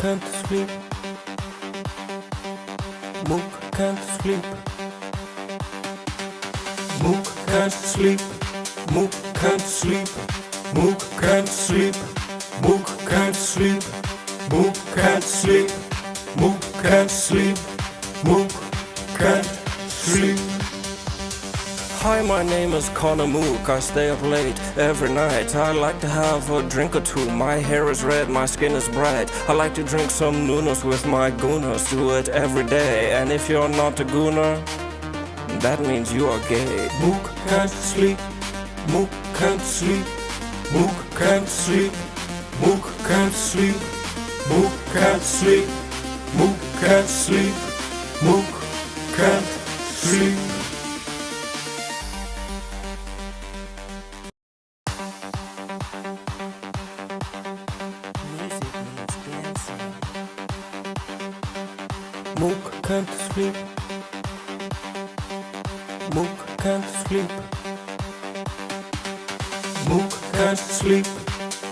can't sleep. Mook can't sleep. Mook can't sleep. Mook can't sleep. Mook can't sleep. Mook can't sleep. Mook can't sleep. Mook can't sleep. Mook can't sleep. Hi, my name is Mook. I stay up late every night. I like to have a drink or two. My hair is red, my skin is bright. I like to drink some noonas with my gooners. Do it every day. And if you're not a gooner, that means you are gay. Mook can't sleep. Mook can't sleep. Mook can't sleep. Mook can't sleep. Mook can't sleep. Mook can't sleep. Mook can't sleep. Mook can't sleep. Mook can't sleep. Mook can't sleep.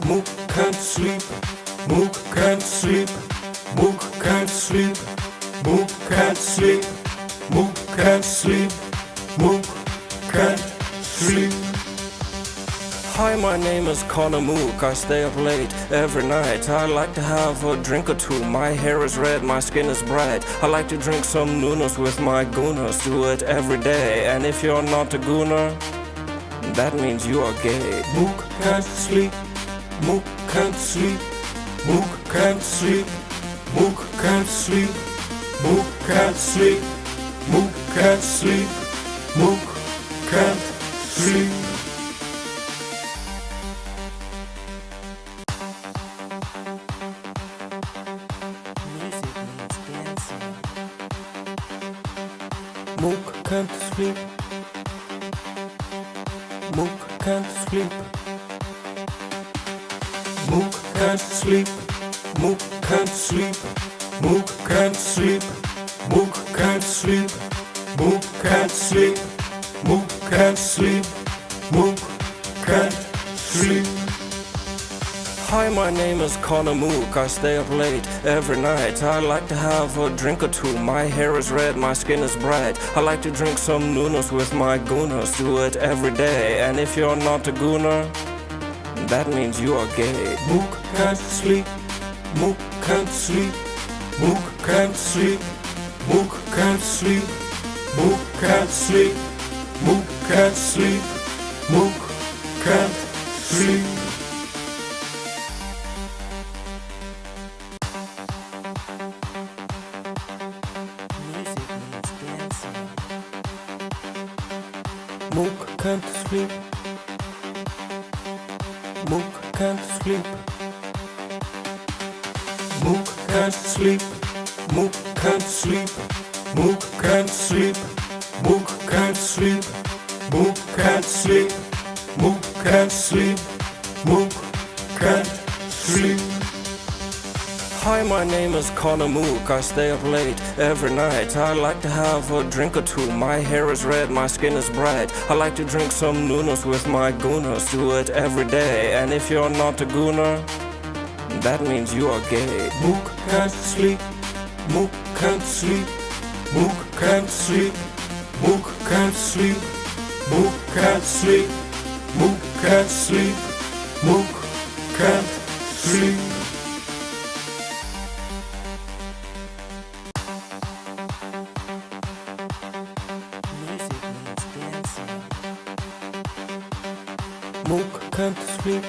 Mook can't sleep. Mook can't sleep. Mook can't sleep. Mook can't sleep. Mook can't sleep. Mook can't sleep. Hi, my name is Mook. I stay up late every night. I like to have a drink or two. My hair is red, my skin is bright. I like to drink some noonas with my gooners. Do it every day. And if you're not a gooner, that means you are gay. Mook can't sleep. Mook can't sleep. Mook can't sleep. Mook can't sleep. Mook can't sleep. Mook can't sleep. Mook can't sleep. Mook can't sleep. Mook can't sleep. Mook can't sleep. Mook can't sleep. Mook can't sleep. Mook can't sleep. Mook can't sleep. Mook can't sleep. Mook can't sleep. Hi, my name is Mook. I stay up late every night. I like to have a drink or two. My hair is red, my skin is bright. I like to drink some noonas with my gooners. Do it every day. And if you're not a gooner, that means you are gay. Mook can't sleep. Mook can't sleep. Mook can't sleep. Mook can't sleep. Mook can't sleep. Mook can't sleep. Mook can't sleep. Mook can't sleep. Mook can't sleep. Mook can't sleep. Mook can't sleep. Mook can't sleep. Mook can't sleep. Mook can't sleep. Mook can't sleep. Mook can't sleep. Hi, my name is Mook. I stay up late every night. I like to have a drink or two. My hair is red, my skin is bright. I like to drink some noonas with my gooners. Do it every day. And if you're not a gooner, that means you are gay. Mook can't sleep. Mook can't sleep. Mook can't sleep. Mook can't sleep. Mook can't sleep. Mook can't sleep. Mook can't sleep. Mook can't sleep.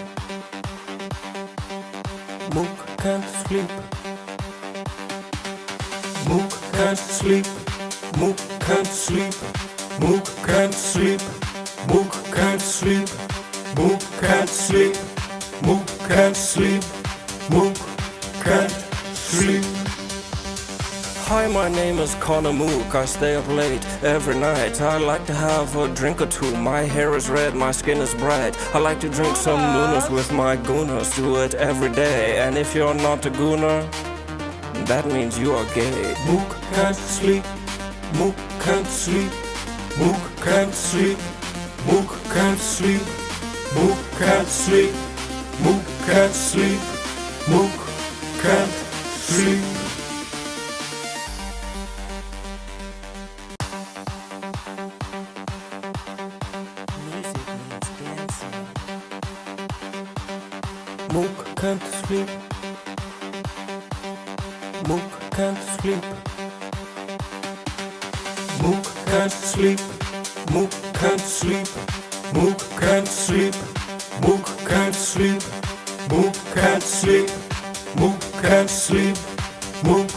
Mook can't sleep. Mook can't sleep. Mook can't sleep. Mook can't sleep. Mook can't sleep. Mook can't sleep. Mook can't sleep. Mook can't sleep. Hi, my name is Mook. I stay up late every night. I like to have a drink or two. My hair is red, my skin is bright. I like to drink some noonas with my gooners. Do it every day. And if you're not a gooner, that means you are gay. Mook can't sleep. Mook can't sleep. Mook can't sleep. Mook can't sleep. Mook can't sleep. Mook can't sleep. Mook can't sleep. Mook can't sleep. Mook can't sleep. Mook can't sleep. Mook can't sleep. Mook can't sleep. Mook can't sleep. Mook can't sleep. Mook can't sleep. Mook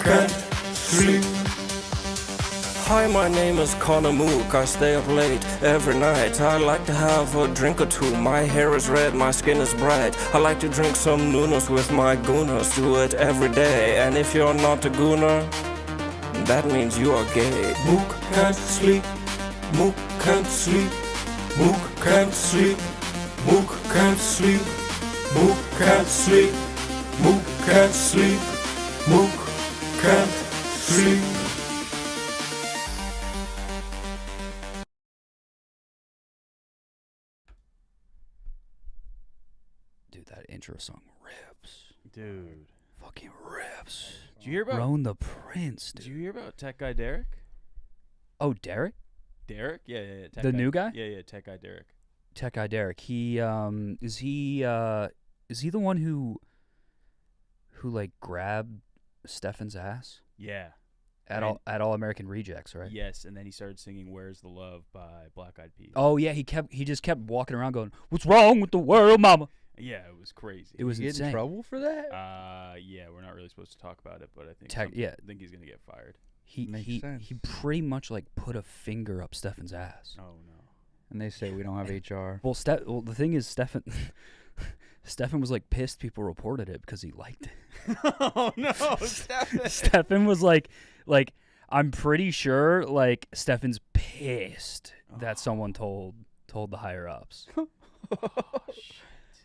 can't sleep. Hi, my name is Connor Mook. I stay up late every night. I like to have a drink or two. My hair is red, my skin is bright. I like to drink some noonas with my gooners. Do it every day. And if you're not a gooner, that means you are gay. Mook can't sleep. Mook can't sleep. Mook can't sleep. Mook can't sleep. Mook can't sleep. Mook can't sleep. Mook can't sleep. Dude, that intro song rips. Dude. Fucking rips. Did you hear about Roan the Prince, dude. Did you hear about Tech Guy Derek? Oh, Derek? Derek? Yeah. Tech The guy. new guy? Yeah, Tech Guy Derek. Tech guy Derek. He is he the one who like grabbed Stefan's ass? Yeah. At All American Rejects, right? Yes, and then he started singing "Where's the Love" by Black Eyed Peas. Oh yeah, he just kept walking around going, "What's wrong with the world, mama?" Yeah, it was crazy. It was Did he get insane. in trouble for that? Yeah, we're not really supposed to talk about it, but I think Yeah. I think he's gonna get fired. He pretty much like put a finger up Stefan's ass. Oh no. And they say we don't have HR. Well, the thing is, Stefan was like pissed people reported it because he liked it. Oh no, Stefan. Stefan was like I'm pretty sure like Stefan's pissed that someone told the higher ups. Oh, shit.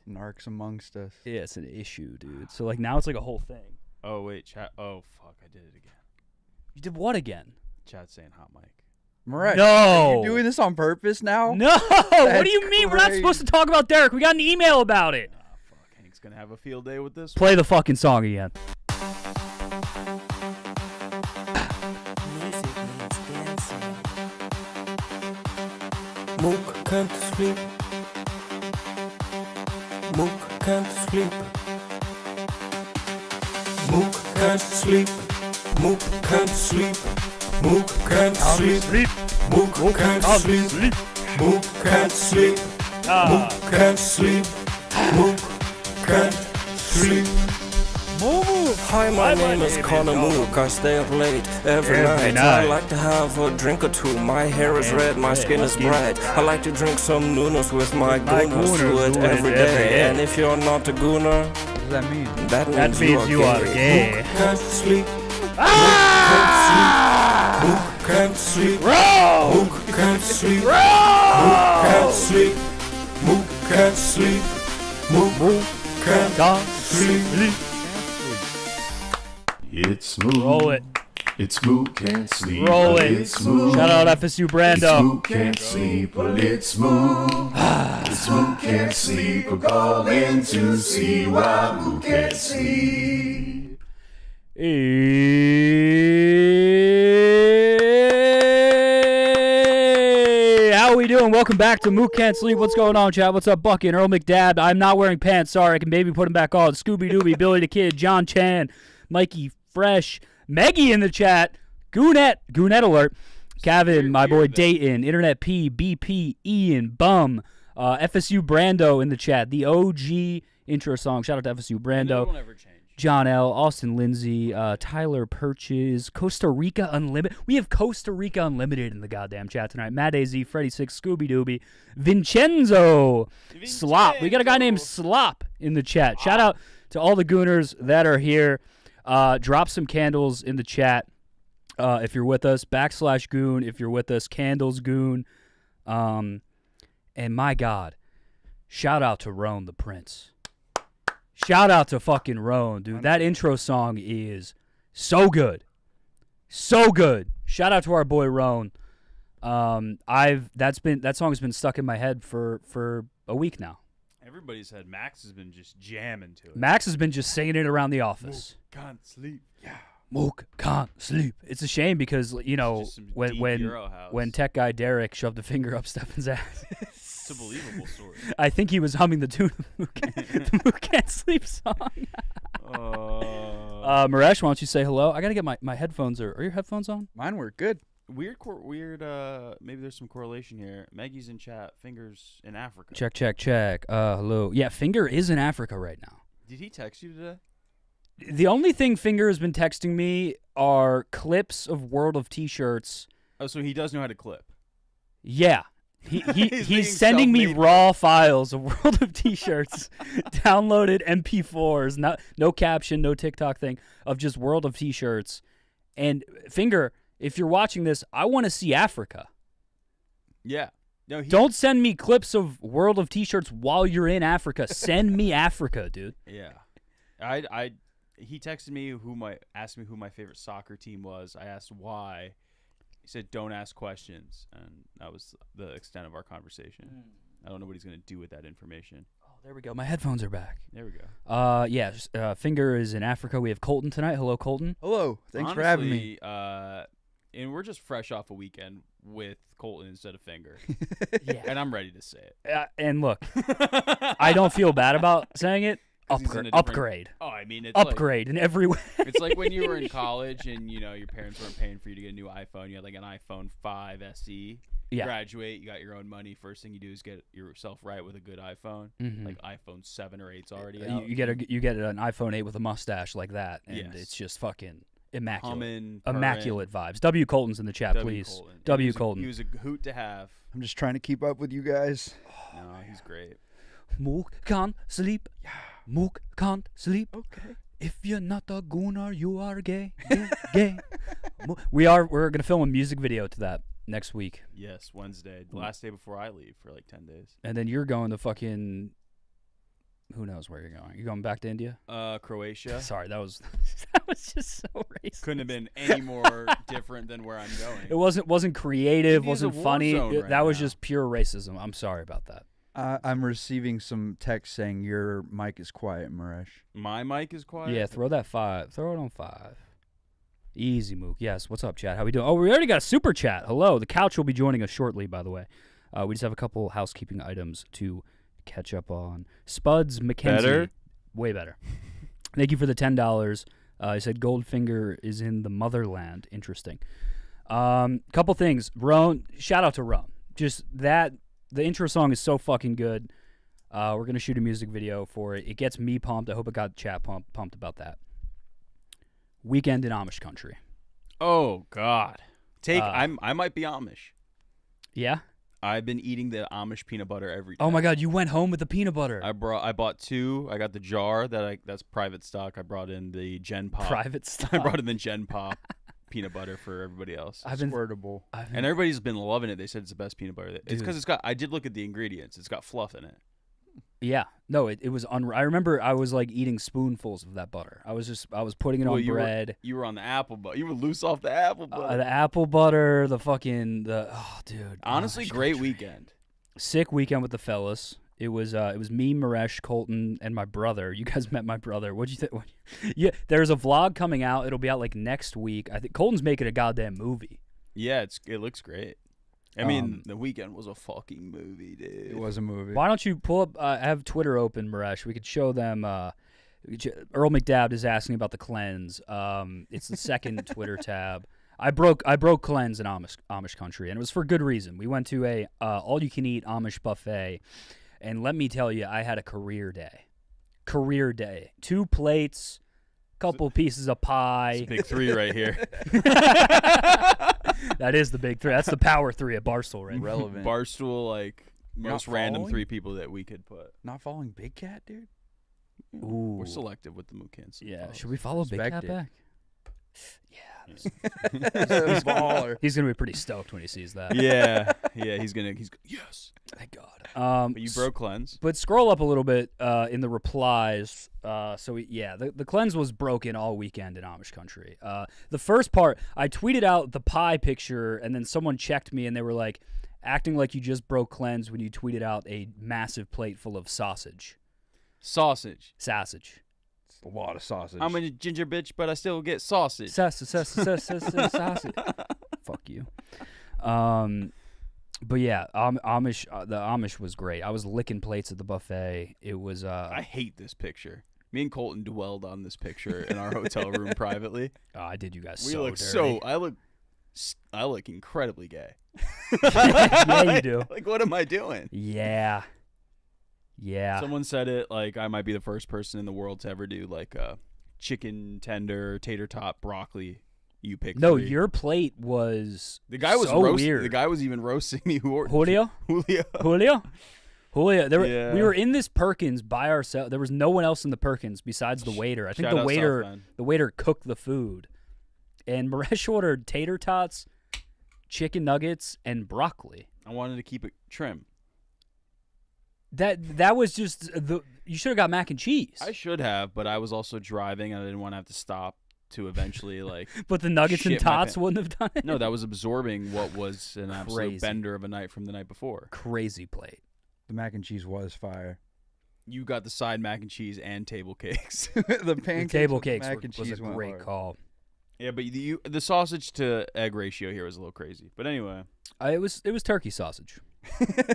Narcs amongst us. Yeah, it's an issue, dude. So like now it's like a whole thing. Oh wait, chat. Oh fuck, I did it again. You did what again? Chat's saying hot mic. Right. No. Are you doing this on purpose now? No. What That's do you mean? We're not crazy. supposed to talk about Derek. We got an email about it. Ah, fuck. Hank's gonna have a field day with this. Play the fucking song again. Mook can't sleep. Mook can't sleep. Mook can't sleep. Mook can't sleep. Mook can't sleep. Mook can't sleep. Mook can't sleep. Mook can't sleep. Mook can't sleep. Hi, my name is Connor Mook. I stay up late every night. I like to have a drink or two. My hair is red, my skin is bright. I like to drink some noonas with my gooners. Do it every day. And if you're not a gooner, What does that mean? that means you are gay. Mook can't sleep. Mook can't sleep. Mook can't sleep. Mook can't sleep. Mook can't sleep. Mook can't sleep. It's Mook. Roll it. It's Mook can't sleep. Roll but it. It's Mook. Shout out FSU It's Brando. Mook can't sleep, but it's Mook. It's Mook can't sleep. We're calling to see why Mook can't sleep. Hey, how are we doing? Welcome back to Mook Can't Sleep. What's going on, chat? What's up, Bucky and Earl McDab? I'm not wearing pants. Sorry, I can maybe put them back on. Scooby Dooby, Billy the Kid, John Chan, Mikey Fresh, Meggie in the chat, Goonette alert, Kevin, my boy Dayton, Internet P, BP, Ian, Bum, FSU Brando in the chat, the OG intro song. Shout out to FSU Brando. It'll never change. John L., Austin Lindsay, Tyler Purchase, Costa Rica Unlimited. We have Costa Rica Unlimited in the goddamn chat tonight. Matt AZ, Freddy Six, Scooby Dooby, Vincenzo, Slop. We got a guy named Slop in the chat. Shout out to all the gooners that are here. Drop some candles in the chat if you're with us. /goon if you're with us. Candles goon. And my God, shout out to Roan the Prince. Shout out to fucking Roan, dude. That intro song is so good. So good. Shout out to our boy Roan. That song has been stuck in my head for a week now. Everybody said Max has been just jamming to it. Max has been just singing it around the office. Can't sleep. Yeah. Mook can't sleep. It's a shame because Just some deep Euro house. when tech guy Derek shoved a finger up Stefan's ass, It's a believable story. I think he was humming the tune of the Mook Can't Sleep song. Maresh, why don't you say hello? I gotta get my headphones. Are your headphones on? Mine were good. Weird. Maybe there's some correlation here. Maggie's in chat. Fingers in Africa. Check. Hello. Yeah, Finger is in Africa right now. Did he text you today? The only thing Finger has been texting me are clips of World of T-shirts. Oh, so he does know how to clip. Yeah. making He's sending me self-made raw files of World of T-shirts, downloaded MP4s, no caption, no TikTok thing, of just World of T-shirts. And Finger, if you're watching this, I want to see Africa. Yeah. No. Don't send me clips of World of T-shirts while you're in Africa. Send me Africa, dude. Yeah. He texted me asked me who my favorite soccer team was. I asked why. He said, "Don't ask questions," and that was the extent of our conversation. I don't know what he's gonna do with that information. Oh, there we go. My headphones are back. There we go. Finger is in Africa. We have Colton tonight. Hello, Colton. Hello. Thanks for having me. And we're just fresh off a weekend with Colton instead of Finger. Yeah. And I'm ready to say it. And look, I don't feel bad about saying it. 'Cause he's in a different- Upgrade. Oh, I mean, it's Upgrade in every way. It's like when you were in college and your parents weren't paying for you to get a new iPhone. You had like an iPhone 5 SE. Yeah. Graduate, you got your own money. First thing you do is get yourself right with a good iPhone. Mhm. Like iPhone 7 or 8's already out. You get an iPhone 8 with a mustache like that, and Yes. it's just fucking immaculate. Humming, Immaculate vibes. W. Colton's in the chat, please. Colton. W. He was Colton. He was a hoot to have. I'm just trying to keep up with you guys. No, he's great. Mook can't sleep. Mook can't sleep. Okay. If you're not a gooner, you are gay. Gay. We're gonna film a music video to that next week, Yes, Wednesday, the last day before I leave for like 10 days. and then you're going to fucking. Who knows where you're going? You going back to India? Croatia. Sorry, that was just so racist. Couldn't have been any more different than where I'm going. It wasn't creative, India's a wasn't war funny. zone right That was now. just pure racism. I'm sorry about that. I'm receiving some text saying your mic is quiet, Maresh. My mic is quiet. Yeah, throw that 5. Throw it on 5. Easy, Mook. Yes. What's up, chat? How we doing? Oh, we already got a super chat. Hello. The couch will be joining us shortly, by the way. We just have a couple housekeeping items to catch up on. Spuds McKenzie. Better? Way better. Thank you for the $10. He said Goldfinger is in the motherland. Interesting. Couple things. Roan. Shout out to Roan. Just that. The intro song is so fucking good. We're going to shoot a music video for it. It gets me pumped. I hope it got chat pumped about that. Weekend in Amish country. Oh God. I might be Amish. Yeah? I've been eating the Amish peanut butter every day. Oh my God, you went home with the peanut butter. I bought 2. I got the jar that's private stock. I brought in the Gen Pop. Private stuff. I brought in the Gen Pop peanut butter for everybody else. Squirtable. And everybody's been loving it. They said it's the best peanut butter. It's Dude. because I did look at the ingredients. It's got fluff in it. Yeah. No, it was I remember I was like eating spoonfuls of that butter. I was putting it on bread. You were on the apple butter. You were loose off the apple butter. The apple butter, dude. Honestly, Amish great country. weekend. Sick weekend with the fellas. It was me, Maresh, Colton, and my brother. You guys met my brother. What'd you think? Yeah, there's a vlog coming out. It'll be out like next week. I think Colton's making a goddamn movie. Yeah, it looks great. I mean, the weekend was a fucking movie, dude. It was a movie. Why don't you pull up? Have Twitter open, Maresh. We could show them. Earl McDowd is asking about the cleanse. It's the second Twitter tab. I broke cleanse in Amish country, and it was for good reason. We went to a all-you-can-eat Amish buffet, and let me tell you, I had a career day. 2 plates, couple pieces of pie. It's a big 3 right here. That is the big 3. That's the power 3 at Barstool, right? Relevant. Barstool, like You're most not random following? 3 people that we could put. Not following Big Cat, dude? Ooh. We're selective with the Mookins. Yeah. Should we follow Big Respect Cat it. back? Baller. He's gonna be pretty stoked when he sees that. Yeah, he's yes. Thank God. But you broke cleanse. But scroll up a little bit in the replies. The cleanse was broken all weekend in Amish country. The first part, I tweeted out the pie picture, and then someone checked me, and they were like, acting like you just broke cleanse when you tweeted out a massive plate full of sausage. Sausage. Sausage. It's a lot of sausage. I'm a ginger bitch, but I still get sausage. Sausage. Fuck you. But yeah, Amish. The Amish was great. I was licking plates at the buffet. It was. I hate this picture. Me and Colton dwelled on this picture in our hotel room privately. Oh, I did you guys We so look dirty. I look incredibly gay. Yeah, you do. Like, what am I doing? Yeah. Someone said it like I might be the first person in the world to ever do like a chicken tender, tater tot, broccoli. You pick. No, 3. your plate was The guy was so weird. The guy was even roasting me. Julio. Yeah. We were in this Perkins by ourselves. There was no one else in the Perkins besides the waiter. I think Shout out the Southland. waiter cooked the food. And Maresh ordered tater tots, chicken nuggets, and broccoli. I wanted to keep it trim. That was just you should have got mac and cheese. I should have, but I was also driving and I didn't want to have to stop to eventually like. But the nuggets and shit my tots pants. wouldn't have done it. No, that was absorbing what was an absolute Crazy. bender of a night from the night before. Crazy plate. The mac and cheese was fire. You got the side mac and cheese and table cakes. The The pancakes table with the cakes mac and was a cheese went great hard. call. Yeah, but the sausage to egg ratio here was a little crazy. But anyway, It was turkey sausage.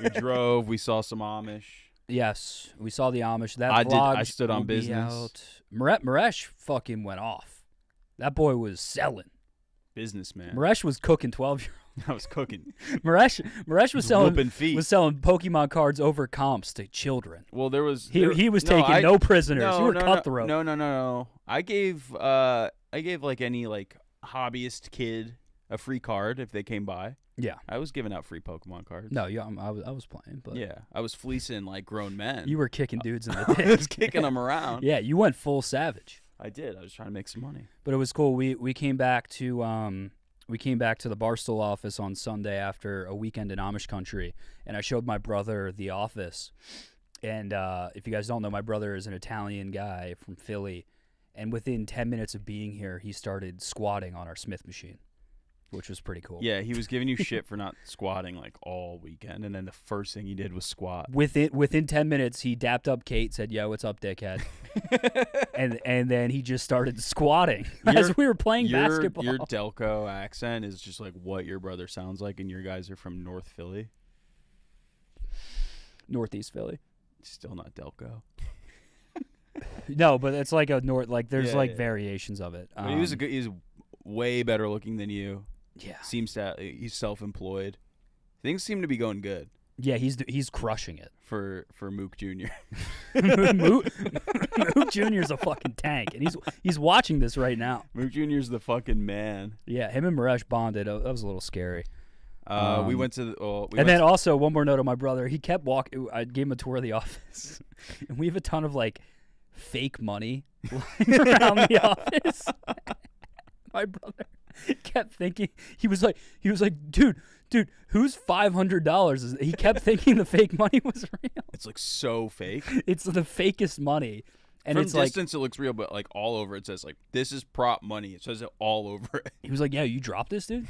we drove. We saw some Amish. Yes, we saw the Amish. That I did- vlog I stood on will be business. out. Maresh fucking went off. That boy was selling. Businessman. Maresh was cooking 12-year-old. I was cooking. Maresh was Whooping feet. selling Pokemon cards over comps to children. Well, there was He was taking no prisoners. No, you were no, cutthroat. No. I gave like any like hobbyist kid a free card if they came by. Yeah. I was giving out free Pokemon cards. No, yeah, I was playing, but Yeah, I was fleecing like grown men. you were kicking dudes in the I dick. was kicking them around. Yeah, you went full savage. I did. I was trying to make some money. But it was cool. We came back to the Barstool office on Sunday after a weekend in Amish country, and I showed my brother the office. And if you guys don't know, my brother is an Italian guy from Philly, and within 10 minutes of being here, he started squatting on our Smith machine, which was pretty cool. Yeah, he was giving you shit for not squatting like all weekend, and then the first thing he did was squat. Within 10 minutes, he dapped up Kate, said, "Yo, what's up, dickhead?" and then he just started squatting as we were playing basketball. Your Delco accent is just like what your brother sounds like, and your guys are from North Philly. Northeast Philly. Still not Delco. No, but it's like a there's Yeah, yeah. variations of it. But he was he's way better looking than you. Yeah. Seems to he's self-employed. Things seem to be going good Yeah, he's crushing it. for Mook Jr. Mook Jr.'s a fucking tank, and he's watching this right now. Mook Jr.'s the fucking man. Yeah, him and Maresh bonded. That was a little scary. We went to the, And then also one more note on my brother. He kept walking. I gave him a tour of the office, and we have a ton of like fake money lying around the office. My brother kept thinking he was like, dude, whose $500 he kept thinking the fake money was real. it's like so fake. It's the fakest money, and From it's like distance it looks real, but like all over it says like this is prop money. It says it all over it. he was like, "Yeah, you dropped this, dude."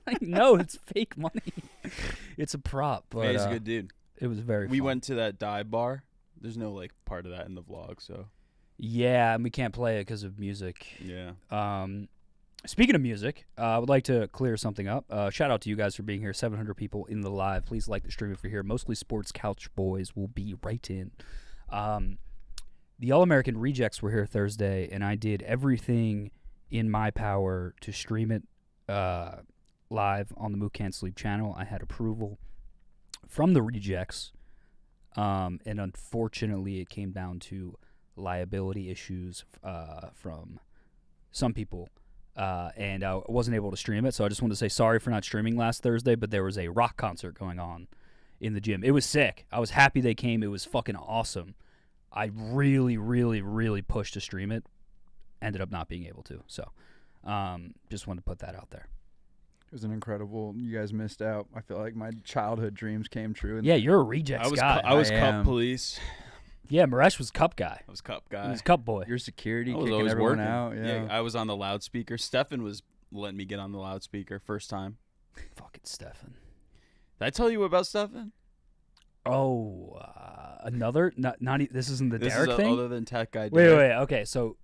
Like, no, it's fake money. It's a prop, but Yeah, he's a good dude. it was very. We fun. went to that dive bar. There's no like part of that in the vlog, so Yeah, and we can't play it because of music. yeah. Speaking of music, I would like to clear something up. Shout out to you guys for being here. 700 people in the live. Please like the stream if you're here. Mostly Sports Couch Boys will be right in. The All-American Rejects were here Thursday, and I did everything in my power to stream it live on the Mook Can't Sleep channel. I had approval from the Rejects, and unfortunately it came down to liability issues from some people. And I wasn't able to stream it, so I just wanted to say sorry for not streaming last Thursday, but there was a rock concert going on in the gym. It was sick. I was happy they came. It was fucking awesome. I really, really, really pushed to stream it. Ended up not being able to. So just wanted to put that out there. It was an incredible. You guys missed out. I feel like my childhood dreams came true. And Yeah, you're a Rejects guy. I was I cup am. police. Yeah, Maresh was Cup guy. I was cup He guy. was Cup boy. your security I was kicking always everyone working. out. Yeah. I was on the loudspeaker. Stefan was letting me get on the loudspeaker first time. Fucking Stefan. Did I tell you about Stefan? Oh, another not this isn't the This Derek is thing. other than tech guy. Wait, Derek. okay. So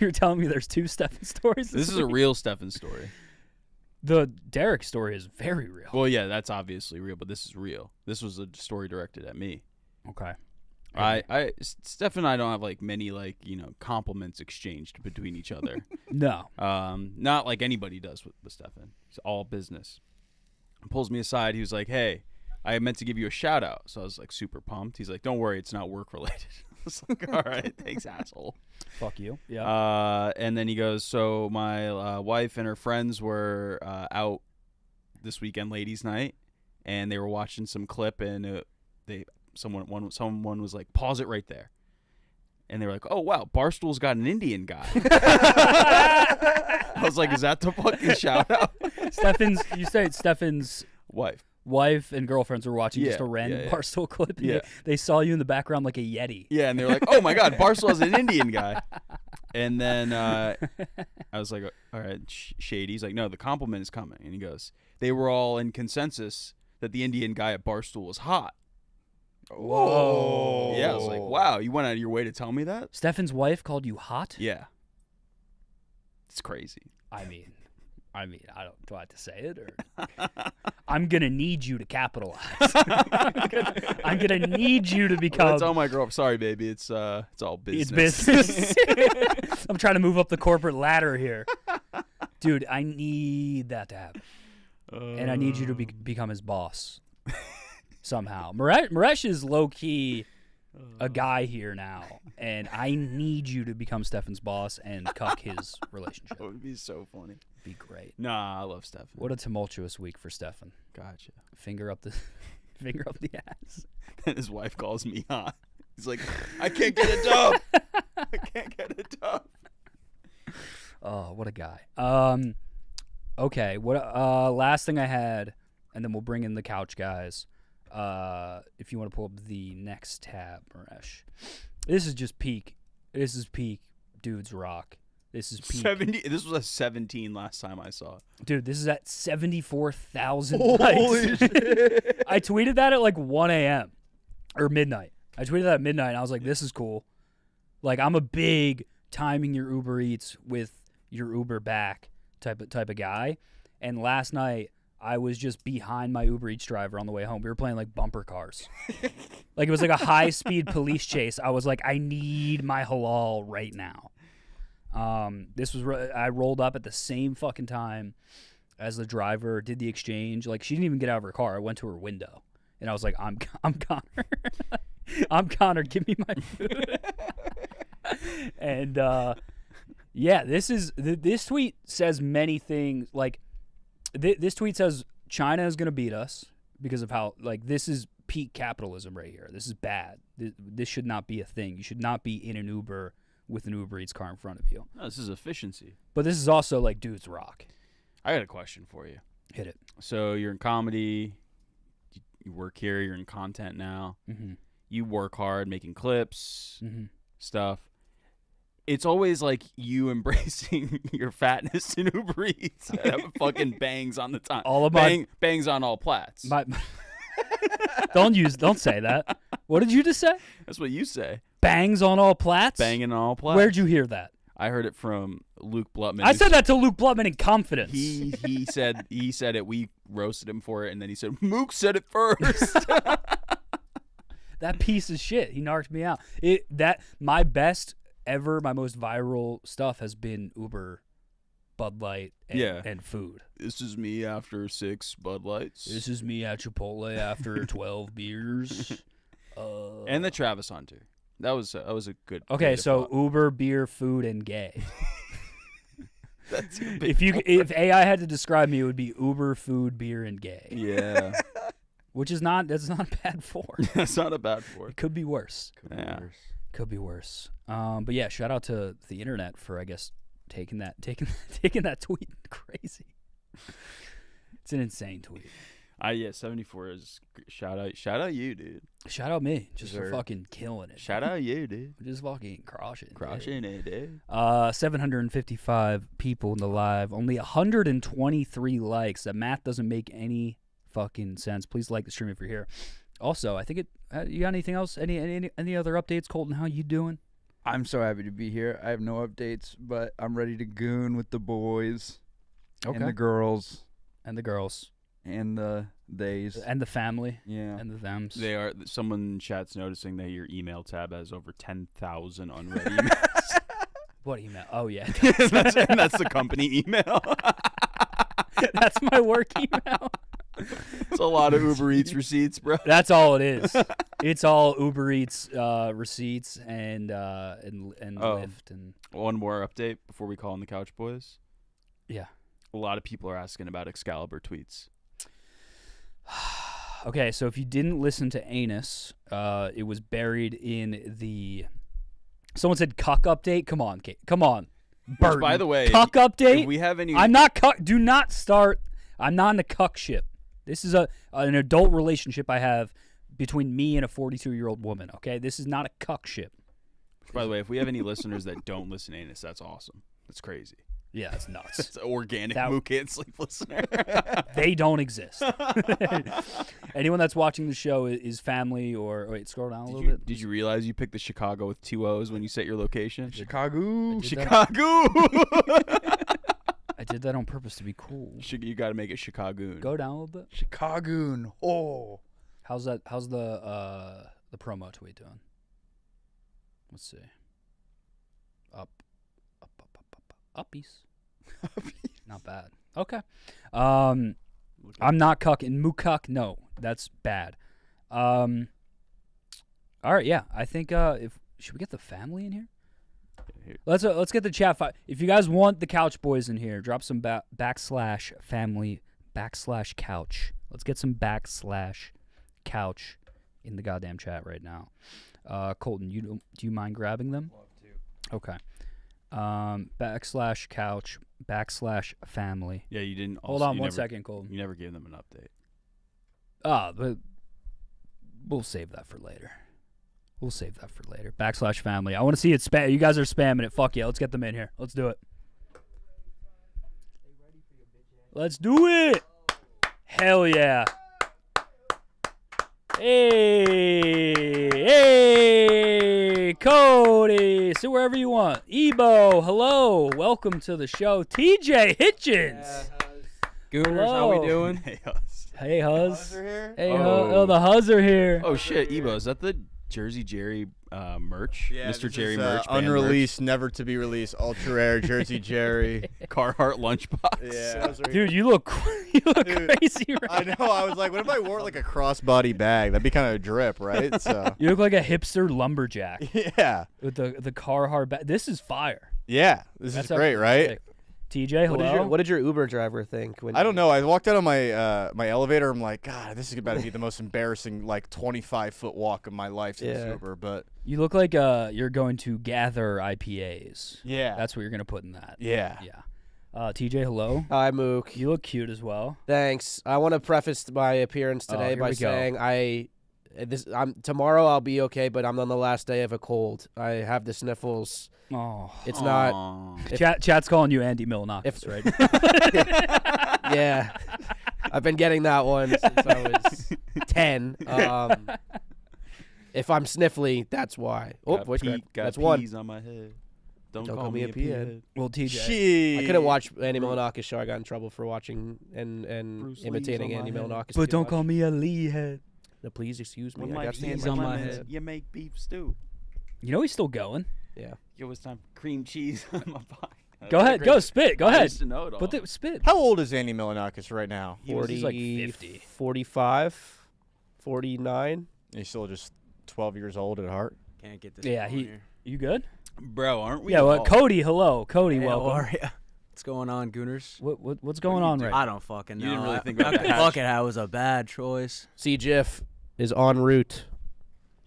you're telling me there's two Stefan stories? This is a real Stefan story. The Derek story is very real. Well, yeah, that's obviously real, but this is real. This was a story directed at me. Okay. Steph and I don't have like many compliments exchanged between each other. No. Not like anybody does with Stefan. It's all business. He pulls me aside. He was like, "Hey, I meant to give you a shout out." So I was like super pumped. He's like, "Don't worry, it's not work related." I was like, "All right, thanks, asshole." Fuck you. Yeah. And then he goes, "So my wife and her friends were out this weekend, ladies' night, and they were watching some clip, and someone was like, pause it right there." And they were like, "Oh, wow, Barstool's got an Indian guy." I was like, "Is that the fucking shout out?" You said Stefan's wife and girlfriends were watching just a random Barstool clip. Yeah. They saw you in the background like a Yeti. Yeah, and they were like, "Oh my God, Barstool has an Indian guy." And then I was like, "All right, shady." He's like, "No, the compliment is coming." And he goes, "They were all in consensus that the Indian guy at Barstool was hot." Whoa. Yeah, I was like, "Wow, you went out of your way to tell me that?" Stefan's wife called you hot? Yeah. It's crazy. I mean, I don't. Do I have to say it, or I'm gonna need you to capitalize? I'm gonna need you to become. That's all my girl. Sorry, baby. It's all business. It's business. I'm trying to move up the corporate ladder here, dude. I need that to happen, and I need you to become his boss somehow. Maresh is low key a guy here now, and I need you to become Stefan's boss and cuck his relationship. That would be so funny. Be great. Nah, I love Stefan. What a tumultuous week for Stefan. Gotcha. Finger up the ass. And his wife calls me hot. He's like, "I can't get a dub. I can't get a dub." Oh, what a guy. Okay. What? Last thing I had, and then we'll bring in the couch guys. If you want to pull up the next tab, Maresh. This is just peak. This is peak dudes rock. This is peak. 70. This was a 17 last time I saw it. Dude, this is at 74,000 Holy likes. shit. I tweeted that at like 1 a.m. or midnight. I tweeted that at midnight, and I was like, this is cool. Like, I'm a big timing your Uber Eats with your Uber back type of guy. And last night, I was just behind my Uber Eats driver on the way home. We were playing like bumper cars. Like, it was like a high-speed police chase. I was like, I need my halal right now. I rolled up at the same fucking time as the driver, did the exchange. Like, she didn't even get out of her car. I went to her window, and I was like, I'm Connor. I'm Connor. Give me my food. And yeah, this tweet says many things. Like, this tweet says China is gonna beat us because of how, like, this is peak capitalism right here. This is bad. This should not be a thing. You should not be in an Uber with an Uber Eats car in front of you. No, this is efficiency. But this is also like dudes rock. I got a question for you. Hit it. So you're in comedy. You work here. You're in content now. Mm-hmm. You work hard making clips, Mm-hmm. stuff. It's always like you embracing your fatness in Uber Eats. And have fucking bangs on the time. All of my bangs on all plats. Don't say that. What did you just say? That's what you say. Bangs on all plats? Banging on all plats. Where'd you hear that? I heard it from Luke Blutman. I said that to Luke Blutman in confidence. He said it. We roasted him for it, and then he said Mook said it first. That piece of shit. He narked me out. My best ever, my most viral stuff has been Uber, Bud Light, and food. This is me after 6 Bud Lights. This is me at Chipotle after 12 beers. And the Travis Hunter. That was a good. Okay, so Uber, beer, food, and gay. That's if AI had to describe me, it would be Uber, food, beer, and gay. Yeah. That's not bad for. That's not a bad for. It could be worse. Could be worse. But yeah, shout out to the internet for, I guess, taking that tweet crazy. It's an insane tweet. 74 is shout out you, dude. Shout out me, just for fucking killing it. Shout out you, dude. Just fucking crushing it, dude. 755 people in the live, only 123 likes. That math doesn't make any fucking sense. Please like the stream if you're here. Also, I think it. You got anything else? Any other updates, Colton? How you doing? I'm so happy to be here. I have no updates, but I'm ready to goon with the boys and the girls And the girls. and the theys. And the family. Yeah. And the thems. They are. Someone in chat's noticing that your email tab has over 10,000 unread emails. What email? Oh, yeah. that's the company email. That's my work email. It's a lot of Uber Eats receipts, bro. That's all it is. It's all Uber Eats receipts and Lyft and One more update before we call in the Couch Boys. yeah. A lot of people are asking about Excalibur tweets. Okay, so if you didn't listen to Anus, it was buried in the. Someone said cuck update. Come on, Kate. Come on. Burton. By the way, cuck update. If we have any, I'm not cuck. Do not start. I'm not in a cuck ship. This is an adult relationship I have between me and a 42-year-old woman. Okay, this is not a cuck ship. by the way, if we have any listeners that don't listen to Anus, that's awesome. That's crazy. Yeah, it's nuts. It's an organic That- Mook Can't Sleep listener. They don't exist. Anyone that's watching the show is family or wait, scroll down a little bit. Did you realize you picked the Chicago with 2 O's when you set your location? Chicago. Chicago. I did that on purpose to be cool. You got to make it Chicagoon. Go down a little bit. Chicagoon. Oh. How's that? How's the promo tweet doing? Let's see. Uppies. Not bad. Okay. I'm not cucking. Mook no, that's bad. All right, yeah. I think should we get the family in here? Here. Let's get the chat. If you guys want the Couch Boys in here, drop some /family /couch. Let's get some /couch in the goddamn chat right now. Colton, do you mind grabbing them? Love to. Okay. /couch /family. Yeah, you didn't. Hold on one second, Colton. You never gave them an update. But we'll save that for later. /family. I want to see it spam. You guys are spamming it. Fuck yeah. Let's get them in here. Let's do it. Let's do it. Hell yeah. Hey, Kody. Sit wherever you want. Ebo, hello. Welcome to the show. TJ Hitchens. Gooners, how we Hello. doing? Hey, us. Hey, Huz. here? Hey, Oh. oh, the Huz are here. Oh shit, Ebo, is that the Jersey Jerry merch? Yeah, Mr. this Jerry is, merch. band unreleased, never to be released, ultra rare Jersey Jerry. merch? Carhartt lunchbox. Yeah, Dude, you look Dude, crazy right I know. I was like, what if I wore like a crossbody bag? That'd be kind of a drip, right? So You look like a hipster lumberjack yeah, with the Carhartt bag. This is fire. yeah. This That's is great, actually right? sick. TJ, hello. What did your Uber driver think? When I don't know. I walked out on my my elevator. I'm like, God, this is about to be the most embarrassing like 25-foot walk of my life to this Yeah. Uber. But You look like you're going to gather IPAs. yeah, That's what you're going to put in that. yeah. Yeah. TJ, hello. Hi, Mook. You look cute as well. Thanks. I want to preface my appearance today here by we go. saying tomorrow I'll be okay, but I'm on the last day of a cold. I have the sniffles. Oh. It's not. Aw. Chat's calling you Andy Milonakis, right? Yeah, I've been getting that one since I was 10. If I'm sniffly, that's why. Oh, Got voice pea- crack. got That's one. peas on my head. Don't Don't call me a pea peahead. head. Well, TJ. She. I couldn't watch Andy Milonakis show. I got in trouble for watching and Bruce Lee's imitating on my Andy head. Milonakis. But too don't much. call me a Lee head. No, please excuse me. When I my got peas stand on by my my head, you make beef stew. You know he's still going. Yeah. Yo, it's time for cream cheese on my pie. Go ahead. Go spit. Go I ahead. used to know it all. Put the spit. How old is Andy Milonakis right now? He was- He's like 50. 45, 49. He's still just 12 years old at heart. Can't get this. Yeah, going here. You good? Bro, aren't we? Yeah. Well, all- Kody, hello. Cody, Hey, welcome. how are ya? What's going on, Gooners? What's going on right now? I don't fucking know. You didn't really I- think about that. Fuck it, that was a bad choice. C. Jiff is en route.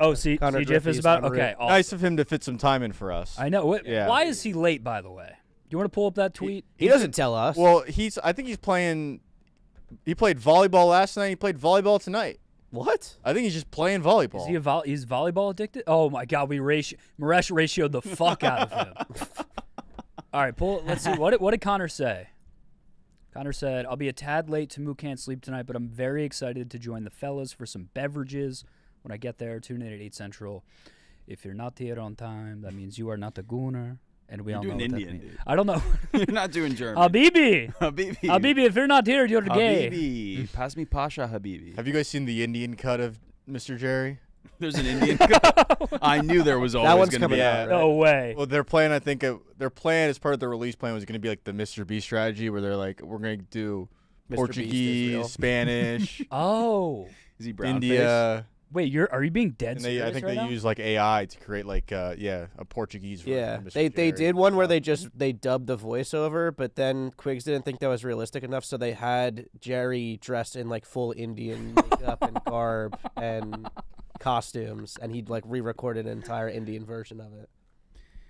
Oh, see, Connor Jeff Griffey is is about. on Okay. route. Awesome. Nice of him to fit some time in for us. I know. Yeah. Why is he late, by the way? Do you want to pull up that tweet? He doesn't tell us. Well, I think he's playing. He played volleyball last night. He played volleyball tonight. what? I think he's just playing volleyball. Is he he's volleyball addicted? Oh my God, Maresh ratioed the fuck out of him. All right, let's see. What did Connor say? Connor said, I'll be a tad late to Mook Can't Sleep tonight, but I'm very excited to join the fellas for some beverages when I get there. Tune in at 8 Central. If you're not here on time, that means you are not a gooner. And we You're all doing know what Indian, that means. dude. I don't know. You're not doing German. Habibi. Habibi. Habibi, if you're not here, you're gay. Habibi. Pass me Pasha Habibi. Have you guys seen the Indian cut of Mr. Jerry? There's an Indian cut. I knew there was always one's going to be coming out, that. right? No way. Well, their plan, I think, their plan as part of the release plan was going to be like the Mr. Beast strategy, where they're like, we're going to do Mr. Beast is real. Portuguese, Spanish, Oh. Is he brown face? India, Wait, are you being dead and serious I think right they now? use like AI to create like a Portuguese version. Yeah, of Mr. they Jerry. did one where they dubbed the voiceover, but then Quigs didn't think that was realistic enough, so they had Jerry dressed in like full Indian makeup and garb and costumes, and he'd like re-recorded an entire Indian version of it.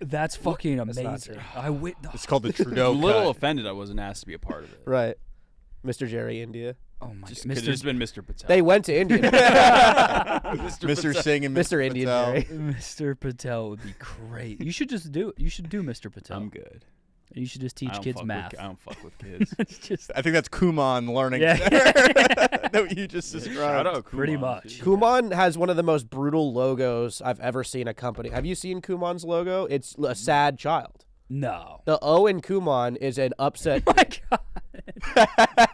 That's fucking That's not amazing. true. It's called the Trudeau I'm a little cut. offended I wasn't asked to be a part of it. Right, Mr. Jerry India. Oh my Just god. could have just been Mr. Patel. They went to India. Mr. Singh and Mr. Indian Patel. Jerry. Mr. Patel would be great. You should just do it. You should do Mr. Patel. I'm good. You should just I teach don't kids fuck math. I don't fuck with kids. It's just I think that's Kumon learning. Yeah. That what you just described. Shout out Pretty Kumon, much. dude. Kumon has one of the most brutal logos I've ever seen a company. Have you seen Kumon's logo? It's a sad child. no. The O in Kumon is an upset. My god.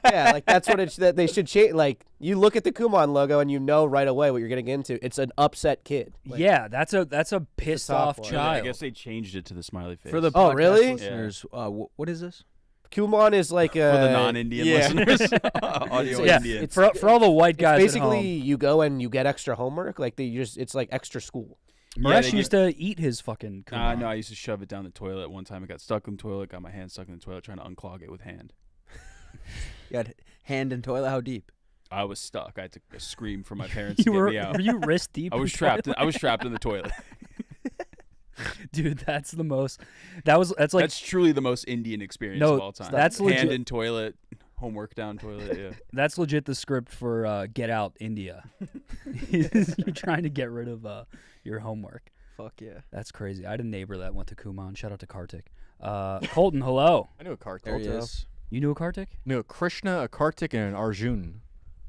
Yeah, like that's what it's that they should change. Like you look at the Kumon logo and you know right away what you're getting into. It's an upset kid. Like, Yeah, that's a pissed top off one. Yeah, I child. guess they changed it to the smiley face. For the Oh, podcast really? listeners, what is this? Kumon is like a for the non-Indian yeah. listeners, audio yeah, Indian. for all the white guys It's at home. basically you go and you get extra homework. Like it's like extra school. Maresh they used to eat his fucking Kumon. No, I used to shove it down the toilet. One time it got stuck in the toilet, got my hand stuck in the toilet trying to unclog it with hand. You had hand in toilet. How deep? I was stuck. I had to scream for my parents to You get were me out. were you wrist deep? I in was the trapped. toilet? I was trapped in the toilet. Dude, that's the most. That's like That's truly the most Indian experience No, of all time. that's hand legit. in toilet, homework down toilet. Yeah. that's legit the script for Get Out India. You're trying to get rid of your homework. Fuck yeah. That's crazy. I had a neighbor that went to Kumon. Shout out to Kartik. Colton, hello. I knew a Kartik. There he is. You knew a Kartik? I knew a Krishna, a Kartik, and an Arjun.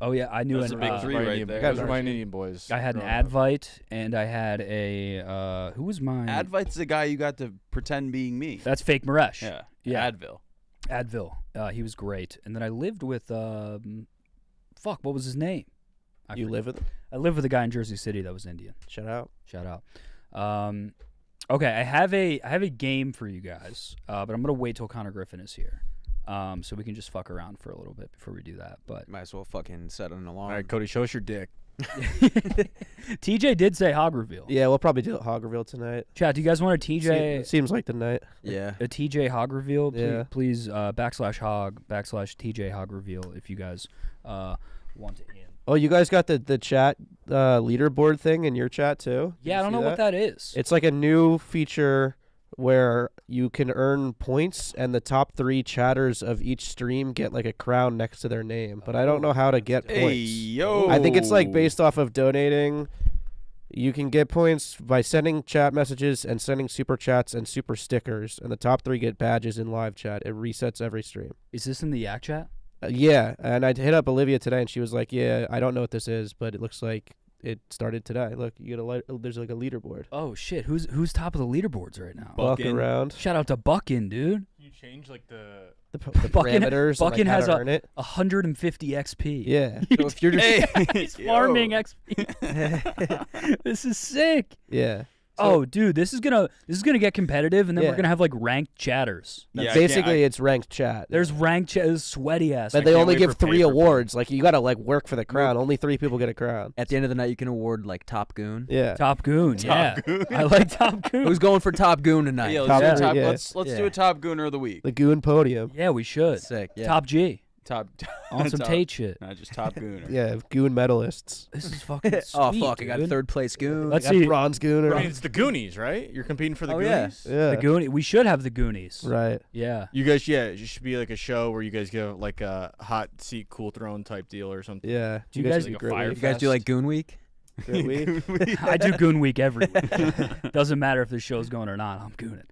Oh yeah, I knew Those an, are big three My right Indian- there. Those are my Indian boys. I had an growing up. Advite and I had a who was mine? Advite's the guy you got to pretend being me. That's fake Maresh. Yeah. Yeah. Advil. Advil. He was great. And then I lived with fuck, what was his name? You live with. I lived with a guy in Jersey City that was Indian. Shout out. Shout out. Okay, I have a game for you guys, but I'm gonna wait till Connor Griffin is here, so we can just fuck around for a little bit before we do that. But Might as well fucking set an alarm. All right, Cody, show us your dick. TJ did say hog reveal. Yeah, we'll probably do a hog reveal tonight. Chat, do you guys want a TJ Seems like the night. Yeah. a TJ hog reveal? Yeah. Please /hog /TJ hog reveal if you guys want to in. Oh, you guys got the chat leaderboard thing in your chat too? Did Yeah, I you don't see know what that is. It's like a new feature where you can earn points, and the top 3 chatters of each stream get like a crown next to their name. But I don't know how to get Hey, points. yo. I think it's like based off of donating. You can get points by sending chat messages and sending super chats and super stickers, and the top 3 get badges in live chat. It resets every stream. Is this in the Yak chat? Yeah, and I hit up Olivia today, and she was like, "Yeah, I don't know what this is, but it looks like it started today. Look, you get there's like a leaderboard. Oh shit, who's top of the leaderboards right now? Buck- Walk Buckin. around Shout out to Buckin, dude. You change like the. the Buckin- parameters. Buckin and like, has how a- to earn it. 150 XP. Yeah, So if you're just Hey, He's yo. farming XP. This is sick. yeah. Oh, dude, this is gonna get competitive, and then we're Yeah. gonna have like ranked chatters. Yeah, I can't- Basically, it's ranked chat. There's ranked chatters, sweaty ass. But they can't only wait give for 3 pay for awards. Like you gotta like work for the crown. Only 3 people get a crown. at the end of the night, you can award like Top Goon. Yeah. Top Goon, yeah. I like Top Goon. Who's going for Top Goon tonight? Yeah, Top let's do a three, yeah. let's do Yeah. a top gooner of the week. The Goon podium. Yeah, we should. Sick. Yeah. Top G Top on some top- Tate shit. Not just top gooner. Yeah, Goon medalists. This is fucking sweet, Oh fuck! I got dude. third place Goon. Let's Got see. bronze Gooner. I mean, it's the Goonies, right? You're competing for the Oh, yeah. Goonies. Yeah. The Goonies. We should have the Goonies. Right. Yeah. You guys, yeah, it should be like a show where you guys get like a hot seat, cool throne type deal or something. Yeah. Do you guys- like like a fire You guys do like Goon Week? Great week. I do Goon Week every week. Doesn't matter if the show's going or not. I'm gooning.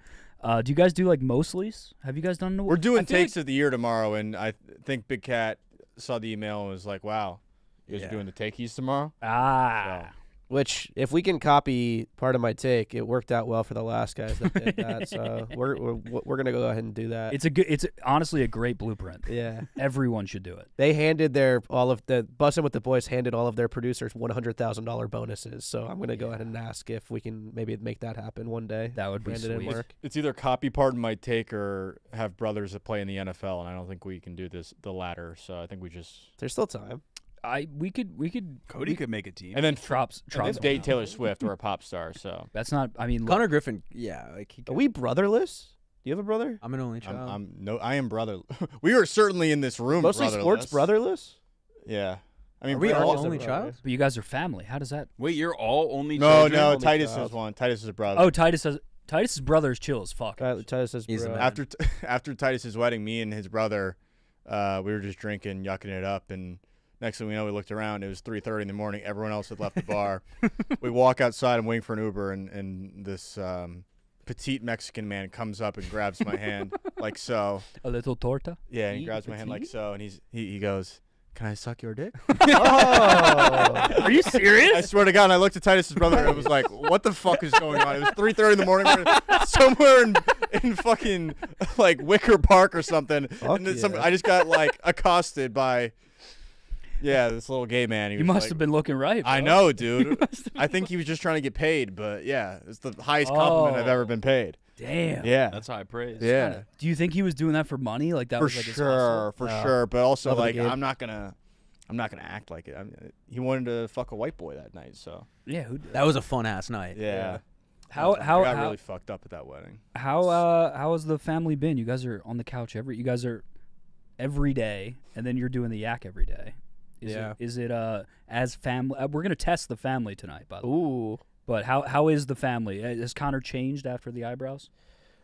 Do you guys do like Mosley's? Have you guys done? We're doing I feel takes of the year tomorrow, and I think Big Cat saw the email and was like, "Wow, you guys are doing the takeys tomorrow." Ah. Which, if we can copy part of my take, it worked out well for the last guys that did that. So we're gonna go ahead and do that. It's honestly a great blueprint. Yeah. Everyone should do it. They handed Bussin' with the Boys handed all of their producers $100,000 bonuses. So I'm gonna go ahead and ask if we can maybe make that happen one day. That would be Brandon and sweet. Mark. It's either copy Pardon My Take or have brothers that play in the NFL, and I don't think we can do the latter. So I think we just There's still time. We could Cody could make a team. and then Trops and then date Taylor Swift or a pop star. So That's not. I mean, Connor Griffin. Yeah, like he Are we brotherless? Do you have a brother? I'm an only child. I am brother. We are certainly in this room. Mostly sports brotherless? Yeah, I mean Are we we're all all- only child? but you guys are family. How does that? Wait, you're all only No, children? no. Only Titus child. is one. Titus is a brother. Oh, Titus's brother is chill as fuck. Titus says He's a bro. man. After Titus's wedding, me and his brother, we were just drinking, yucking it up, and next thing we know, we looked around. It was 3:30 in the morning. Everyone else had left the bar. We walk outside. I'm waiting for an Uber, and this petite Mexican man comes up and grabs my hand like so. A little torta. Yeah, and he grabs my hand like so, and he goes, "Can I suck your dick?" Oh. Are you I serious? swear to God, and I looked at Titus's brother and it was like, what the fuck is going on? It was 3:30 in the morning. We're somewhere in fucking like Wicker Park or something. Fuck And then yeah. I just got like accosted by this little gay man. He You was must like- have been looking right. I bro. know, dude. I think he was just trying to get paid, but yeah, it's the highest compliment I've Oh. ever been paid. Damn. Yeah. That's high praise. Yeah. Do you think he was doing that for money? Like that For was like his sure, hustle? for No. sure. But also Love of the like game. I'm not gonna act like it. He wanted to fuck a white boy that night, so Yeah. That was a fun ass night. yeah. How I got how really fucked up at that wedding. how has the family been? You guys are on the couch you guys are every day, and then you're doing the yak every day. Is it as family? We're gonna test the family tonight, by the way. Ooh. But how is the family? Has Connor changed after the eyebrows?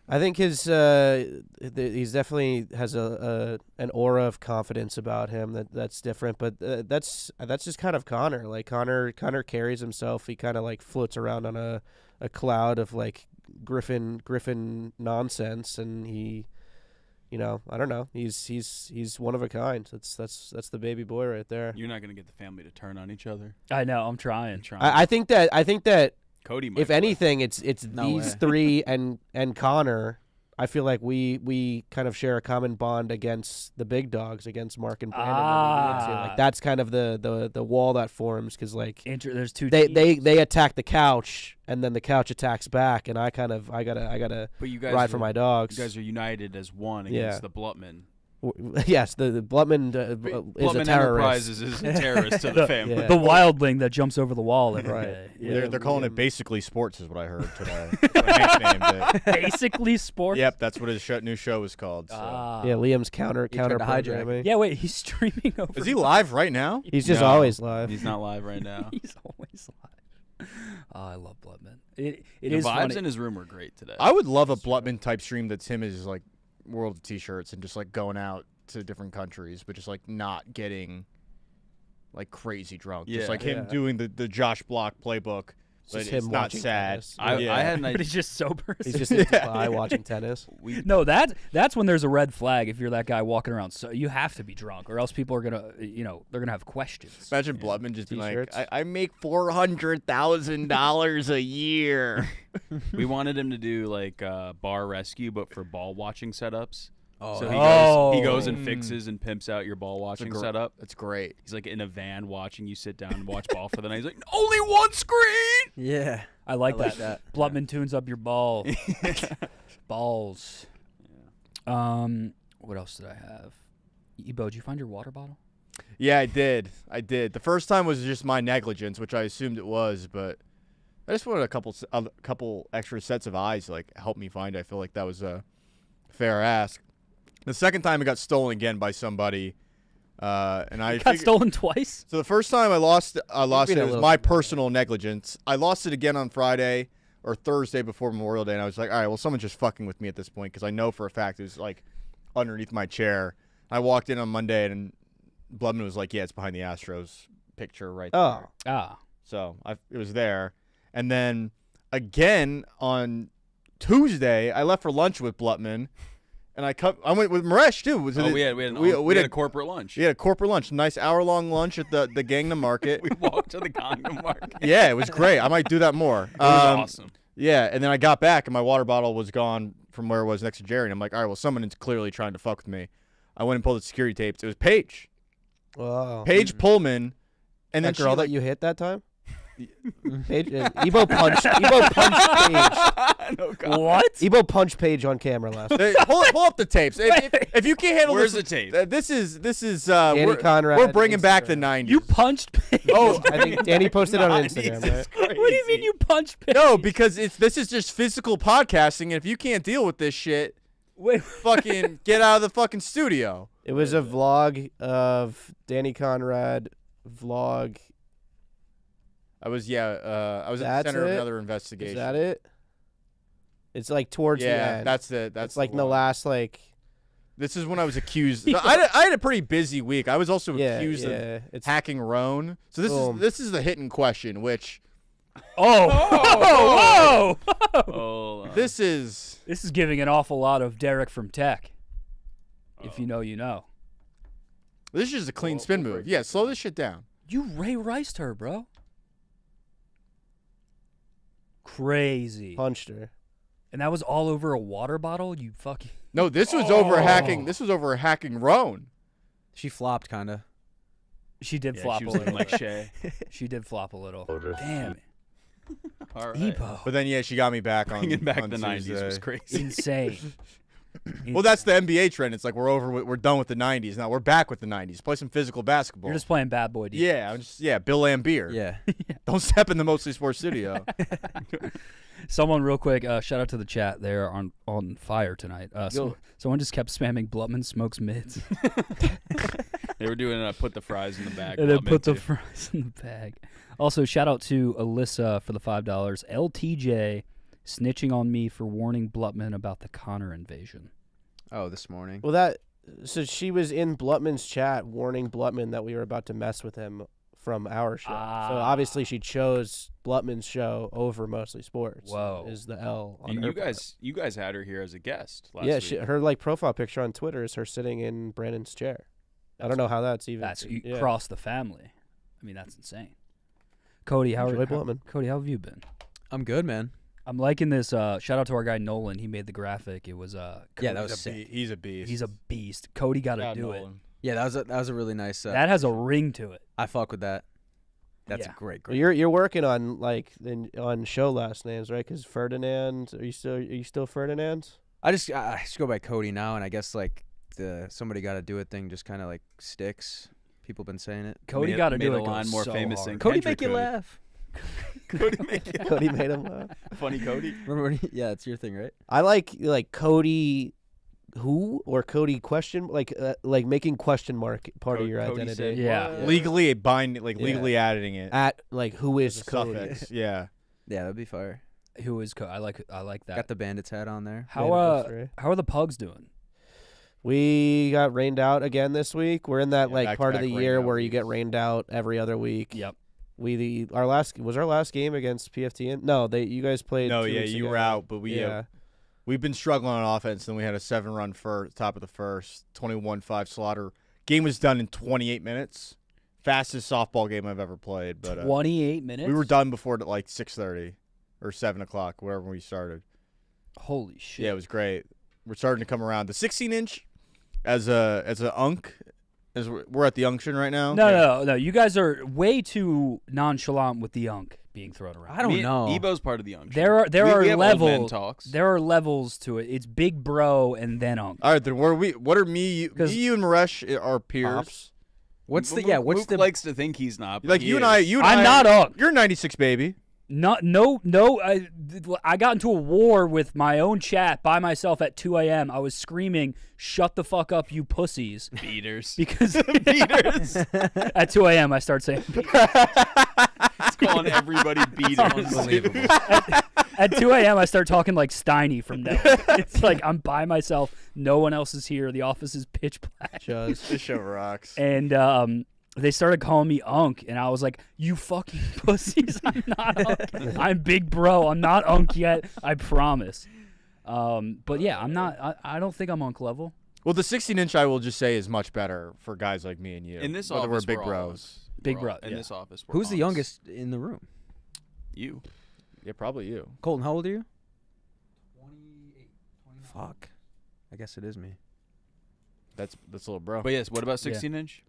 I think he's definitely has an aura of confidence about him that's different, but that's just kind of Connor. Like Connor carries himself. He kind of like floats around on a cloud of like Griffin nonsense, and he, I don't know. He's one of a kind. That's the baby boy right there. You're not gonna get the family to turn on each other. I know. I'm trying. Trying. I think that Cody might if play. anything, it's No these way. three and Connor. I feel like we kind of share a common bond against the big dogs, against Mark and Brandon. when we get into it. Like that's kind of the wall that forms, because like There's two. they teams. attack the couch, and then the couch attacks back, and I gotta But you guys ride are, for my dogs. You guys are united as one Yeah. against the Blutman. Yes, the Blutman is a Blutman terrorist. Enterprises is a terrorist to the family. Yeah. the wildling that jumps over the wall every Right. day. Yeah. They're calling it basically sports, is what I heard today. That's what Hank named it. Basically sports. Yep, that's what his new show is called. So. Ah. Yeah, Liam's counter tried to hijack programming. Yeah. Wait. He's streaming over. Is he live right now? He's just No. always live. He's not live right now. He's always live. Oh, I love Bloodman. It The is vibes funny. in his room were great today. I would love a Blutman type stream that's him as like world of t-shirts and just like going out to different countries, but just like not getting like crazy drunk. Yeah. Just like him Yeah. doing the Josh Block playbook, but just it's him not watching sad. tennis. I Yeah. had an but idea. he's just sober. He's just in Dubai watching tennis. No, that's when there's a red flag. If you're that guy walking around, so you have to be drunk, or else people are gonna, they're gonna have questions. Imagine Blutman just being like, T-shirts. I make $400,000 a year. We wanted him to do like bar rescue, but for ball watching setups. Oh, So Oh. he goes and fixes and pimps out your ball watching gr- setup. That's great. He's like in a van watching you sit down and watch ball for the night. He's like, only one screen. yeah. I like I that. like that. Blutman tunes up your ball. Balls. What else did I have? Ebo, did you find your water bottle? Yeah, I did. The first time was just my negligence, which I assumed it was, but I just wanted a couple extra sets of eyes to like help me find it. I feel like that was a fair ask. The second time it got stolen again by somebody, and I Got figured- stolen twice. So the first time I lost it. being a It was little my dramatic. personal negligence. I lost it again on Friday or Thursday before Memorial Day, and I was like, all right, well, someone's just fucking with me at this point because I know for a fact it was like underneath my chair. I walked in on Monday, and Blubman was like, yeah, it's behind the Astros picture right Oh. there. Ah. So it was there. And then again on Tuesday, I left for lunch with Blutman, and I went with Maresh too. We had a corporate lunch. We had a corporate lunch, nice hour-long lunch at the Gangnam Market. We walked to the Gangnam Market. Yeah, it was great. I might do that more. It was awesome. Yeah, and then I got back, and my water bottle was gone from where it was next to Jerry, and I'm like, all right, well, someone is clearly trying to fuck with me. I went and pulled the security tapes. It was Paige. Wow. Paige Pullman. And then That girl she, that you hit that time? Paige, Ebo punched Paige. No comment. What? Ebo punched Paige on camera last. Hey, pull up the tapes. If you can't handle Where's this, the tape? This is Danny we're, Conrad we're bringing back the Instagram. 90s. You punched Paige. Oh, I think Danny posted on 90s Instagram. is Right? What do you mean you punched Paige? no, because this is just physical podcasting, and if you can't deal with this shit, Wait. fucking get out of the fucking studio. It was a vlog of Danny Conrad vlog. I was at the That's center of it? another investigation. Is that it? It's like towards the Yeah, end. that's It's like the the one. last like. This is when I was accused. I had a pretty busy week. I was also accused of It's hacking Roan. So Boom. this is the hidden question, which Oh. Whoa. Oh, this is. This is giving an awful lot of Derek from Tech. If you know, you know. This is just a clean spin move. Yeah, slow this shit down. You Ray Riced her, bro. Crazy. punched her. And that was all over a water bottle? You fucking. No, this was over hacking. This was over hacking Roan. She flopped, kind of. She did yeah, flop she a was looking little. like Shay. She did flop a little. Damn it. All right. Ebo. But then yeah, she got me back on. Bringing back on the 90s Tuesday. was crazy. Insane. Well, that's the NBA trend. It's like we're done with the 90s. Now we're back with the 90s. Play some physical basketball. You're just playing bad boy defense. Bill Lambier. Yeah. Don't step in the Mostly Sports studio. Someone real quick, shout out to the chat. They're on fire tonight. Someone just kept spamming Blutman smokes mids. They were doing put the fries in the bag. And then Blutman, put the too. fries in the bag. Also, shout out to Alyssa for the $5. LTJ snitching on me for warning Blutman about the Connor invasion. Oh, this morning. Well, so she was in Blutman's chat warning Blutman that we were about to mess with him from our show. So obviously she chose Blutman's show over Mostly Sports. Whoa. Is the L on And her you guys had her here as a guest last Yeah, week. her like profile picture on Twitter is her sitting in Brandon's chair. I don't know how that's even. That's you yeah. cross the family. I mean, that's insane. Cody, how Enjoy Blutman. Cody, how have you been? I'm good, man. I'm liking this. Shout out to our guy Nolan. He made the graphic. It was Yeah, that was sick. He's a beast. he's a beast. Cody got to God, do it. Nolan. Yeah, that was a really nice. That has a ring to it. I fuck with that. That's Yeah. a great. Well, you're working on like on show last names, right? Because Ferdinand, are you still Ferdinand? I just go by Kody now, and I guess like the somebody got to do it thing just kind of like sticks. People been saying it. Cody Made- got to made do a it. line go more so famous hard. than Cody Kendrick make you could. laugh. Cody make it. Cody made him laugh. Funny Cody. Remember when yeah, it's your thing, right? I like Cody, who or Cody question like making question mark part of your Cody identity. said Yeah. what? Legally binding, Yeah. legally adding it. At like who is as a Cody? suffix. Yeah. Yeah, that'd be fire. Who is I like that. Got the bandit's hat on there. how are the pugs doing? We got rained out again this week. We're in that Yeah, like part of the back-to-back year rained out where you get weeks. rained out every other week. Yep. Our last game against PFT. No, you guys played. No, 2 yeah, weeks you ago. were out, but Yeah. we've been struggling on offense. Then we had a 7-run top of the first, 21-5 slaughter. Game was done in 28 minutes. Fastest softball game I've ever played. But 28 minutes. we were done before like 6:30 or 7 o'clock, wherever we started. Holy shit. Yeah, it was great. We're starting to come around. The 16-inch as a unk, as we're at the unction right now. No. You guys are way too nonchalant with the unk being thrown around. I don't know. Ebo's part of the young. There are we have old man levels. talks. There are levels to it. It's big bro and then unk. All right, then what are me, 'Cause- you and Maresh are peers. Pops. What's the Mook what's the likes to think he's not. But Like he you and is. I, I'm not unk. You're 96 baby. No. I got into a war with my own chat by myself at 2 a.m. I was screaming, "Shut the fuck up, you pussies!" beaters. Because Beaters. at 2 a.m. I start saying, He's calling everybody beaters. Unbelievable. at 2 a.m. I start talking like Steiny from now. It's like I'm by myself. No one else is here. The office is pitch black. Just This show rocks. And they started calling me Unk, and I was like, "You fucking pussies! I'm not Unk. I'm Big Bro. I'm not Unk yet. I promise." But yeah, I'm not. I don't think I'm Uncle level. Well, the 16-inch I will just say is much better for guys like me and you. In this whether office, we're big all bros. Big we're bro, all- In yeah. this office, we're Who's the moms. youngest in the room? You. Yeah, probably you. Colton, how old are you? 28. Fuck. I guess it is me. That's little bro. But yes, what about 16-inch?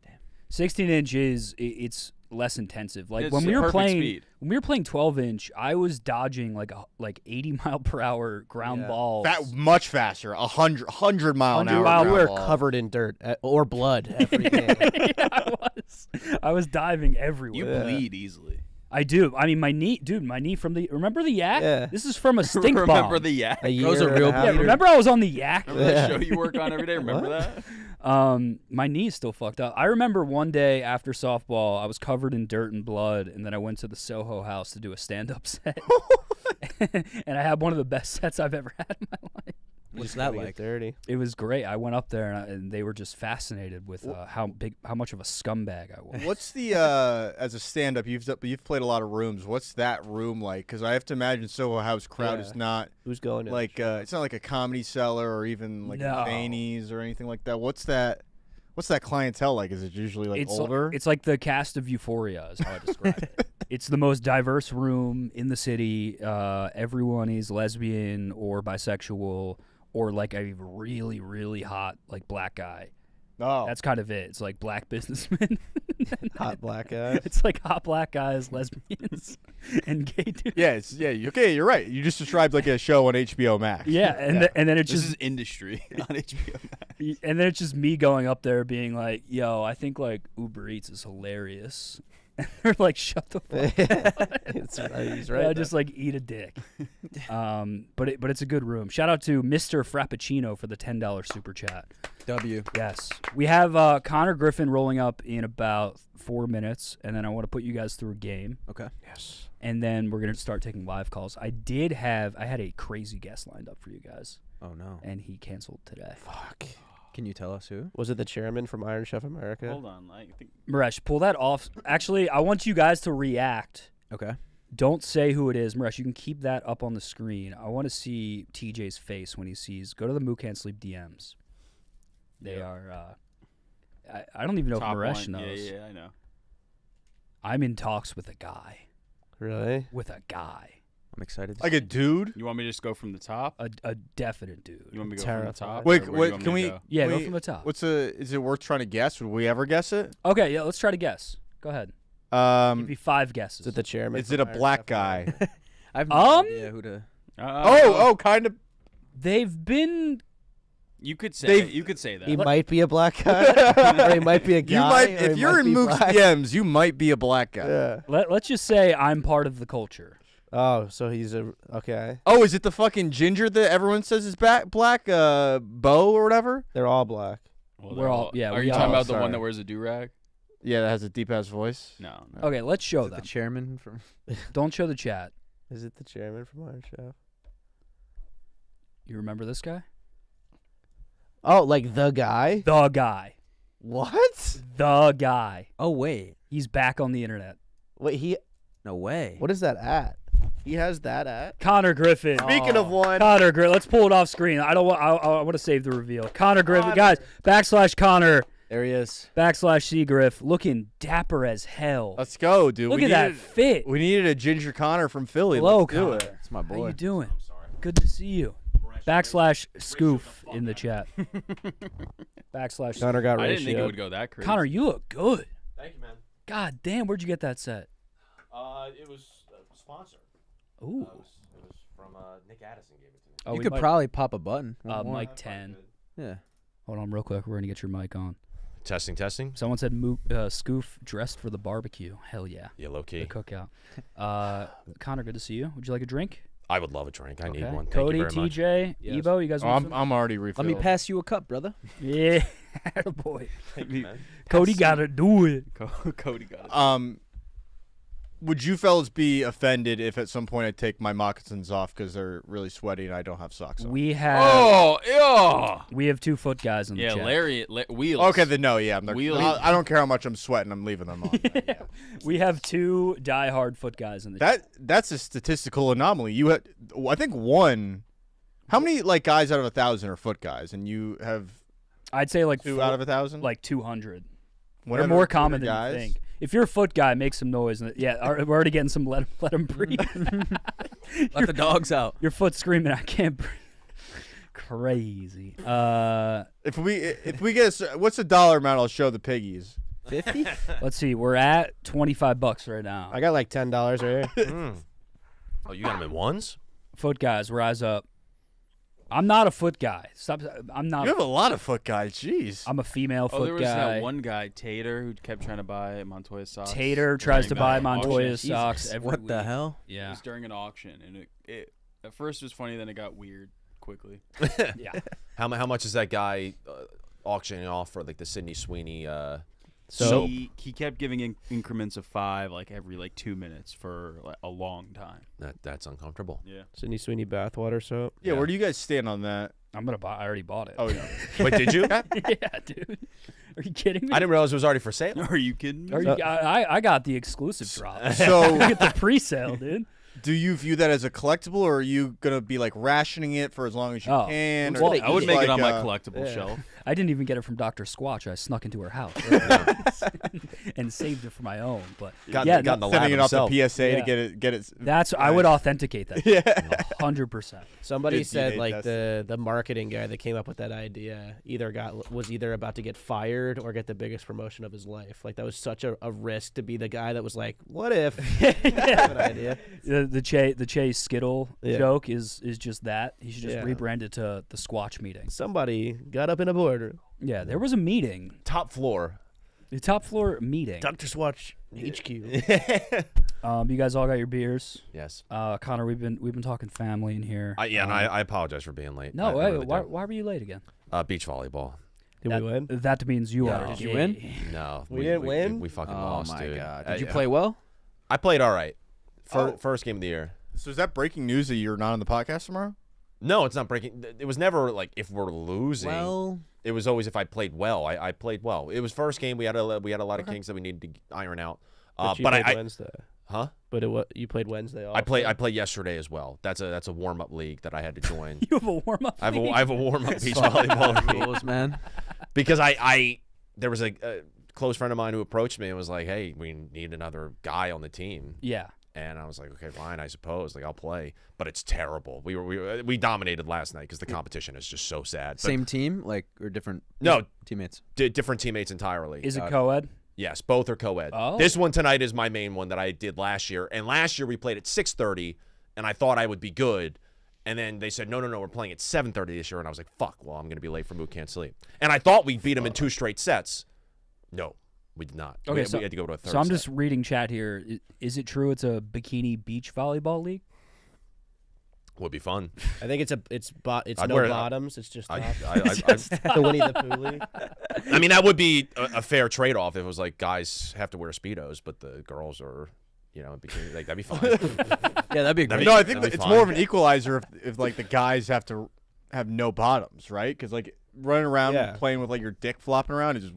16-inch is it's less intensive. Like It's when the we were perfect playing speed. when we were playing 12-inch, I was dodging like 80 mile per hour ground Yeah. balls. That much faster. 100 mile an 100 hour. mile We ground were ball. covered in dirt or blood every game. Yeah, I was diving You everywhere. bleed easily. I do. I mean, my knee from the. Remember the yak? Yeah. This is from a stink bomb. Remember the yak? A year Those are and real a half. Yeah, remember I was on the yak. Remember Yeah. that show you work on every day? Remember What? that? My knee's still fucked up. I remember one day after softball, I was covered in dirt and blood, and then I went to the Soho House to do a stand-up set, and I had one of the best sets I've ever had in my life. What's Just that gotta get like? Dirty. It was great. I went up there, and they were just fascinated with how much of a scumbag I was. What's the as a stand-up? You've played a lot of rooms. What's that room like? Because I have to imagine Soho House crowd Yeah. is not Who's going in? like it's not like a Comedy Cellar or even like No. a Zanies or anything like that. What's that clientele like? Is it usually like older? It's like the cast of Euphoria, is how I describe it. It's the most diverse room in the city. Everyone is lesbian or bisexual or like a really, really hot like black guy. oh, That's kind of it. It's like black businessmen. Hot black guy. It's like hot black guys, lesbians, and gay dudes. yeah, okay. You're right. You just described like a show on HBO Max. Yeah, and then it's This just is industry on HBO Max. and then it's just me going up there being like, "Yo, I think like Uber Eats is hilarious." And they're like, "Shut the fuck up." He's right. Yeah, though. just like eat a dick. But it's a good room. Shout out to Mr. Frappuccino for the $10 super chat. W. Yes, we have Connor Griffin rolling up in about 4 minutes, and then I want to put you guys through a game, Okay. Yes. and then we're gonna start taking live calls. I had a crazy guest lined up for you guys, Oh no. and he canceled today. Fuck. Can you tell us who? Was it the chairman from Iron Chef America? Hold on. I think Maresh, pull that off. Actually, I want you guys to react. Okay. Don't say who it is, Maresh. You can keep that up on the screen. I want to see TJ's face when he sees. Go to the Mook Can't Sleep DMs. They are. I don't even know top if Maresh one. knows. Yeah, I know. I'm in talks with a guy. Really? With a guy. I'm excited. To like a dude. You want me to just go from the top? A definite dude. You want me to go from the top? Terrified. Wait, or where do you wait. want Can me to we? go? Yeah, go wait, from the top. Is it worth trying to guess? Would we ever guess it? Okay, yeah, let's try to guess. Go ahead. Give me 5 guesses. Is it the chairman? Is from it a Iron black Chef guy? America? I have no idea who to. Oh, kind of. They've been. You could say. They've- You could say that. He might be a black guy, or he might be a guy. You might, or if he you're might in be Mook's black. DMs, you might be a black guy. Yeah. Let's just say I'm part of the culture. Oh, so he's a okay. Oh, is it the fucking ginger that everyone says is black? Bo or whatever? They're all black. Well, We're all- yeah, Are we you all- talking about the sorry. one that wears a do rag? Yeah, that has a deep ass voice. No. Okay, let's show Is it them. the chairman from? Don't show the chat. Is it the chairman from Iron Chef? You remember this guy? Oh, like the guy? The guy. What? The guy. Oh wait. He's back on the internet. Wait, he. No way. What is that at? He has that at. Connor Griffin. Speaking of one. Connor Griffin. Let's pull it off screen. I don't want. I want to save the reveal. Connor Griffin, guys. / Connor There he is. / Seagriff, looking dapper as hell. Let's go, dude. Look we at that needed- fit. We needed a ginger Connor from Philly. Hello, Let's do Connor. it. It's my How boy. you doing? Good to see you. / Scoof in the chat. / Connor got I didn't think it ratioed. would go that crazy. Connor, you look good. Thank you, man. God damn, where'd you get that set? It was a sponsor. Ooh. It was from Nick Addison gave it to me. Oh, You we could might- probably pop a button. One more. Mike 10. Yeah. Hold on real quick. We're going to get your mic on. Testing. Someone said Scoof dressed for the barbecue. Hell yeah. Yeah, low The key. cookout. Connor, good to see you. Would you like a drink? I would love a drink. I need Okay. one. Thank Cody, you very much. TJ, Yes. Ebo, you guys Oh, want some? I'm already refilled. Let me pass you a cup, brother. Yeah. Boy. Thank you, man. Cody got to do it. Cody got it. Would you fellas be offended if at some point I take my moccasins off because they're really sweaty and I don't have socks on? We have Oh, yeah. we have 2 foot guys in the Yeah, chat. Larry, wheels. Okay, then no, yeah. Wheelie. I don't care how much I'm sweating. I'm leaving them on. Yeah. We have 2 diehard foot guys in the chat. That's a statistical anomaly. You had, I think one How many like guys out of 1,000 are foot guys, and you have I'd say like 2 out of 1,000? like 200. They're Whatever, more common than guys. you think. If you're a foot guy, make some noise. Yeah, we're already getting some let him breathe. Let the dogs out. Your foot screaming, I can't breathe. Crazy. If we get what's the dollar amount? I'll show the piggies. 50? Let's see. We're at $25 right now. I got like $10 right here. Oh, you got them in ones? Foot guys, rise up. I'm not a foot guy. Stop. I'm not. You have a lot of foot guys. Jeez. I'm a female Oh, foot there was guy. that one guy, Tater, who kept trying to buy Montoya socks. Tater tries to buy during an Montoya auction. socks every What week. the hell? It Yeah. was during an auction, and it at first was funny, then it got weird quickly. Yeah. How much is that guy auctioning off for like the Sydney Sweeney? So he kept giving increments of 5 like every like 2 minutes for like, a long time. That's uncomfortable. Yeah. Sydney Sweeney bathwater soap. Yeah, where do you guys stand on that? I'm gonna buy. I already bought it. Oh yeah. Wait, did you? yeah, dude. Are you kidding me? I didn't realize it was already for sale. Are you kidding me? Are you, I got the exclusive drop. So I get the pre-sale, dude. do you view that as a collectible, or are you gonna be like rationing it for as long as you Oh. can? Well, or I would just make like, it on my collectible shelf. I didn't even get it from Dr. Squatch. I snuck into her house and saved it for my own. But Got yeah, in the lab sending it off himself. to PSA Yeah. to get it. that's I would authenticate that. Yeah. 100%. Somebody Good said DNA like test. the marketing guy that came up with that idea was either about to get fired or get the biggest promotion of his life. Like that was such a risk to be the guy that was like, what if? Good idea. The Che Skittle Yeah. joke is just that. He should just Yeah. rebrand it to the Squatch meeting. Somebody got up in a boardroom. Yeah, there was a meeting, Top floor. the top floor meeting. Dr. Swatch HQ. You guys all got your beers. Yes. Connor, we've been talking family in here. Yeah, and I apologize for being late. No, I wait, really why do. were you late again? Beach volleyball. Did we win? That means you Yeah. are. Did you win? gay. No, We didn't win? We fucking Oh lost, my dude. god. Did you Yeah. play well? I played all right. Oh. First game of the year. So is that breaking news that you're not on the podcast tomorrow? No, it's not breaking. It was never like if we're losing. Well, It was always if I played well. I played well. It was first game. We had a lot of kinks that we needed to iron out. But you but played I Wednesday. huh? But you played Wednesday. Also. I played yesterday as well. That's a warm up league that I had to join. You have a warm up. I have a warm up beach volleyball league rules, man. because there was a close friend of mine who approached me and was like, "Hey, we need another guy on the team." Yeah. And I was like, okay, fine, I suppose. Like, I'll play. But it's terrible. We dominated last night because the competition is just so sad. But Same team, like or different? No. teammates. different teammates entirely. Is it co-ed? Yes, both are co-ed. Oh. This one tonight is my main one that I did last year. And last year we played at 6:30, and I thought I would be good. And then they said, no, we're playing at 7:30 this year. And I was like, fuck, well, I'm going to be late for Mook Can't Sleep. And I thought we'd beat them in 2 straight sets. No, we did not. Okay, we had to go to a third So I'm set. just reading chat here. Is it true it's a bikini beach volleyball league? Would be fun. I think it's I'd no wear it. bottoms. It's just I, tops. I, the Winnie the Pooh league. I mean, that would be a fair trade-off if it was like guys have to wear Speedos, but the girls are, in bikini. Like, that'd be fine. Yeah, that'd be great. No, I think that'd be it's fine. more of an equalizer if like the guys have to have no bottoms, right? Because like running around Yeah. playing with like your dick flopping around is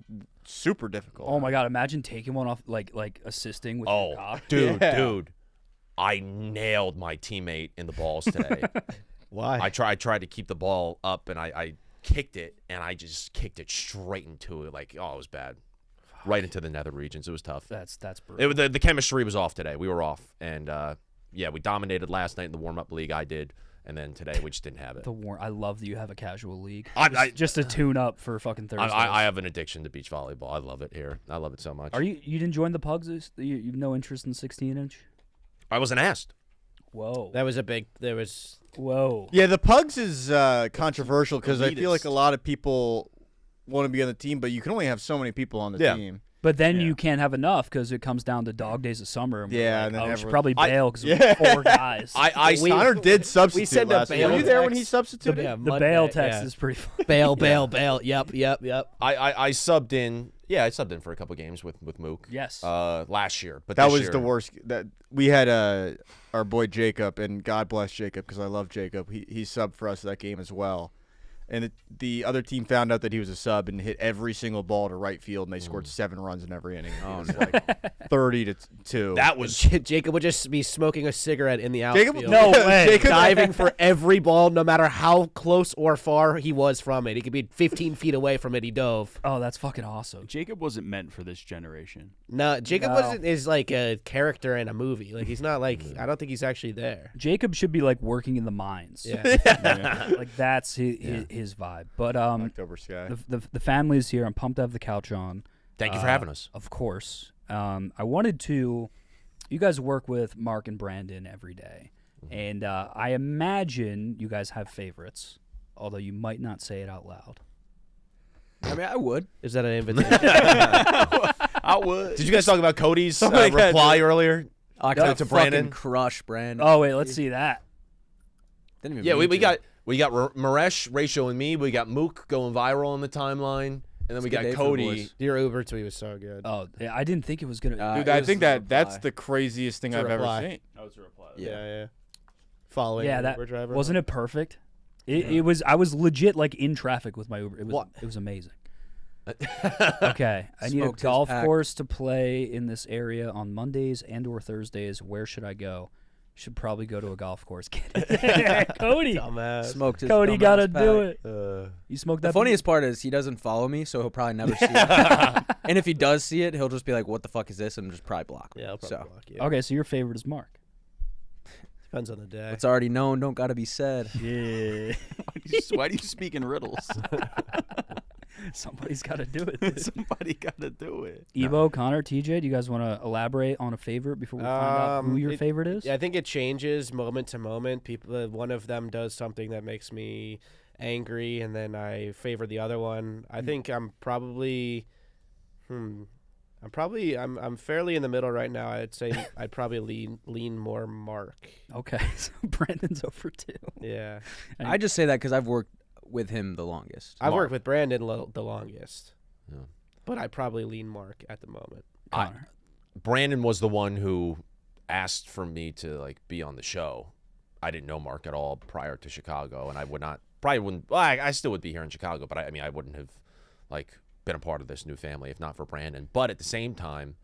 super difficult. Oh my god! Imagine taking one off, like assisting with your cock. Dude, I nailed my teammate in the balls today. Why? I tried to keep the ball up, and I kicked it, and I just kicked it straight into it. Like, oh, it was bad. Right into the nether regions. It was tough. That's brutal. The chemistry was off today. We were off, and yeah, we dominated last night in the warm-up league. I did, and then today we just didn't have it. I love that you have a casual league. Just to tune up for fucking Thursday. I have an addiction to beach volleyball. I love it here. I love it so much. Are you didn't join the Pugs? You've no interest in 16-inch? I wasn't asked. Whoa. That was a big. There was. Whoa. Yeah, the Pugs is controversial because I feel like Elitist. a lot of people want to be on the team, but you can only have so many people on the Yeah. team. But then Yeah. you can't have enough because it comes down to dog days of summer. And we're Yeah, like, and then we should everyone- probably bail because Yeah. 4 guys. Connor did substitute sent a last week. bail Were you there when he text. substituted? Yeah, the Monday, bail text yeah. is pretty fun. Bail. Yep. I subbed in. Yeah, I subbed in for a couple games with Mook. Yes. Last year, but That this was year, the worst. That we had our boy Jacob, and God bless Jacob because I love Jacob. He subbed for us that game as well. and the other team found out that he was a sub and hit every single ball to right field, and they scored 7 runs in every inning. It was like 30-2. That was Jacob would just be smoking a cigarette in the outfield. Jacob, no way. Jacob, Diving for every ball, no matter how close or far he was from it. He could be 15 feet away from it. He dove. Oh, that's fucking awesome. Jacob wasn't meant for this generation. No, Jacob No. wasn't is like a character in a movie. Like he's not like I don't think he's actually there. Jacob should be like working in the mines. Yeah. Like that's his vibe. But October Sky. the family is here. I'm pumped to have the couch on. Thank you for having us. Of course. I wanted to. You guys work with Mark and Brandon every day, and I imagine you guys have favorites, although you might not say it out loud. I mean, I would. Is that an invitation? I would. Did you guys talk about Cody's Somebody got- reply earlier? I to could Brandon? fucking crush Brandon. Oh wait, let's see that. Didn't even Yeah, mean we to. got Maresh, Ratio, and me. We got Mook going viral on the timeline, and then we It's a got good day for the Cody. boys. Your Uber tweet was so good. Oh, yeah, I didn't think it was gonna. Dude, it I was think the that's reply. the craziest thing It's a I've ever reply. seen. That was a reply. Yeah. Following yeah, an that Uber driver. wasn't it perfect. It was. I was legit like in traffic with my Uber. It was amazing. Okay, I need a Smoked his golf pack. course to play in this area on Mondays and/or Thursdays. Where should I go? Should probably go to a golf course. Cody, Dumbass. Smoked his Cody, dumbass gotta pack. do it. You smoked The that. funniest part is he doesn't follow me, so he'll probably never see it. And if he does see it, he'll just be like, "What the fuck is this?" and just probably block me. Yeah, I'll probably so block you. Okay, so your favorite is Mark. Depends on the day. it's already known. Don't gotta be said. Yeah, Why do you speak in riddles? somebody's got to do it. Dude. Somebody got to do it. Evo, Connor, TJ, do you guys want to elaborate on a favorite before we find out who your favorite is? Yeah, I think it changes moment to moment. People, one of them does something that makes me angry, and then I favor the other one. I think I'm probably, I'm fairly in the middle right now. I'd say I'd probably lean more Mark. Okay, so Brandon's over 2. Yeah, I just say that because I've worked with him the longest. I've worked with Brandon the longest, Yeah. but I probably lean Mark at the moment. Connor. Brandon was the one who asked for me to like be on the show. I didn't know Mark at all prior to Chicago, and I wouldn't. Well, I still would be here in Chicago, but I wouldn't have like been a part of this new family if not for Brandon. But at the same time,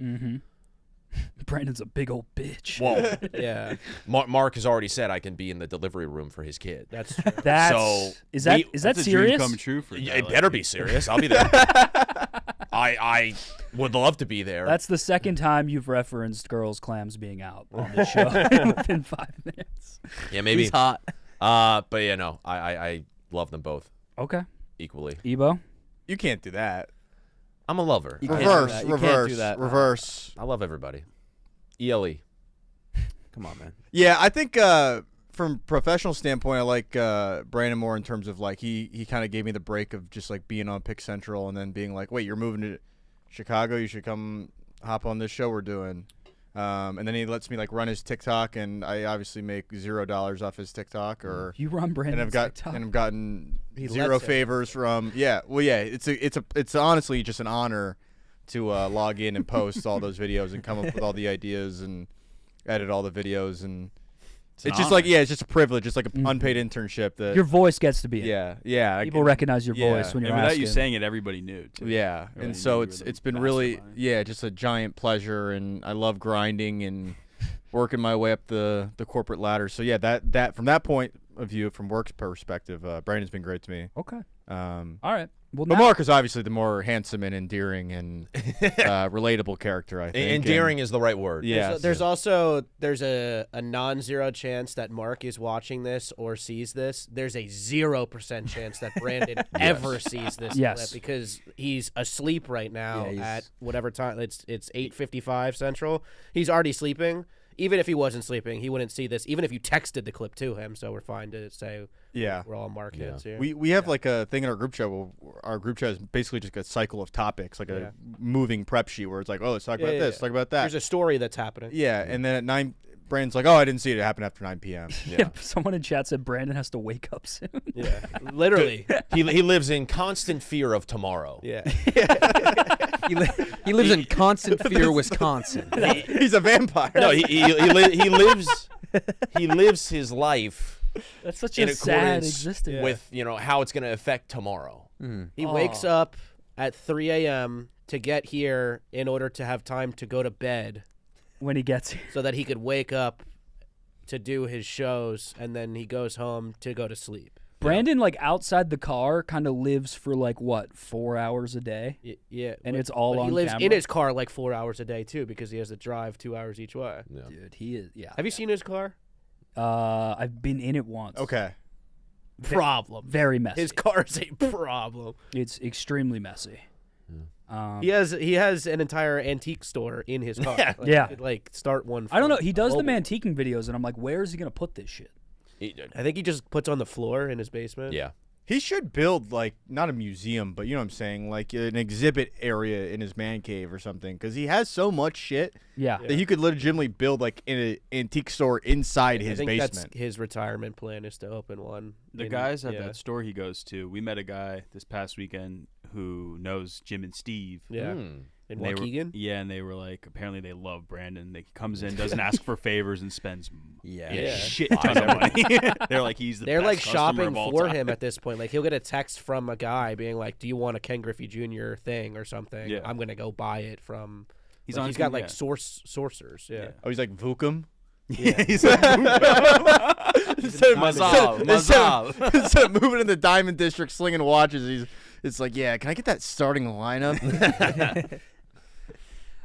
Brandon's a big old bitch. well, Yeah, Mark has already said I can be in the delivery room for his kid. that's true. That's So, is that we- is that That's a dream serious? come true for a Yeah, guy it like better you. be serious. I'll be there. I would love to be there. That's the second time you've referenced girls' clams being out on the show within 5 minutes. yeah, maybe. He's hot. But yeah, no, I love them both Okay, equally. Ebo. You can't do that. I'm a lover. You can't do Reverse, that. You can't reverse, do that. reverse. I love everybody. ELE. Come on, man. Yeah, I think from professional standpoint, I like Brandon more in terms of like he kind of gave me the break of just like being on Pick Central and then being like, wait, you're moving to Chicago, you should come hop on this show we're doing. And then he lets me like run his TikTok, and I obviously make $0 off his TikTok, or You run Brandon's and TikTok. I've gotten He zero lets it. favors from it's honestly just an honor to log in and post all those videos and come up with all the ideas and edit all the videos, and it's just like it's just a privilege. It's like an unpaid internship that Your voice gets to be in. yeah People recognize your voice when And you're without asking. you saying it, everybody knew. Too. Yeah, Everybody and knew so you it's were the it's been really mastermind. just a giant pleasure, and I love grinding and working my way up the corporate ladder. So yeah, that from that point of view, from work's perspective, Brandon's been great to me. Okay. All right. Well, but now, Mark is obviously the more handsome and endearing and relatable character, I think. Endearing is the right word. Yeah. There's a non-zero chance that Mark is watching this or sees this. There's a 0% chance that Brandon ever sees this Yes. clip because he's asleep right now Yeah, he's- at whatever time. It's 8:55 Central. He's already sleeping. Even if he wasn't sleeping, he wouldn't see this. Even if you texted the clip to him, so we're fine to say Yeah. we're all Mark heads here. We have like a thing in our group chat where our group chat is basically just a cycle of topics, like a moving prep sheet where it's like, oh, let's talk about this, talk about that. There's a story that's happening. Yeah, and then at 9, Brandon's like, oh, I didn't see it. It happened after 9 p.m. yeah, someone in chat said Brandon has to wake up soon. Yeah, literally. He lives in constant fear of tomorrow. Yeah. He lives in constant fear, Wisconsin. He's a vampire. No, he lives his life That's such in a sad accordance existence. with how it's going to affect tomorrow. He wakes up at 3 a.m. to get here in order to have time to go to bed when he gets here. so that he could wake up to do his shows, and then he goes home to go to sleep. Brandon, like outside the car, kind of lives for like what 4 hours a day. Yeah, And but- it's all but on He lives camera? in his car like 4 hours a day too, because he has to drive 2 hours each way. Yeah. Dude, he is. Yeah. Have you seen his car? I've been in it once. Okay. Problem. Very messy. His car is a problem. It's extremely messy. He has an entire antique store in his car. Yeah. Like, Yeah. he could, like start one. I don't know. from He does the mobile. antiquing videos, and I'm like, where is he gonna put this shit? I think he just puts on the floor in his basement. Yeah. He should build like not a museum, but you know what I'm saying, like an exhibit area in his man cave or something, because he has so much shit Yeah. that he could legitimately build like in an antique store inside I his think basement. that's his retirement plan is to open one. The guys at that store he goes to, we met a guy this past weekend who knows Jim and Steve. Yeah. Hmm. In And they were- Waukegan? Yeah, and they were like, apparently they love Brandon. He comes in, doesn't ask for favors, and spends a shit ton of money. They're like, he's the They're best like customer shopping of all for time. him at this point. Like he'll get a text from a guy being like, "Do you want a Ken Griffey Jr. thing or something? Yeah. I'm gonna go buy it from." He's like, on he's got yeah. like sorcerers. Yeah. Oh, he's like Vukum. Yeah. He's like, Instead of- Mazal, Mazal. instead of moving in the Diamond District slinging watches, it's like, yeah, can I get that starting lineup?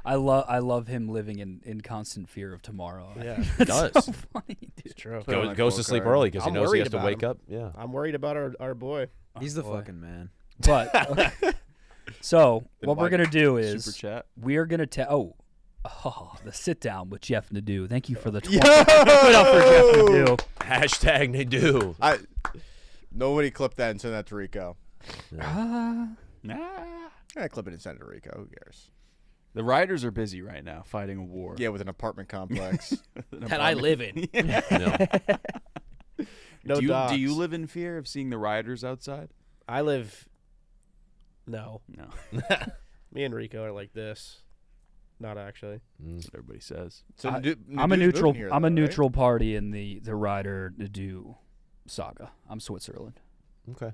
I love him living in constant fear of tomorrow. Yeah. That's does. so funny, dude. It's true. Put on Goes, my goes to phone sleep card. early because he I'm knows he worried has to about wake him. up. Yeah. I'm worried about our boy. He's the boy. fucking man. But okay. So what we're gonna do is Super chat. we are gonna tell. Oh, the sit down with Jeff Nadeau. Thank you for the 20. Give it up for Jeff Nadeau. Hashtag they do. Nobody clipped that and send that to Rico. Nah. I clip it and send it to Rico. Who cares? The riders are busy right now fighting a war. Yeah, with an apartment complex. That I live in. No. No do dogs. you live in fear of seeing the riders outside? I live. No. No. Me and Rico are like this. Not actually. That's what everybody says. So I'm a Nadeau's neutral. moving here, I'm a though, neutral right? party in the Ryder Nadeau saga. I'm Switzerland. Okay.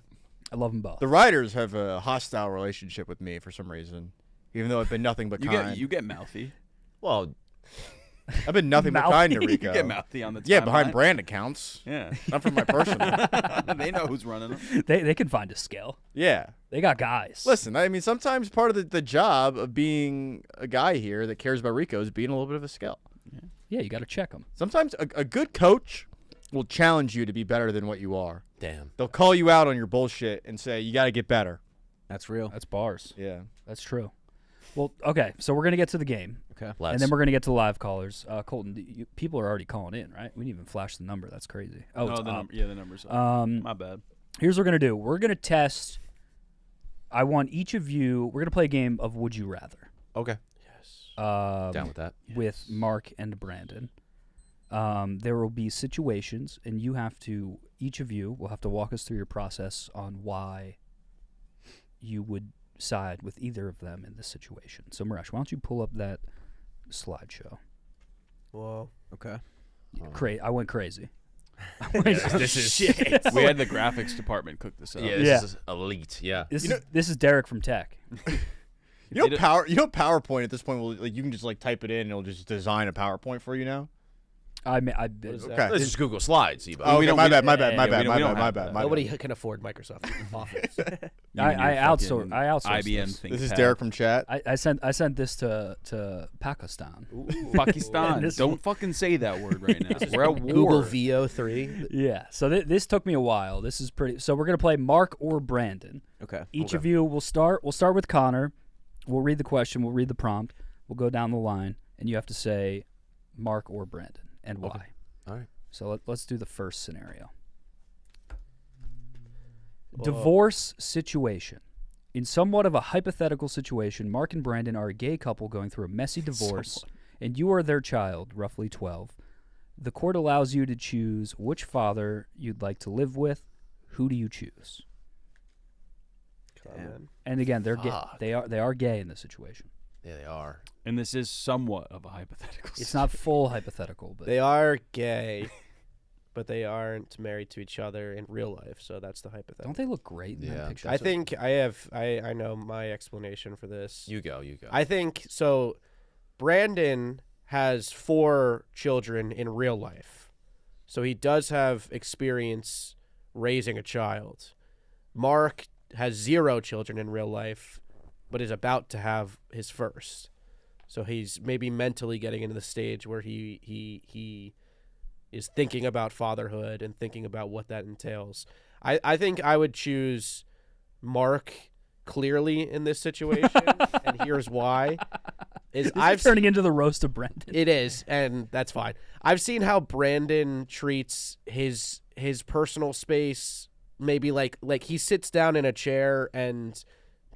I love them both. The Riders have a hostile relationship with me for some reason, even though I've been nothing but You kind. get mouthy. Well, I've been nothing but kind to Mouthy. Rico. You get mouthy on the Yeah, behind timeline. brand accounts, Yeah. not from my personal. They know who's running them. they can find a scale. Yeah. They got guys. Listen, I mean, sometimes part of the job of being a guy here that cares about Rico is being a little bit of a scale. Yeah, you got to check them. Sometimes a good coach will challenge you to be better than what you are. damn. They'll call you out on your bullshit and say, you got to get better. That's real. That's bars. Yeah. That's true. Well, okay, so we're gonna get to the game, Okay. Let's. and then we're gonna get to live callers. Colton, people are already calling in, right? We didn't even flash the number. That's crazy. Oh, it's up. the numbers. Up. My bad. Here's what we're gonna do. We're gonna test. I want each of you. We're gonna play a game of Would You Rather. Okay. Down with that. With Mark and Brandon. There will be situations, and you have to. Each of you will have to walk us through your process on why you would side with either of them in this situation. So, Marash, why don't you pull up that slideshow? Whoa. Okay. I went crazy. This is shit. We had the graphics department cook this up. Yeah, this Yeah. is elite. Yeah. This is Derek from Tech. You know, PowerPoint at this point will like you can just like type it in and it'll just design a PowerPoint for you now. I is that? Okay. This is Google Slides, Ebo. Oh, we okay, don't- my we- bad, my yeah, bad, yeah, my we bad, don't- my we don't bad, my have bad, that. my Nobody bad. can afford Microsoft Office. I outsource. I outsource IBM this. thing. This is Derek from chat. I sent this to Pakistan. Pakistan. This- Don't fucking say that word right now. We're at war. Google VO3. Yeah. So this took me a while. This is pretty. So we're gonna play Mark or Brandon. Okay. Each of you will start. We'll start with Connor. We'll read the question. We'll read the prompt. We'll go down the line, and you have to say Mark or Brandon and why. All right. So let's do the first scenario. Divorce situation. In somewhat of a hypothetical situation, Mark and Brandon are a gay couple going through a messy divorce, and you are their child, roughly 12. The court allows you to choose which father you'd like to live with. Who do you choose? And again, they're gay. Fuck. They are gay in this situation. Yeah, they are. And this is somewhat of a hypothetical. It's not full hypothetical, but They are gay. but they aren't married to each other in real life. So that's the hypothetical. Don't they look great in Yeah. that picture? I think I know my explanation for this. You go. I think so. Brandon has 4 children in real life, so he does have experience raising a child. Mark has 0 children in real life, but is about to have his first. So he's maybe mentally getting into the stage where he is thinking about fatherhood and thinking about what that entails. I think I would choose Mark clearly in this situation, and here's why. This is turning into the roast of Brendan. It is, and that's fine. I've seen how Brandon treats his personal space. Maybe like he sits down in a chair, and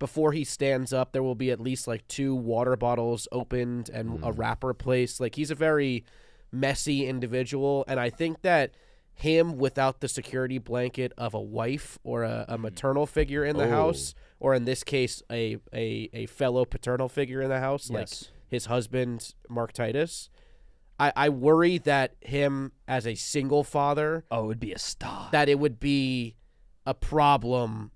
before he stands up, there will be at least like 2 water bottles opened and a wrapper placed. Like, he's a very messy individual, and I think that him without the security blanket of a wife or a maternal figure in the house, or in this case a fellow paternal figure in the house, like his husband Mark Titus, I worry that him as a single father, it would be a star. that it would be a problem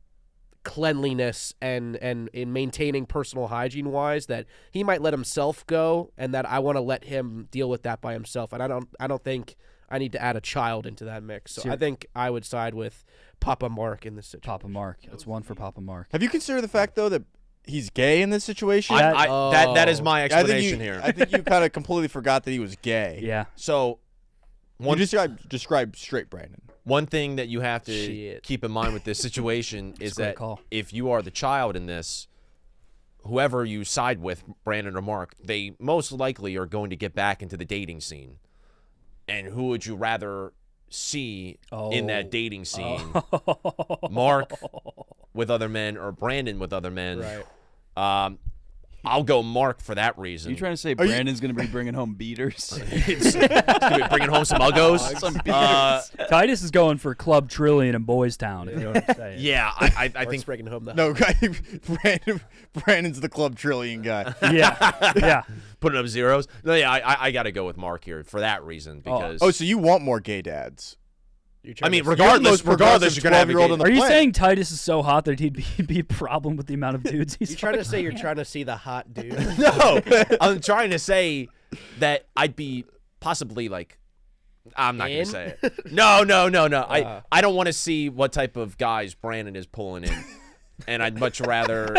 cleanliness and in maintaining personal hygiene wise, that he might let himself go, and that I want to let him deal with that by himself, and I don't think I need to add a child into that mix. So I think I would side with Papa Mark in this situation. Papa Mark. That's one for Papa Mark. Have you considered the fact though that he's gay in this situation? That is my explanation here. I think you kind of completely forgot that he was gay. Yeah. So You describe straight Brandon. one thing that you have to Shit. keep in mind with this situation is a great that call. if you are the child in this, whoever you side with, Brandon or Mark, they most likely are going to get back into the dating scene. And who would you rather see in that dating scene? Mark with other men or Brandon with other men? Right. I'll go Mark for that reason. You trying to say Brandon's going to be bringing home beaters? It's gonna be bringing home some uggos. Titus is going for Club Trillion in Boys Town, if you know what I'm saying. Yeah, I Mark's think bringing home the No, Brandon's the Club Trillion guy. Yeah. putting up zeros. No, yeah, I got to go with Mark here for that reason because. Oh, so you want more gay dads? I mean, You're the most regardless, you're gonna have a 12-year-old gay- on the Are you planet. saying Titus is so hot that he'd be a problem with the amount of dudes he's You trying to say you're trying to see the hot dude? No, I'm trying to say that I'd be possibly like. I'm not going In? to say it. No. I don't want to see what type of guys Brandon is pulling in, and I'd much rather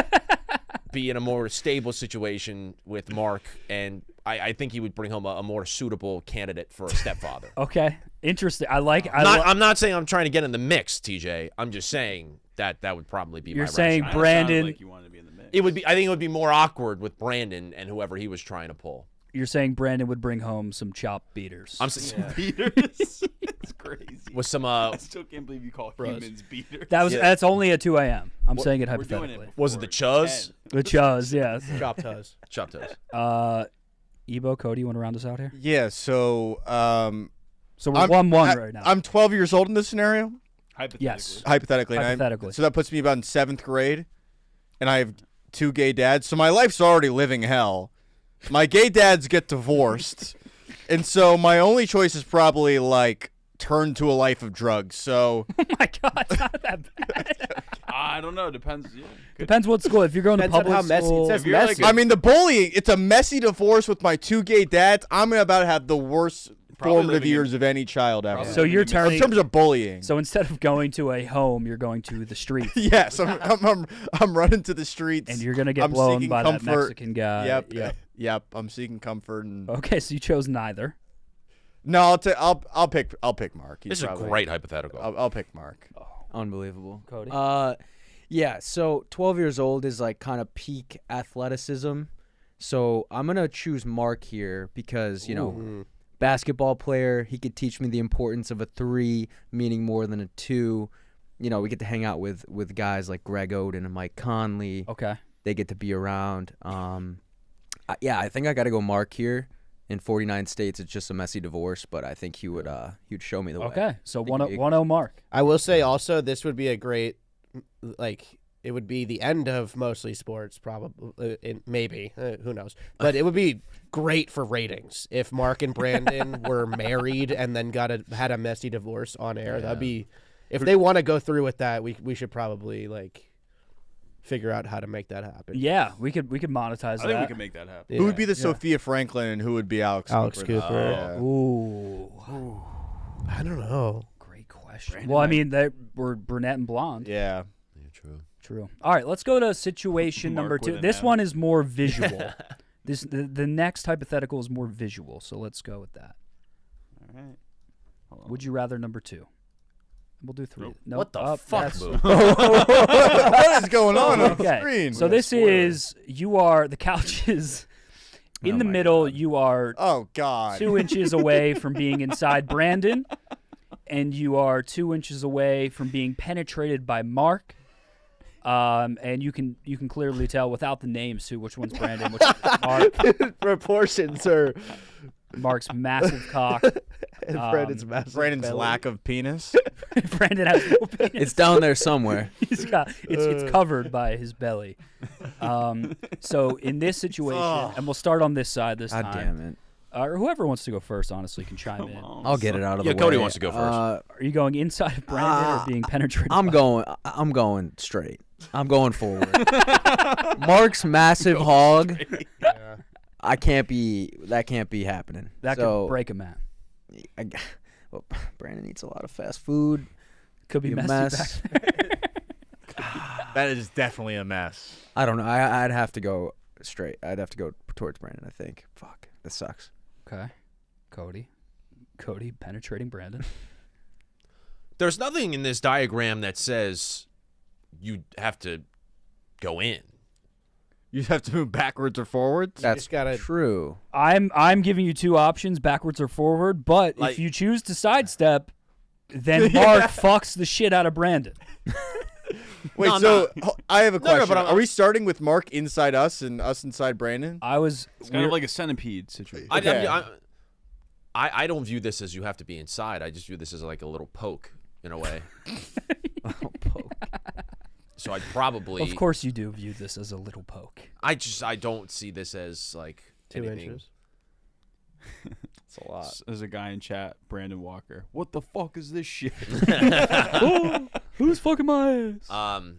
be in a more stable situation with Mark, and I think he would bring home a more suitable candidate for a stepfather. Okay. Interesting. I'm not saying I'm trying to get in the mix, TJ. I'm just saying that would probably be You're my saying rationale. Brandon. Like you wanted to be in the mix. It would be. I think it would be more awkward with Brandon and whoever he was trying to pull. You're saying Brandon would bring home some chop beaters. I'm s- beaters. It's crazy. with some I still can't believe you call humans beaters. That's only at 2 a.m. I'm saying it We're doing hypothetically. it. was it the Chuz? The Chuz, yes. Chopped toes. Chopped toes. Ebo, Kody, you want to round us out here? Yeah. So So we're 1-1 right now. I'm 12 years old in this scenario, Hypothetically. Yes. hypothetically. and Hypothetically. so that puts me about in 7th grade, and I have 2 gay dads. So my life's already living hell. My gay dads get divorced, and so my only choice is probably like turn to a life of drugs. So Oh my God, it's not that bad. I don't know. Depends. Yeah. Depends what school. If you're going Depends to on public how messy. school, It says If you're messy. like I mean, the bullying. It's a messy divorce with my 2 gay dads. I'm about to have the worst Probably formative living in- years of any child ever. so you're in turning. terms of bullying. So instead of going to a home, you're going to the street, Yes, I'm running to the streets. and you're gonna get I'm blown seeking by that comfort. Mexican guy. Yep. I'm seeking comfort, and Okay, so you chose neither. no, I'll pick Mark. He's This is a probably- great hypothetical. I'll pick Mark. Unbelievable. Kody? Yeah, so 12 years old is like kind of peak athleticism. So I'm going to choose Mark here because, you know, basketball player, he could teach me the importance of a 3 meaning more than a 2. You know, we get to hang out with guys like Greg Oden and Mike Conley. Okay. They get to be around. Yeah, I think I got to go Mark here. In 49 states, it's just a messy divorce, but I think he would show me the way. Okay. So I think 1-0 Mark. I will say also this would be a great like it would be the end of mostly sports, probably. Maybe who knows? But it would be great for ratings if Mark and Brandon were married and then had a messy divorce on air. That'd be if they want to go through with that. We should probably figure out how to make that happen. Yeah, we could monetize that. I think we can make that happen. Who would be the Sophia Franklin and who would be Alex Cooper? Yeah. Ooh. I don't know. Great question. Well, I mean, they were brunette and blonde. Yeah. True. All right, let's go to situation Mark number with 2. an This M. one is more visual. The next hypothetical is more visual, so let's go with that. All right. Hold on. Would you rather number 2? We'll do 3. Nope. Nope. What the Up, fuck, yes. Mook? What is going on the Okay, screen? so this is the couch is in the middle. You are Oh God. 2 inches away from being inside Brandon, and you are 2 inches away from being penetrated by Mark. And you can clearly tell without the names too which one's Brandon, which one's Mark. Proportions are Mark's massive cock. and Brandon's massive. Brandon's belly. lack of penis. Brandon has no penis. It's down there somewhere. He's got it's covered by his belly. So in this situation, and we'll start on this side this God time. damn it. Or whoever wants to go first, honestly, can chime in. I'll get it out of Yeah, the way. Cody wants to go first. Are you going inside of Brandon or being penetrated? I'm going straight. I'm going forward. Mark's massive hog. That can't be happening. That so, could break a man. Well, Brandon eats a lot of fast food. Could be Be a messy mess. back there. That is definitely a mess. I don't know. I'd have to go straight. I'd have to go towards Brandon, I think. Fuck. This sucks. Okay. Cody penetrating Brandon. There's nothing in this diagram that says you have to go in. You have to move backwards or forwards. That's just gotta- true. I'm giving you 2 options, backwards or forward, but Like- if you choose to sidestep, then Mark fucks the shit out of Brandon. Wait, No, so I have a No, no, question. but I'm- Are we starting with Mark inside us and us inside Brandon? It's It's kind of like a centipede situation. Okay. I don't view this as you have to be inside. I just view this as like a little poke in a way. So I'd probably. Of course you do view this as a little poke. I don't see this as like 2 anything. inches. That's a lot. There's a guy in chat, Brandon Walker. What the fuck is this shit? Who's fucking my ass?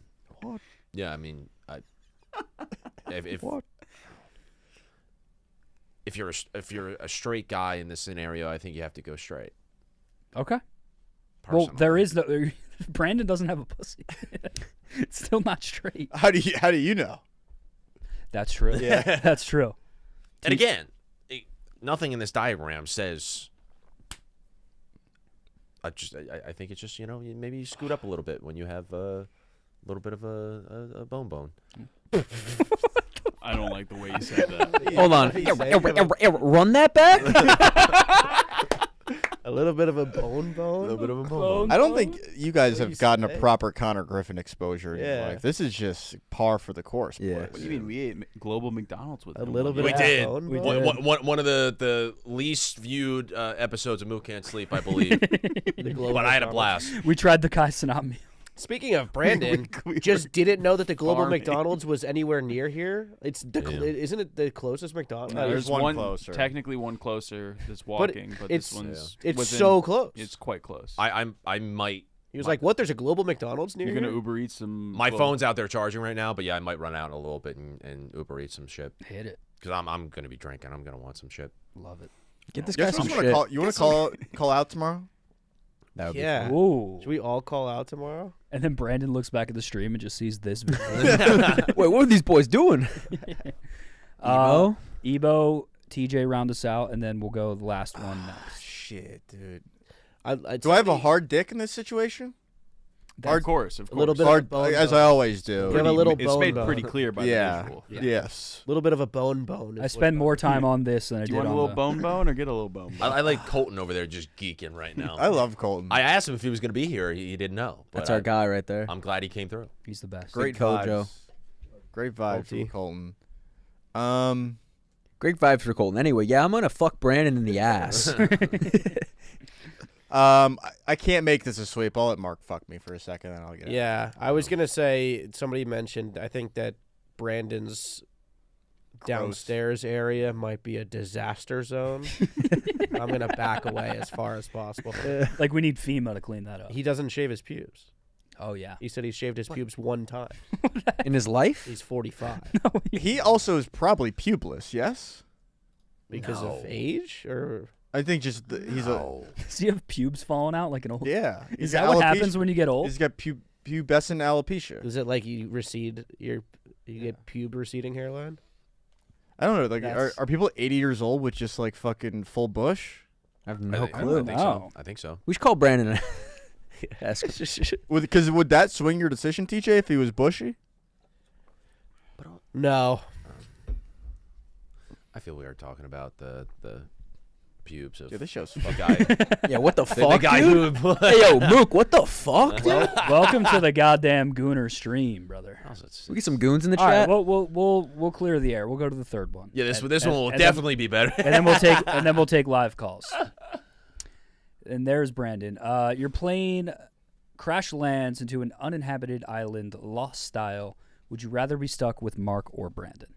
Yeah, I mean, if you're a straight guy in this scenario, I think you have to go straight. Okay. Well, personally. there is no. Brandon doesn't have a pussy. It's still not straight. How do you know? That's true. Yeah. That's true. And again, nothing in this diagram says. I think it's just maybe you scoot up a little bit when you have a little bit of a bone. I don't like the way you said that. Hold on. Run that back? A little bit of a bone. A little bit of a bone. I don't think you guys What have you gotten say? a proper Connor Griffin exposure in your Yeah. life. This is just par for the course. Yeah. boys. What do you mean? We ate global McDonald's with A him little one bit year. of We did. bone. We bone. did. One of the least viewed episodes of Mook Can't Sleep, I believe. The global But I had a McDonald's. blast. We tried the Kai Sanat meal. Speaking of Brandon, we just didn't know that the global farming. McDonald's was anywhere near here. It's isn't it the closest McDonald's? No, there's one closer. Technically one closer that's walking, but it's this one's it's within- so close. It's quite close. I might. He was like, "What? There's a global McDonald's near You're gonna here?" Uber Eats some. My global- phone's out there charging right now, but yeah, I might run out in a little bit and Uber Eat some shit Hit it. because I'm gonna be drinking. I'm gonna want some shit. Love it. Get this You guy guys some wanna shit. you want to call out tomorrow? That would be Yeah. Ooh. Should we all call out tomorrow? And then Brandon looks back at the stream and just sees this video. Wait, what are these boys doing? Emo? Ebo, TJ round us out, and then we'll go the last one next. Shit, dude. I'd Do I have a say hard dick in this situation? Of course, of a little course. bit Hard, of a bone. as bone. I always do. You have a little It's bone made bone. pretty clear by the Yeah. visual. Yeah. Yes. little bit of a bone. I is spend what- more time on this than I Do did you want a on little the... bone or get a little bone? I like Colton over there just geeking right now. I love Colton. I asked him if he was gonna be here. He didn't know. But That's our guy right there. I'm glad he came through. He's the best. Great Kojo. vibes. Great vibes Colty. from Colton. Great vibes for Colton. Anyway, yeah, I'm gonna fuck Brandon in the ass. I can't make this a sweep. I'll let Mark fuck me for a second, and I'll get it. Yeah, I was gonna say somebody mentioned. I think that Brandon's downstairs area might be a disaster zone. I'm gonna back away as far as possible. Like we need FEMA to clean that up. He doesn't shave his pubes. Oh yeah. He said he shaved his pubes one time. In his life? He's 45 He also is probably pubeless. Yes. because of age, or I think just he's Does he have pubes falling out like an old? yeah. Is He's that got what alopecia. happens when you get old? He's got pubescent alopecia. is it like you recede you get pube receding hairline? I don't know. Like, That's- are people 80 years old with just like fucking full bush? I have I no think- clue. I think Oh. so. I think so. We should call Brandon and ask him. Because would that swing your decision, TJ, if he was bushy? No. I feel we are talking about the pubes of Yeah, this show's the fucking. guy. Yeah, what the the fuck, guy dude? who. Hey, yo, Mook, what the fuck, dude? Welcome to the goddamn Gooner stream, brother. We get some goons in the All right, chat. we'll clear the air. We'll go to the third one. Yeah, this And- this and- one will and definitely be better. Then, and then we'll take live calls. And there's Brandon. Your plane crash lands into an uninhabited island, Lost style. Would you rather be stuck with Mark or Brandon?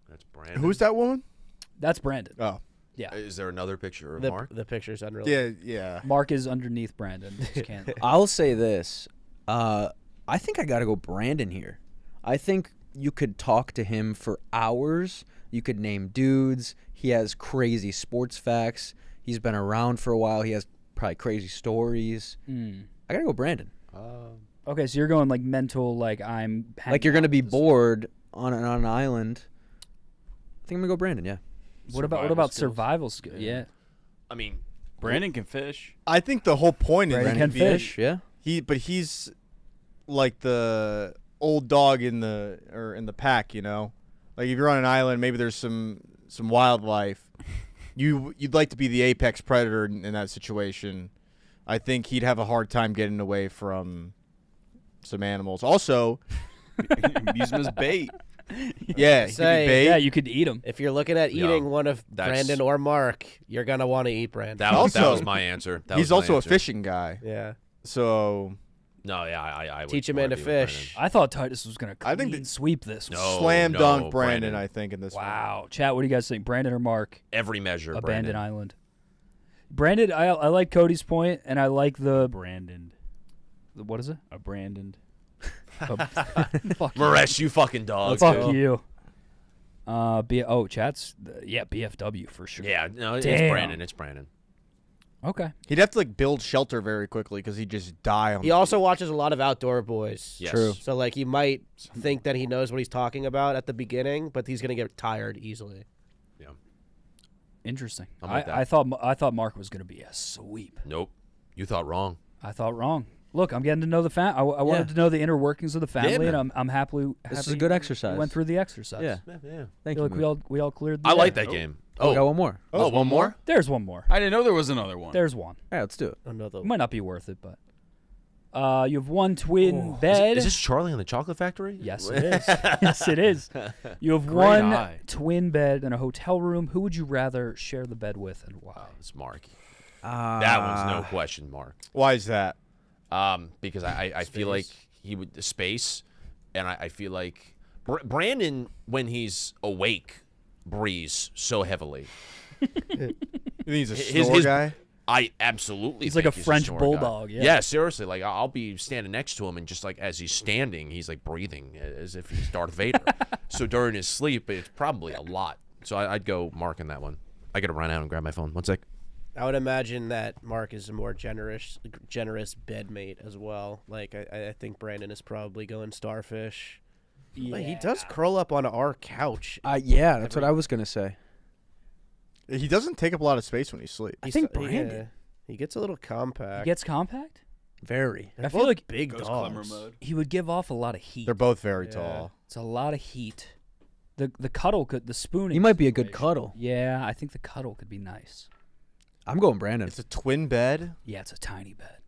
That's Brandon. Who's that woman? That's Brandon. Oh, Yeah. Is there another picture of The, Mark? the picture's unreal. yeah. Mark is underneath Brandon. Just can't. I'll say this. I think I got to go Brandon here. I think you could talk to him for hours. You could name dudes. He has crazy sports facts. He's been around for a while. He has probably crazy stories. I got to go Brandon. Okay, so you're going like mental, like I'm. Like you're going to be bored on an island. I think I'm going to go Brandon, yeah. What about survival skill? Yeah. I mean, Brandon can fish. I think the whole point is Brandon that can he- fish. Yeah. he's like the old dog in the pack, you know. Like if you're on an island, maybe there's some wildlife. You'd like to be the apex predator in that situation. I think he'd have a hard time getting away from some animals. Also, Use him as bait. yeah, he could Say- be bait. Yeah, you could eat him. If you're looking at Yeah, eating one of that's- Brandon or Mark, you're gonna want to eat Brandon. that was Also, my answer. That He's was my also answer. a fishing guy, Yeah. so No, yeah, I would Teach a wanna man to be with fish. I thought Titus was gonna I think clean that- sweep this. one. No. slam dunk Brandon. Brandon. I think in this one. Wow, chat. What do you guys think, Brandon or Mark? Every measure. Abandoned Brandon. Island. Brandon, I like Cody's point, and I like the Brandon. what is it? A Brandon. Fuck you. Moresh, you fucking dog. Fuck dude. you. Chat's BFW for sure. Yeah, no, it's Damn. Brandon. It's Brandon. Okay. He'd have to like build shelter very quickly because he'd just die on. He also watches a lot of Outdoor Boys. Yes. True. So like he might think that he knows what he's talking about at the beginning, but he's gonna get tired easily. Interesting. I'm with that. I thought Mark was gonna be a sweep. Nope. You thought wrong. I thought wrong. Look, I'm getting to know the I wanted to know the inner workings of the family, man. and I'm happy. This is a good exercise. We went through the exercise. Yeah. Yeah. Thank I feel you. like Mook. we all cleared. The I like air. that game. We got one more. Oh, one more? There's one more. I didn't know there was another one. There's one. All right, let's do it. Another. It might not be worth it, but you have one twin Is, bed. is this Charlie on the Chocolate Factory? Yes, it is. Yes, it is. You have Great one eye. twin bed in a hotel room. Who would you rather share the bed with, and why? It's Mark. That one's no question, Mark. Why is that? Because I feel like he would the space, and I feel like Brandon when he's awake breathes so heavily. You think he's a His- snore his- guy? I absolutely. He's think like a French snore bulldog, guy. yeah. Seriously. Like I'll be standing next to him, and just like as he's standing, he's like breathing as if he's Darth Vader. So during his sleep, it's probably a lot. So I'd go Mark in that one. I gotta run out and grab my phone. One sec. I would imagine that Mark is a more generous bedmate as well. Like I think Brandon is probably going starfish. Like, he does curl up on our couch. Yeah, that's what I was gonna say. He doesn't take up a lot of space when he sleeps. I think Yeah, Brandon. he gets a little compact. He gets compact. Very. They're I feel both like big Ghost dogs. Clemmer mode. he would give off a lot of heat. They're both very Yeah. tall. It's a lot of heat. The cuddle could the spooning. He might be a good situation. cuddle. Yeah, I think the cuddle could be nice. I'm going Brandon. It's a twin bed. Yeah, it's a tiny bed.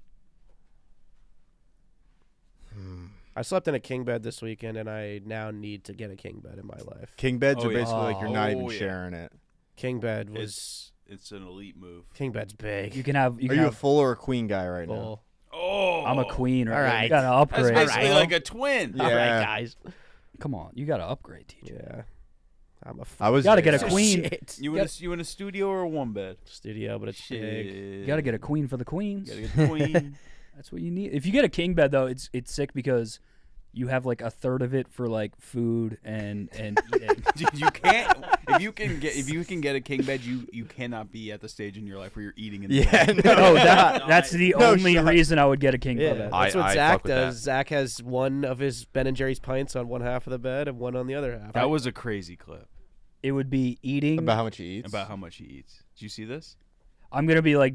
I slept in a king bed this weekend, and I now need to get a king bed in my life. King beds Oh, are yeah. basically like you're not even Oh, yeah. sharing it. King bed was It's an elite move. King bed's big. You can have. You Are can you a have, full or a queen guy right now? Full. Oh, I'm a queen. Right? All now. right. You gotta That's upgrade. basically bro. like a twin. Yeah. All right, guys. Come on, you gotta upgrade, TJ. Yeah. I'm a I was. You gotta get a yeah. queen. Shit. You in a studio or a one bed? Studio, but it's big. You gotta get a queen for the queens. Gotta get the queen. That's what you need. If you get a king bed though, it's sick because you have like a third of it for like food and eating. You can't. If you can get a king bed, you cannot be at the stage in your life where you're eating. In the Yeah. bed. No. Oh, that's the No only shot. reason I would get a king Yeah, bed. that's what I Zach fuck with that. does. Zach has one of his Ben and Jerry's pints on one half of the bed and one on the other half. That was a crazy clip It would be eating. About how much he eats. about how much he eats. Did you see this? I'm gonna be like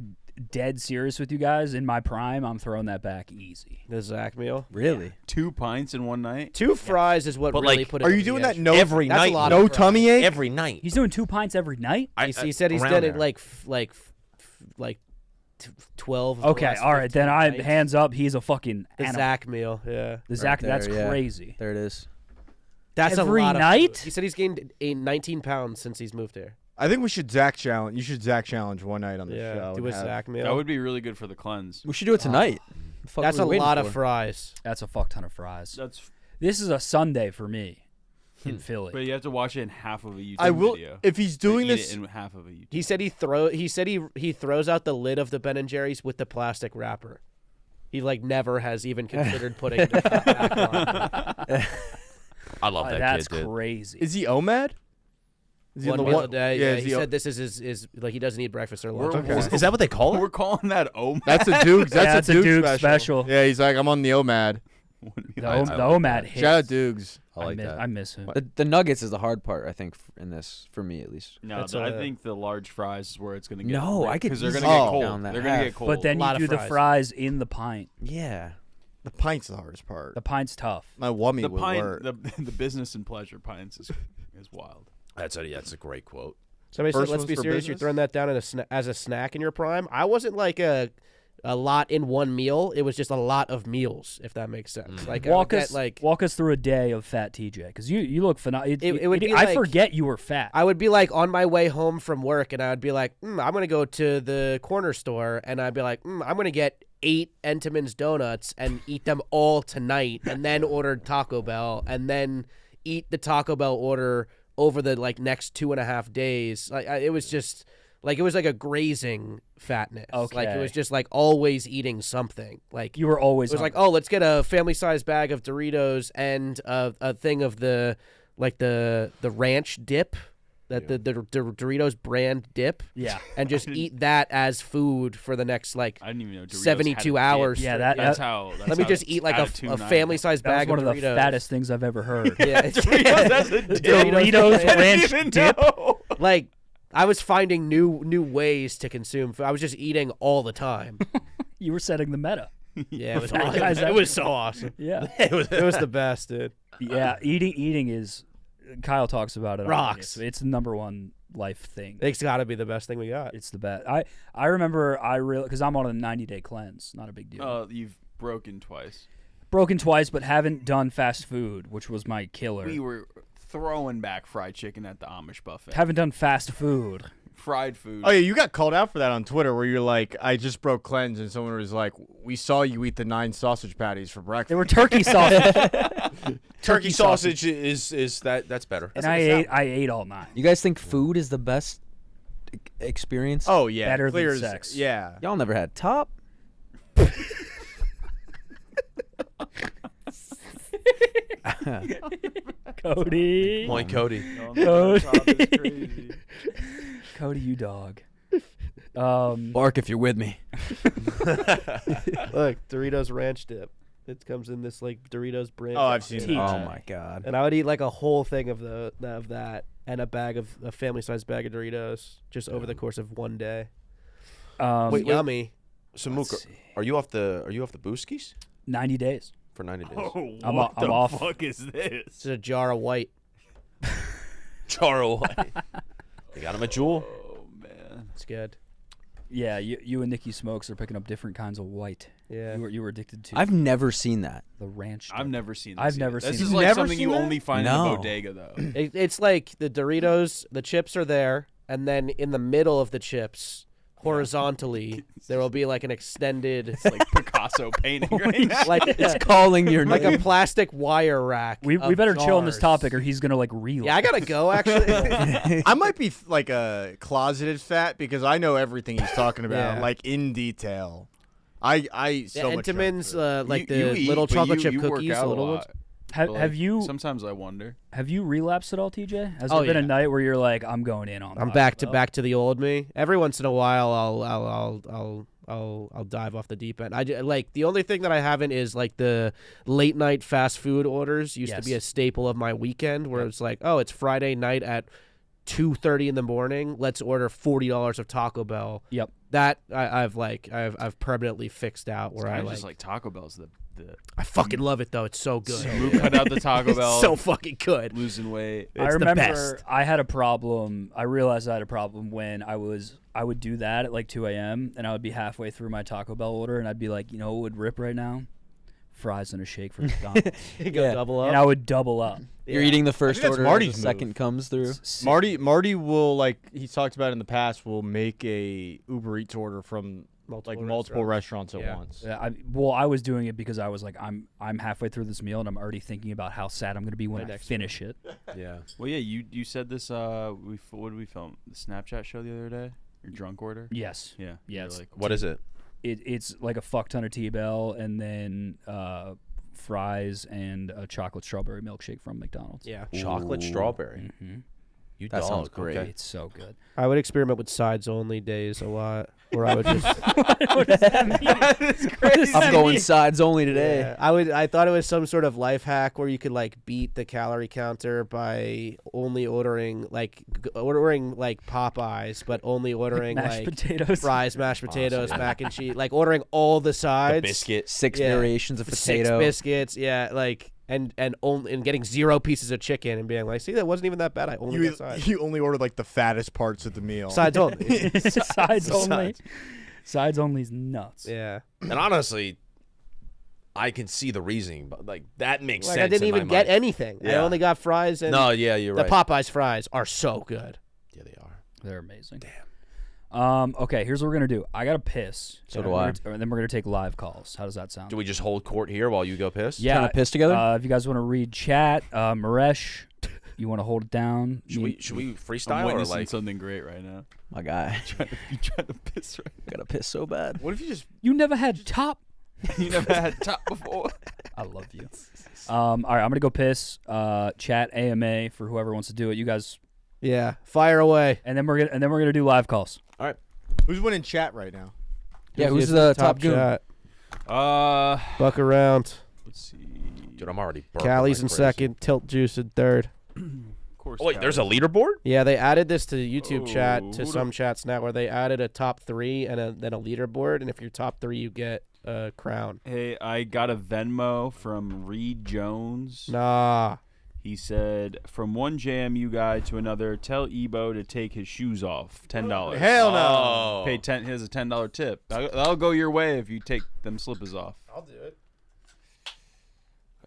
dead serious with you guys. In my prime, I'm throwing that back easy. The Zach meal. Really? 2 pints in one night. 2 fries is what But, really like, put it Are over you the doing edge. that no Every That's a night. lot no of fries. tummy ache? Every night. He's doing 2 pints every night. He said he's around done it there. like 12. of the Okay, last all right. 15 Then I nights. hands up. He's a fucking The animal. Zach meal. Yeah. The Zach. there, That's yeah. crazy. There it is. That's Every a lot night? Of food. He said he's gained 19 pounds since he's moved here. I think we should Zach challenge. You should Zach challenge one night on the Yeah. show. Do and a have- Zach meal. That would be really good for the cleanse. We should do it tonight. The fuck That's are a we waiting lot of for? fries. That's a fuck ton of fries. That's. This is a Sunday for me in Philly. But you have to watch it in half of a YouTube I will. video. If he's doing Eat this, it in half of a YouTube. He said he throws out the lid of the Ben and Jerry's with the plastic wrapper. He like never has even considered putting the top back on. I love that That's kid, dude. crazy. is he OMAD? Is he One on the meal a day. Yeah, is he he said this is his like he doesn't eat breakfast or lunch. We're- Okay. Is that what they call it? We're calling that OMAD. That's a Dukes. Yeah, That's that's a a Dukes Dukes special. Yeah, he's like, I'm on the OMAD. The I like OMAD that. hits. Shout out Dukes. I like miss, that. I miss him. The nuggets is the hard part, I think, in this, for me at least. No, That's I a- think the large fries is where it's gonna get. No, I could because they're gonna easily get go cold. down that They're gonna half. get cold. But then you Lot of do the fries. fries in the pint. Yeah. The pint's the hardest part. The pint's tough. My wummy the would pint, work. the business and pleasure pints is wild. That's a great quote. Somebody said, First "Let's one's be for serious. You're business? throwing that down as a snack in your prime." I wasn't like a lot in one meal. It was just a lot of meals, if that makes sense. Like I would Walk get, us like walk us through a day of fat TJ because you look phenomenal. It would be I like- forget you were fat. I would be like on my way home from work, and I would be like, I'm gonna go to the corner store, and I'd be like, I'm gonna get 8 Entenmann's donuts and eat them all tonight, and then order Taco Bell, and then eat the Taco Bell order over the like next 2.5 days. Like it was just like it was like a grazing fatness. Like it Okay. was just like always eating something. Like you were always it was like, hungry. oh, let's get a family-sized bag of Doritos and a thing of the ranch dip, the Doritos brand dip, Yeah. and just eat that as food for the next like I didn't even know Doritos 72 had a hours. dip. Yeah, straight. That's how. That's Let me how just eat like a attitude I family-sized That was bag one of of the Doritos. fattest things I've ever heard. Yeah, Doritos as a dip. Doritos I ranch didn't even dip. know. like I was finding new ways to consume food. I was just eating all the time. You were setting the meta. Yeah, it was Fat awesome. guys It was so awesome. Yeah. It was the best, dude. Yeah. Eating is. Kyle talks about it. on Rocks. video. It's the number one life thing. It's got to be the best thing we got. It's the best. I remember because I'm on a 90-day cleanse. Not a big deal. You've broken twice. Broken twice, but haven't done fast food, which was my killer. We were throwing back fried chicken at the Amish buffet. Haven't done fast food. Fried food. Oh yeah, you got called out for that on Twitter, where you're like, I just broke cleanse, and someone was like, we saw you eat the 9 sausage patties for breakfast. They were turkey sausage, Turkey sausage is that's better. and I ate all 9. You guys think food is the best experience? Oh yeah, Better than clear as- sex. Yeah. Y'all never had top? Cody. Point Cody. Cody. Cody, you dog. Bark if you're with me. Look, Doritos ranch dip. It comes in this like Doritos brand. Oh, I've seen Teach. that. Oh my god. And I would eat like a whole thing of that and a family-sized bag of Doritos just over the course of one day. Wait, Yummy. So Mook, are you off the booskies 90 days. for 90 days? I'm what I'm the off. fuck is this? It's a jar of white. Charo. They got him a jewel. Oh man. It's good. Yeah, you and Nikki Smokes are picking up different kinds of white. Yeah. You were addicted to I've never seen that. the ranch. I've dip. never seen this. I've never either. This seen is it. like Never something seen you that? only find in No. the bodega though. It's like the Doritos, the chips are there, and then in the middle of the chips, horizontally, there will be like an extended, It's like Picasso painting right now. like It's calling your like name. a plastic wire rack. We of better chill on this jars. topic, or he's gonna like reel. Yeah, I gotta go actually. I might be like a closeted fat because I know everything he's talking about, Yeah. like in detail. I The so much. Entenmann's, like You the eat, little but chocolate chip you work cookies, out the a little lot. ones. Have, But, have like, you Sometimes I wonder. have you relapsed at all, TJ? Has Oh, there been yeah. a night where you're like, I'm going in on? I'm Taco back Bell? to the old me. Every once in a while, I'll dive off the deep end. Like the only thing that I haven't is like the late night fast food orders used to be Yes. a staple of my weekend, where it's like, oh, it's Friday night at 2:30 in the morning. Let's order $40 of Taco Bell. Yep. That I've permanently fixed out. Where I I like, just like Taco Bell's the I fucking love it though. It's so good. Mook cut out the Taco Bell. It's so fucking good. losing weight. I It's the remember best. I had a problem. I realized I had a problem when I would do that at like 2 a.m. and I would be halfway through my Taco Bell order and I'd be like, you know what would rip right now? Fries and a shake from McDonald's. You go Yeah. double up. And I would double up. You're eating the first that's order. Marty's the second move. comes through. Marty will, like he's talked about in the past, will make a Uber Eats order from multiple restaurants at Yeah. once. Yeah, I was doing it because I was like, I'm halfway through this meal and I'm already thinking about how sad I'm gonna be when Right I next to finish it. Yeah. Well, yeah, you said this. What did we film? The Snapchat show the other day. Your drunk order. Yes. Yeah. Yeah, You're it's- like, What is it? It's like a fuck ton of T-Bell and then fries and a chocolate strawberry milkshake from McDonald's. Yeah. Chocolate strawberry. hmm You That dog. sounds great. Okay. It's so good. I would experiment with sides only days a lot, where I would just. What does that mean? I'm going sides only today. Yeah, I thought it was some sort of life hack where you could like beat the calorie counter by only ordering like Popeyes, but only ordering Mashed like potatoes. fries, mashed potatoes, Awesome. mac and cheese, like ordering all the The sides, biscuit. 6 Yeah. variations of six potato. biscuits, yeah, like and getting 0 pieces of chicken and being like, see, that wasn't even that bad. I only got sides. You only ordered like the fattest parts of the meal. Sides only. Sides only. Sides only's nuts. Yeah. And honestly, I can see the reasoning, but like that makes Like sense. I didn't in my even get mind. anything. I Yeah. only got fries and No, yeah, you're the right. Popeyes fries are so good. Yeah, they are. They're amazing. Damn. Okay, here's what we're gonna do. I gotta piss. So and do we're I. gonna- And then we're gonna take live calls. How does that sound? Do we just hold court here while you go piss? Yeah. Trying to piss together? If you guys want to read chat, Maresh, you want to hold it down? Should we I'm freestyle or witnessing like? something great right now. My guy. You trying to piss right? Gotta piss so bad. What if you just You never had top. You never had top before. I love you. All right, I'm gonna go piss. Chat AMA for whoever wants to do it. You guys, Yeah. Fire away. and then we're gonna do live calls. who's winning chat right now? Yeah, who's the top goon? shot? Uh, Buck around. let's see. Dude, I'm already. burping Callie's like in crazy. second. Tilt Juice in third. Of course. Oh, wait, there's a Callie. leaderboard? Yeah, they added this to YouTube chat Oh, to who some chats now, where they added a top 3 and then a leaderboard, and if you're top 3, you get a crown. Hey, I got a Venmo from Reed Jones. Nah. He said, from one JMU guy to another, tell Ebo to take his shoes off. $10. Hell no. Oh. Pay 10. Here's a $10 tip. That'll go your way if you take them slippers off. I'll do it.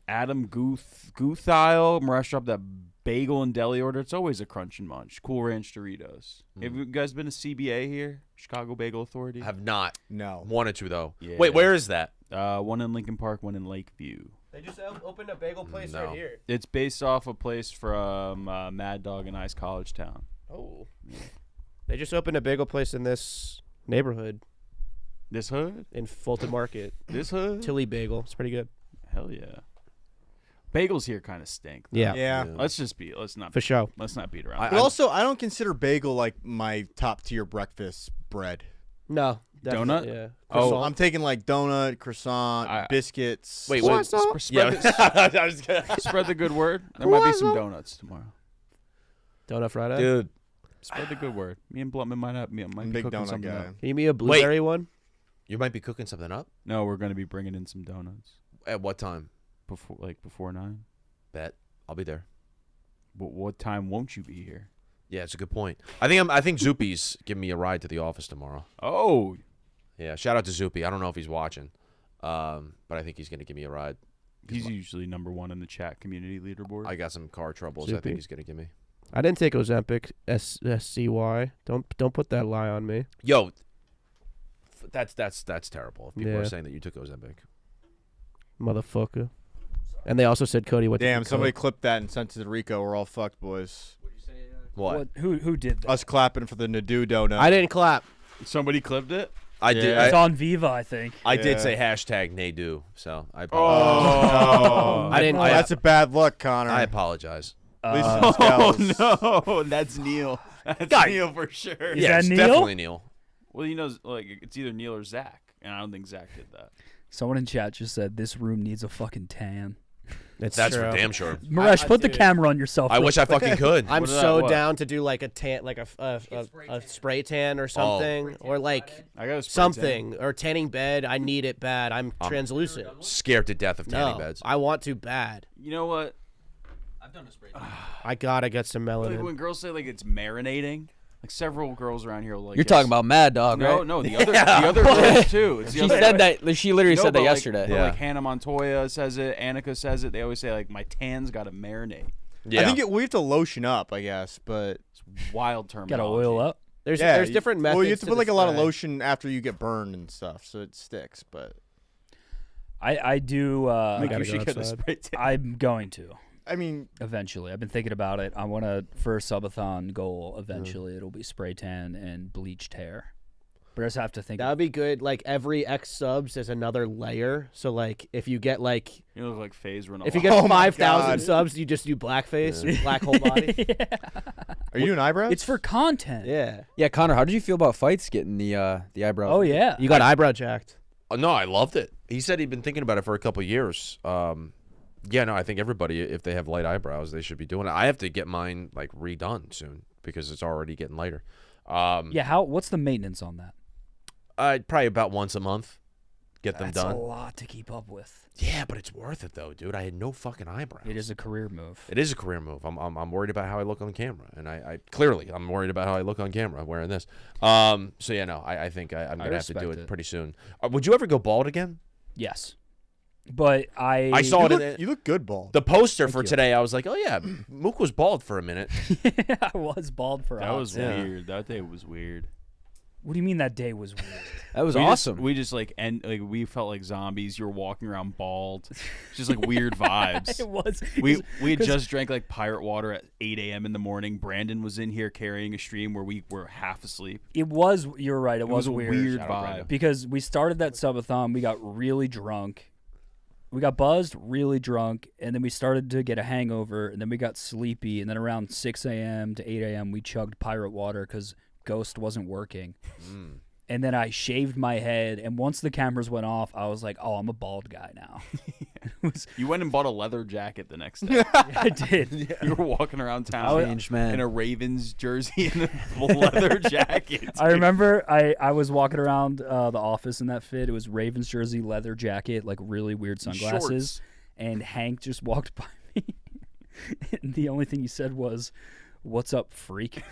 Adam Guthile, Maresh dropped that bagel and deli order. It's always a crunch and munch. Cool Ranch Doritos. Have you guys been to CBA here? Chicago Bagel Authority? Have not. No. Wanted to though. Yeah. Wait, where is that? One in Lincoln Park, one in Lakeview. They just opened a bagel place No. right here. It's based off a place from Mad Dog and Ice College Town. Oh. They just opened a bagel place in this neighborhood This hood? in Fulton Market. This hood? Tilly Bagel. It's pretty good. Hell yeah. Bagels here kind of stink. though. Yeah. Yeah. Let's not For sure. let's not beat around. I- But also, I don't consider bagel like my top tier breakfast bread. No. Donut? Yeah. Oh, Croissant. I'm taking like donut, croissant, I- biscuits. Wait, So what? spread, I was gonna- spread the good word. There might be some donuts tomorrow. Donut Friday. Dude, Spread the good word. Me and Blutman might be I'm a cooking big donut something guy. up. Can you give me a blueberry one? you might be cooking something up. No, we're gonna be bringing in some donuts At what time? before 9. Bet I'll be there. But what time won't you be here? Yeah, it's a good point. I think Zoopy's giving me a ride to the office tomorrow. Oh, Yeah, shout out to Zoopy. I don't know if he's watching, but I think he's gonna give me a ride. he's usually number 1 in the chat community leaderboard. I got some car troubles. I Zoopy. think he's gonna give me. I didn't take Ozempic. SCY. Don't put that lie on me. Yo, that's terrible. If people Yeah. are saying that you took Ozempic. Motherfucker. And they also said Kody went Damn, to somebody clipped that and sent it to Rico. We're all fucked, boys. What? Who did that? Us clapping for the Nadu donut. I didn't clap. Somebody clipped it. I did. Yeah. It's on Viva, I think. I did Yeah. say hashtag Nadu, so I Oh, apologize. I didn't. Oh, that's a bad look, Connor. I apologize. At least Uh, it's Scouts. Oh no, that's Neil. That's Guy. Neil for sure. Is Yeah, that it's Neil? definitely Neil. Well, like it's either Neil or Zach, and I don't think Zach did that. Someone in chat just said this room needs a fucking tan. It's That's true. for damn sure. Maresh, put the dude. camera on yourself. I wish I fucking could. I'm What is that? so What? down to do like a tan, like a spray tan or something, or like I got a spray something, or tanning bed. I need it bad. I'm translucent. Scared to death of tanning No, beds. I want to bad. tan. You know what? I gotta get some Like melanin. when girls say like it's marinating, like several girls around here. Like You're talking about Mad Dog, no, right? no, the other girls too. It's the She other said that. She literally No, said that but, like- yesterday. but, Yeah. Like Hannah Montoya says it, Annika says it. They always say like my tan's got to marinate. Yeah. I think we have to lotion up, I guess, but It's wild Got to terminology. oil up. There's yeah, there's different methods. Well, you have to put the like a lot of spray. lotion after you get burned and stuff, so it sticks. But I do. Like, gotta you should go get a outside. spray tan. I'm going to I mean, eventually. I've been thinking about it. I want to for a subathon goal. Eventually, it'll be spray tan and bleached hair. But I just have to think. That would be good. Like every X subs is another layer. So like if you get like You look like FaZe Ronaldo. if you get Oh my 5,000 God. subs, you just do blackface, black whole body. are you doing eyebrows? It's for content. Yeah. Yeah, Connor, how did you feel about fights getting the eyebrow? Oh yeah. You got eyebrow jacked. No, I loved it. He said he'd been thinking about it for a couple years. Yeah, no, I think everybody, if they have light eyebrows, they should be doing it. I have to get mine like redone soon because it's already getting lighter. Yeah. How? What's the maintenance on that? Probably about once a month, get them That's done. a lot to keep up with. Yeah, but it's worth it though, dude. I had no fucking eyebrows. It is a career move. It is a career move. I'm worried about how I look on camera, and I clearly I'm worried about how I look on camera wearing this. So yeah, no, I think I'm gonna have to do respect it it. pretty soon. Would you ever go bald again? Yes. But I saw it in the, you look good, bald. the poster for you. today. I was like, oh yeah, Mook was bald for a minute. I was bald for. That a was hot second. weird. That day was weird. What do you mean that day was weird? That was We awesome. we just like we felt like zombies. You were walking around bald. Just like weird vibes. It was. We had 'cause- just drank like pirate water at 8 a.m. in the morning. Brandon was in here carrying a stream where we were half asleep. It was. You're right. It, It was a weird. weird Shout out vibe. Brandon. Because we started that subathon, we got really drunk. We got buzzed, really drunk, and then we started to get a hangover, and then we got sleepy, and then around 6 a.m. to 8 a.m. we chugged pirate water because Ghost wasn't working. And then I shaved my head, and once the cameras went off, I was like, oh, I'm a bald guy now. It was- You went and bought a leather jacket the next day. I did. You were walking around town Changed, man. in a Ravens jersey and a leather jacket. I remember I was walking around the office in that fit. It was Ravens jersey, leather jacket, like really weird sunglasses. Shorts. And Hank just walked by me. And the only thing he said was, "What's up, freak?"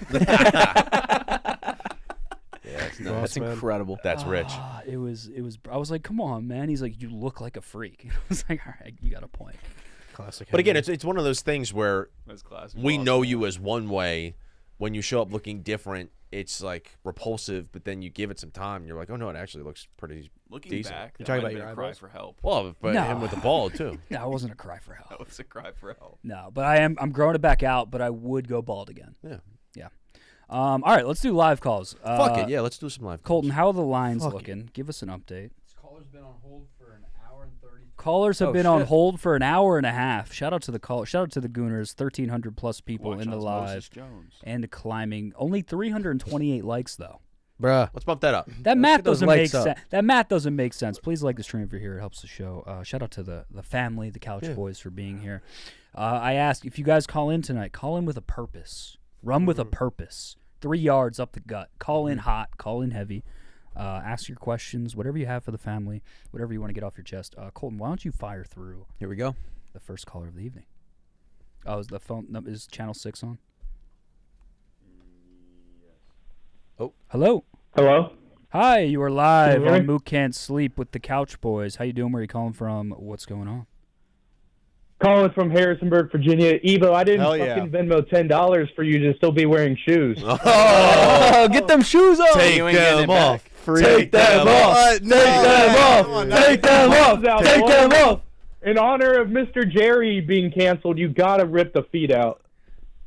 That's incredible. That's rich. Ah, it was. I was like, "Come on, man." He's like, "You look like a freak." I was like, "All right, you got a point." Classic. But again, it's one of those things where That's classic. we know you as one way. When you show up looking different, it's like repulsive. But then you give it some time, and you're like, oh no, it actually looks pretty Looking decent. back, You're that talking might about have your been a cry eyebrows? for help. Well, but No. him with the ball too. No, it wasn't a cry for help. That was a cry for help. No, but I'm growing it back out. But I would go bald again. Yeah. Yeah. All right, let's do live calls. Fuck it. Yeah, let's do some live. Colton, calls. how are the lines Fuck looking? Give us an update. Caller's been on hold for an hour and 30. Callers have Oh, been on shit. hold for an hour and a half. Shout out to the call. Shout out to the Gooners. 1,300 plus people Watch in the Osmosis live Jones. and climbing. Only 328 likes though. Bruh. Let's bump that up. That math get those doesn't make likes up. sense. That math doesn't make sense. Please like the stream if you're here. It helps the show. Shout out to the family, the Couch Boys, for being here. I asked if you guys call in tonight. Call in with a purpose. Run with a purpose. 3 yards up the gut. Call in hot. Call in heavy. Ask your questions. Whatever you have for the family. Whatever you want to get off your chest. Colton, why don't you fire through Here we go. the first caller of the evening? Oh, is the phone? No, is channel 6 on? Oh, hello. Hello? Hi, you are live Can you hear on me? Mook Can't Sleep with the Couch Boys. How you doing? Where you calling from? What's going on? Calling from Harrisonburg, Virginia. Evo, I didn't Hell yeah. fucking Venmo $10 for you to still be wearing shoes. Oh, get them shoes off. Take them off. Take them off. Take them off. Take them off. Take them off. In honor of Mr. Jerry being canceled, you gotta rip the feet out.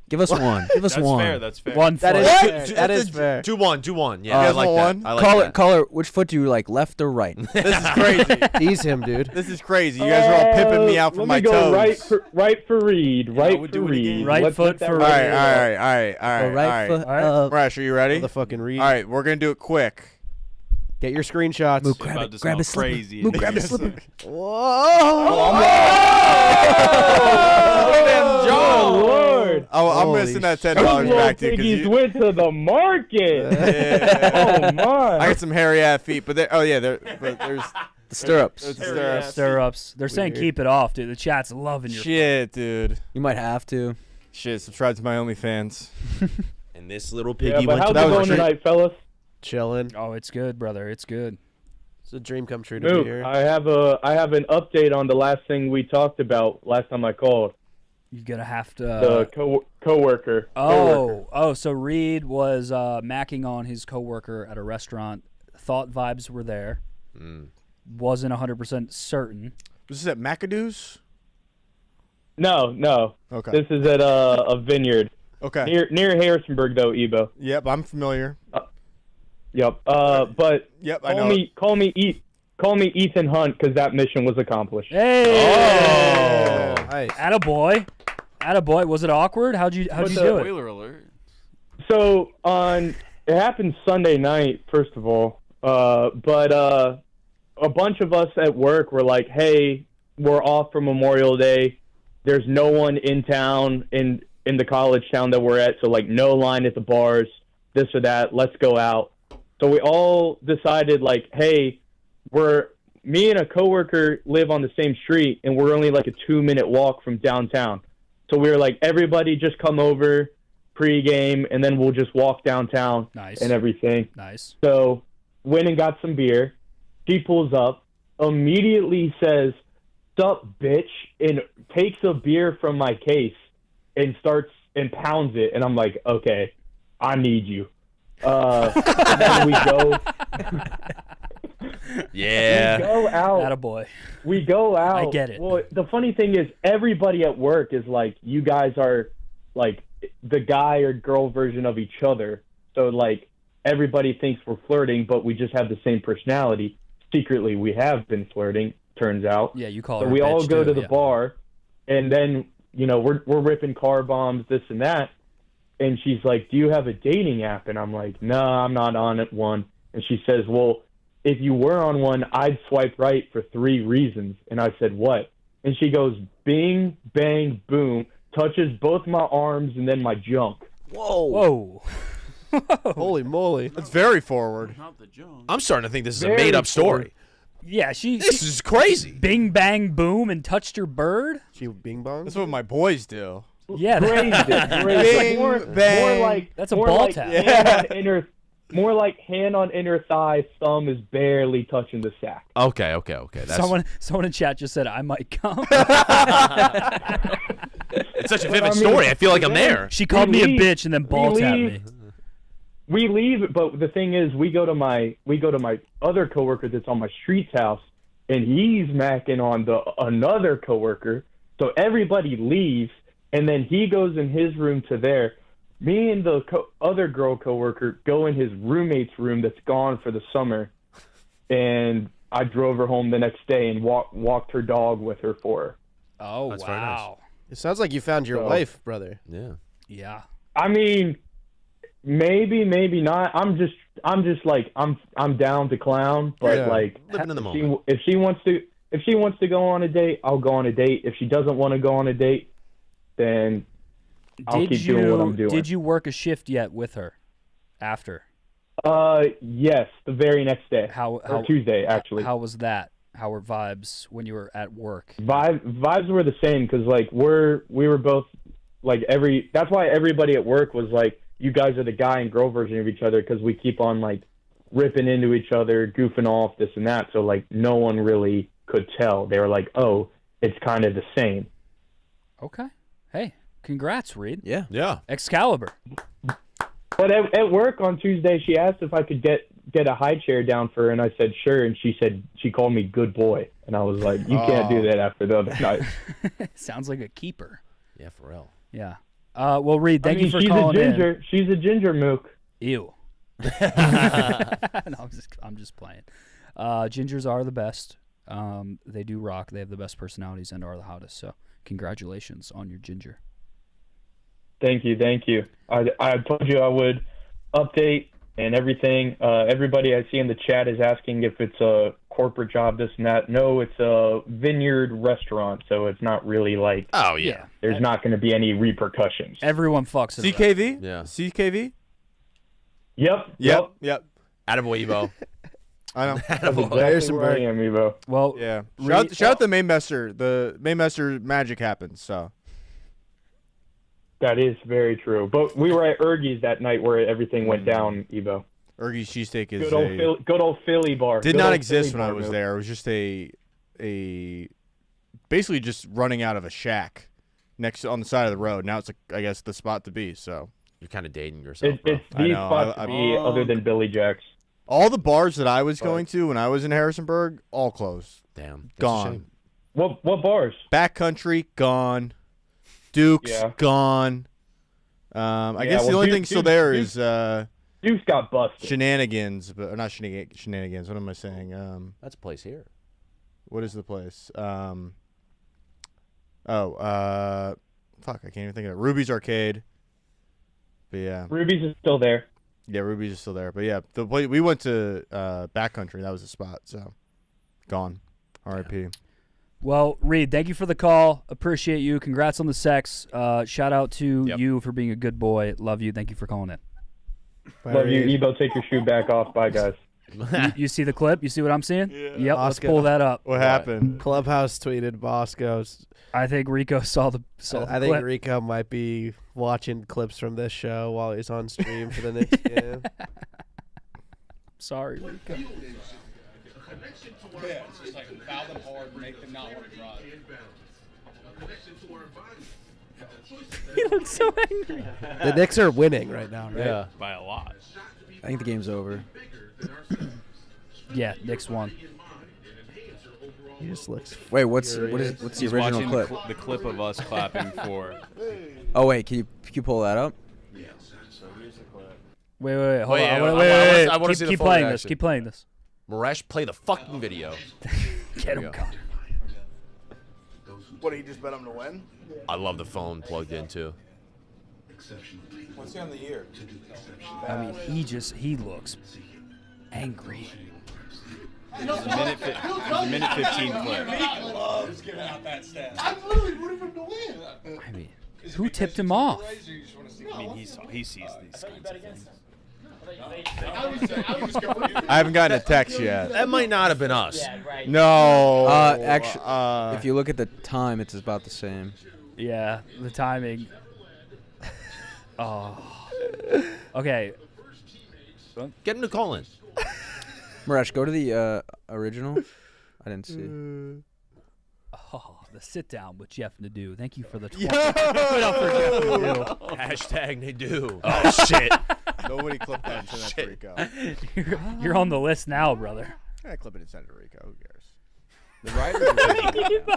Give us one. Give us That's one. fair. That's fair. One That foot. is What? fair. That is fair. 2-1, 2-1. Yeah, You I guys like want that. one? I like Call that. it. Call her. Which foot do you like, left or right? This is crazy. Tease him, dude. This is crazy. You guys are all pimping me out for Let my me go toes. right for Reed. Right we'll for do it again. Reed. Right Let's foot get that for All right. right, all right. The right foot All right. up. Rash, are you ready? Motherfucking Reed. All right, we're gonna do it quick. Get your screenshots. Mook, It's grab about it. to Grab smell his slipper. crazy. Mook, grab his slipper. Oh, Lord. Oh, I'm Holy missing that shit. $10 Those little back to you. 'cause piggies you went to the market. yeah. Oh, my. I got some hairy ass feet, but there's The stirrups. there's stirrups. Stirrups. They're saying keep it off, dude. The chat's loving your. Shit, dude. You might have to. Shit, subscribe to my OnlyFans. And this little Yeah, piggy but went how's to it that was going a treat. tonight, fellas? Chilling. Oh, it's good, brother. It's good. It's a dream come true to be Mook, here. I have an update on the last thing we talked about last time I called. You're gonna have to. The coworker. Oh, so Reed was macking on his coworker at a restaurant. Thought vibes were there. Wasn't 100% certain. Was this at McAdoo's? No. Okay. This is at a vineyard Okay. near Harrisonburg, though, Ebo. Yep, I'm familiar. Yep. But Yep, I know. call me Ethan Hunt because that mission was accomplished. Hey! Oh, nice. Attaboy. Attaboy. Was it awkward? How'd you do it? Spoiler alert. So it happened Sunday night, first of all. But a bunch of us at work were like, "Hey, we're off for Memorial Day. There's no one in town in the college town that we're at, so like no line at the bars, this or that. Let's go out." So we all decided like, "Hey, me and a coworker live on the same street, and we're only like a 2-minute walk from downtown." So we were like, "Everybody just come over pregame, and then we'll just walk downtown Nice. and everything." Nice. So went and got some beer. She pulls up, immediately says, "Sup, bitch," and takes a beer from my case and starts and pounds it. And I'm like, "Okay, I need you." And then we go out. Attaboy. We go out. I get it. Well, the funny thing is, everybody at work is like, you guys are like the guy or girl version of each other. So like everybody thinks we're flirting, but we just have the same personality. Secretly, we have been flirting. Turns out. Yeah, you call So her. we a all bitch, go too, to the yeah. bar, and then we're ripping car bombs, this and that. And she's like, "Do you have a dating app?" And I'm like, "No, I'm not on it one." And she says, "Well, if you were on one, I'd swipe right for 3 reasons." And I said, "What?" And she goes, "Bing, bang, boom," touches both my arms and then my junk. Whoa. Holy moly. That's very forward. Not the junk. I'm starting to think this is a Very made-up story. Yeah, she This is crazy. bing bang boom and touched your bird. She bing bong? That's what my boys do. Yeah, Grazed it. Bing, More bang. like That's a more ball like tap. hand on inner, more like hand on inner thigh. Thumb is barely touching the sack. Okay. That's someone in chat just said I might come. it's such a But vivid I mean, story. I feel like I'm there. She called me leave- a bitch and then ball tapped me. We leave, but the thing is, we go to my other coworker that's on my street's house, and he's macking on another coworker. So everybody leaves, and then he goes in his room to there. Me and the other girl coworker go in his roommate's room that's gone for the summer, and I drove her home the next day and walked her dog with her for her. Oh That's very nice. wow. It sounds like you found your So- wife, brother. Yeah. Yeah. I mean, maybe not. I'm just like I'm down to clown, but Yeah. like Living in the moment. if she wants to go on a date, I'll go on a date. If she doesn't want to go on a date, then I'll keep doing what I'm doing. Did you work a shift yet with her after? Yes, the very next day. How or Tuesday actually. How was that? How were vibes when you were at work? Vibes were the same because like we were both like that's why everybody at work was like, you guys are the guy and girl version of each other, because we keep on like ripping into each other, goofing off, this and that. So like no one really could tell. They were like, oh, it's kind of the same. Okay. Hey, congrats, Reed. Yeah. Yeah. Excalibur. But at work on Tuesday, she asked if I could get a high chair down for her, and I said sure. And she called me good boy, and I was like, you can't do that after the other night. Sounds like a keeper. Yeah, for real. Yeah. Well, Reed, thank you for she's calling a ginger. She's a ginger Mook. Ew. No, I'm just playing. Gingers are the best. They do rock. They have the best personalities and are the hottest. So congratulations on your ginger. Thank you. I told you I would update and everything. Everybody I see in the chat is asking if it's a corporate job, this and that. No, it's a vineyard restaurant, so it's not really like. Oh yeah. There's not going to be any repercussions. Everyone fucks it. CKV? Yeah. CKV? Yep. Attaboy, Evo. I know. That's exactly where I am, Evo. Well, Yeah. Shout out the Maymester. The Maymester magic happens, so. That is very true. But we were at Ergie's that night where everything went down, Evo. Ergie's cheesesteak is Good old Philly bar. did Good not old exist Philly when I bar, was Mook. there. It was just a basically just running out of a shack on the side of the road. Now it's like, I guess, the spot to be. So You're kind of dating yourself, It's bro. the I know, spot to be other than Billy Jack's. all the bars that I was going to when I was in Harrisonburg, all closed. Damn. That's a Gone. shame. What bars? Backcountry, gone. Duke's, Yeah. gone. I guess the well, only Duke- thing still Duke- there Duke- is Duke's got busted. shenanigans, but or not shenanigans. What am I saying? That's a place here. What is the place? Fuck, I can't even think of it. Ruby's Arcade. But yeah, Ruby's is still there. yeah, Ruby's is still there. But yeah, the place, we went to Backcountry. That was the spot. So gone. R.I.P. Well, Reed, thank you for the call. Appreciate you. Congrats on the sex. Shout out to Yep. you for being a good boy. Love you. Thank you for calling in. Love you, Evo. Take your shoe back off. Bye, guys. You see the clip? You see what I'm seeing? Yep. Let's Oscar. pull that up. What happened? Clubhouse tweeted Bosco's. I think Rico saw the I think clip. Rico might be watching clips from this show while he's on stream for the next game. Sorry, Rico. He looks so angry. The Knicks are winning right now, right? Yeah. By a lot. I think the game's over. Yeah, Knicks won. He just looks. Wait, what's the He's original watching clip? the clip of us clapping for. Oh wait, can you pull that up? Wait, hold Wait, on. I Wait, wanna- wait. I wanna see the Keep full playing this. reaction. Keep playing this. Moresh, play the fucking video. Get we him, go. Connor. What, he just bet him to win? I love the phone plugged in too. What's he on the year? I mean, he looks angry. It was a minute 15 clip. I mean, who tipped him off? I mean, he sees these kinds of things. I haven't gotten a text yet. That might not have been us. No. Actually, if you look at the time, it's about the same. Yeah, the timing. Oh. Okay. Get him to call in. Marash, go to the original. I didn't see. Oh, the sit down with Jeff Nadeau. Thank you for the 12. Give it up for Jeff Nadeau. Hashtag they do. Oh shit. Nobody clipped that and sent that to Rico. You're on the list now, brother. I clip it and send it to Rico. Who cares? The Riders are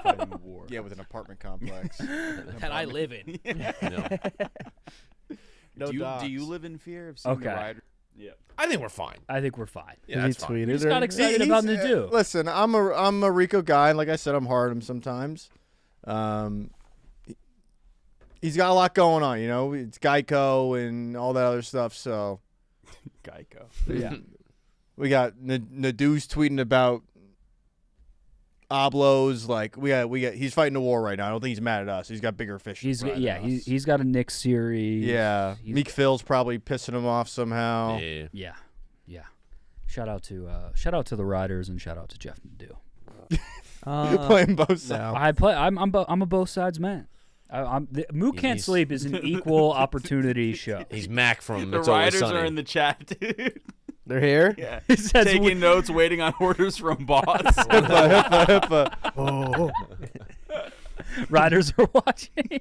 fighting the war. Yeah, with an apartment complex. That I live in. No. Do you live in fear of seeing the Okay. Riders? Yeah. I think we're fine. I think we're fine. Yeah, that's fine. We just got excited about Nadeau. Listen, I'm a Rico guy, and like I said, I'm hard on him sometimes. He's got a lot going on, you know. It's Geico and all that other stuff. So, Geico. Yeah. we got Nadeau's tweeting about Oblos. Like we got. He's fighting a war right now. I don't think he's mad at us. He's got bigger fish. to fry than us. He's got a Knicks series. Yeah, He's- Meek Phil's probably pissing him off somehow. Yeah. Yeah. Shout out to the Riders and shout out to Jeff Nadeau. Playing both sides. No. I'm a both sides man. Mook Can't He's- Sleep is an equal opportunity show. He's Mac from The It's Always Riders Sunny. are in the chat, dude. They're here. Yeah. It says Taking notes, waiting on orders from boss. HIPAA. Riders are watching.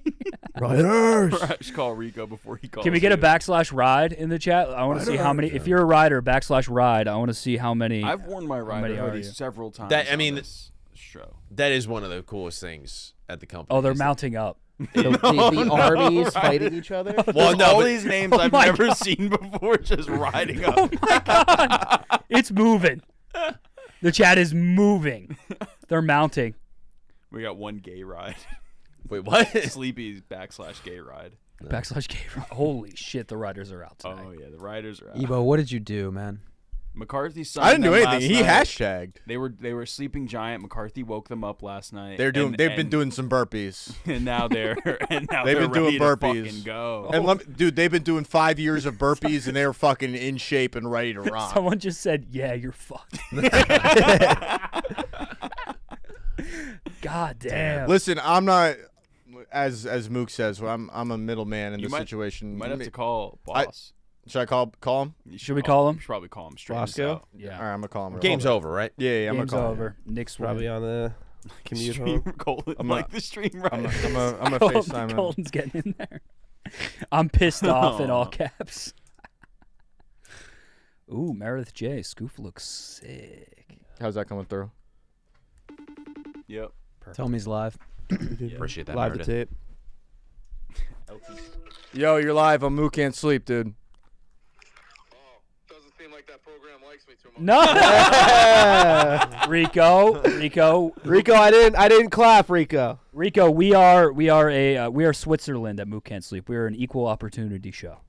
Riders. I should call Rico before he calls. Can we get a you. /ride in the chat? I want to see how many. If you're a rider, /ride. I want to see how many. I've worn my many rider are hoodie you? several times. That- I on mean, this show. That is one of the coolest things at the company. Oh, they're is that- mounting up. The armies fighting each other. Well, no, all but- these names Oh I've my never God. seen before, just riding Oh up. my god, it's moving. The chat is moving. They're mounting. We got one gay ride. Wait, what? Sleepy's /gay ride. /gay. Holy shit, the riders are out today. Oh yeah, the riders are out. Ebo, what did you do, man? McCarthy. I didn't do them anything. last He night. hashtagged. They were sleeping giant. McCarthy woke them up last night. They've been and- doing some burpees. and now they're They've they're been doing ready to burpees. fucking go. And dude, they've been doing 5 years of burpees, and they're fucking in shape and ready to rock. Someone just said, "Yeah, you're fucked." God damn. Listen, I'm not, as Mook says, I'm a middleman in You this might- situation. You might have to call boss. Should I call him? You Should we call him? Should probably call him straight. Bosco? Yeah. All right, I'm gonna call him. Game's over, right? Yeah, I'm Game's gonna call him. over. Nick's Probably win. on the commute Stream home. Colton, I'm like a- the stream I'm right. a FaceTime him. Colton's getting in there. I'm pissed off in all caps. Ooh, Meredith J. Scoof looks sick. How's that coming through? Yep. Tell me he's live. Appreciate that, Live to Meredith. tape. Yo, you're live on Mook Can't Sleep, dude. Doesn't seem like that program likes me too much. No, Rico, Rico, I didn't clap, Rico. we are Switzerland at Mook Can't Sleep. We are an equal opportunity show.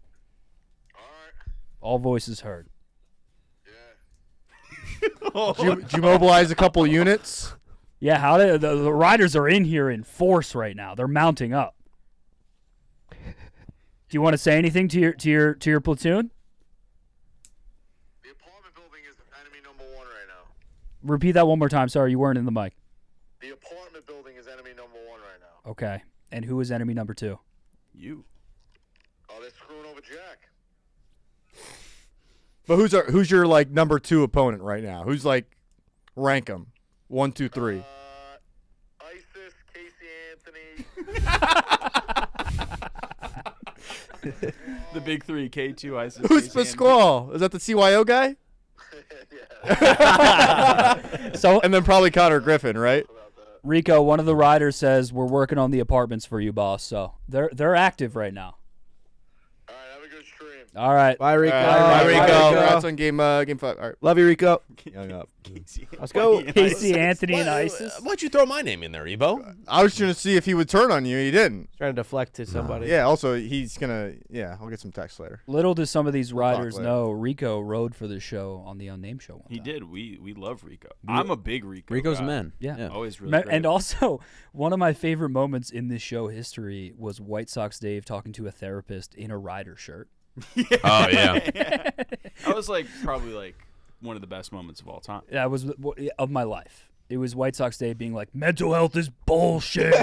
All right. All voices heard. Yeah. Did you mobilize a couple units? Yeah, how the riders are in here in force right now. They're mounting up. Do you want to say anything to your platoon? The apartment building is enemy number 1 right now. Repeat that one more time. Sorry, you weren't in the mic. The apartment building is enemy number 1 right now. Okay. And who is enemy number 2? You. Oh, they're screwing over Jack. But who's your like number 2 opponent right now? Who's like rank them? 1, 2, 3. ISIS, Casey Anthony. The big three: K2, ISIS. Who's Casey, and- Pasquale? Is that the CYO guy? Yeah. So And then probably Connor Griffin, right? About that. Rico, one of the riders says we're working on the apartments for you, boss. So they're active right now. All right, have a good stream. All right. Bye, Rico. Bye, Rico. Bye, Congrats on game 5. All right, Love you, Rico. hung up. Casey, Let's go. and Casey ISIS. Anthony and Why- ISIS. Why'd you throw my name in there, Ebo? I was trying to see if he would turn on you. He didn't. Trying to deflect to somebody. Yeah. Also, he's gonna. Yeah, I'll get some text later. Little do some of these talk riders later. know, Rico rode for the show on the Unnamed Show. One He time. did. We love Rico. I'm a big Rico. Rico's guy. man. Yeah. Always really. Me- great. And also, one of my favorite moments in this show history was White Sox Dave talking to a therapist in a rider shirt. Oh, yeah. That was like probably like one of the best moments of all time. That was of my life. It was White Sox Dave being like, "Mental health is bullshit."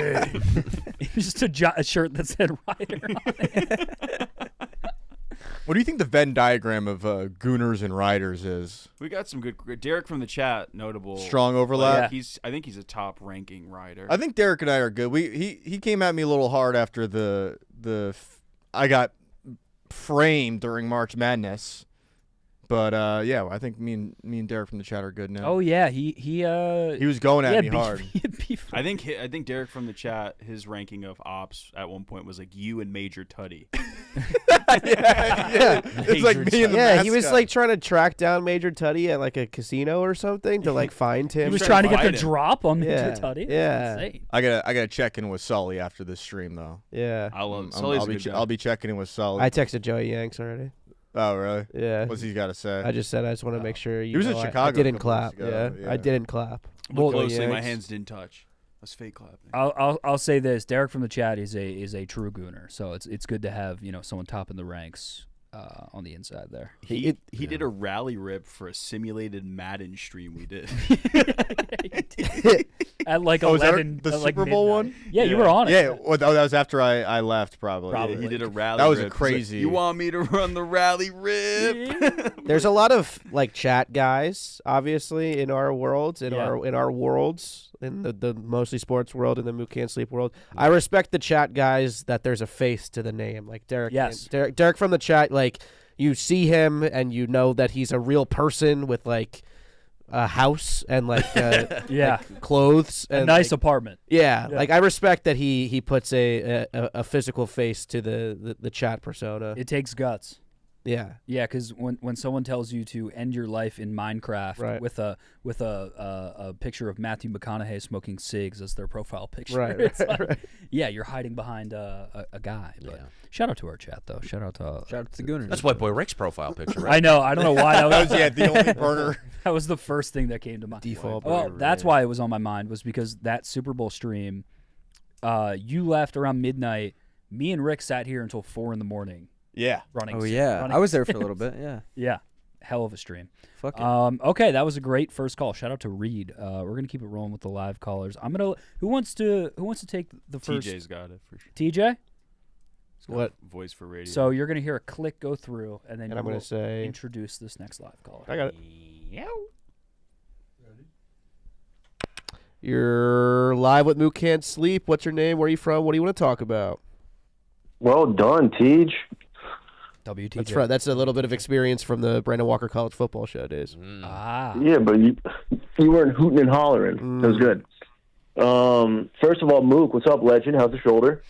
It was just a shirt that said rider on it. What do you think the Venn diagram of Gooners and Riders is? We got some good. Derek from the chat, notable. Strong overlap. Like, I think he's a top ranking rider. I think Derek and I are good. He came at me a little hard after I got framed during March Madness. But yeah, I think me and Derek from the chat are good now. Oh yeah, he was going at me beef- hard. he had beef. I think Derek from the chat, his ranking of ops at one point was like you and Major Tuddy. yeah. It's like me and the Yeah, he was mascot. like trying to track down Major Tuddy at like a casino or something to like find him. He was trying trying to to get the fight him. drop on Yeah, Mr. Tuddy. yeah. That's insane. I gotta check in with Sully after this stream though. Yeah. I love Sully's a good guy. I'll be checking in with Sully. I texted Joey Yanks already. Oh really? Yeah. What's he got to say? I just said I just want to make sure you He was in know Chicago I a didn't couple clap. weeks ago, Yeah. yeah. I didn't clap. Look Joey closely, my Yanks. hands didn't touch. That's fake clapping. I'll say this: Derek from the chat is a true gooner. So it's good to have someone top in the ranks on the inside there. He did a rally rip for a simulated Madden stream we did. At like Oh, was that 11, the at, like, Super Bowl midnight. one? Yeah, you were on it. Yeah, well, that was after I left, probably. Probably. He did a rally. That was a rip. He's like, crazy. you want me to run the rally rip? There's a lot of like chat guys, obviously, in our worlds, in our worlds, in the mostly sports world, in the Mook Can't Sleep world. I respect the chat guys that there's a face to the name, like Derek. Yes. Derek from the chat, like you see him and you know that he's a real person with like a house and like like clothes A and nice like, apartment. yeah, like I respect that he puts a physical face to the chat persona. It takes guts. Yeah. Yeah, because when someone tells you to end your life in Minecraft Right. with a picture of Matthew McConaughey smoking cigs as their profile picture, Right, it's right, like, right. yeah, you're hiding behind a guy. But shout out to our chat though. Shout out to the Gooners. That's White Boy Rick's profile picture, right? I know. I don't know why that was. the only burner. That was the first thing that came to mind. Default. Well, that's why it was on my mind, was because that Super Bowl stream, you left around midnight. Me and Rick sat here until 4 a.m. Yeah. running. Oh yeah, running I was there for a little bit. Yeah. Yeah, hell of a stream. Fuck it. Okay, that was a great first call. Shout out to Reed. We're gonna keep it rolling with the live callers. I'm gonna. Who wants to take the first? TJ's got it for sure. TJ. What? Voice for radio. So you're gonna hear a click go through, and then And I'm gonna say introduce this next live caller. I got it. You're live with Mook Can't Sleep. What's your name? Where are you from? What do you want to talk about? Well done, Tej. WTJ. That's right. That's a little bit of experience from the Brandon Walker College Football Show days. Ah. Yeah, but you weren't hooting and hollering. It was good. First of all, Mook, what's up, legend? How's the shoulder?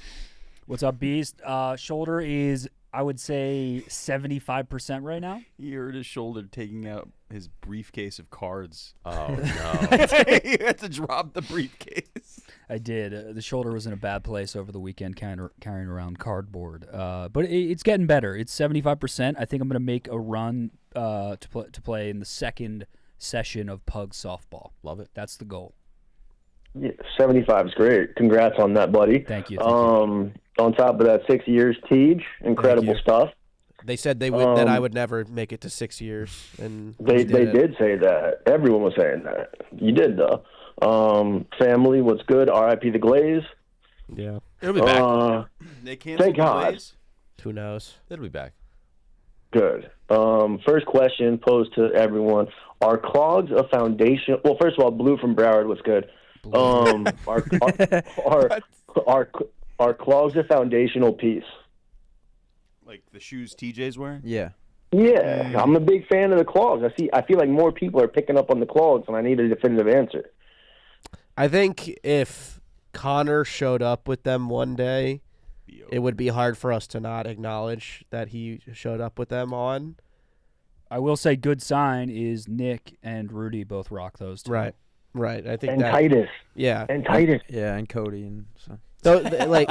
What's up, Beast? Shoulder is, I would say, 75% right now. He hurt his shoulder taking out his briefcase of cards. Oh no! He had to drop the briefcase. I did. The shoulder was in a bad place over the weekend, carrying around cardboard. But it's getting better. It's 75%. I think I'm going to make a run to play in the second session of Pug softball. Love it. That's the goal. Yeah, 75 is great. Congrats on that, buddy. Thank you. On top of that, 6 years, Tej. Incredible stuff. They said they would that I would never make it to 6 years, and They did say that. Everyone was saying that. You did, though. Family, what's good? R.I.P. the Glaze. Yeah, It'll be back. They canceled Thank the God. Blaze? who knows? It'll be back. Good. First question posed to everyone: are clogs a foundation? Well, first of all, Blue from Broward was good. Are clogs a foundational piece? Like the shoes TJ's wearing? Yeah. Yeah, I'm a big fan of the clogs. I feel like more people are picking up on the clogs, and I need a definitive answer. I think if Connor showed up with them one day, it would be hard for us to not acknowledge that he showed up with them on. I will say, good sign is Nick and Rudy both rock those too. Right. I think And that. Titus. Yeah. And Titus. Yeah, and Kody and so. So, like,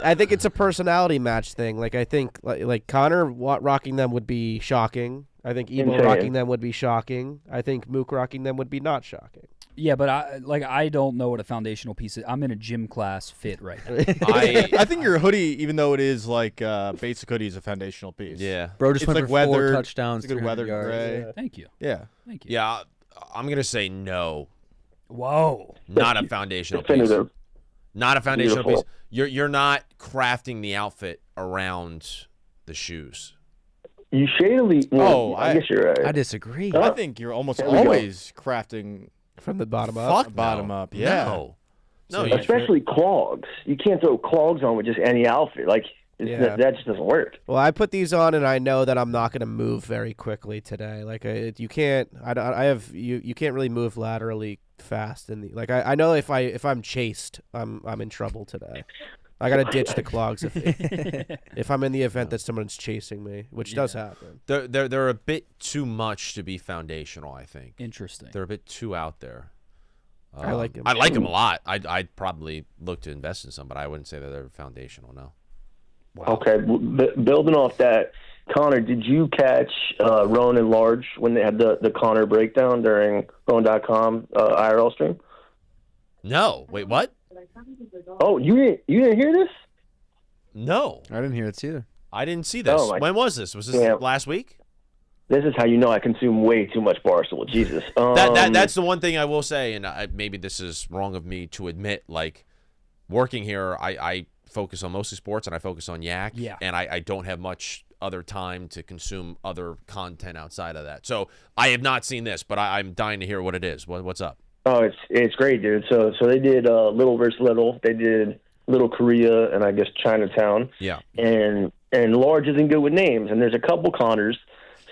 I think it's a personality match thing. Like, I think like Connor rocking them would be shocking. I think Ebo Insane. rocking them would be shocking. I think Mook rocking them would be not shocking. Yeah, but I don't know what a foundational piece is. I'm in a gym class fit right now. I think your hoodie, even though it is like basic hoodie, is a foundational piece. Yeah. Bro just It's went like for 4 weathered. touchdowns, It's a good 300 weathered yards. gray. Thank you. Yeah. Thank you. Yeah. I'm gonna say no. Whoa. Not a foundational piece. Definitive. Not a foundational Beautiful. piece. You're not crafting the outfit around the shoes. You shadily. Oh, I guess you're right. I disagree. Oh. I think you're almost There we go. always crafting From the bottom up. Fuck bottom no. up. Yeah. No, So Especially clogs. You can't throw clogs on with just any outfit. Like Yeah. that just doesn't work. Well, I put these on, and I know that I'm not going to move very quickly today. Like you can't. You can't really move laterally fast. And I know if I'm chased, I'm in trouble today. I got to ditch the clogs if I'm in the event that someone's chasing me, which does happen. They're a bit too much to be foundational. I think Interesting. they're a bit too out there. I like them. I like them a lot. I'd probably look to invest in some, but I wouldn't say that they're foundational. No. Okay, building off that, Connor, did you catch Roan and Large when they had the Connor breakdown during Roan.com IRL stream? No. Wait. What? Oh, you didn't hear this? No. I didn't hear it either. I didn't see this. Oh, my- When was this? Was this Yeah. last week? This is how you know I consume way too much Barstool. Jesus. That's the one thing I will say, and maybe this is wrong of me to admit. Like, working here, I focus on mostly sports, and I focus on Yak. Yeah. And I don't have much other time to consume other content outside of that. So I have not seen this, but I'm dying to hear what it is. What's up? Oh, it's great, dude. So they did Little versus Little. They did Little Korea and I guess Chinatown. Yeah. And Large isn't good with names, and there's a couple Connors.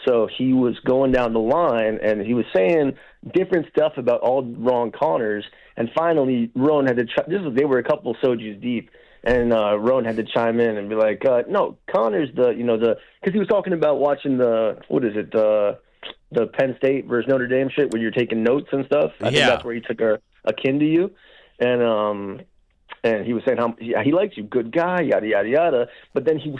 So he was going down the line, and he was saying different stuff about all wrong Connors. And finally, Roan had to they were a couple sojus deep, and Roan had to chime in and be like, "No, Connor's because he was talking about watching the Penn State versus Notre Dame shit where you're taking notes and stuff. I think that's where he took a kin to you, and he was saying how he likes you, good guy, yada yada yada. But then he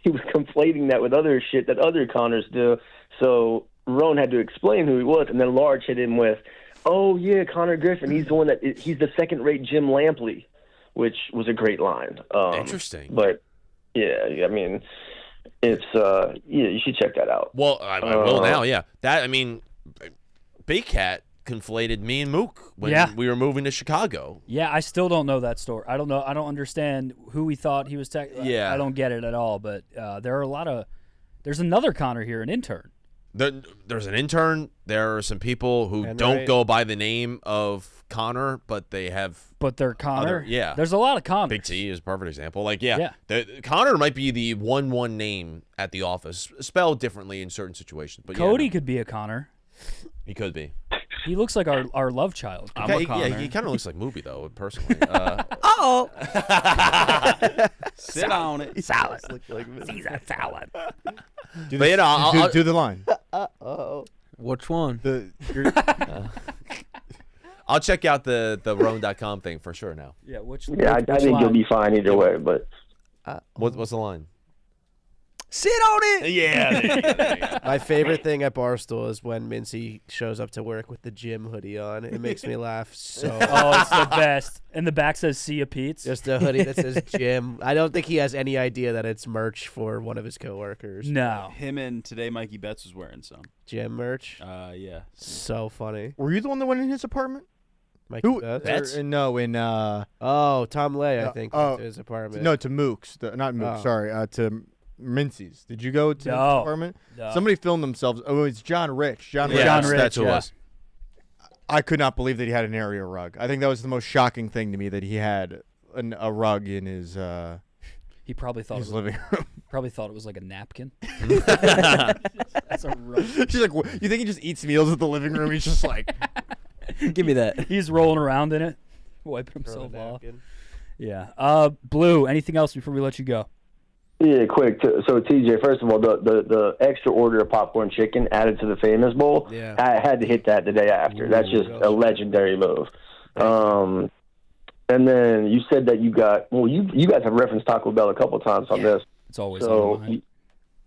was conflating that with other shit that other Connors do. So Roan had to explain who he was, and then Large hit him with, "Oh yeah, Connor Griffin. He's the second-rate Jim Lampley," which was a great line. Interesting. But yeah, I mean, it's you should check that out. Well, I will now. Yeah, Big Cat conflated me and Mook when we were moving to Chicago. Yeah, I still don't know that story. I don't know. I don't understand who he thought he was. Yeah, I don't get it at all. But there are there's another Connor here, an intern. There's an intern. There are some people who don't go by the name of Connor, but they have. But they're Connor. Yeah, there's a lot of Connors. Big T is a perfect example. Like, Connor might be the one name at the office, spelled differently in certain situations. But Cody could be a Connor. He could be. He looks like our love child. He kind of looks like Movie though, personally. Sit on it. Salad. Caesar salad. Do the line. Which one? I'll check out the Roan.com thing for sure now. Yeah, I think you'll be fine either way. But what's the line? Sit on it. Yeah. There you go. My favorite thing at Barstool is when Mincy shows up to work with the gym hoodie on. It makes me laugh so. Oh, it's the best. And the back says "See ya, Pete's." Just a hoodie that says gym. I don't think he has any idea that it's merch for one of his coworkers. No. Him and today Mikey Betts was wearing some Gym merch. Yeah. So funny. Were you the one that went in his apartment? Mikey Betts? Oh, Tom Lay, I think, went to his apartment. No, to Mook's. Not Mook. Sorry, to Mincy's. Did you go to his apartment? No. Somebody filmed themselves. Oh, it's John Rich. John Rich. That's who it was. I could not believe that he had an area rug. I think that was the most shocking thing to me, that he had a rug in his. He probably thought his it was living room. Probably thought it was like a napkin. That's a rug. She's like, you think he just eats meals at the living room? He's just like, give me that. He's rolling around in it, wiping himself off. Yeah. Blue. Anything else before we let you go? Yeah, quick. So TJ, first of all, the extra order of popcorn chicken added to the famous bowl. Yeah. I had to hit that the day after. That's just a legendary move. And then you said that you guys have referenced Taco Bell a couple times on this. It's always so.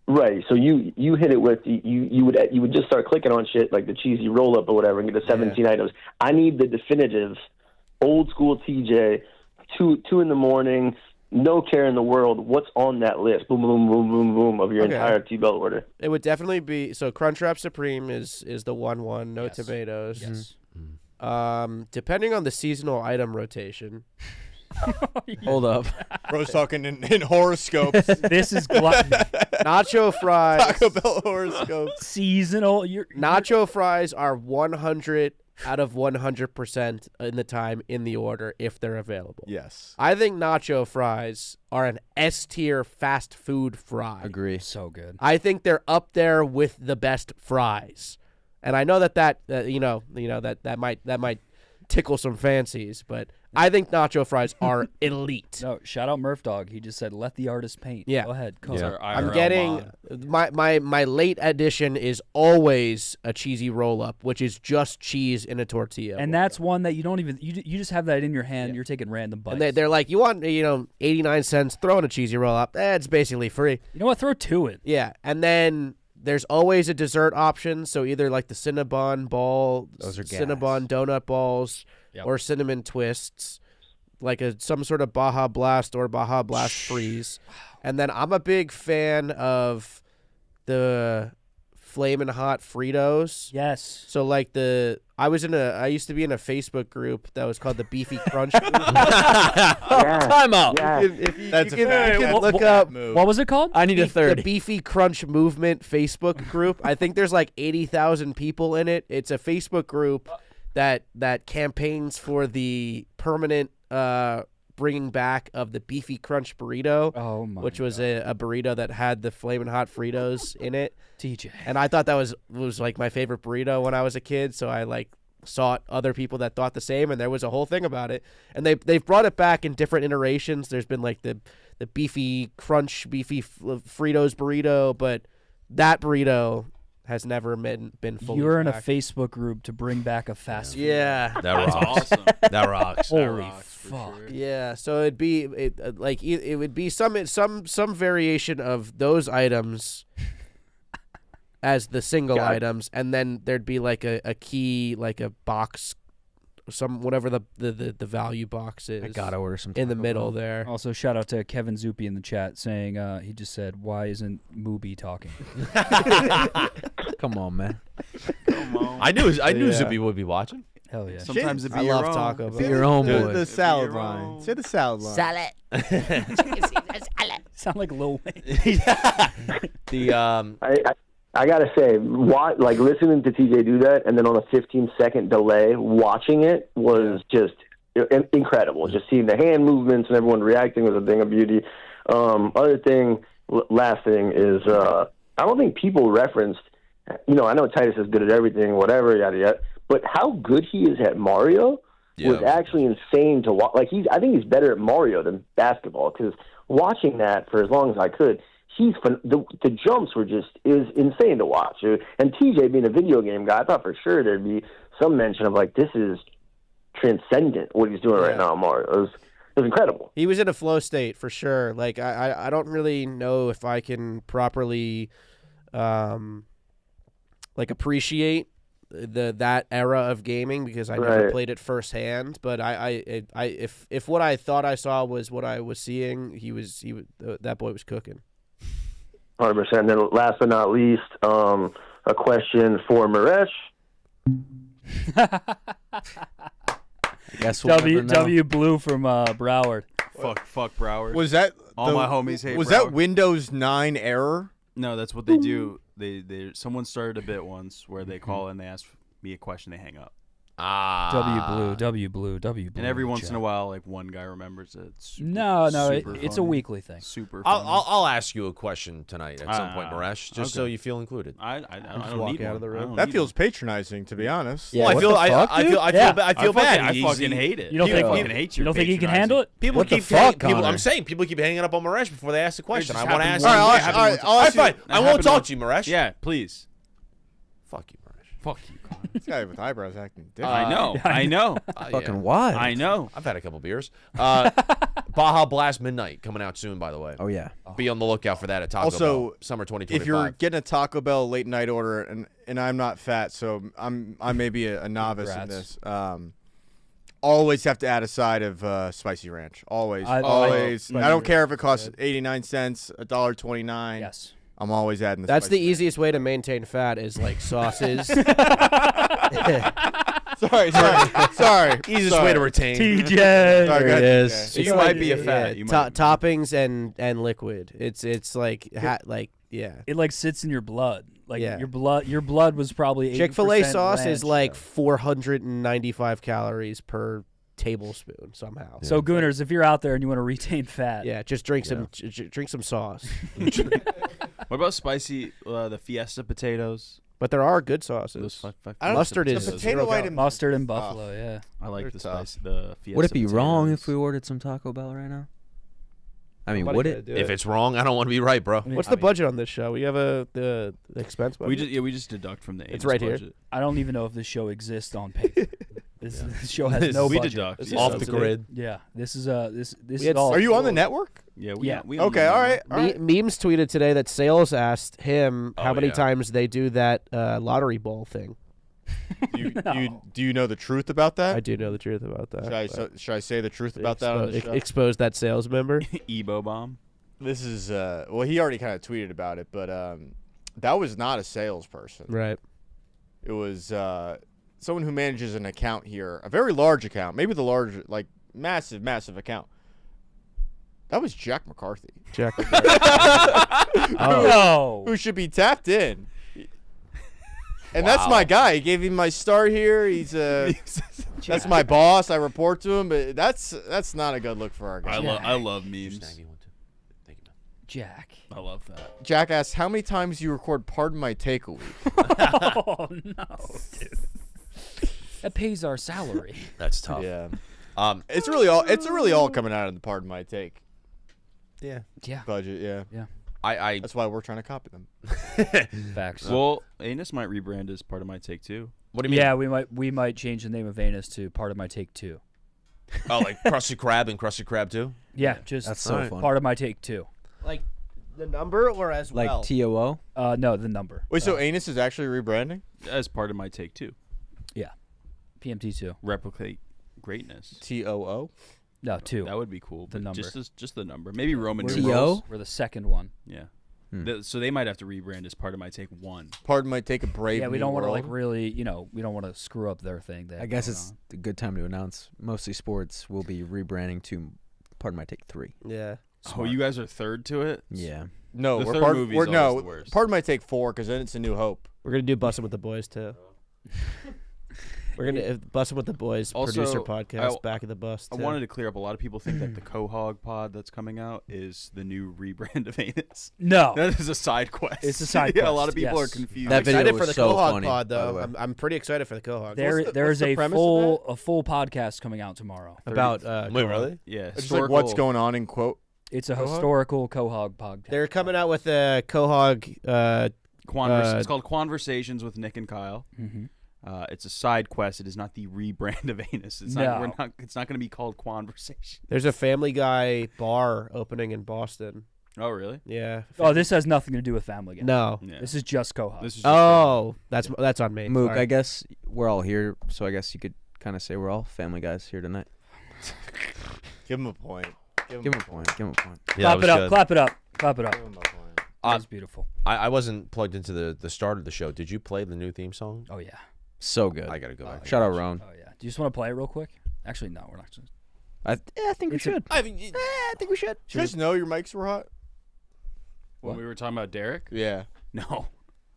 Right, so you hit it with you would just start clicking on shit like the cheesy roll up or whatever and get the 17 items. I need the definitive old school TJ, 2 in the morning, no care in the world. What's on that list? Boom, boom, boom, boom, boom of your entire T-Bell order. It would definitely be Crunchwrap Supreme is the 1-1, no tomatoes. Yes. Depending on the seasonal item rotation. Hold up. Bro's talking in horoscopes. This is nacho fries. Taco Bell horoscopes. Seasonal. Nacho fries are 100 out of 100% in the time in the order if they're available. Yes. I think nacho fries are an S-tier fast food fry. Agree. So good. I think they're up there with the best fries. And I know that might tickle some fancies, but I think nacho fries are elite. No, shout out Murph Dog. He just said, "Let the artist paint." Yeah. Go ahead. I'm getting my late addition is always a cheesy roll up, which is just cheese in a tortilla. And that's one that you don't even you just have that in your hand. You're taking random bites. And they're like, you want 89 cents, throw in a cheesy roll up. It's basically free. You know what? Throw 2 in. Yeah, and then there's always a dessert option. So either like the Cinnabon ball, those are Cinnabon donut balls, or cinnamon twists, like some sort of Baja Blast or Baja Blast freeze. And then I'm a big fan of the Flamin' Hot Fritos. Yes. So like I used to be in a Facebook group that was called the Beefy Crunch Group. Time out. That's a fact. can That's look a up move. What was it called? I need a the 30. Beefy Crunch Movement Facebook group. I think there's like 80,000 people in it. It's a Facebook group that campaigns for the permanent bringing back of the Beefy Crunch burrito. Oh my which was a burrito that had the Flamin' Hot Fritos in it. TJ. And I thought that was like my favorite burrito when I was a kid. So I like sought other people that thought the same, and there was a whole thing about it. And they've brought it back in different iterations. There's been like the Beefy Crunch, Beefy Fritos burrito, but that burrito has never been fully You're in a back. Facebook group to bring back a fast food. Yeah. That That's rocks. awesome. That rocks. Holy fuck. Yeah, so it'd be it would be some variation of those items as the single Got it. items, and then there'd be like a key, like a box, whatever the value box is. I gotta order some in the Taco middle Bell. there. Also, shout out to Kevin Zupi in the chat saying he just said, "Why isn't Mooby talking?" Come on, man. Come on. I knew Yeah. Zuby would be watching. Hell yeah. Sometimes it be I your love own. Taco Be Bell. your own Do boy. the salad your line. own. Say the salad line. Sound like Lil Wayne. The I gotta say, like listening to TJ do that, and then on a 15-second delay, watching it was just incredible. Just seeing the hand movements and everyone reacting was a thing of beauty. Other thing, last thing is, I don't think people referenced. I know Titus is good at everything, whatever, yada yada. But how good he is at Mario was actually insane to watch. Like I think he's better at Mario than basketball, because watching that for as long as I could, the jumps were just is insane to watch. And TJ being a video game guy, I thought for sure there'd be some mention of like, this is transcendent what he's doing right now in Mario. It was incredible. He was in a flow state for sure. Like I don't really know if I can properly like appreciate that era of gaming, because I never played it firsthand. But if what I thought I saw was what I was seeing, that boy was cooking. 100%. And then last but not least, a question for Maresh. Guess we'll never know. W Blue from Broward. Fuck Broward. Was that All my homies hate Was Broward. that Windows 9 error? No, that's what they do. Someone started a bit once where they call and they ask me a question, they hang up. W Blue. And every once in a while, like one guy remembers it. It's No, super it's a funny. weekly thing. Super funny. I'll ask you a question tonight at some point, Maresh, just so okay. you feel included. I don't walk need out one. of the I room. don't That need feels one. patronizing, to be honest. Yeah, Well, what the fuck, I dude? feel Yeah. bad. I He's- fucking hate it. You don't think- I fucking hate You don't think he can handle it? People What the keep fuck, people, Connor? I'm saying people keep hanging up on Maresh before they ask the question. just I want to happened ask. once. you. All right, All right, I'll all right, ask you- fine. I won't happened talk once. to you, Maresh. Yeah, please. Fuck you, Maresh. Fuck you, Connor. This guy with eyebrows acting different. I know. I know. Fucking why? I know. I've had a couple beers. Baja Blast Midnight coming out soon, by the way. Oh yeah. Be on the lookout for that at Taco Also, Bell, summer 2025. If you're getting a Taco Bell late night order, and I'm not fat, so I may be a novice in Congrats. this. Always have to add a side of spicy ranch. Always, I- always. oh, I don't care if it spicy costs 89 cents, $1.29. Yes. I'm always adding the That's the spicy easiest way to maintain fat is like sauces. ranch. Sorry. easiest way to retain. TJ. Sorry, There go it ahead, is. TJ. So you might be a fat. You might be. Toppings and liquid. It's like yeah. It like sits in your blood. Like Yeah. your blood was probably 80% Chick-fil-A sauce is ranch, like so. 495 calories per tablespoon somehow. So Gooners, if you're out there and you want to retain fat, Yeah, just drink some drink some sauce. What about spicy, the Fiesta potatoes? But there are good Those sauces. I don't- Mustard the is potato zero calories. item- mustard and buffalo. Yeah. I like They're the tough. spicy, the Fiesta Would it be wrong if we potatoes. ordered some Taco Bell right now? I mean, Somebody would gotta it? do If it's wrong, I don't want to be right, bro. What's the budget on this show? We have the expense budget. We just deduct from the It's Anus right here. budget. I don't even know if this show exists on paper. This show has no We budget. deduct. This yeah. is Off the subsidy. grid. Yeah. This is We is had all. Are you on the network? Yeah, Yeah. we don't Okay, need all them. right. All right. Memes tweeted today that Sales asked him how Oh, many yeah. times they do that lottery bowl thing. Do you know the truth about that? I do know the truth about that. Should I say the truth about that on the show? Expose that sales member. Ebo bomb. This is well, he already kind of tweeted about it, but that was not a salesperson. Right. It was someone who manages an account here, a very large account, maybe the large, like massive account. That was Jack McCarthy. Jack. No. Who should be tapped in. And that's my guy. He gave me my start here. He's that's my boss. I report to him, but that's not a good look for our guy. I love memes. Thank you, man. Jack. I love that. Jack asked, how many times you record Pardon My Take a week? Oh no, dude. That pays our salary. That's tough. Yeah. It's really all coming out of the Pardon My Take Yeah. Yeah. budget, yeah. I That's why we're trying to copy them. Facts. Well, Anus might rebrand as Part of My Take too. what do you mean? Yeah, we might change the name of Anus to Part of My Take 2. Oh, like Krusty Krab and Krusty Krab too? Yeah, just That's so fun. Part of My Take 2. Like the number or as Like well? TOO? No, the number. Wait, so Anus is actually rebranding? As Part of My Take too. PMT2. Replicate greatness. TOO? No, 2. That would be cool. The but number. Just the number. Maybe Roman We're- numerals. We're the second one. Yeah. Hmm. So they might have to rebrand as Part of My Take 1. Pardon My Take a Brave Yeah, we New don't want to World. like really, we don't want to screw up their thing. I guess it's a good time to announce. Mostly Sports will be rebranding to Pardon My Take 3. Yeah. Oh, you guys are third to it? Yeah. No, The we're third part. movie's We're always no. the worst. Pardon My Take 4, because then it's A New Hope. We're gonna do Bussin' with the Boys too. We're gonna Bussin' with the Boys Also, producer podcast I- back of the bus. I too. wanted to clear up. A lot of people think that the Quahog pod that's coming out is the new rebrand of Anus. No. That is a side quest. It's a side Yeah, a lot quest, of people are yes. confused. That I'm video excited was for the so Quahog funny, pod by the though. way. I'm pretty excited for the Quahog. There's the a premise of full podcast coming out tomorrow. About Wait, Quahog. really? Yeah. It's just like what's going on in quote. It's a Quahog? historical Quahog podcast. They're coming out with a Quahog. It's called Conversations with Nick and Kyle. Mm-hmm. It's a side quest. It is not the rebrand of Anus. It's No. not. It's not going to be called Conversation. There's a Family Guy bar opening in Boston. Oh, really? Yeah. Oh, this has nothing to do with Family Guy. No. Yeah. This is just Quahog. This is just Oh, that's on me. Mook, Sorry. I guess we're all here, so I guess you could kind of say we're all family guys here tonight. Give him a point. Give him a point. Give him a point. Yeah, clap it up. Clap it up. Clap it up. Give him a point. That's beautiful. I wasn't plugged into the start of the show. Did you play the new theme song? Oh yeah. So good. I gotta go back. Shout out Roan. Oh yeah. Do you just want to play it real quick? Actually, no, we're not. Just... I think we It's a- should. I think we should. Did you guys know your mics were hot? When we were talking about Derek? Yeah. No.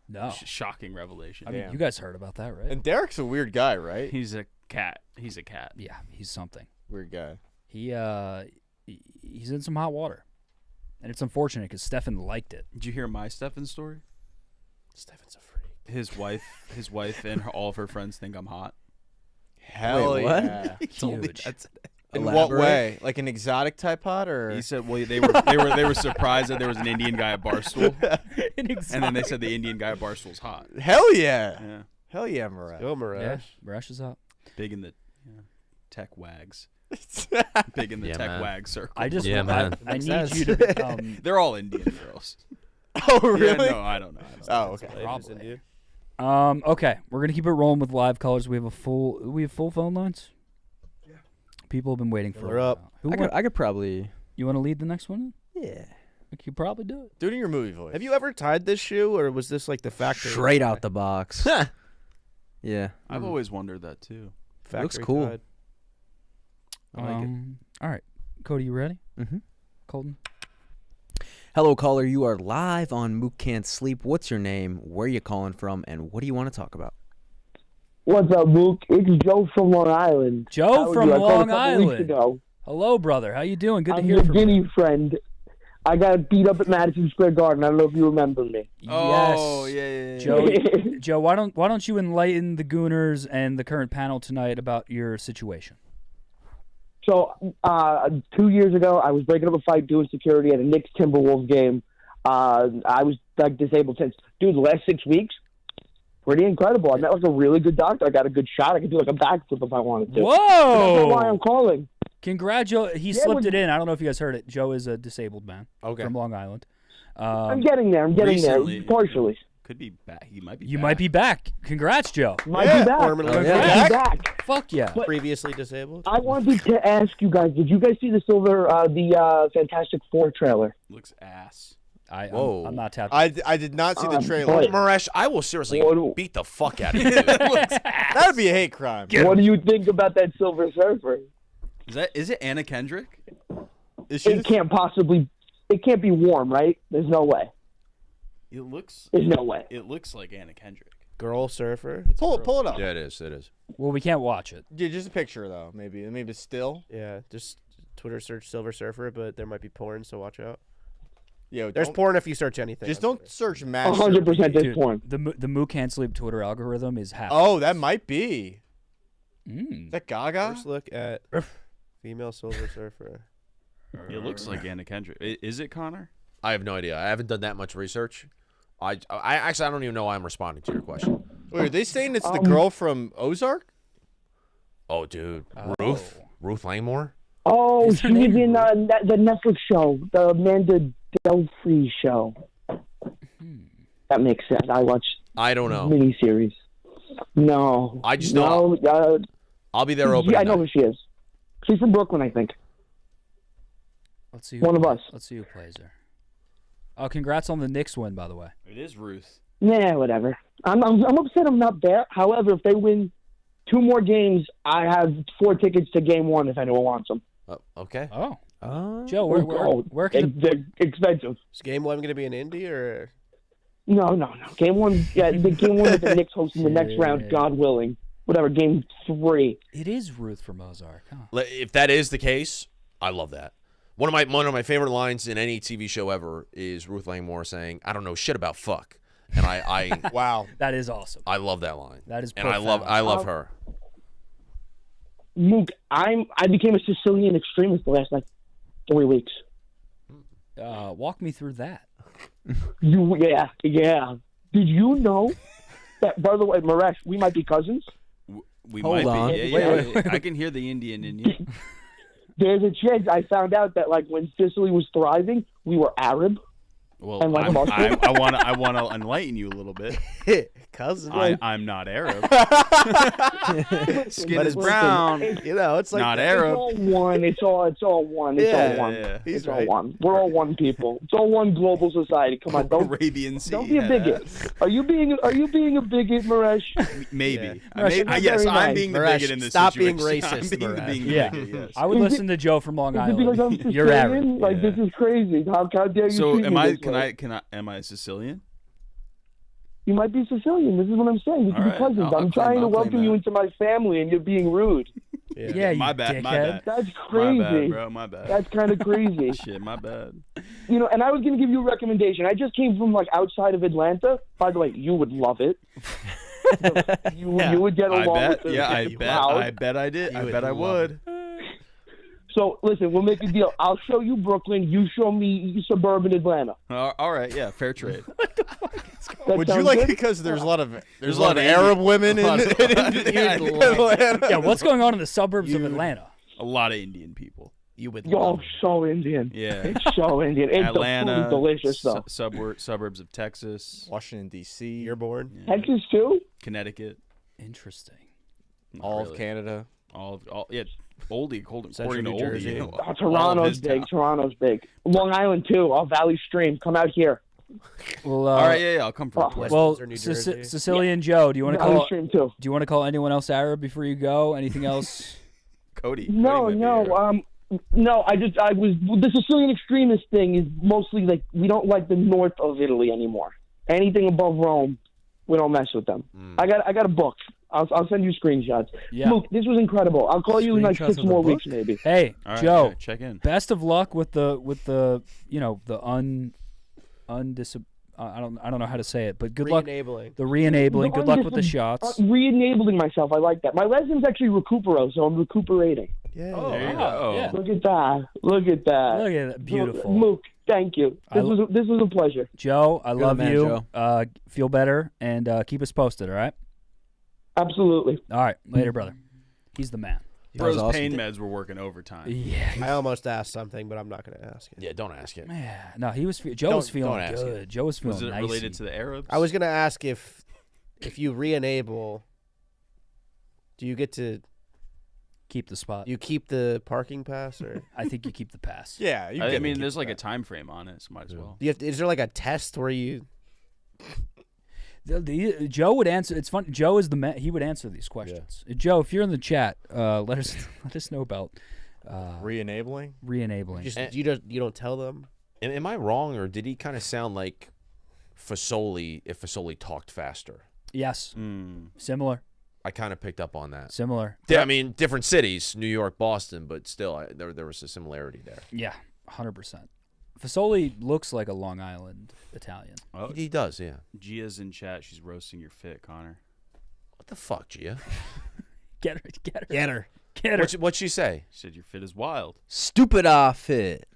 No. Shocking revelation. I mean, Damn. you guys heard about that, right? And Derek's a weird guy, right? He's a cat. He's a cat. Yeah, he's something. Weird guy. He's in some hot water, and it's unfortunate because Stefan liked it. Did you hear my Stefan story? Stefan's a freak. His wife, and all of her friends think I'm hot. Hell Wait, what? yeah. Huge. In what Elaborate. way? Like an exotic type hot, or? He said, "Well, they were surprised that there was an Indian guy at Barstool, and then they said the Indian guy at Barstool's hot." Hell yeah. Yeah, Hell yeah, Murat. Go Marash. Yeah, Marash is hot. big in the tech wags. Big in the Yeah, tech man. wag circle. I just Yeah, man. I Makes need sense. you to become. They're all Indian girls. Oh, Yeah, really? no, I don't know. Oh, okay. Probably. Okay, we're gonna keep it rolling with live colors. We have full phone lines. Yeah. People have been waiting for. We're a up. while. Who I could probably. you want to lead the next one? Yeah. You could probably do it. Do it in your movie voice. Have you ever tied this shoe, or was this like the factory? Straight out the box. Yeah. I've always wondered that too. Factory Looks cool. tied. I like it. All right, Cody, you ready? Mm-hmm. Colton. Hello, caller. You are live on Mook Can't Sleep. What's your name? Where you calling from? And what do you want to talk about? What's up, Mook? It's Joe from Long Island. Joe How are from you? I called Long a couple weeks Island. ago. Hello, brother. How you doing? Good to I'm hear your from you. guinea friend. I got beat up at Madison Square Garden. I don't know if you remember me. Oh, Yes. yeah. Joe, Joe, why don't you enlighten the Gooners and the current panel tonight about your situation? So 2 years ago, I was breaking up a fight doing security at a Knicks Timberwolves game. I was like disabled since. Dude, the last 6 weeks, pretty incredible. I met like a really good doctor. I got a good shot. I could do like a backflip if I wanted to. Whoa! That's not why I'm calling. Congratulations. He Yeah, slipped when- it in. I don't know if you guys heard it. Joe is a disabled man Okay. from Long Island. I'm getting there. I'm getting recently- there. Partially. Could be back. He might be. You back. might be back. Congrats, Joe. Might be back. Permanently. Might be back. Fuck yeah. Previously disabled. I wanted to ask you guys, did you guys see the Fantastic Four trailer? Looks ass. Whoa. I'm not tapped. I did not see the trailer. What? Maresh, I will seriously What? beat the fuck out of you. Dude. That would be a hate crime. What do you think about that Silver Surfer? Is it Anna Kendrick? Is she It can't be warm, right? There's no way. There's no way. It looks like Anna Kendrick. Girl surfer. pull it up? Yeah, it is. It is. Well, we can't watch it. Yeah, just a picture though. Maybe still. Yeah, just Twitter search Silver Surfer, but there might be porn, so watch out. Yeah, There's porn if you search anything. Just on don't search master. 100% there's Dude, porn. the Mook Can't Sleep Twitter algorithm is half. Oh, that might be. Mm. Is that Gaga? First look at female Silver Surfer. It looks like Anna Kendrick. Is it Connor? I have no idea. I haven't done that much research. I actually I don't even know why I'm responding to your question. Wait, are they saying it's the girl from Ozark? Oh, dude, Ruth Langmore. Oh, Is she's her name in the Netflix show, the Amanda Delphi show. That makes sense. I watched I don't know. miniseries. No. I just no, know. I'll be there opening Yeah, I know night. who she is. She's from Brooklyn, I think. Let's see. One of us. Let's see who plays her. Oh, congrats on the Knicks win, by the way. It is Ruth. Yeah, whatever. I'm upset I'm not there. However, if they win 2 more games, I have 4 tickets to Game 1 if anyone wants them. Okay. Oh, Oh. Joe, where can They're expensive. Is Game 1 going to be in Indy or? No. Game 1, yeah, the Game 1 with the Knicks hosting the next round, God willing. Whatever, Game 3. it is Ruth from Ozark? Huh? If that is the case, I love that. One of my favorite lines in any TV show ever is Ruth Langmore saying, "I don't know shit about fuck," and I Wow. That is awesome. I love that line. That is and I profound. love her. Mook, I became a Sicilian extremist the last 3 weeks. Walk me through that. Yeah. Did you know that? By the way, Maresh, we might be cousins. We Hold might on. be. Yeah, Wait, yeah. I can hear the Indian in you. There's a chance. I found out that when Sicily was thriving, we were Arab. Well, And like I Muslim? want to enlighten you a little bit. Cousin. I'm not Arab. Skin But is listen, brown. You know, it's like Not It's Arab. all one. It's all one. It's Yeah, all one. yeah. He's It's all right. one. We're all one people. It's all one global society. Come on, Arabian Sea. don't be a bigot. Are you being a bigot, Maresh? Maybe. Yeah. Yes, Very I'm nice. being the Maresh, bigot in this stop being situation. racist, I'm Maresh. being the Yeah. bigot, yes. I would Is listen to Joe from Long Is it because I'm Island. Sicilian? You're Arab. Like this is crazy. How dare you? So treat am me I? this Can way? I? Am I Sicilian? You might be Sicilian. This is what I'm saying. We All could be right. cousins. I'll I'm claim- trying to I'll claim welcome you that. into my family, and you're being rude. Yeah, My you bad. My dickhead. bad. That's My crazy. bad, bro. My bad. That's kind of crazy. Shit. My bad. And I was going to give you a recommendation. I just came from outside of Atlanta. By the way, you would love it. You would get I along bet. with the Yeah. I the bet. crowd. I bet I did. I bet I would. So listen, we'll make a deal. I'll show you Brooklyn. You show me suburban Atlanta. All right. Yeah. Fair trade. That Would you sound like good? it because there's a lot of lot of Arab women in, lot of- Atlanta? Yeah, what's going on in the suburbs of Atlanta? A lot of Indian people. You would Yo, love so Indian. Yeah. It's so Indian. It's Atlanta. the food delicious though. Suburbs of Texas. Washington D.C. You're born. Yeah. Texas too. Connecticut. Interesting. Not all really. of Canada. All yeah. Oldie. According Central to New Oldie. Jersey. you know, Oh, all of Toronto's his big. town. Toronto's big. Long Island too. Oh, Valley Stream. Come out here. Well, All right. Yeah. I'll come for Oh, it. West well, Windsor, New Jersey. Sicilian Joe, do you want to Valley call? Stream too. Do you want to call anyone else Arab before you go? Anything else? Cody. No, Cody might be here. no. I was the Sicilian extremist thing is mostly we don't like the north of Italy anymore. Anything above Rome, we don't mess with them. I got a book. I'll send you screenshots. Yeah. Luke, this was incredible. I'll call you in Screenshots 6 of the more book? weeks maybe. Hey, All right, Joe. yeah, check in. Best of luck with the I don't know how to say it, but good luck. Re-enabling. The re-enabling. Good luck with the shots. Re-enabling myself. I like that. My last name's actually Recupero, so I'm recuperating. Yeah. Oh, There you wow, go. yeah. Look at that. Look at that. Look at that. Beautiful. Mook, thank you. This was a pleasure. Joe, I love man, you. Joe. Feel better and keep us posted, all right? Absolutely. All right. Later, brother. He's the man. That was Bro's awesome. pain meds were working overtime. Yeah. I almost asked something, but I'm not going to ask it. Yeah, don't ask it. Yeah. No, he was Joe was feeling don't ask good. Joe was feeling Was it nicey. related to the Arabs? I was going to ask if you re-enable, do you get to Keep the spot. You keep the parking pass, or I think you keep the pass. Yeah, you I get mean, to there's keep like a that. time frame on it, so might as well. do you have to, is there like a test where you? Joe would answer. It's fun. Joe is the man. He would answer these questions. Joe, if you're in the chat, let us know about Re-enabling? re-enabling. You don't tell them. Am I wrong, or did he kind of sound like Fasoli if Fasoli talked faster? Yes, Mm. similar. I kind of picked up on that. Similar. Yeah, I mean, different cities, New York, Boston, but still, there was a similarity there. Yeah, 100%. Fasoli looks like a Long Island Italian. Oh, He does, yeah. Gia's in chat. She's roasting your fit, Connor. What the fuck, Gia? Get her. Get her. Get her. Get her. What'd she say? She said your fit is wild. Stupid fit.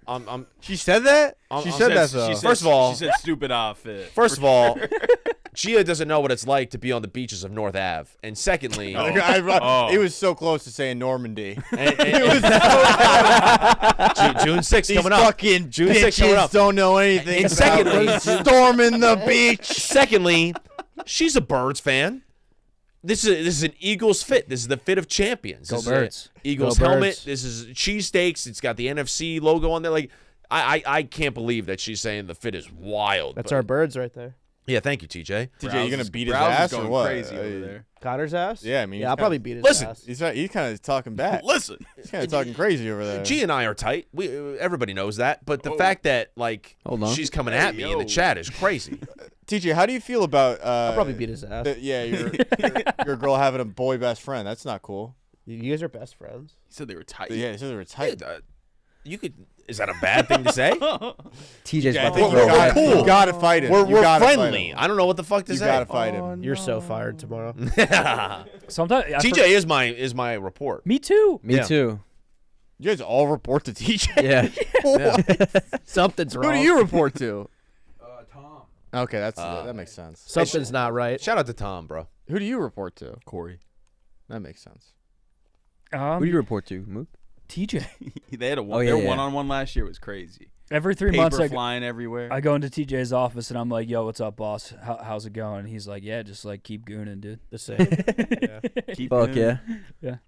She said that? I'm- She I'm- said that, She though. said- First of all- she said stupid fit. First of all, Gia doesn't know what it's like to be on the beaches of North Ave. And secondly, It was so close to saying Normandy. June 6th These coming up. fucking June 6th coming bitches up. don't know anything And about secondly- storming the beach. Secondly, she's a Birds fan. This is an Eagles fit. This is the fit of champions. Go This is a Birds. Eagles Go helmet. Birds. This is cheesesteaks. It's got the NFC logo on there. Like I can't believe that she's saying the fit is wild. That's but- our birds right there. Yeah, thank you, TJ. TJ, you gonna beat his Browse is ass or going what? crazy over there. Connor's ass. Yeah, I mean, yeah, I'll probably beat his Listen. ass. He's kind of talking back. Listen. He's kind of talking crazy over there. G and I are tight. Everybody knows that. But the fact that like Hold on. she's coming at me in the yo. chat is crazy. TJ, how do you feel about? I'll probably beat his ass. Your girl having a boy best friend. That's not cool. You guys are best friends. He said they were tight. Yeah, so they were tight. You could. Is that a bad thing to say? TJ's I about think to we're throw gotta, it. cool. you gotta fight him. We're You gotta fight friendly. him. I don't know what the fuck to You say. gotta fight him. You're so fired tomorrow. Sometimes TJ is my report. Me too. Me Yeah. too. You guys all report to TJ. Yeah. Something's Who wrong. do you report to? Tom. Okay, that makes sense. Something's not right. Shout out to Tom, bro. Who do you report to? Corey. That makes sense. Who do you report to, Mook? TJ. They had a Oh, yeah, their yeah. one-on-one last year was crazy. Every 3 Paper months, flying everywhere. I go into TJ's office and I'm like, "Yo, what's up, boss? How's it going?" And he's like, "Yeah, just like keep gooning, dude." The same. Keep Fuck doing yeah. it.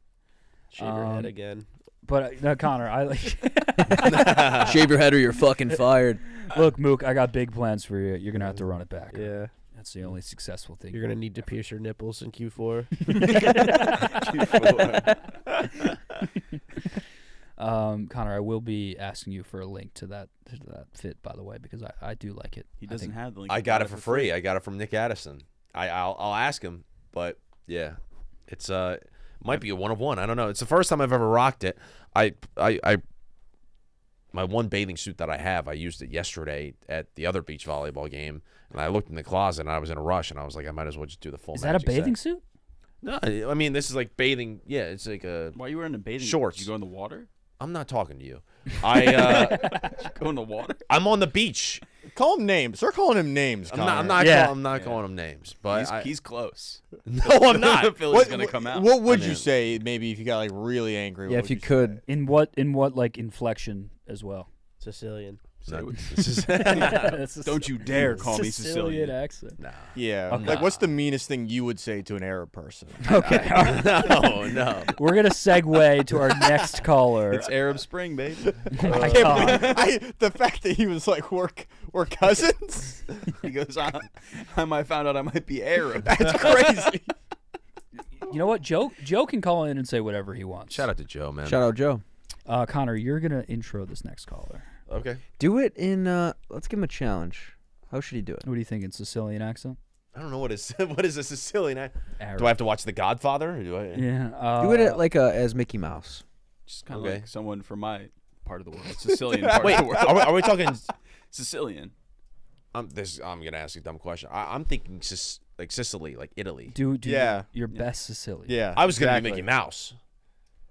Shave your head again. But no, Connor, I like. Shave your head or you're fucking fired. Look, Mook, I got big plans for you. You're gonna have to run it back. Yeah. That's the only successful thing. You're gonna need to pierce your nipples in Q4. Connor, I will be asking you for a link to that fit, by the way, because I do like it. He doesn't have the link. I He got it for free. I got it from Nick Addison. I'll ask him, but yeah, it's might be a one of one. I don't know. It's the first time I've ever rocked it. My one bathing suit that I have, I used it yesterday at the other beach volleyball game, and I looked in the closet and I was in a rush, and I was like, I might as well just do the full. Is that a Magic set. bathing suit? No, I mean this is like bathing. Yeah, it's like a. Why are you wearing a bathing Shorts. Did you go in the water? I'm not talking to you. I Go in the water? I'm on the beach. Call him names. Start calling him names. I'm Connor. not calling him names, but He's close. no, I'm not. Philly's gonna come out. What would I you mean- say maybe if you got like really angry? Yeah, what if would you say? could. In what like inflection as well? Sicilian. No, this is- Don't you dare call me Sicilian. accent. nah. Yeah. Okay. Like, what's the meanest thing you would say to an Arab person? Okay, all right. No. We're gonna segue to our next caller. It's Arab Spring, baby. Oh my I can't God. believe the fact that he was like, we're cousins. He goes, I might found out I might be Arab. That's crazy. You know what? Joe can call in and say whatever he wants. Shout out to Joe, man. Shout out Joe. Connor, you're gonna intro this next caller. Okay. Do it in. Let's give him a challenge. How should he do it? What do you think? In Sicilian accent? I don't know what is a Sicilian. Arab. Do I have to watch The Godfather? Or do I? Yeah. Do it like as Mickey Mouse. Just kind of Okay. like someone from my part of the world. Sicilian part Wait, of the world. are we talking? Sicilian. I'm gonna ask you a dumb question. I'm thinking like Sicily, like Italy. Do Yeah. your best Sicilian. Yeah. I was gonna exactly. be Mickey Mouse.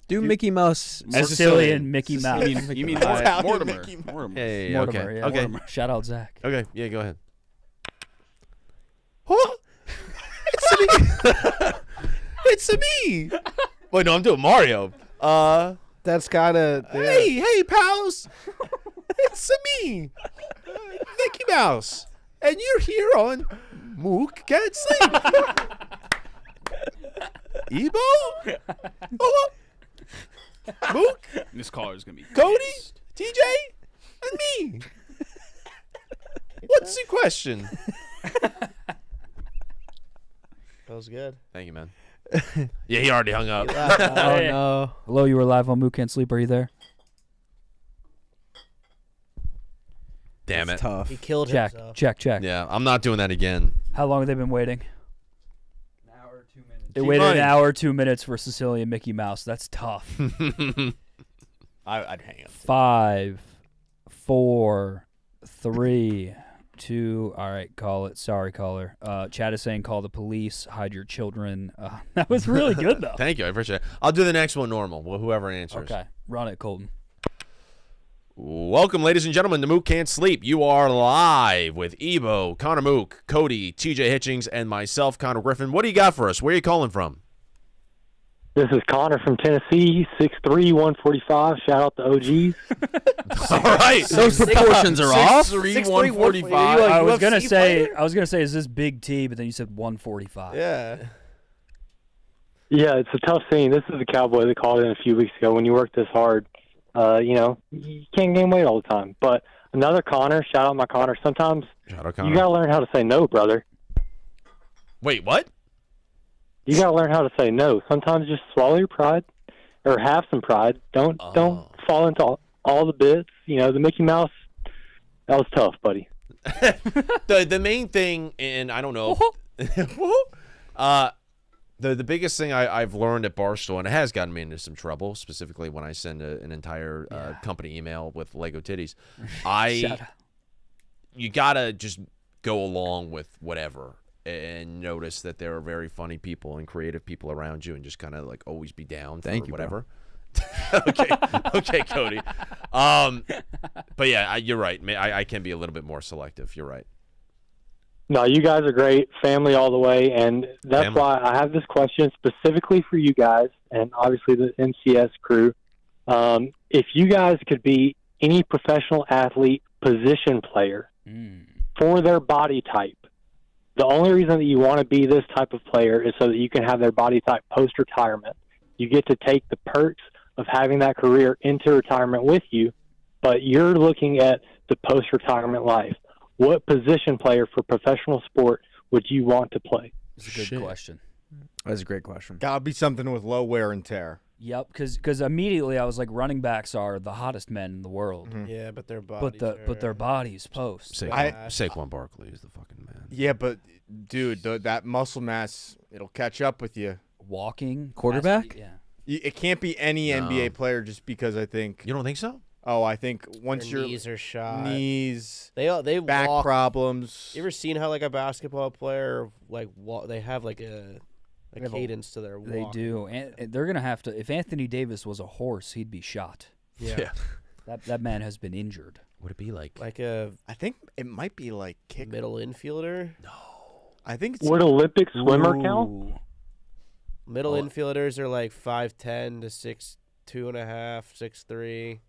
Do Mickey Mouse. Sicilian Sicilian. Mickey Mouse. You mean Italian Mortimer? Mickey Mouse. Mortimer. Yeah. Mortimer, Okay. yeah. Okay. Mortimer. Shout out Zach. Okay. Yeah. Go ahead. It's me. Wait, no, I'm doing Mario. That's kind of. Hey, pals. It's me, Mickey Mouse, and you're here on Mook Can't Sleep. Ebo? Oh, Mook, This caller's gonna be Kody, pissed. TJ, and me. What's the question? That was good. Thank you, man. Yeah, he already hung up. Oh no. Hello, you were live on Mook Can't Sleep. Are you there? Damn It's it. tough. He killed Check, himself. check. Yeah, I'm not doing that again. How long have they been waiting? An hour, 2 minutes. They Keep waited running. an hour, 2 minutes for Cecilia and Mickey Mouse. That's tough. I'd hang up. 5, 4, 3, 2. All right, call it. Sorry, caller. Chad is saying call the police. Hide your children. That was really good though. Thank you. I appreciate it. I'll do the next one normal. Well, whoever answers. Okay, run it, Colton. Welcome, ladies and gentlemen, to Mook Can't Sleep. You are live with Ebo, Connor Mook, Kody, TJ Hitchings, and myself, Connor Griffin. What do you got for us? Where are you calling from? This is Connor from Tennessee, 6'3", 145. Shout out to OGs. All right. Those proportions are off. 6'3", 145. I was UFC gonna say, fighter? is this Big T? But then you said 145. Yeah. Yeah, it's a tough scene. This is the cowboy that called in a few weeks ago. When you work this hard, you can't gain weight all the time. But another Connor, shout out my Connor. Sometimes Shout out, Connor. you got to learn how to say no, brother. Wait, what? You got to learn how to say no. Sometimes just swallow your pride or have some pride. Don't fall into all the bits. The Mickey Mouse, that was tough, buddy. The main thing, and I don't know, the biggest thing I've learned at Barstool, and it has gotten me into some trouble, specifically when I send an entire company email with Lego titties. You gotta just go along with whatever and notice that there are very funny people and creative people around you, and just kind of like always be down for Thank you, whatever. okay, Kody. But yeah, you're right. I can be a little bit more selective. You're right. No, you guys are great, family all the way, and that's why I have this question specifically for you guys, and obviously the MCS crew. If you guys could be any professional athlete position player for their body type, the only reason that you want to be this type of player is so that you can have their body type post-retirement. You get to take the perks of having that career into retirement with you, but you're looking at the post-retirement life. What position player for professional sport would you want to play? It's a good question. That's a great question. Gotta be something with low wear and tear. Yep, because immediately I was like, running backs are the hottest men in the world, Yeah, but their bodies but their bodies post. Saquon Barkley is the fucking man. Yeah, but dude, that muscle mass, it'll catch up with you. Walking Quarterback? has to be- It can't be any No. NBA player just because I think. You don't think so? Oh, I think once Their your knees are shot. knees, They back walk. problems. You ever seen how like a basketball player they have like a have a- cadence to their walk? They do, and they're gonna have to. If Anthony Davis was a horse, he'd be shot. Yeah. That man has been injured. Would it be like? Like a I think it might be like kick. middle infielder. I think it's Would Olympic swimmer count? Ooh. Middle Oh. infielders are like 5'10" to 6'2.5", 6'3".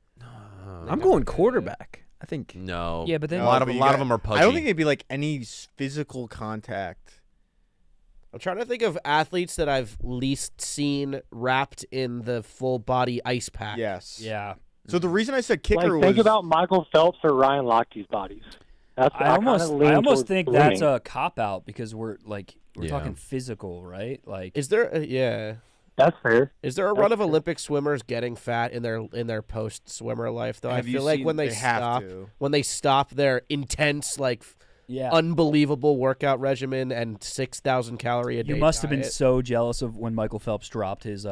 I'm going quarterback. I think. No. Yeah, but then a lot of but you them are pudgy. I don't think it'd be like any physical contact. I'm trying to think of athletes that I've least seen wrapped in the full body ice pack. Yes. Yeah, So the reason I said kicker Like, was think about Michael Phelps or Ryan Lochte's bodies. That's I almost towards think swimming. that's a cop out because we're Yeah. talking physical, right? Like, Is there? That's fair. Is there a run of Olympic swimmers getting fat in their post swimmer life though? Have I you feel like seen- when they have stop to. their intense yeah. unbelievable workout regimen and 6,000 calorie a day. You must have been diet. so jealous of when Michael Phelps dropped his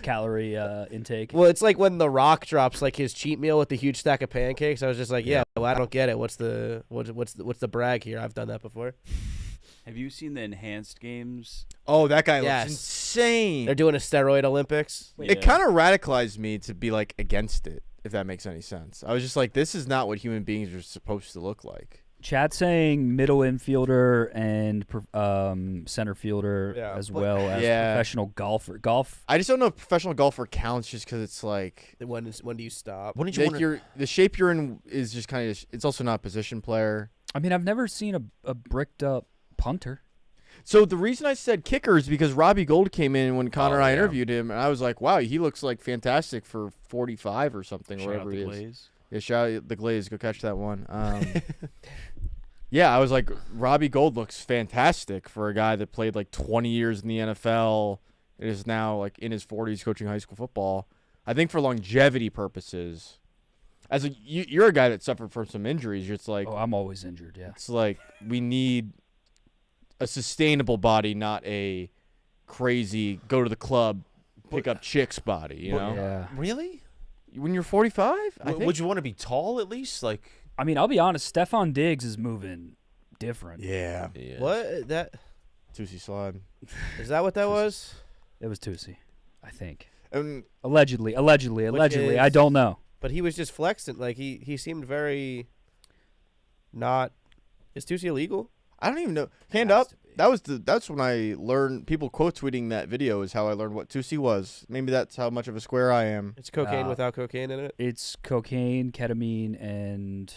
calorie intake. Well, it's like when The Rock drops like his cheat meal with the huge stack of pancakes. I was just like, yeah, well, I don't get it. What's the brag here? I've done that before. Have you seen the enhanced games? Oh, that guy Yes. looks insane. They're doing a steroid Olympics. It kind of radicalized me to be like against it, if that makes any sense. I was just like, this is not what human beings are supposed to look like. Chat saying middle infielder and center fielder Yeah, as but- well as professional golfer. Golf. I just don't know if professional golfer counts just because it's like When do you stop? Wouldn't you like want the shape you're in is just kind of. It's also not a position player. I mean, I've never seen a bricked up punter. So the reason I said kicker is because Robbie Gold came in when Connor and I yeah. interviewed him, and I was like, wow, he looks like fantastic for 45 or something, Shout whatever out he the is. Glaze. Yeah, shout out the Glaze. Go catch that one. Yeah, I was like, Robbie Gold looks fantastic for a guy that played like 20 years in the NFL and is now like in his 40s coaching high school football. I think for longevity purposes, as you're a guy that suffered from some injuries. It's like, Oh, I'm always injured. Yeah. it's like we need a sustainable body, not a crazy go to the club, pick up chicks body. You know, Yeah. Really? when you're 45, I think. Would you want to be tall at least? Like, I mean, I'll be honest. Stefan Diggs is moving different. Yeah, yeah. What that Tootsie slide. is that what that was? It was Tusi, I think. And Allegedly. I is- don't know. But he was just flexing. Like he seemed very not. Is Tusi illegal? I don't even know. Hand Has up. to be. That's when I learned. People quote tweeting that video is how I learned what Tootsie was. Maybe that's how much of a square I am. It's cocaine Uh, without cocaine in it. It's cocaine, ketamine, and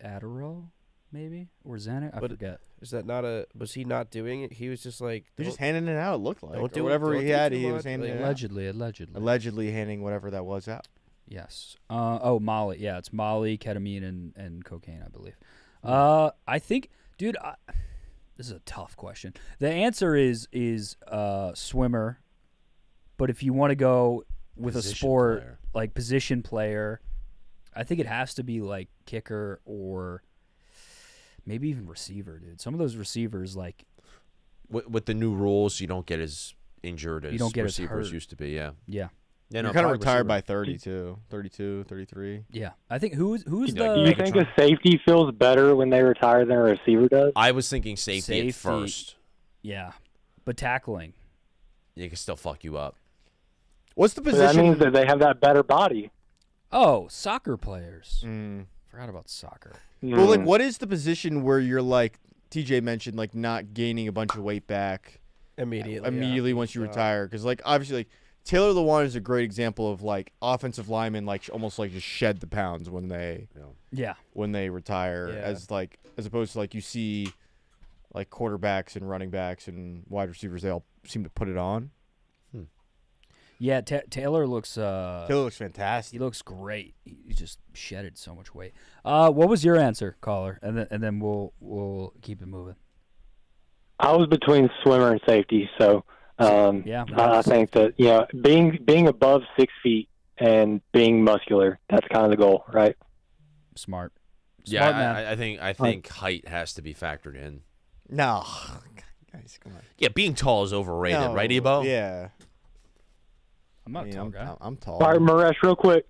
Adderall, maybe, or Xanax. I But- forget. Is that not a? Was he not doing it? He was just like. They're just don't- handing it out. It looked like, don't or do it- whatever don't he do had. too He was much, handing like- it out. Allegedly. Allegedly handing whatever that was out. Yes. Molly. Yeah, it's Molly, ketamine, and cocaine, I believe. I think, dude. This is a tough question. The answer is swimmer, but if you want to go with Position a sport player. like position player, I think it has to be like kicker or maybe even receiver, dude. Some of those receivers, like, With the new rules, you don't get as injured as don't get as receivers hurt. used to be. Yeah. yeah, Yeah. You're no, kind of probably retired by receiver. 32, 33. yeah. I think who's You the know, Do you think a safety feels better when they retire than a receiver does? I was thinking safety at Safety. first. yeah, but tackling. It can still fuck you up. What's the So that position? means that they have that better body. Oh, soccer players. Mm. Forgot about soccer. Well, like, Mm. what is the position where you're like TJ mentioned, like not gaining a bunch of weight back Immediately. once you retire? Because like obviously, like Taylor Lewan is a great example of like offensive linemen like almost like just shed the pounds when they Yeah. retire, Yeah. as opposed to like you see like quarterbacks and running backs and wide receivers, they all seem to put it on. Yeah, Taylor looks Taylor looks he fantastic. looks great. He just shedded so much weight. What was your answer, caller? And then we'll keep it moving. I was between swimmer and safety, so Yeah. I think that being above 6 feet and being muscular, that's kind of the goal, right? Smart. Yeah, Smart man. I think height has to be factored in. No, guys, come on. Yeah, being tall is overrated, No, right, Ebo? Yeah, I'm not I a mean, tall guy. I'm tall. All right, Maresh, real quick.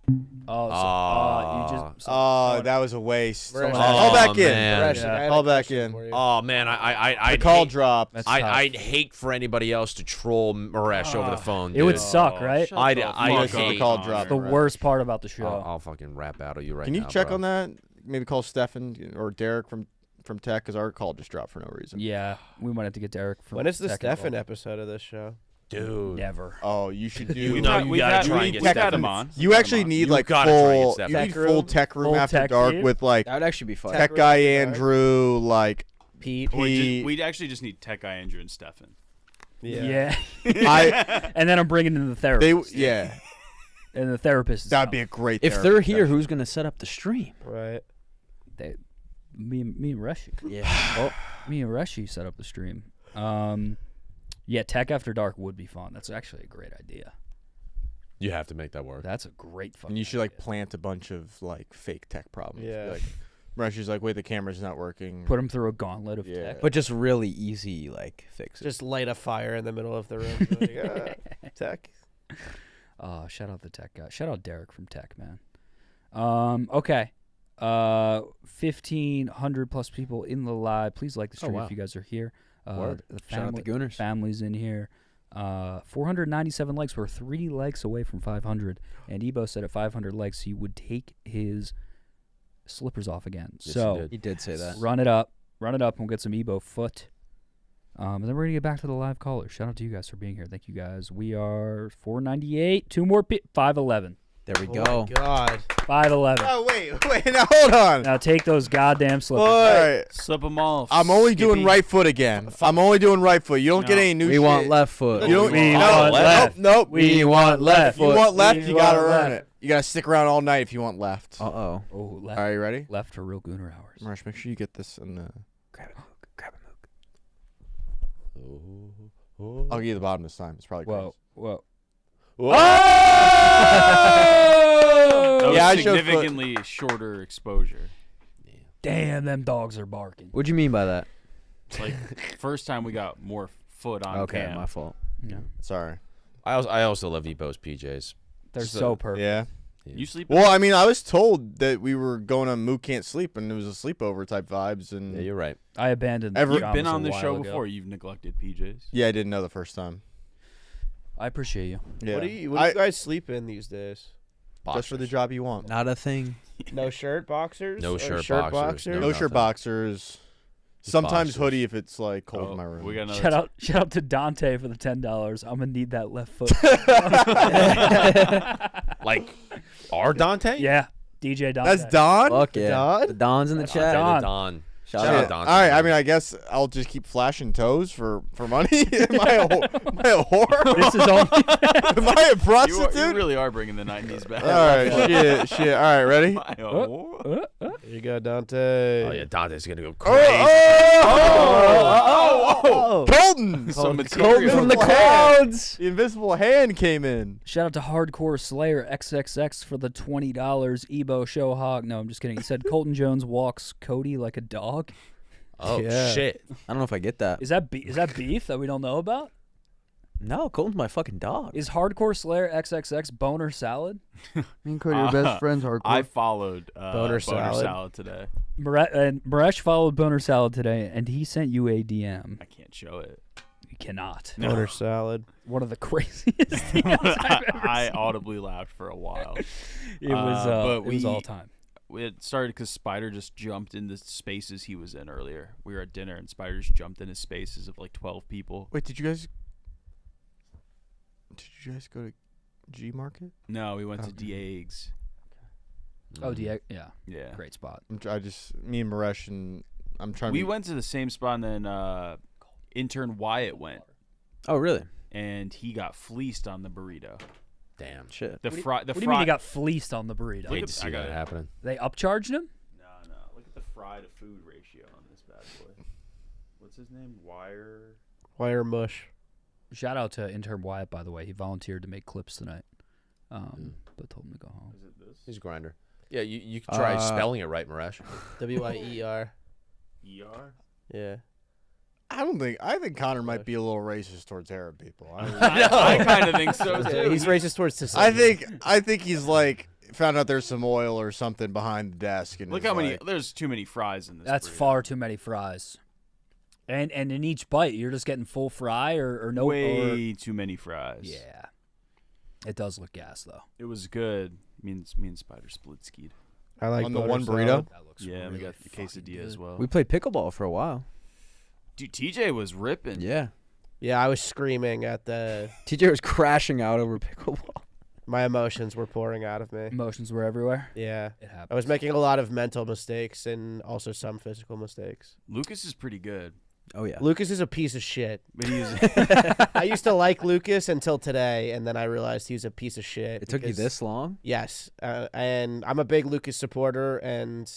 You just Oh, that was a waste. Maresh, Call back in. man. Maresh, I had a Call back question in. for you. Oh man, The I'd call hate, dropped. That's tough. I'd hate for anybody else to troll Maresh over the phone. It would dude. suck, right? I'd fuck hate. the call drop. The worst part about the show. I'll fucking rap battle you right Can now. you check bro. on that? Maybe call Stefan or Derek from Tech, because our call just dropped for no reason. Yeah, we might have to get Derek. From When is the Tech Stefan involved. episode of this show? dude? Never. Oh, you should do. You know, you We've gotta had- try we- and get we've had Stefan. him on. You actually need You like gotta try and get full. Stefan. You need Tech full room? tech room Full after tech dark team? with like That would actually be fun. tech room guy after dark. Andrew, like Pete. he. We actually just need tech guy Andrew and Stefan. Yeah. I. And then I'm bringing in the They. therapist. Yeah. And the therapist is That'd be a great. If they're therapy here, session. who's gonna set up the stream? Right. me and Reshi. Yeah. Me and Reshi set up the stream. Yeah, Tech After Dark would be fun. That's actually a great idea. You have to make that work. That's a great fucking And you should like idea. plant a bunch of like fake tech problems. Yeah. Like, Marisha's like, wait, the camera's not working. Put him through a gauntlet of Yeah. tech. But just really easy, like fixes. Just light a fire in the middle of the room. Like, tech. Shout out the Tech guy. Shout out Derek from Tech, man. Okay. 1,500 plus people in the live. Please like the stream wow. if you guys are here. Word. The Shout out the Gooners. Families in here. 497 likes. We're 3 likes away from 500. And Ebo said at 500 likes he would take his slippers off again. Yes, he so did. He did say that. run it up, and we'll get some Ebo foot. And then we're gonna get back to the live callers. Shout out to you guys for being here. Thank you guys. We are 498. 2 more 511. There we Oh go. my God. 5'11". Oh wait, now hold on. Now take those goddamn slippers. All right, Slip them off. I'm only doing Skippy. right foot again. I'm only doing right foot. You don't get No. any new We shit. want left foot. You don't. We no, want nope, left. Nope. We want left. You want left, We you gotta want earn left. it. You gotta stick around all night if you want left. Uh oh. Oh, All left. right, you ready? Left for real gooner hours. Marsh, make sure you get this in the. Grab it, Mook. Grab it, Mook. I'll give you the bottom this time. It's probably Whoa, crazy. whoa. That was Yeah, I showed foot. significantly shorter exposure. Damn, them dogs are barking. What'd you mean by that? It's like first time we got more foot on Okay, cam. my fault. Yeah. Sorry. I also love Epo's PJs. They're Just so a- perfect. Yeah. You sleep? Well, I mean, I was told that we were going on Mook Can't Sleep, and it was a sleepover type vibes, and Yeah, you're right. I abandoned Ever- the You've been pajamas on a the while show ago. before. You've neglected PJs. yeah, I didn't know the first time. I appreciate you. Yeah. What do you guys sleep in these days? Just for the job you want. Not a thing. No shirt boxers? No Or shirt shirt boxers, No no shirt nothing. boxers. Sometimes boxers. hoodie if it's like cold Oh, in my room. we got another. Shout out to Dante for the $10. I'm gonna need that left foot. Like, our Dante? Yeah, DJ Dante. That's Don. Fuck yeah. Don? The Don's in the That's chat. Don. Don. Shout Shout out. out Dante. All right. I mean, I guess I'll just keep flashing toes for money. Am I a whore? This is all. Am I a You, prostitute? you really are bringing the 90s back. All right. Shit. All right. Ready? Here you go, Dante. Oh, yeah, Dante's going to go Oh, crazy. Colton. Some Colton material. from the clouds. The invisible hand came in. Shout out to Hardcore Slayer XXX for the $20. Ebo Show Hog. No, I'm just kidding. He said Colton Jones walks Kody like a dog. Oh, Yeah. shit. I don't know if I get that. Is that beef that we don't know about? No, Colton's my fucking dog. Is Hardcore Slayer XXX boner salad? Me and Cody are best friends. Hardcore. I followed Boner salad. today. Maresh followed boner salad today, and he sent you a DM. I can't show it. You cannot. Butter salad. One of the craziest DMs I've ever I seen. audibly laughed for a while. It was but it was all time. It started because Spider just jumped into spaces he was in earlier. We were at dinner and Spider just jumped into spaces of like 12 people. Wait, did you guys go to G Market? No, we went to Okay. Diego's. Oh, yeah, yeah, Yeah. great spot. Me and Maresh, and I'm trying to. We went to the same spot, and then intern Wyatt went, Oh, really? and he got fleeced on the burrito. Damn. Shit. The fry. What do you mean he got fleeced on the burrito? Hate at- to see I got that it. happening. They upcharged him? No. Look at the fry to food ratio on this bad boy. What's his name? Wire mush. Shout out to intern Wyatt, by the way. He volunteered to make clips tonight, but told him to go home. Is it this? He's a grinder. Yeah, you could try spelling it right, Maresh. W-I-E-R. ER. Yeah. I think Connor might be a little racist towards Arab people. I kind of think so too. He's racist towards society. I think he's like found out there's some oil or something behind the desk, and Look is how many. like- There's too many fries in this. That's burrito. far too many fries. And in each bite, you're just getting full fry or no. Way too many fries. Yeah. It does look gas, though. It was good. Me and Spider split skied. I like on the butter one salad. burrito. That looks Yeah, we really got the fucking quesadilla good. as well. We played pickleball for a while. Dude, TJ was ripping. Yeah. Yeah, I was screaming at the. TJ was crashing out over pickleball. My emotions were pouring out of me. Emotions were everywhere. Yeah. It happened. I was making a lot of mental mistakes and also some physical mistakes. Lucas is pretty good, Oh, yeah. Lucas is a piece of shit. but he's I used to like Lucas until today, and then I realized he's a piece of shit. It took you because- this long? Yes, and I'm a big Lucas supporter, and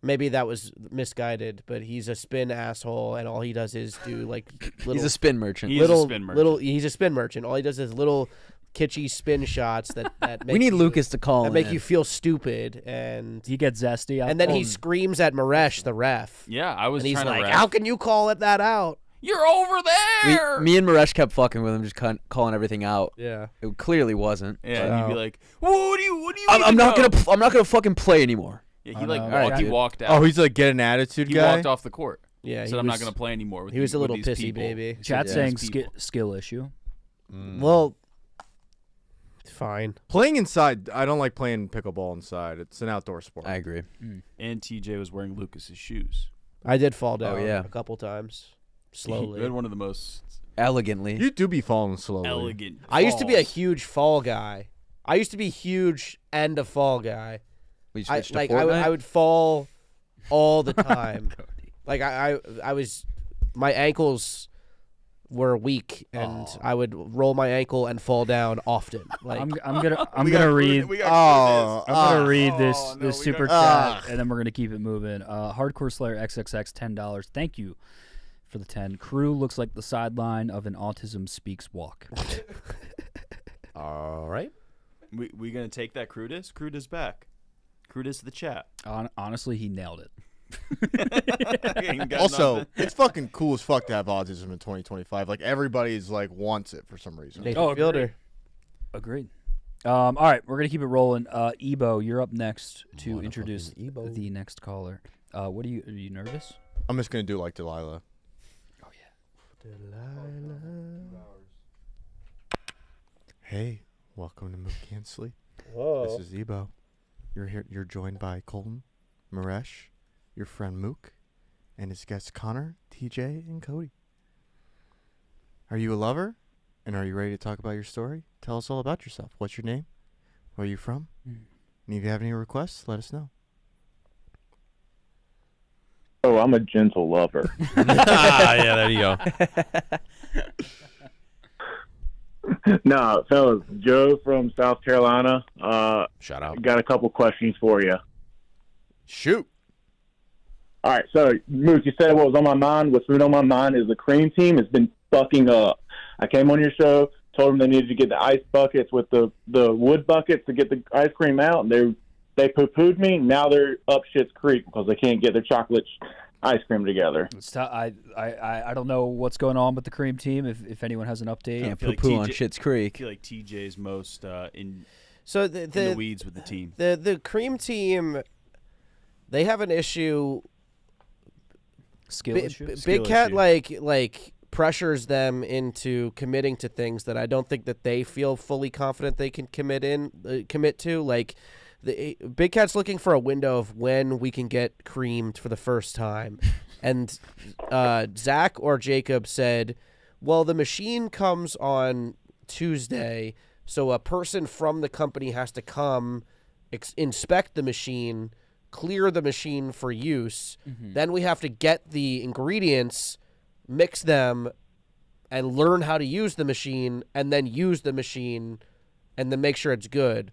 maybe that was misguided, but he's a spin asshole, and all he does is do like little, He's a spin merchant. He's a little, spin merchant. little. He's a spin merchant. All he does is little kitschy spin shots that make We need you, Lucas to call that in. make you feel stupid, and He gets zesty. and then he screams at Maresh, the ref, yeah. I was and he's trying like, to ref. "How can you call it that out?" You're over there. Me and Maresh kept fucking with him, just calling everything out. Yeah. It clearly wasn't. Yeah, but- and he'd be like, "What do you? I'm not know?" I'm not gonna fucking play anymore. Yeah, I he like know. walked, Alright, he dude. walked out. Oh, he's like get an attitude he guy. walked off the court. Yeah, He he said, "I'm not was- going to play anymore with He was these- a with little these pissy people." baby. Chat Yeah. saying These people. skill issue. Well, fine. Playing inside, I don't like playing pickleball inside. It's an outdoor sport. I agree. And TJ was wearing Lucas's shoes. I did fall down yeah. a couple times, You slowly. had one of the most Elegantly. You do be falling slowly. elegant. I used to be a falls. huge fall guy. I used to be huge and a fall guy. We I switched to Fortnite? I would fall all the time. Like I was, my ankles were weak, and I would roll my ankle and fall down often. Like I'm gonna read. I'm gonna read this super chat, and then we're gonna keep it moving. Hardcore Slayer XXX $10. Thank you for the 10. Crew looks like the sideline of an Autism Speaks walk. All right. We gonna take that Crudis? Crudis back. Crudis the chat. Honestly, he nailed it. Also, it's fucking cool as fuck to have autism in 2025. Like everybody's like wants it for some reason. Nathan Fielder. Agreed. All right, we're gonna keep it rolling. Ebo, you're up next to introduce the next caller. What are you nervous? I'm just gonna do like Delilah. Oh yeah. Hey, welcome to Mook Can't Sleep. Whoa. This is Ebo. You're here. You're joined by Colton, Maresh, your friend Mook, and his guests Connor, TJ, and Kody. Are you a lover? And are you ready to talk about your story? Tell us all about yourself. What's your name? Where are you from? And if you have any requests, let us know. Oh, I'm a gentle lover. Yeah, there you go. No, fellas, Joe from South Carolina. Shout out. Got a couple questions for you. Shoot. All right, so Mook, you said what was on my mind. What's been on my mind is the cream team has been fucking up. I came on your show, told them they needed to get the ice buckets with the wood buckets to get the ice cream out, and they poo-pooed me. Now they're up shit's creek because they can't get their chocolate ice cream together. I don't know what's going on with the cream team. If anyone has an update, Can't feel like poo-poo on TJ Schitt's I Creek. feel like TJ's most in the weeds with the team. The cream team, they have an issue. skill issue. Big Cat like pressures them into committing to things that I don't think that they feel fully confident they can commit to. Like the Big Cat's looking for a window of when we can get creamed for the first time, and Zach or Jacob said, "Well, the machine comes on Tuesday, so a person from the company has to come inspect the machine." Clear the machine for use. Then we have to get the ingredients, mix them, and learn how to use the machine, and then use the machine, and then make sure it's good.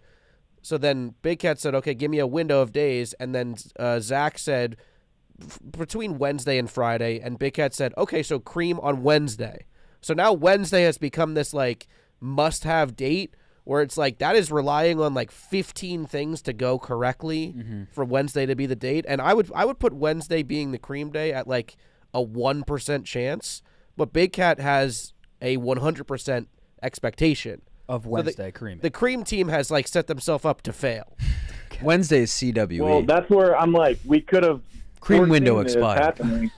So then Big Cat said, okay, give me a window of days. And then Zach said between Wednesday and Friday, and Big Cat said, okay, so cream on Wednesday. So now Wednesday has become this like must-have date, where it's like that is relying on like 15 things to go correctly for Wednesday to be the date. And I would put Wednesday being the cream day at like a 1% chance, but Big Cat has a 100% expectation of Wednesday cream. The cream team has like set themselves up to fail. Wednesday is CWE. Well, that's where I'm like, we could have Cream window foreseen this expired. happening.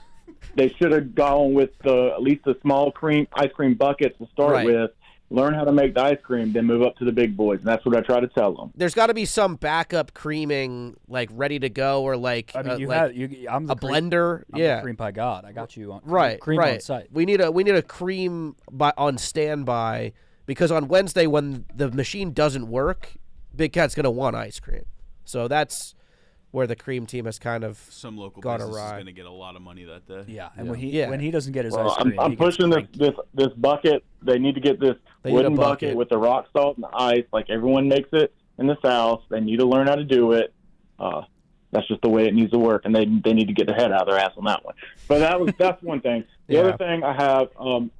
They should have gone with at least the small ice cream buckets to start Right. with. Learn how to make the ice cream, then move up to the big boys. And that's what I try to tell them. There's got to be some backup creaming like ready to go, or like I mean, I'm the a blender. I'm Yeah, the cream pie god. I got you on cream on site. We need a cream on standby, because on Wednesday when the machine doesn't work, Big Cat's gonna want ice cream. So that's where the cream team has kind of Some local gone business is awry. going to get a lot of money that day. Yeah, and when he doesn't get his Well, ice cream, I'm he gets pushing this bucket. They need to get this They need a wooden bucket bucket. with the rock salt and the ice, like everyone makes it in the South. They need to learn how to do it. That's just the way it needs to work, and they need to get their head out of their ass on that one. But that's one thing. The other thing I have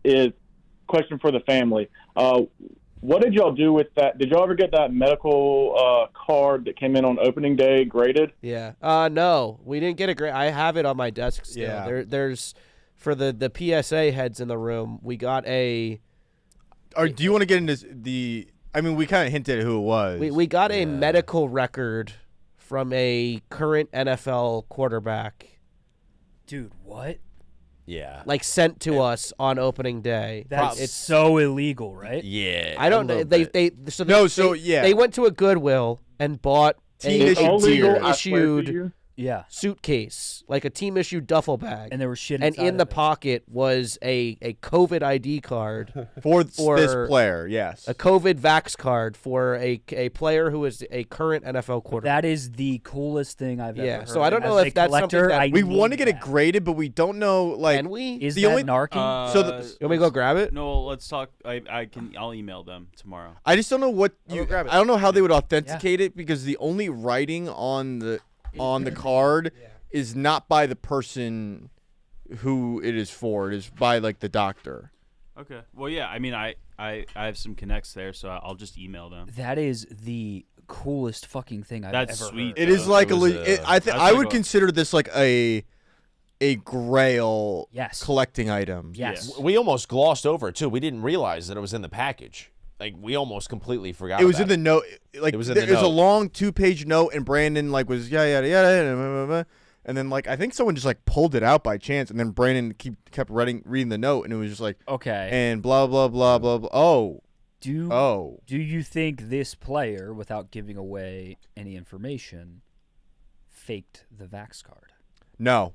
is question for the family. What did y'all do with that? Did y'all ever get that medical card that came in on opening day graded? Yeah. No, we didn't get a grade. I have it on my desk still. Yeah. There's for the PSA heads in the room. We got a. Or do you want to get into the? I mean, we kind of hinted at who it was. We got a medical record from a current NFL quarterback, dude, what? Yeah. like sent to us on opening day. That's It's so illegal, right? Yeah. I don't know. They No, so, yeah. they went to a Goodwill and bought Team a issued All tier. legal, Goodwill I swear to issued you. Yeah. suitcase, like a team issued duffel bag. And there was shit and inside in the of it. pocket was a COVID ID card For For- this player, yes. a COVID vax card for a player who is a current NFL quarterback. That is the coolest thing I've ever Yeah, heard. so I don't And know as if a that's something collector, that- I We need want to get it that. graded, but we don't know. Like, Can we? Is the that only- narking? So you want me to go grab it? No, let's talk. I'll email them tomorrow. I just don't know what I'll you. go grab it. I don't know how they would authenticate it because the only writing on the card is not by the person who it is for. It is by like the doctor. Okay. Well, yeah. I mean, I have some connects there, so I'll just email them. That is the coolest fucking thing I've That's ever sweet. heard. It is like it was I that's I like would a- consider this like a grail Yes. collecting item. Yes. We almost glossed over it too. We didn't realize that it was in the package. Like we almost completely forgot. It was about in the note. Like It was in there the was a note. long 2-page note, and Brandon like was yada yada yada, and then like I think someone just like pulled it out by chance, and then Brandon kept reading the note, and it was just like Okay. and blah blah blah blah blah. Oh, Do you think this player, without giving away any information, faked the Vax card? no,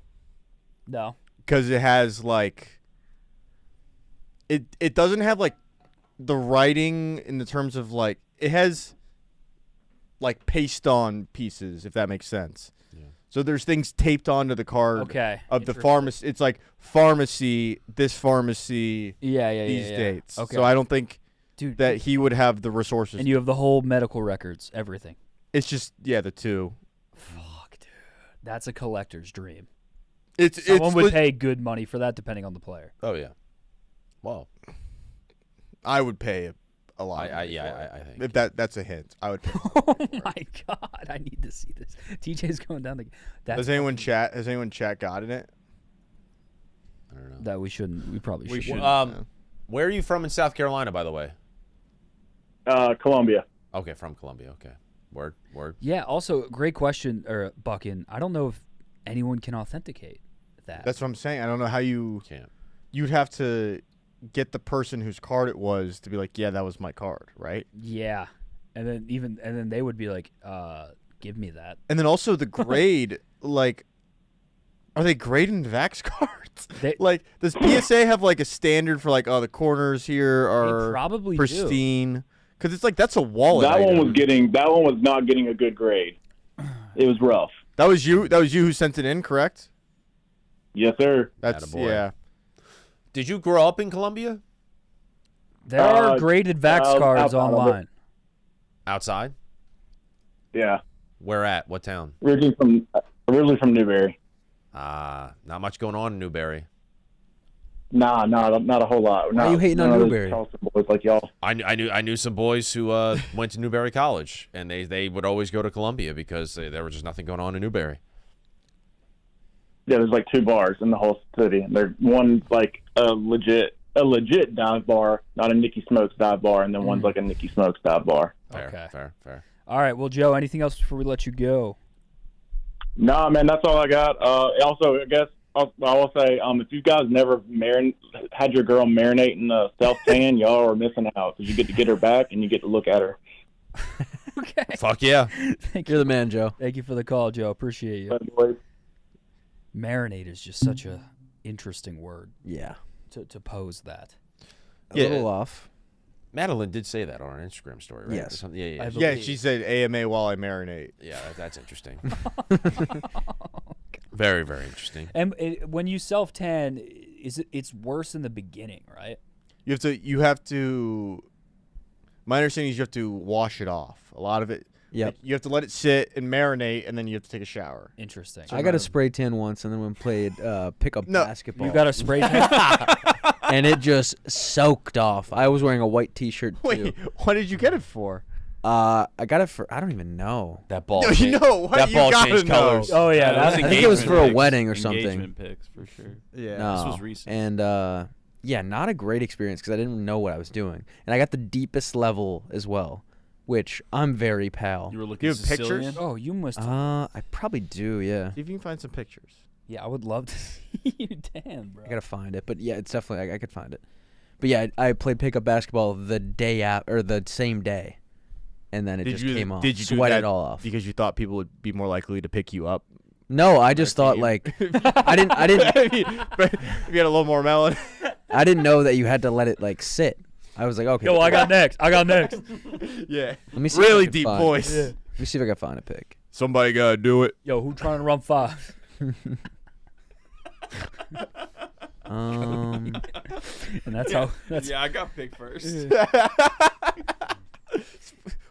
No. because it has like it doesn't have like the writing in the terms of like it has like paste on pieces, if that makes sense. Yeah. So there's things taped onto the card Okay. of the Interesting. pharmacy. It's like pharmacy, this pharmacy, Yeah. these dates. Okay. So I don't think Dude, that he would have the resources. and you have the whole medical records, everything. It's just the two. Fuck, dude. That's a collector's dream. It's Someone would lit- pay good money for that, depending on the player. Oh yeah. Well, I would pay a lot. I think. If that's a hint, I would pay. Oh my god, I need to see this. TJ's going down the. That's Has anyone chat gotten it? I don't know. that we shouldn't. We probably should. Where are you from in South Carolina, by the way? Columbia. Okay, from Columbia. Okay. Word. Yeah. Also, great question, or Buckin. I don't know if anyone can authenticate that. That's what I'm saying. I don't know how you. Can't. You'd have to get the person whose card it was to be like, yeah, that was my card, right? Yeah, and then they would be like, give me that. And then also the grade, like, are they grading Vax cards? They- Like, does PSA have like a standard for like, oh, the corners here are probably do. pristine? Because it's like that's a wallet. That one item. was not getting a good grade. It was rough. That was you. That was you who sent it in, correct? Yes, sir. That's Attaboy. yeah. Did you grow up in Columbia? There are graded Vax cards outside of it. online. Outside? Yeah. Where at? What town? Originally from Newberry. Not much going on in Newberry. Nah, not a whole lot. Why are you hating on none of those Newberry? Charleston boys like y'all. I knew some boys who went to Newberry College, and they would always go to Columbia because there was just nothing going on in Newberry. Yeah, there's like 2 bars in the whole city. And one's like a legit dive bar, not a Nicky Smokes dive bar, and then one's like a Nicky Smokes dive bar. Fair, Okay. fair. All right. Well, Joe, anything else before we let you go? Nah, man, that's all I got. Also, I guess I will say, if you guys never had your girl marinate in a self tan, y'all are missing out because you get to get her back and you get to look at her. Okay. Fuck yeah. Thank You're you. the man, Joe. Thank you for the call, Joe. Appreciate you. But, boys, Marinate is just such a interesting word Yeah. to pose that. A Yeah. little off. Madeline did say that on her Instagram story, right? Yes. Or something? Yeah. I Yeah, believe. she said AMA while I marinate. Yeah, that's interesting. Very, very interesting. And when you self tan, it's worse in the beginning, right? You have to. My understanding is you have to wash it off. A lot of it. Yep. Like, you have to let it sit and marinate, and then you have to take a shower. Interesting. I got a spray tan once, and then we played pickup No, basketball. You got a spray tan? and it just soaked off. I was wearing a white T-shirt too. Wait, what did you get it for? I got it for I don't even know. That ball. No, you changed- know what? That You ball gotta changed know. colors. Oh yeah, That was I think it was for a engagement wedding or pics. something. Engagement pics for sure. Yeah. No. This was recent. And yeah, not a great experience because I didn't know what I was doing, and I got the deepest level as well, which I'm very pale. You were Do looking you have pictures? Sicilian? Oh, you must. I probably do. Yeah, See if you can find some pictures. Yeah, I would love to see you tan, bro. I gotta find it, but yeah, it's definitely I could find it. But yeah, I played pickup basketball the day or the same day, and then it just came off. Did you do sweat that it all off? because you thought people would be more likely to pick you up No, I just thought like I didn't if you had a little more melon. I didn't know that you had to let it like sit. I was like, okay. Yo, I got next. Yeah. Let me see if I Really can deep find- voice. Let me see if I can find a pick. Somebody gotta do it. Yo, who trying to run 5? Um, And that's how. That's Yeah, I got picked first.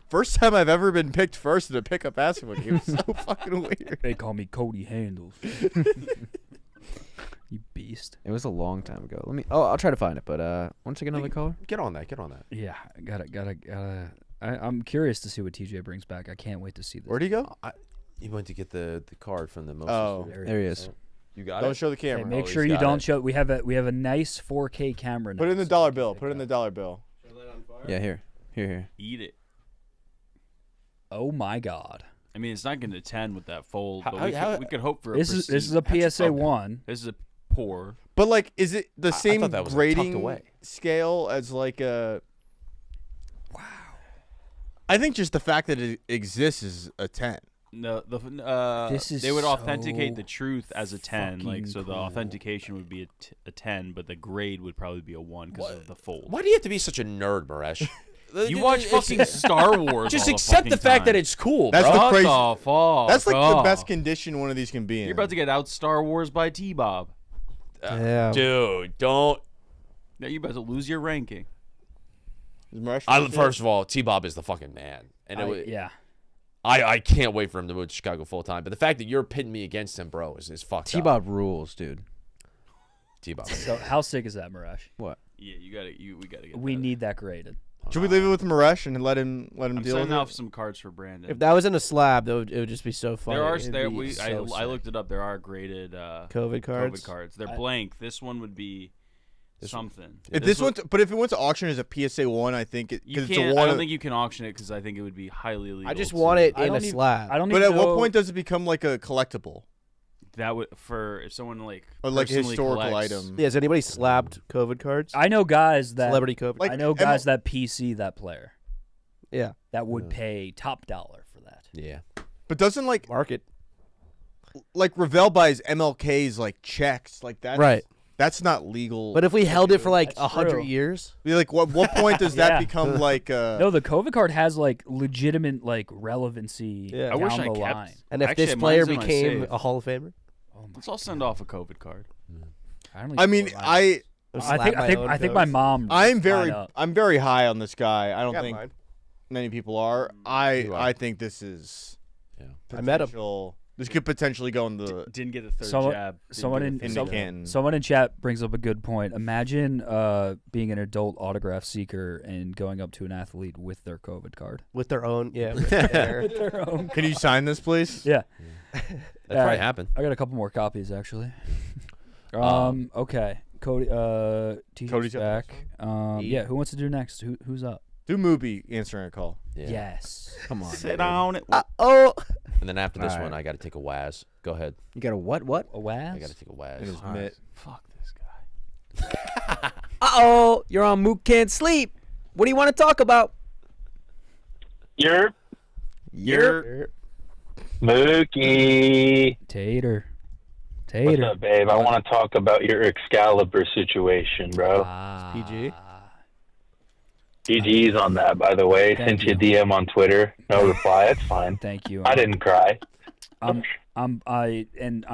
First time I've ever been picked first in a pickup basketball game. It's so fucking weird. They call me Kody Handles. You beast. it was a long time ago. Let me. Oh, I'll try to find it. But once I get another caller. Get on that. Yeah, gotta. I'm curious to see what TJ brings back. I can't wait to see this. Where'd he go? He went to get the card from the most. Oh. There he is. You got Don't it. show the Okay, camera. make Oh, sure he's you got don't it. show. We have a nice 4K camera. Put it in the next. dollar bill. Put it in the dollar bill. Yeah, here. Eat it. Oh my God. I mean, it's not going to 10 with that fold, How- but how- we could hope for This a is a PSA okay. 1. This is a pour. But like, is it the I same thought that was, like, tucked grading away. scale as like a? Wow. I think just the fact that it exists is a 10. No, This is they would authenticate so the truth as a 10, like fucking so the cool. authentication would be a 10, but the grade would probably be a 1 because of the fold. Why do you have to be such a nerd, Maresh? You watch fucking Star Wars. Just all the accept the fucking fact that time. it's cool, That's bro. the What crazy. the fuck? That's like the Oh. best condition one of these can be in. You're about to get out Star Wars by T-Bob. Yeah. Dude, don't. Now you're about to lose your ranking. Is Maresh first? First of all, T-Bob is the fucking man, and Yeah. I can't wait for him to move to Chicago full time. But the fact that you're pitting me against him, bro, is fucked up. T-Bob rules, dude. T-Bob. So how sick is that, Marash? What? Yeah, we gotta get. We that. need that graded. Should we leave it with Maresh and let him I'm deal with sending off it? some cards for Brandon. If that was in a slab, it would just be so funny. there are It'd there be we so I sick. looked it up. There are graded COVID cards. COVID cards. They're blank. This one would be something. If this went, but if it went to auction as a PSA 1, I think it You because it's can't. a I one. don't think you can auction it because I think it would be highly illegal. I just to- want it I in a don't even- slab. I don't But even at know. what point does it become like a collectible That would for if someone like or like a personally historical collects- item? Yeah, has anybody slabbed COVID cards? I know guys that Celebrity COVID. Like, I know ML guys that PC that player Yeah. that would pay top dollar for that. Yeah. But doesn't like Market. Ravel buys MLK's like checks like that? Right. That's not legal. But if we held it for like That's 100 true. years, like what point does that Yeah. become like? No, the COVID card has like legitimate relevancy Yeah. I down wish the I kept. line. and if Actually, this mine's player in my became safe. a Hall of Famer, Let's all send off a COVID card. I mean, I I think my mom. I'm very signed up. I'm very high on this guy. I don't got think mine. many people are. I think this is. Yeah. I met him. potential- This could potentially go in the. Didn't get a third Someone- jab. Didn't someone get a in- third in some- the jab. can. Someone in chat brings up a good point. Imagine being an adult autograph seeker and going up to an athlete with their COVID card. with their own, with their- Their own. Can you sign this, please? Yeah. That probably happened. I got a couple more copies actually. Okay. Cody. TJ's Cody's got the back. next Yeah. Who wants to do next? Who's up? Do Mooby answering a call. Yeah. Yes. Come on. Sit down. It. oh, And then after this All one, right. I got to take a Waz. Go ahead. You got a what? What? A Waz? I got to take a In Waz. his mitt. Fuck this guy. Uh-oh. You're on Mook Can't Sleep. What do you want to talk about? You're Mookie. Tater. What's Tater. up, babe? I want to talk about your Excalibur situation, bro. PG. GG's on that, by the way. Thank Sent you a you. DM on Twitter. No reply. It's fine. Thank you. I didn't cry. And I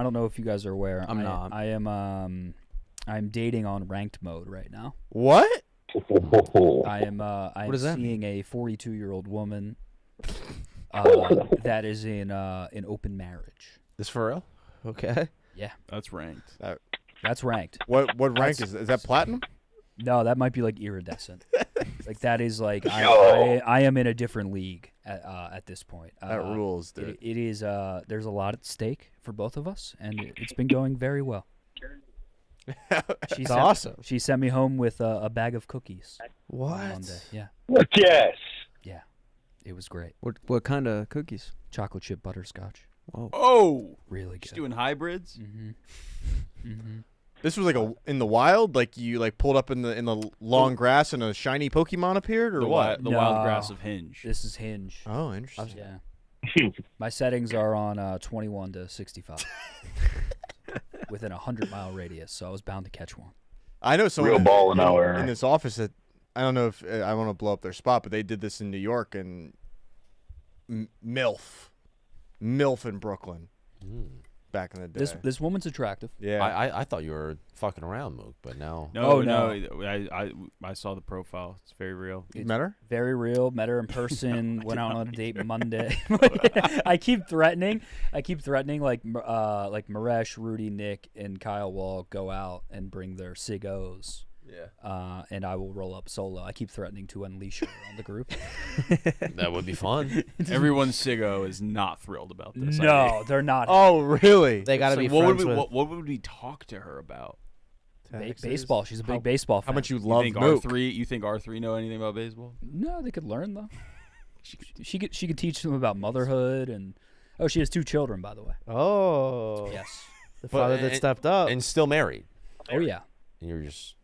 don't know if you guys are aware. I'm not. I am I'm dating on ranked mode right now. What? I am I'm does that seeing a 42-year-old woman that is in open marriage. This for real? Okay. That's ranked. That's ranked. What rank is that? Platinum? No, that might be like iridescent. Like that is like I am in a different league at this point. That rules, dude. It is there's a lot at stake for both of us, and it's been going very well. That's awesome. She sent me home with a bag of cookies on What? Monday. Yeah, Yes. it was great. What kind of cookies? Chocolate chip butterscotch, Whoa. Oh, really just good. doing hybrids. This was like in the wild, like you like pulled up in the long grass and a shiny Pokemon appeared, or The what? wild No. grass of Hinge. This is Hinge. Oh, interesting. Yeah. My settings are on 21 to 65 within a 100-mile radius, so I was bound to catch one. I know someone Real ball in our in this office that I don't know if I want to blow up their spot, but they did this in New York and MILF in Brooklyn back in the day. This woman's attractive. Yeah, I thought you were fucking around, Mook, but now. No, Oh, no. I saw the profile. It's very real. you met her? Very real. Met her in person. Went out on a date Monday. I keep threatening. Like Maresh, Rudy, Nick, and Kyle will go out and bring their cigos. Yeah. And I will roll up solo. I keep threatening to unleash her on the group. That would be fun. Everyone's Sigo is not thrilled about this. No, they're not. Oh, really? They got to So be what friends would we with. what would we talk to her about? Baseball. She's a big baseball fan. How much you You love think Mook? R3? You think R3 know anything about baseball? No, they could learn though. She could teach them about motherhood and. Oh, she has 2 children, by the way. Oh. Yes. The father that stepped up. And still married. Oh yeah. And you're just.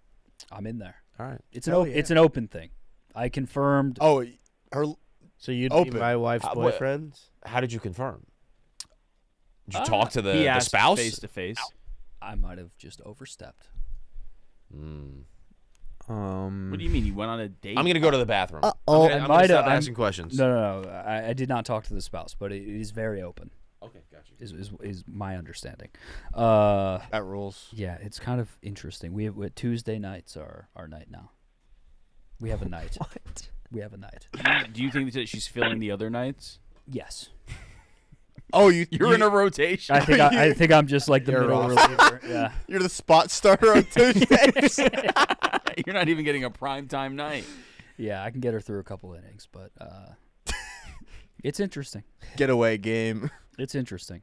I'm in there. All right. It's an open thing. I confirmed. Oh, her. So you'd Open. be my wife's What- boyfriend? How did you confirm? Did you talk to He the asked spouse? face to face. I might have just overstepped. What do you mean? You went on a date? I'm gonna go to the bathroom. I I'm gonna might stop have- asking questions. No. I did not talk to the spouse, but it is very open. Okay, gotcha. Is my understanding. That rules. Yeah, it's kind of interesting. We have Tuesday nights are our night now. We have a night. What? We have a night. Do you think that she's filling the other nights? Yes. Oh, You're in a rotation. I think I'm just like the You're middle off. reliever. Yeah. You're the spot starter on Tuesdays. You're not even getting a prime time night. Yeah, I can get her through a couple innings, but it's interesting. Getaway game. It's interesting.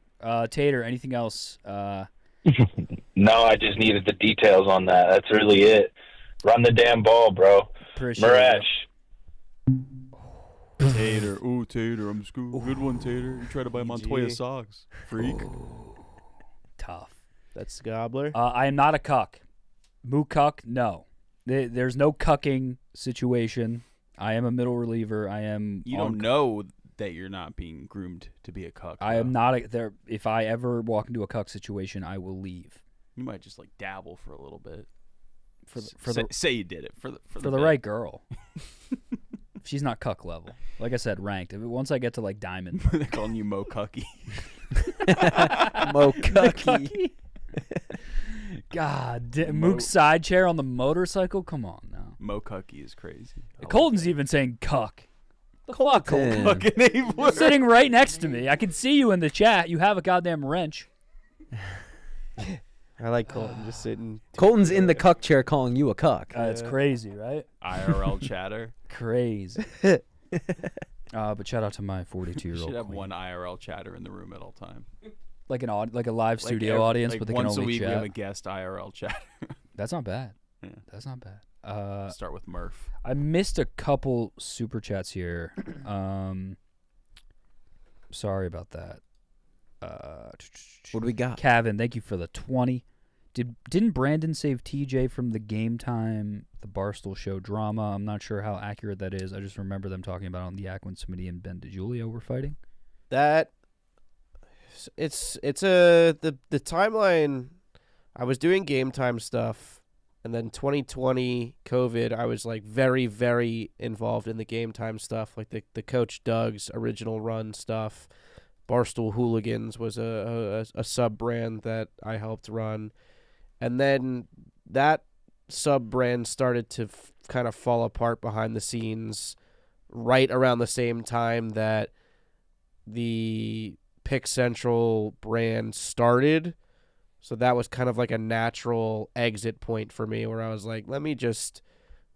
Tater, anything else? No, I just needed the details on that. That's really it. Run the damn ball, bro. Appreciate Marash. Tater. Ooh, Tater. I'm school. Good one, Tater. You try to buy Montoya socks. Freak. Tough. That's the gobbler. I am not a cuck. Moo cuck? No. There's no cucking situation. I am a middle reliever. I am. You don't know that you're not being groomed to be a cuck. I am though. not there. If I ever walk into a cuck situation, I will leave. You might just like dabble for a little bit. Say you did it for the the bit. right girl. She's not cuck level. Like I said, ranked. Once I get to like diamond, They're calling you Mo Cucky. Mo Cucky. God, Mook's side chair on the motorcycle. Come on now. Mo Cucky is crazy. Colton's even saying cuck. The fuck, Colton? Fucking name. You're sitting right next to me. I can see you in the chat. You have a goddamn wrench. I like Colton just sitting. Colton's in the cuck chair calling you a cuck. It's crazy, right? IRL chatter. Crazy. But shout out to my 42-year-old. Should have queen. one IRL chatter in the room at all time. Like a live studio audience, but they can once a only week chat. we have a guest IRL chatter. That's not bad. Yeah. That's not bad. Start with Murph. I missed a couple super chats here. Sorry about that. What do we got? Kevin, thank you for the 20. Didn't Brandon save TJ from the Game Time, the Barstool Show drama? I'm not sure how accurate that is. I just remember them talking about it on the Aquin Smitty and Ben DiGiulio were fighting. That it's the timeline. I was doing Game Time stuff, and then 2020 COVID. I was like very, very involved in the Game Time stuff, like the Coach Doug's original run stuff. Barstool Hooligans was a sub brand that I helped run, and then that sub brand started to kind of fall apart behind the scenes, right around the same time that the Pick Central brand started. So that was kind of like a natural exit point for me, where I was like, let me just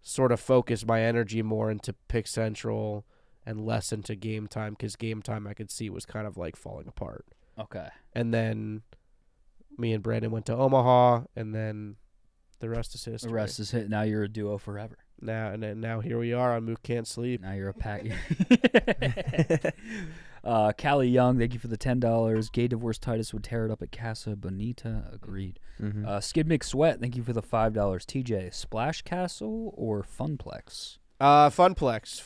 sort of focus my energy more into Pick Central and less into Game Time, because Game Time I could see was kind of like falling apart. Okay. And then me and Brandon went to Omaha, and then the rest is history. The rest is hit. Now you're a duo forever. Now here we are on Mook Can't Sleep. Now you're a pack. Callie Young, thank you for the $10. Gay Divorce Titus would tear it up at Casa Bonita. Agreed. Mm-hmm. Skid Mix Sweat, thank you for the $5. TJ, Splash Castle or Funplex? Funplex.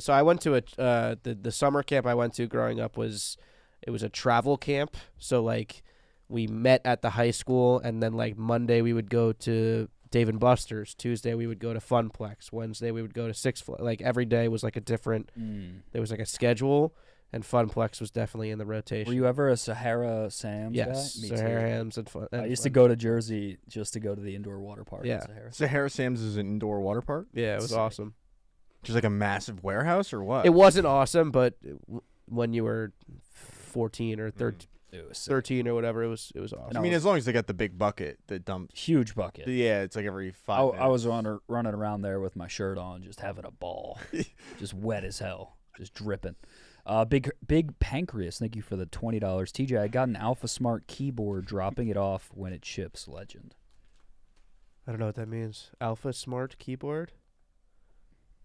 So I went to the summer camp I went to growing up was a travel camp. So like we met at the high school, and then like Monday we would go to Dave and Buster's. Tuesday we would go to Funplex. Wednesday we would go to Six Flags. Like every day was like a different. There was like a schedule, and Funplex was definitely in the rotation. Were you ever a Sahara Sam's Yes, guy? Me Sahara too. Hams and fun. I used to go to Jersey just to go to the indoor water park. in Yeah. Sahara. Sahara Sam's is an indoor water park? Yeah, it was Sick. awesome. Just like a massive warehouse or what? It wasn't awesome, but when you were 14 or 13. It was sick. 13 or whatever, it was awesome. I mean, as long as they got the big bucket that dumps. Huge bucket. Yeah, it's like every 5 minutes. I was running around there with my shirt on, just having a ball, just wet as hell, just dripping. Big pancreas. Thank you for the $20, TJ. I got an Alpha Smart keyboard. Dropping it off when it ships. Legend. I don't know what that means. Alpha Smart keyboard?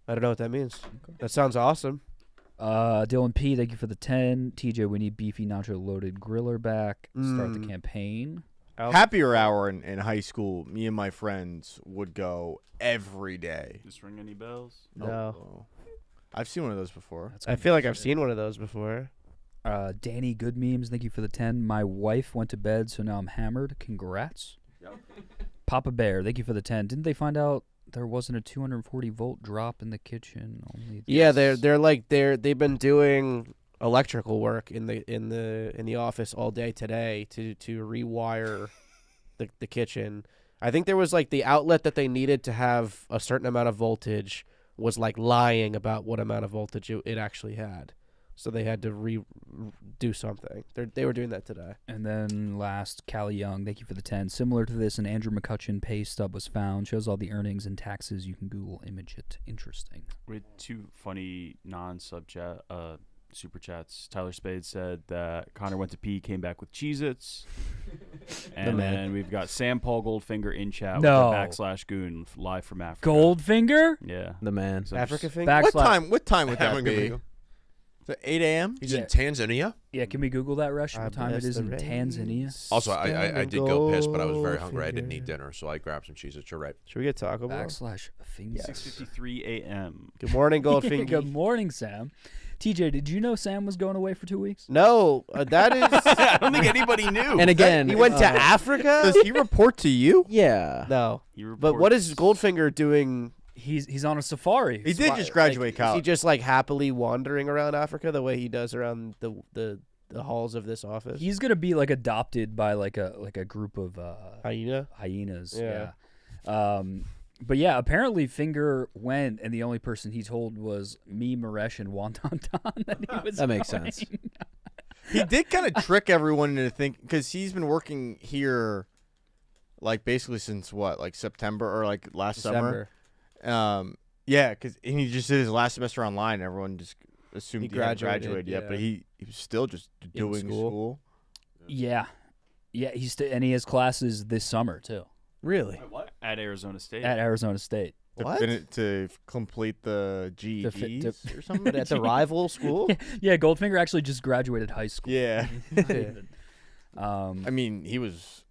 I don't know what that means. That sounds awesome. Dylan P, thank you for the 10. TJ, we need beefy nacho loaded griller back. Start the campaign. Happier hour in high school, me and my friends would go every day. Just ring any bells? No. I've seen one of those before. I feel like I've seen one of those before. Danny Good Memes, thank you for the 10. My wife went to bed, so now I'm hammered. Congrats. Yep. Papa Bear, thank you for the 10. Didn't they find out there wasn't a 240 volt drop in the kitchen? Only Yeah, they've been doing electrical work in the office all day today to rewire the kitchen. I think there was like the outlet that they needed to have a certain amount of voltage was like lying about what amount of voltage it actually had. So they had to do something. They were doing that today. And then last, Callie Young, thank you for the 10. Similar to this, an Andrew McCutcheon pay stub was found. Shows all the earnings and taxes. You can Google image it. Interesting. We had two funny non-sub chat super chats. Tyler Spade said that Connor went to pee, came back with Cheez-Its. And then we've got Sam Paul Goldfinger in chat with the /goon live from Africa. Goldfinger? Yeah. The man. So Africa just- finger? What time would that be? Is it 8 a.m.? He's in Tanzania. Yeah, can we Google that, Rush? What time it is in Tanzania? Also, I did go piss, but I was very hungry. I didn't eat dinner, so I grabbed some Cheez-Its. You're right. Should we get Taco Bell? /finger. 6:53 a.m. Good morning, Goldfinger. Good morning, Sam. TJ, did you know Sam was going away for 2 weeks? No, that is. I don't think anybody knew. And again, He went to Africa? Does he report to you? Yeah. No. He But what is Goldfinger doing? He's on a safari. He did just graduate Is college. he just like happily wandering around Africa the way he does around the halls of this office? He's gonna be like adopted by like a group of hyenas. Yeah. But yeah, apparently Finger went, and the only person he told was me, Maresh, and Wonton that he was. That makes going. sense. He did kind of trick everyone into thinking, because he's been working here like basically since what, like September or like last summer. Yeah, because he just did his last semester online. And everyone just assumed he hadn't graduated yet, but he was still just doing school. Yeah, and he has classes this summer too. Really? At Arizona State. At Arizona State. To complete the GEDs or something? But at the rival school? Yeah, Goldfinger actually just graduated high school. Yeah. I mean, he was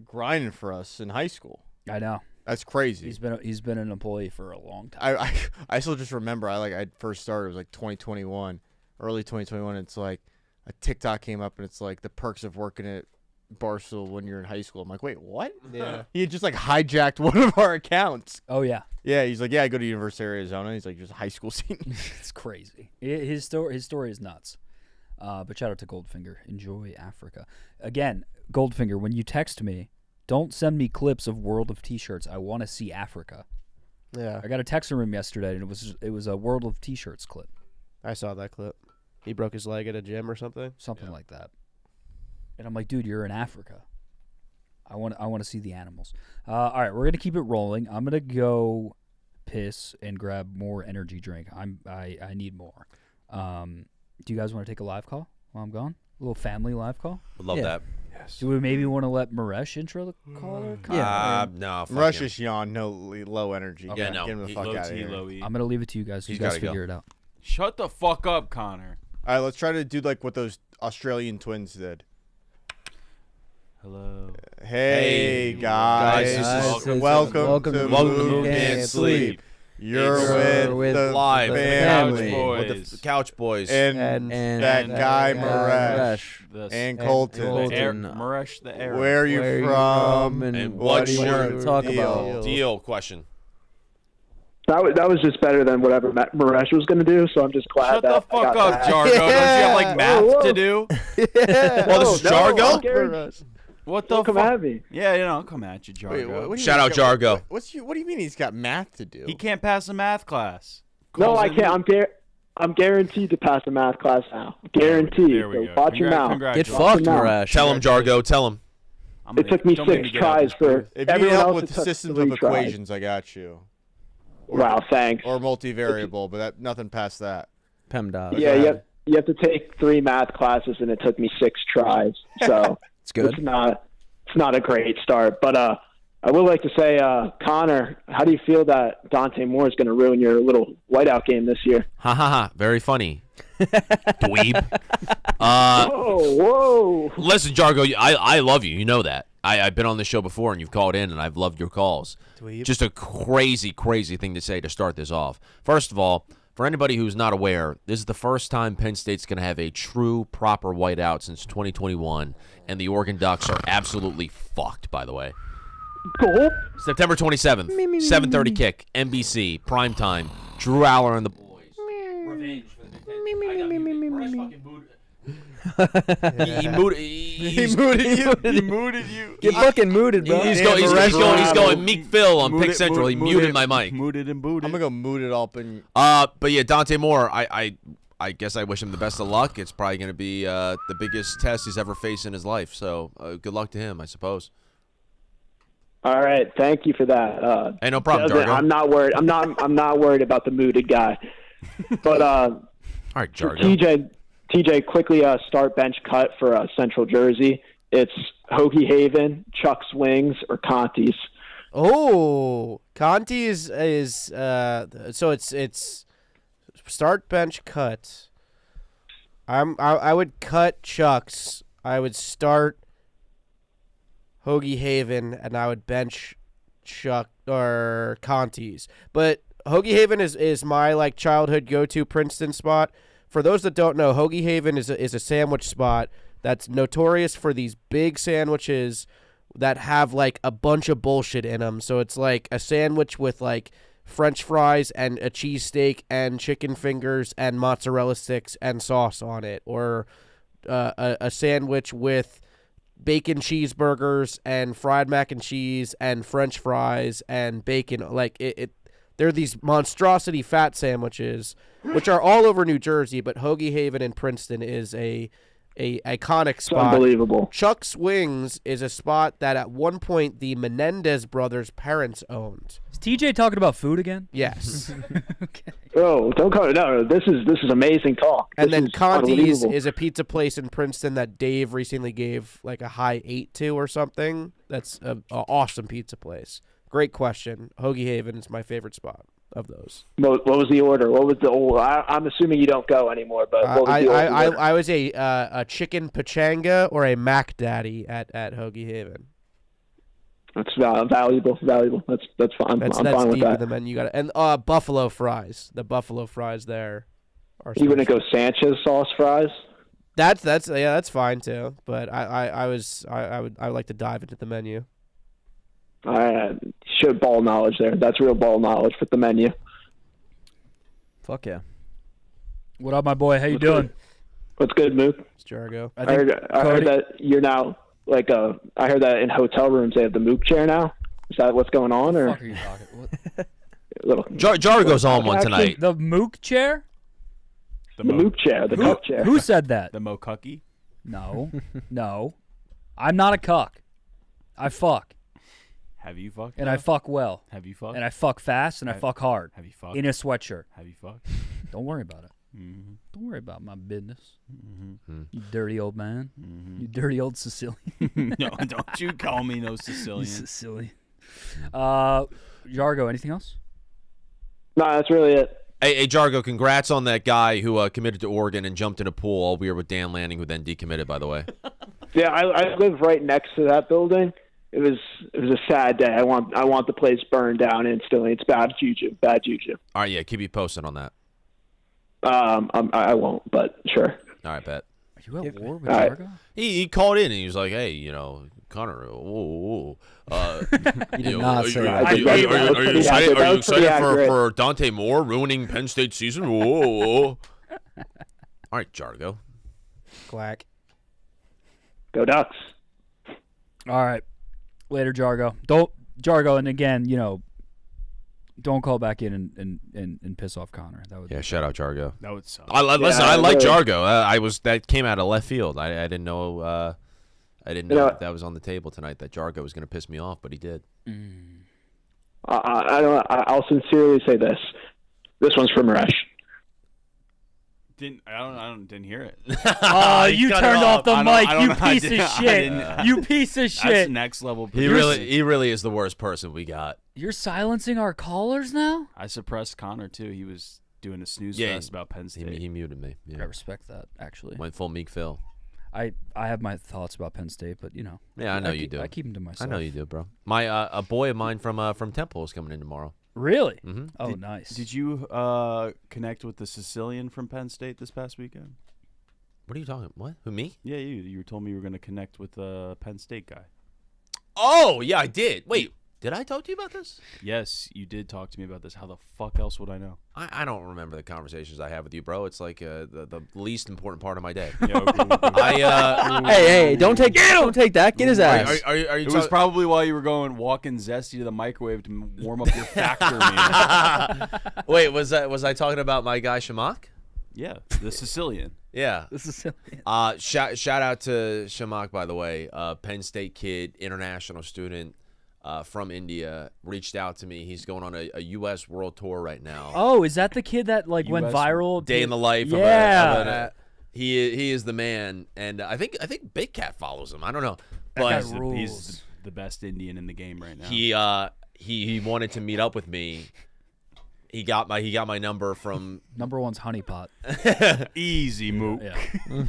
grinding for us in high school. I know. That's crazy. He's been an employee for a long time. I still just remember I first started, it was like 2021, early 2021. It's like a TikTok came up and it's like the perks of working at Barstool when you're in high school. I'm like, wait, what? Yeah. He had just like hijacked one of our accounts. Oh yeah. Yeah, he's like, yeah, I go to University of Arizona. He's like, just a high school senior. It's crazy. His story is nuts. But shout out to Goldfinger. Enjoy Africa. Again, Goldfinger, when you text me, don't send me clips of World of T-shirts. I want to see Africa. Yeah. I got a text from him yesterday, and it was a World of T-shirts clip. I saw that clip. He broke his leg at a gym or something? Something like that. And I'm like, dude, you're in Africa. I want to see the animals. All right, we're gonna keep it rolling. I'm gonna go piss and grab more energy drink. I need more. Do you guys want to take a live call while I'm gone? A little family live call? Would love that. Yes. Do we maybe want to let Maresh intro the caller? No. fuck Rush him. is yawn, low energy. Okay. Yeah, no. Get him the He- fuck Low out of T, here. low E. I'm gonna leave it to you guys. He's You guys gotta go. figure it out. Shut the fuck up, Connor. All right, let's try to do like what those Australian twins did. Hello. Hey, Guys, guys. this is- welcome welcome to to Mook Mook Can't Can't Sleep. You're with the Live family. with the Couch Boys. And that guy Maresh. and Colton. Maresh the Arab. Where are you from? And what what's do you your want to talk deal? about? Deal question. That was just better than whatever Maresh was going to do, so I'm just glad Shut that the fuck I got up, that. Jargo. Don't you have like math to do? Well, this is Jargo. What the Don't come fuck? at me. Yeah, I'll come at you, Jargo. Wait, what do you Shout mean out he's got- Jargo. What do you mean he's got math to do? He can't pass a math class. No, Calls I in- can't. I'm guaranteed to pass a math class now. Guaranteed. There we So go. watch your mouth. Get Congratulations. fucked, now. Maresh. Tell him, Jargo. Tell him. I'm It gonna- took me don't make 6 me get out tries this for booth. If you need everyone help else. with it took systems 3 of tries. equations, I got you. Wow, thanks. Or multivariable, but nothing past that. PEMDAS. Yeah, you have to take 3 math classes, and it took me 6 tries. So It's good. it's not a great start. But I would like to say, Connor, how do you feel that Dante Moore is going to ruin your little whiteout game this year? Ha ha ha. Very funny. Dweeb. Whoa. Listen, Jargo, I love you. You know that. I've been on this show before, and you've called in, and I've loved your calls. Just a crazy, crazy thing to say to start this off. First of all, for anybody who's not aware, this is the first time Penn State's going to have a true, proper whiteout since 2021, and the Oregon Ducks are absolutely fucked, by the way. Cool. September 27th, 7:30 kick, NBC, primetime, Drew Aller and the boys. Revenge for the He mooted you. He mooted you. Get fucking mooted, bro. He's going Meek Phil on Pick Central. He muted my mic. Mooted and booted. I'm gonna go moot it up and But yeah, Dante Moore, I guess I wish him the best of luck. It's probably going to be the biggest test he's ever faced in his life. So good luck to him, I suppose. All right, thank you for that. Hey, no problem, Jargo. I'm not worried. I'm not worried about the mooted guy. But All right, Jargo. TJ, quickly start bench cut for Central Jersey. It's Hoagie Haven, Chuck's Wings, or Conti's. Oh, Conti is so it's start bench cut. I would cut Chuck's. I would start Hoagie Haven, and I would bench Chuck or Conti's. But Hoagie Haven is my like childhood go-to Princeton spot. For those that don't know, Hoagie Haven is a sandwich spot that's notorious for these big sandwiches that have like a bunch of bullshit in them. So it's like a sandwich with like French fries and a cheesesteak and chicken fingers and mozzarella sticks and sauce on it, or a sandwich with bacon cheeseburgers and fried mac and cheese and French fries and bacon. Like they're these monstrosity fat sandwiches, which are all over New Jersey, but Hoagie Haven in Princeton is a iconic spot. Unbelievable. Chuck's Wings is a spot that at one point the Menendez brothers' parents owned. Is TJ talking about food again? Yes. Okay. Oh, don't call it. No, this is amazing talk. And This then is Conti's unbelievable. is a pizza place in Princeton that Dave recently gave like a high 8 to or something. That's an awesome pizza place. Great question. Hoagie Haven is my favorite spot of those. What was the order? What was the old? I'm assuming you don't go anymore, but what was the order? I was a chicken pachanga or a Mac Daddy at Hoagie Haven. That's valuable. That's fine. That's I'm fine with deep in that. the menu. You got it. And buffalo fries. The buffalo fries there are. You wouldn't special. go Sanchez sauce fries? That's fine too. But I would like to dive into the menu. Showed ball knowledge there. That's real ball knowledge with the menu. Fuck yeah. What up, my boy? How you doing? What's good, Mook? It's Jargo. I heard that you're now like I heard that in hotel rooms they have the Mook chair now. Is that what's going on, or What are you talking? What? little Jargo's on one tonight. The Mook chair? the Mook chair, the cup chair? Who said that? The Mokucky? No, no. I'm not a cuck. I fuck, Have you fucked? and I fuck well, Have you fucked? and I fuck fast, and I Have- fuck hard Have you fucked? in a sweatshirt. Have you fucked? Don't worry about it. Mm-hmm. Don't worry about my business. Mm-hmm. You dirty old man. Mm-hmm. You dirty old Sicilian. No, don't you call me no You Sicilian. Sicilian. Jargo, anything else? No, that's really it. Hey, Jargo, congrats on that guy who committed to Oregon and jumped in a pool all weird with Dan Lanning, who then decommitted, by the way. Yeah, I live right next to that building, it was a sad day. I want the place burned down instantly. It's bad juju. Bad juju. All right, yeah, keep you posted on that. I won't, but sure. All right, bet. Are you at war with All right. Jargo? He called in and he was like, "Hey, you know, Connor, whoa. He did not say that. Are you excited? Are you excited for Dante Moore ruining Penn State season? Whoa. All right, Jargo. Quack. Go Ducks. All right. Later, Jargo. Jargo, and again, don't call back in and piss off Connor. That would Shout out Jargo. That would suck. I like Jargo. That came out of left field. I didn't know. I didn't know that was on the table tonight. That Jargo was going to piss me off, but he did. I'll sincerely say this. This one's from Resh. Didn't hear it. Oh, you turned off the mic, you piece of shit. You piece of That's shit. next level. He really is the worst person we got. You're silencing our callers now? I suppressed Connor too. He was doing a snooze fest about Penn State. He muted me. Yeah. I respect that, actually. Went full Meek Phil. I have my thoughts about Penn State, but Yeah, I know you do. I keep them to myself. I know you do, bro. My a boy of mine from Temple is coming in tomorrow. Really? Mm-hmm. Oh, nice. Did you connect with the Sicilian from Penn State this past weekend? What are you talking? What? Who, me? Yeah, you told me you were going to connect with the Penn State guy. Oh yeah, I did. Wait, did I talk to you about this? Yes, you did talk to me about this. How the fuck else would I know? I don't remember the conversations I have with you, bro. It's like the least important part of my day. Hey, don't take that. Get his ass. Are you it was probably while you were going walking Zesty to the microwave to warm up your factor meal. Wait, was I talking about my guy Shamak? Yeah, the Sicilian. Yeah. This is silly. Shout out to Shamak, by the way. Penn State kid, international student from India, reached out to me. He's going on a U.S. world tour right now. Oh, is that the kid that went viral? Day in the life. Yeah. He is the man, and I think Big Cat follows him. I don't know, That but guy rules. He's the best Indian in the game right now. he wanted to meet up with me. He got my number from Number one's honeypot. Easy Mook.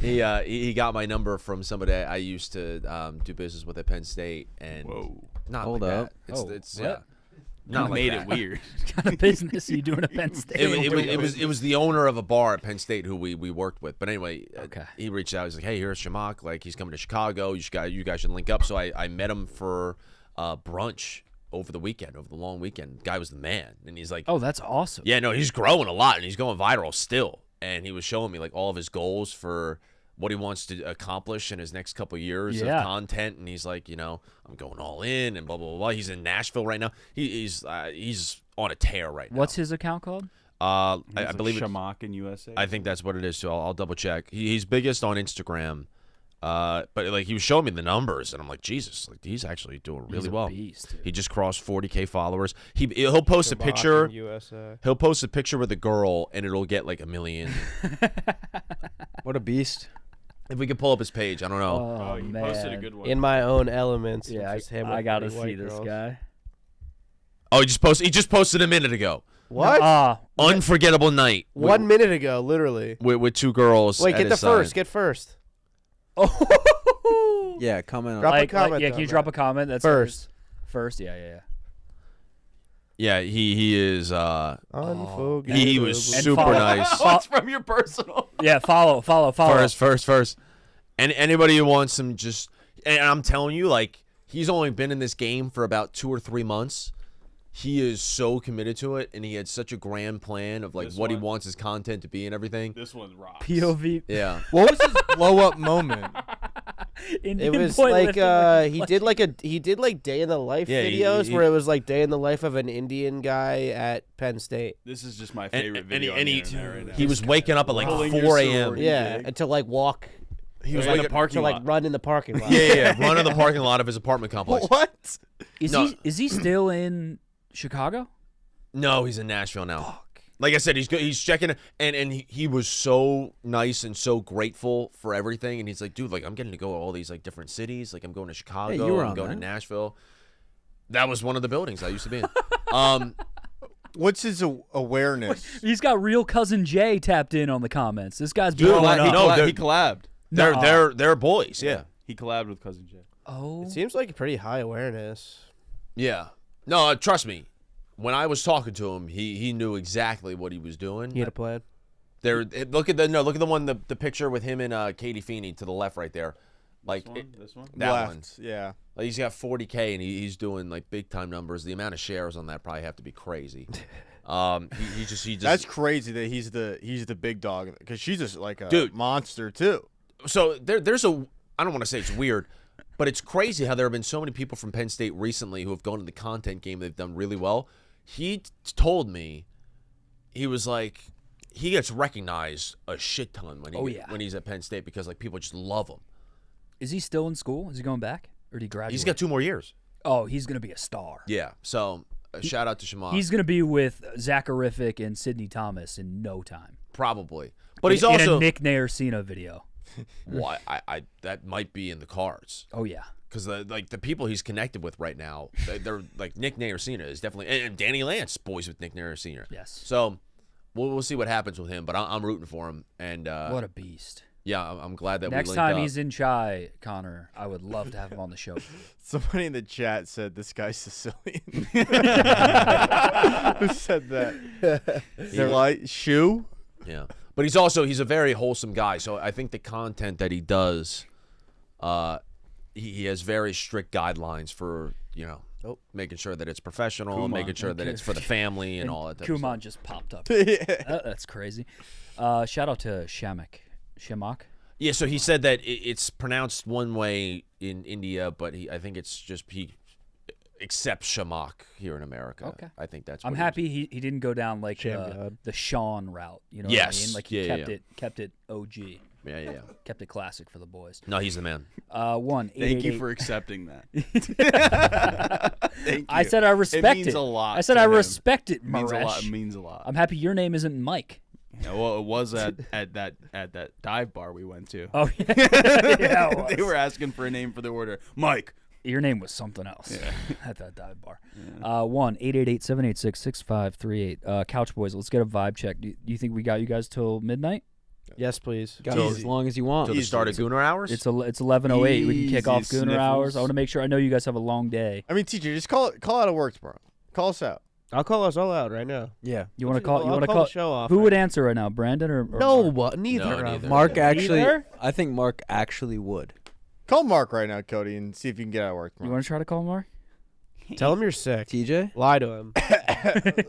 Yeah. he got my number from somebody I used to do business with at Penn State, and not Hold like up. that. It's what? yeah. Not like made that. it weird. What kind of business are you doing at Penn State? It was the owner of a bar at Penn State who we worked with. But anyway, Okay. He reached out. He's like, "Hey, here's Shamak. Like, he's coming to Chicago. You guys should link up." So I met him for brunch over the long weekend. Guy was the man, and he's like, Oh, that's awesome. "Yeah, no, he's growing a lot, and he's going viral still." And he was showing me like all of his goals for what he wants to accomplish in his next couple of years of content, and he's like, I'm going all in, and blah blah blah. He's in Nashville right now. He's on a tear right now. What's his account called? I believe it's Shamak in USA. I think that's what it is. So I'll double check. He's biggest on Instagram, but like he was showing me the numbers, and I'm like, Jesus, like he's actually doing really He's a well. beast, dude. He just crossed 40K followers. He'll post a picture. USA. He'll post a picture with a girl, and it'll get like 1 million. What a beast. If we could pull up his page, I don't know. Oh, you man. posted a good one. In my own elements. Yeah, just him I with gotta pretty see white this girls. guy. Oh, he just posted a minute ago. What? Unforgettable night. 1 minute ago, literally. With two girls. Wait, at get the his first. side. Get first. Oh. Yeah, comment on Drop a Like, comment yeah, on can you that. drop a comment? That's First. First, yeah. Yeah, he is. Unforgettable. He was And super follow- nice. It's from your personal. Yeah, follow. First. And anybody who wants him, and I'm telling you, like, he's only been in this game for about 2 or 3 months. He is so committed to it, and he had such a grand plan of like This what he one? wants his content to be and everything. This one rocks. POV. Yeah. What was his blow up moment? It Indian was boy like lifting he did like day in the life Yeah, videos he- where it was like day in the life of an Indian guy at Penn State. This is just my And, favorite and, video. and on the he, internet right now. he was waking up at like Pulling your 4 a.m. sword. Yeah, Jake. and to like walk He was in the waking parking to like lot. run in the parking lot. Yeah, run in the parking lot of his apartment complex. What? Is he still in Chicago? No, he's in Nashville now. Like I said, he's checking, and he was so nice and so grateful for everything. And he's like, dude, like I'm getting to go to all these like different cities. Like I'm going to Chicago. you were I'm on going that. to Nashville. That was one of the buildings I used to be in. What's his awareness? He's got real cousin Jay tapped in on the comments. This guy's Dude, blowing he up. no, he collabed. They're boys. Yeah. He collabed with Cousin Jay. Oh. It seems like pretty high awareness. Yeah. No, trust me. When I was talking to him, he knew exactly what he was doing. He had a plan. Look at the one the picture with him and Kady Feeney to the left right there. Like This one? that Left, one. yeah. Like he's got 40K and he's doing like big time numbers. The amount of shares on that probably have to be crazy. He just That's crazy that he's the big dog because she's just like a Dude. monster too. So there's a I don't want to say it's weird, but it's crazy how there have been so many people from Penn State recently who have gone to the content game. They've done really well. He told me, he was like, he gets recognized a shit ton when he's at Penn State because like people just love him. Is he still in school? Is he going back? Or did he graduate? He's got 2 more years. Oh, he's going to be a star. Yeah. So shout out to Shamar. He's going to be with Zacharific and Sidney Thomas in no time. Probably. But he's in also a Nick Nayarcina video. Well, I that might be in the cards. Oh yeah, because the people he's connected with right now, they're like Nick Nayarcina is definitely, and Danny Lance boys with Nick Nayarcina. Yes. So we'll see what happens with him, but I'm rooting for him. And what a beast. Yeah, I'm glad that next we time linked he's in Chai, Connor, I would love to have him on the show. Somebody in the chat said this guy's Sicilian. Who said that? Light shoe. Yeah, but he's a very wholesome guy. So I think the content that he does, he has very strict guidelines for making sure that it's professional, Kumon. making sure that it's for the family and all that. Type of Kumon stuff. just popped up. Yeah. That's crazy. Shout out to Shamak. Yeah, so he said that it's pronounced one way in India, but I think it's just he accepts Shamak here in America. Okay. I think that's. I'm what happy he didn't go down like God. the Sean route. You know what I Yes. mean? Like he Yeah, kept it OG. Yeah. Kept it classic for the boys. No, he's the man. Thank you for accepting that. Thank you. I said I respect it. Means a lot. I said to I him. respect it, It means a lot. Maresh. It means a lot. I'm happy your name isn't Mike. Yeah, well, it was at that dive bar we went to. Oh yeah, yeah it was. They were asking for a name for the order. Mike. Your name was something else Yeah. at that dive bar. 1-888-786-6538. Couch Boys, let's get a vibe check. Do you think we got you guys till midnight? Yes, please. Got it as long as you want. So the start of Gooner hours. It's 11:08. We can kick off Easy Gooner hours. sniffles. I want to make sure. I know you guys have a long day. I mean, TJ, just call out of work tomorrow. Call us out. I'll call us all out right now. Yeah. You want to call? You I'll want to call call? the show off Who right would now. answer right now, Brandon or No, Mark? neither. No, of neither. them. Mark actually. Neither? I think Mark actually would. Call Mark right now, Cody, and see if you can get out of work You tomorrow. want to try to call Mark? Tell him you're sick. TJ. Lie to him.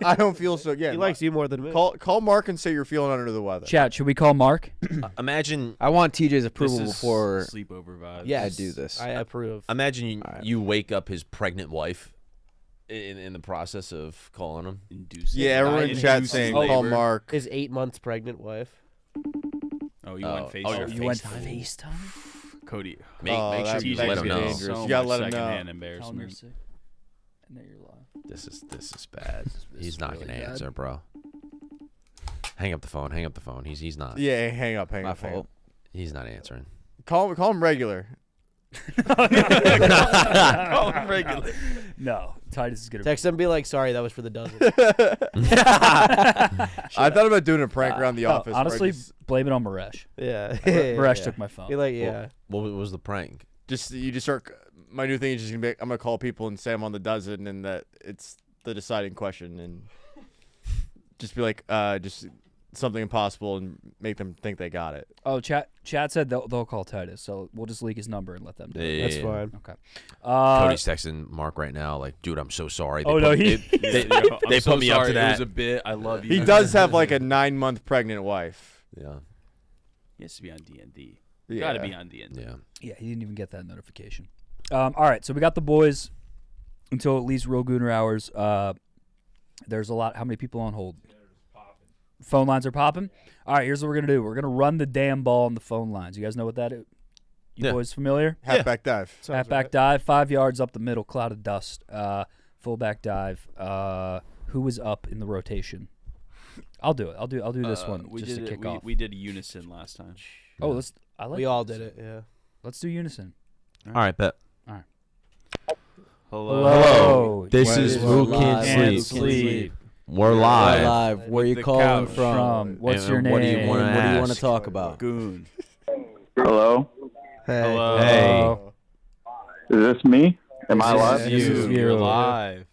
I don't feel so. Yeah, He likes you more than me. Call Mark and say you're feeling under the weather. Chat. Should we call Mark? Imagine I want TJ's This approval is before sleepover vibes. I do this. I approve. you wake up his pregnant wife in the process of calling him. Inducing. Yeah, everyone in chat saying call labor. Mark. His 8 months pregnant wife. Oh, you Oh, went oh, FaceTime. you're You went FaceTime. FaceTime? Cody. Make Oh, sure that- you that let could him be know. dangerous. So You gotta much let him know. secondhand Tell him you're embarrassment. sick. And that you're live. This is bad. He's not really gonna bad. answer, bro. Hang up the phone. Hang up the phone. He's not. Yeah, hang up. My Hang fault. up. He's not answering. Call him regular. Call him regular. No, Titus is gonna. Text him and be like, sorry, that was for the dozen. I thought about doing a prank around the office. where I Honestly, just, blame it on Maresh. yeah. Maresh took my phone. Be like, yeah. What was the prank? you just start. My new thing is just gonna be. I'm gonna call people and say I'm on the dozen, and that it's the deciding question, and just be like, just something impossible, and make them think they got it. Oh, chat said they'll call Titus, so we'll just leak his number and let them do it. That's Yeah. fine. Okay. Cody's texting Mark right now, like, dude, I'm so sorry. Oh, no, he- they I'm so put me up sorry. to that. It was a bit. I love you. He does have like a 9-month pregnant wife. Yeah, He has to be on D&D. Yeah. Got to be on D&D. yeah. Yeah, he didn't even get that notification. All right, so we got the boys until at least real Gooner hours. There's a lot. How many people on hold? Phone lines are popping. All right, here's what we're gonna do. We're gonna run the damn ball on the phone lines. You guys know what that is? You Yeah. boys familiar? Halfback dive. Halfback dive, 5 yards up the middle, cloud of dust. Fullback dive. Who was up in the rotation? I'll do it. I'll do this one We just did to it. kick off. We did a unison last time. Oh, let's. I like. We all did it, yeah. Let's do unison. All right, bet. Hello. This Where is is Mook live? Can't Can't Sleep. sleep. We're live. Live. Where you the calling couch. from? What's And your name? what do you wanna What do you want to ask? talk about? Goon. Hello. Hello. Hey. Is this me? Am I This live? is you. You're live.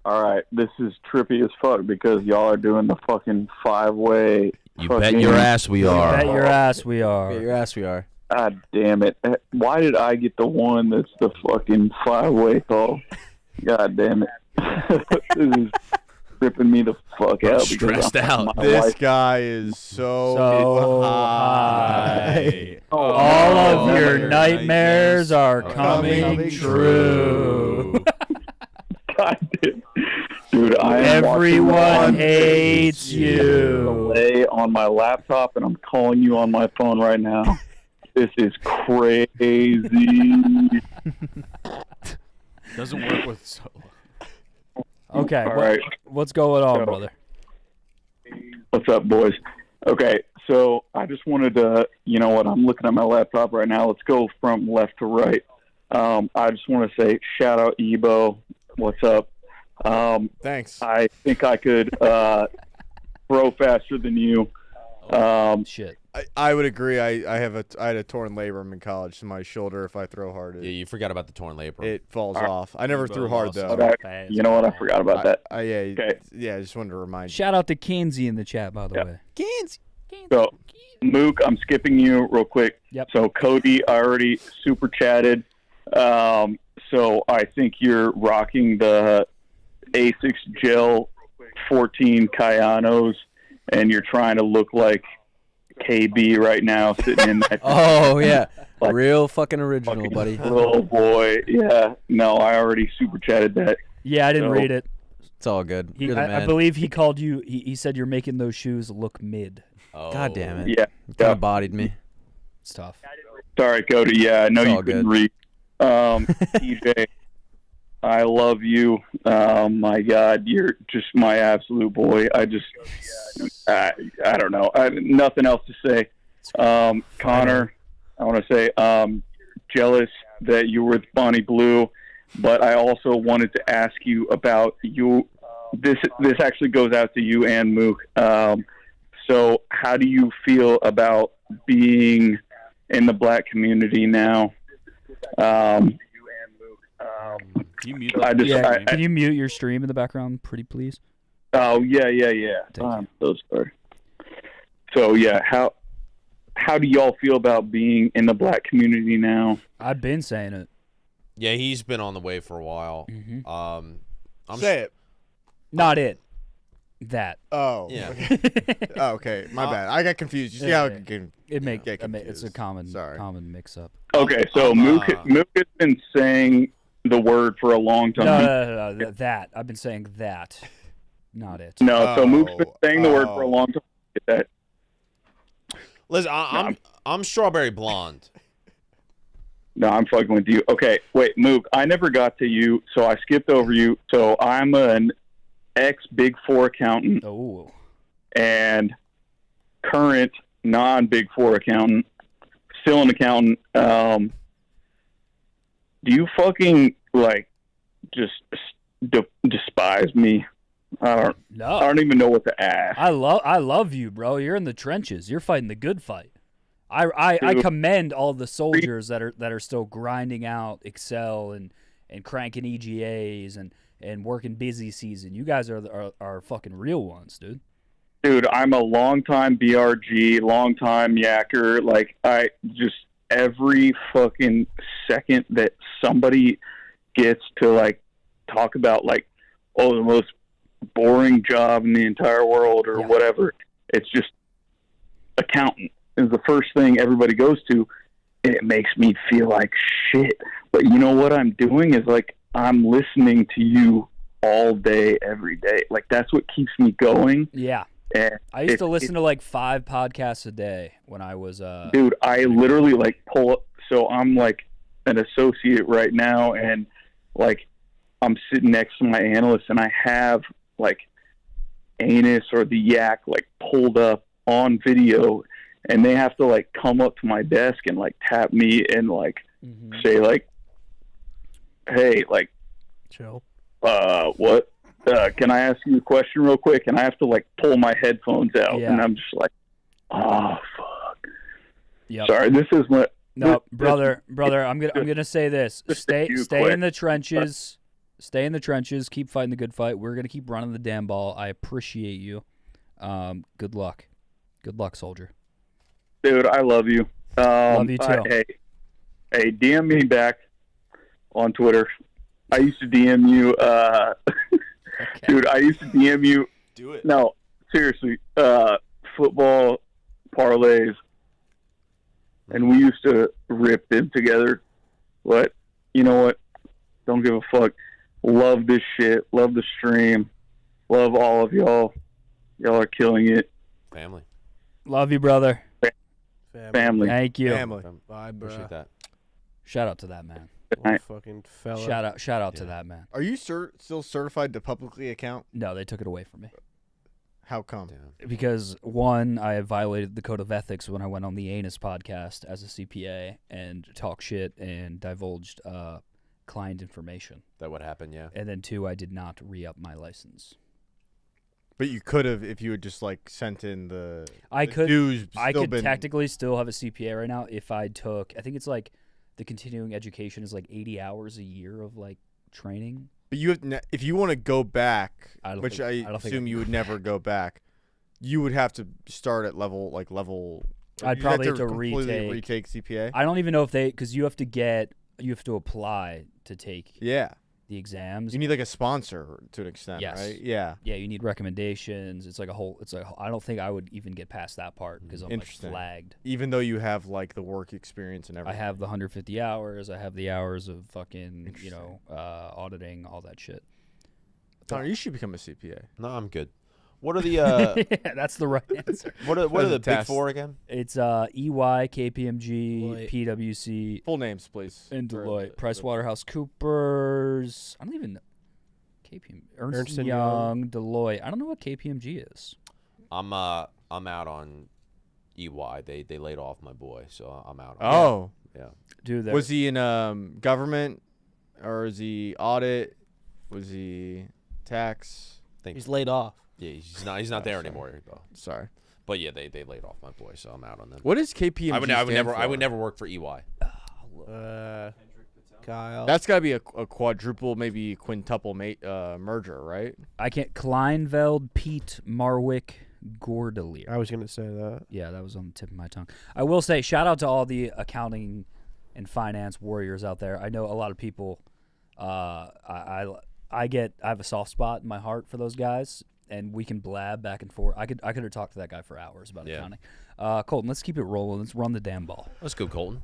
All right, this is trippy as fuck because y'all are doing the fucking 5-way. You bet your ass we are. Bet your ass we are. Bet your ass we are. God damn it. Why did I get the one that's the fucking 5-way call? God damn it. This is ripping me the fuck out. Stressed out. This guy is so high. All of your nightmares are coming true. God damn. Dude, I am Everyone hates you. Delay on my laptop, and I'm calling you on my phone right now. This is crazy. Doesn't work with solo. Okay, All right. what's going on, brother? What's up, boys? Okay, so I just wanted to, you know what, I'm looking at my laptop right now. Let's go from left to right. I just want to say, shout out Ebo. What's up? Thanks. I think I could throw faster than you. Shit. I would agree. I had a torn labrum in college in my shoulder. If I throw hard, Yeah, you forgot about the torn labrum. it falls off. I never threw hard though. Okay, you know what? I forgot about that. Yeah, I just wanted to remind you. Shout out to Kinsey in the chat, by the way. Kinsey. So, Mook, I'm skipping you real quick. Yep. So, Kody, I already super chatted. So, I think you're rocking the Asics Gel 14 Kayanos, and you're trying to look like KB right now, sitting in that. Oh, yeah. Real fucking original, buddy. Oh, boy. Yeah. No, I already super chatted that. Yeah, I didn't read it. It's all good. He, You're the I man. believe he called you. He said you're making those shoes look mid. Oh. God damn it. Yeah. Kind of bodied me. It's tough. Sorry, Kody. Yeah, I know It's you all couldn't good. read. TJ, I love you. My God, you're just my absolute boy. I don't know. Nothing else to say. Connor, I want to say jealous that you were with Bonnie Blue, but I also wanted to ask you about you. This actually goes out to you and Mook. So how do you feel about being in the black community now? Can you mute Can you mute your stream in the background, pretty please? Oh yeah. I'm so sorry. So yeah, how do y'all feel about being in the black community now? I've been saying it. Yeah, he's been on the way for a while. Say it. Not it. That. Oh. Yeah. Oh, okay. My bad. I got confused. You see how it can get confused. It's a common mix up. Okay, so Mook has been saying the word for a long time. No, that. I've been saying that. Not it. No, so Mook's been saying the word for a long time. That. Listen, I'm strawberry blonde. No, I'm fucking with you. Okay, wait, Mook, I never got to you, so I skipped over you. So I'm an ex-Big Four accountant. Oh. And current non-Big Four accountant. Still an accountant. Do you fucking, just despise me? I don't even know what to ask. I love you, bro. You're in the trenches. You're fighting the good fight. I commend all the soldiers that are still grinding out Excel and cranking EGAs and working busy season. You guys are fucking real ones, dude. Dude, I'm a longtime BRG, longtime yacker. I just every fucking second that somebody gets to talk about the most boring job in the entire world or whatever, it's just accountant is the first thing everybody goes to, and it makes me feel like shit. But you know what I'm doing is I'm listening to you all day, every day. That's what keeps me going. Yeah. And I used to listen to 5 podcasts a day when I was dude, I literally pull up. So I'm an associate right now, and I'm sitting next to my analyst, and I have Anus or the Yak pulled up on video, and they have to come up to my desk and tap me and say hey, chill. What? Can I ask you a question real quick? And I have to pull my headphones out, and I'm just oh fuck. Yep. Sorry, this is No, brother, I'm gonna say this. Stay in the trenches. Stay in the trenches. Keep fighting the good fight. We're gonna keep running the damn ball. I appreciate you. Good luck. Good luck, soldier. Dude, I love you. Love you too. Hey, DM me back on Twitter. I used to DM you. Dude, I used to DM you. Do it. No, seriously. Football parlays. And we used to rip them together. But you know what? Don't give a fuck. Love this shit. Love the stream. Love all of y'all. Y'all are killing it. Family. Love you, brother. Family. Thank you. Family. Bye, bro. Appreciate that. Shout out to that man. Fucking fella. Shout out to that man. Are you still certified to publicly account? No, they took it away from me. How come? Because one, I violated the code of ethics when I went on the Anus podcast as a CPA and talked shit and divulged client information. That would happen, yeah. And then two, I did not re-up my license. But you could have if you had just like sent in the. I could been... technically still have a CPA right now if I took. I think it's like the continuing education is like 80 hours a year of like training. But you have if you want to go back, I assume you would never go back. You would have to start at level. I'd probably have to completely retake CPA. I don't even know if because you have to apply to take. Yeah. The exams. You need like a sponsor to an extent, yes. right? Yeah. Yeah, you need recommendations. It's like I don't think I would even get past that part because I'm like flagged. Even though you have like the work experience and everything. I have the 150 hours. I have the hours of fucking, auditing, all that shit. Connor, you should become a CPA. No, I'm good. What are the yeah, that's the right answer. What are the big four again? It's EY, KPMG, PwC. Full names, please. And Deloitte. PricewaterhouseCoopers. I don't even know. Ernst & Young, Deloitte. I don't know what KPMG is. I'm out on EY. They laid off my boy, so I'm out on yeah. Dude, was he in government or is he audit? Was he tax? He's laid off. Yeah, he's not there anymore though. Sorry. But yeah, they laid off my boy, so I'm out on them. What is KPMG? I would never work for EY. Kyle. That's got to be a quadruple, maybe quintuple merger, right? I can't. Kleinveld, Pete, Marwick, Gordelier. I was going to say that. Yeah, that was on the tip of my tongue. I will say, shout out to all the accounting and finance warriors out there. I know a lot of people. I have a soft spot in my heart for those guys, and we can blab back and forth. I could have talked to that guy for hours about accounting. Colton, let's keep it rolling. Let's run the damn ball. Let's go, Colton.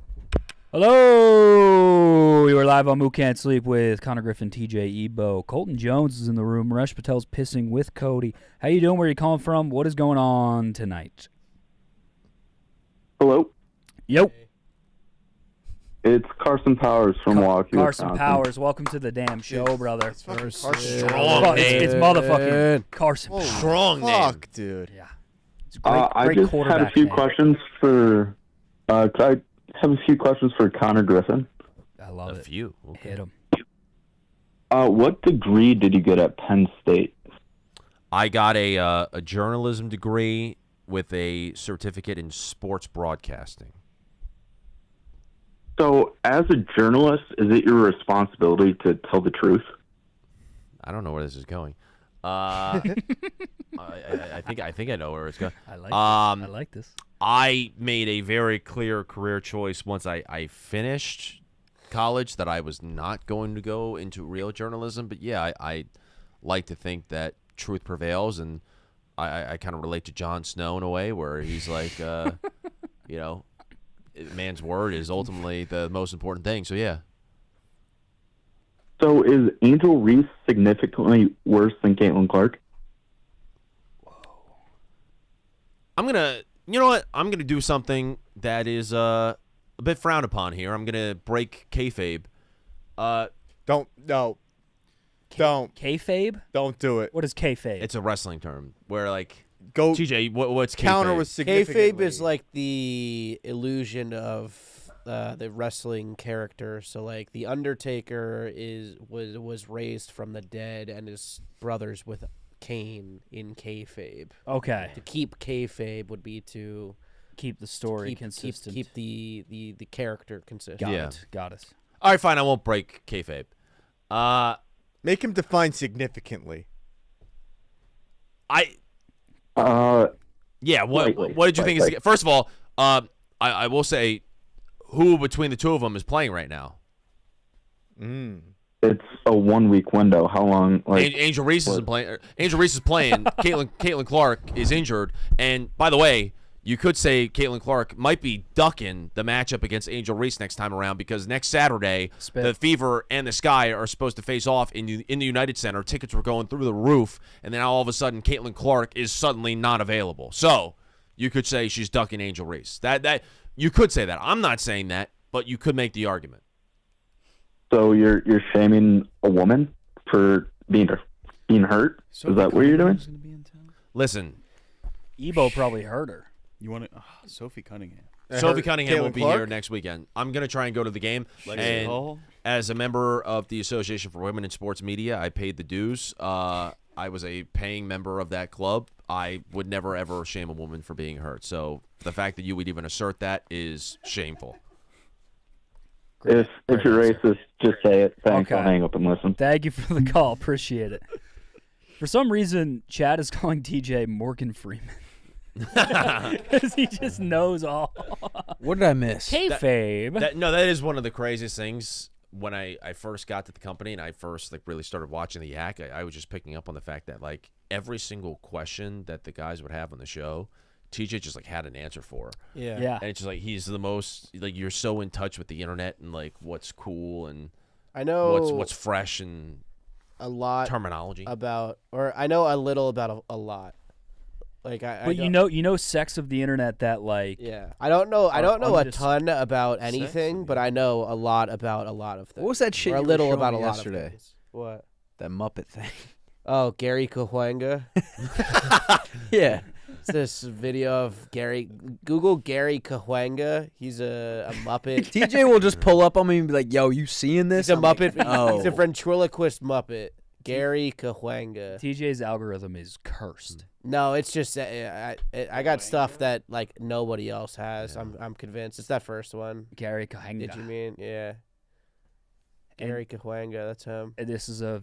Hello! We were live on Mook Can't Sleep with Connor Griffin, TJ Ebo. Colton Jones is in the room. Resh Patel's pissing with Kody. How you doing? Where you calling from? What is going on tonight? Hello? Yo. It's Carson Powers from Milwaukee. Carson Wisconsin. Powers, welcome to the damn show, brother. Strong It's motherfucking Carson Powers. Strong name. Dude. Yeah. It's I just had a few questions for. Could I have a few questions for Connor Griffin? I love it. A few. Okay. Hit him. What degree did you get at Penn State? I got a journalism degree with a certificate in sports broadcasting. So, as a journalist, is it your responsibility to tell the truth? I don't know where this is going. I think I know where it's going. I like this. I made a very clear career choice once I finished college that I was not going to go into real journalism. But yeah, I like to think that truth prevails, and I kind of relate to Jon Snow in a way where he's like, man's word is ultimately the most important thing. So yeah. So is Angel Reese significantly worse than Caitlin Clark? I'm gonna do something that is a bit frowned upon here. I'm gonna break kayfabe. Don't. Kayfabe? Don't do it. What is kayfabe? It's a wrestling term where like go. TJ, what's counter kayfabe? with significantly. Kayfabe is like the illusion of the wrestling character. So like the Undertaker was raised from the dead and is brothers with Kane in kayfabe. Okay. To keep kayfabe would be to Keep the story keep, consistent. Keep the character consistent. Got it. All right, fine. I won't break kayfabe. Make him define significantly. Yeah. What did you think? Is first of all, I will say, who between the two of them is playing right now? It's a 1 week window. How long? Angel Reese isn't playing. Angel Reese is playing. Caitlin Clark is injured, and by the way, you could say Caitlin Clark might be ducking the matchup against Angel Reese next time around because next Saturday, the Fever and the Sky are supposed to face off in the United Center. Tickets were going through the roof, and then all of a sudden, Caitlin Clark is suddenly not available. So you could say she's ducking Angel Reese. That you could say that. I'm not saying that, but you could make the argument. So you're shaming a woman for being hurt? Is that what you're doing? Listen, Ebo probably hurt her. You want to Sophie Cunningham? Sophie Cunningham Caitlin will be Clark? here next weekend. I'm going to try and go to the game. Lexi And Hull? as a member of the Association for Women in Sports Media, I paid the dues. I was a paying member of that club. I would never, ever shame a woman for being hurt. So the fact that you would even assert that is shameful. If you're racist, just say it. Thanks. Okay. I'll hang up and listen. Thank you for the call. Appreciate it. For some reason, Chad is calling TJ Morgan Freeman. Because he just knows all. What did I miss? Kayfabe. That is one of the craziest things. When I first got to the company and I first really started watching the Yak, I was just picking up on the fact that every single question that the guys would have on the show, TJ just had an answer for. Yeah. And it's just he's the most you're so in touch with the internet and what's cool and I know what's fresh and a lot terminology I know a little about a lot. But you know sex of the internet that yeah. I don't know a undis- ton about anything, but I know a lot about a lot of things. What was that shit Or a you were little showing about a me lot yesterday? of things. What? That Muppet thing. Oh, Gary Cahuenga. Yeah. It's this video of Google Gary Cahuenga. He's a Muppet. TJ will just pull up on me and be like, "Yo, you seeing this?" He's a I'm like, Muppet. "Oh." He's a ventriloquist Muppet. Gary Cahuenga. TJ's algorithm is cursed. No, it's just I got stuff that nobody else has. I'm convinced it's that first one. Gary Cahuenga. Did you mean Gary Cahuenga? That's him. This is a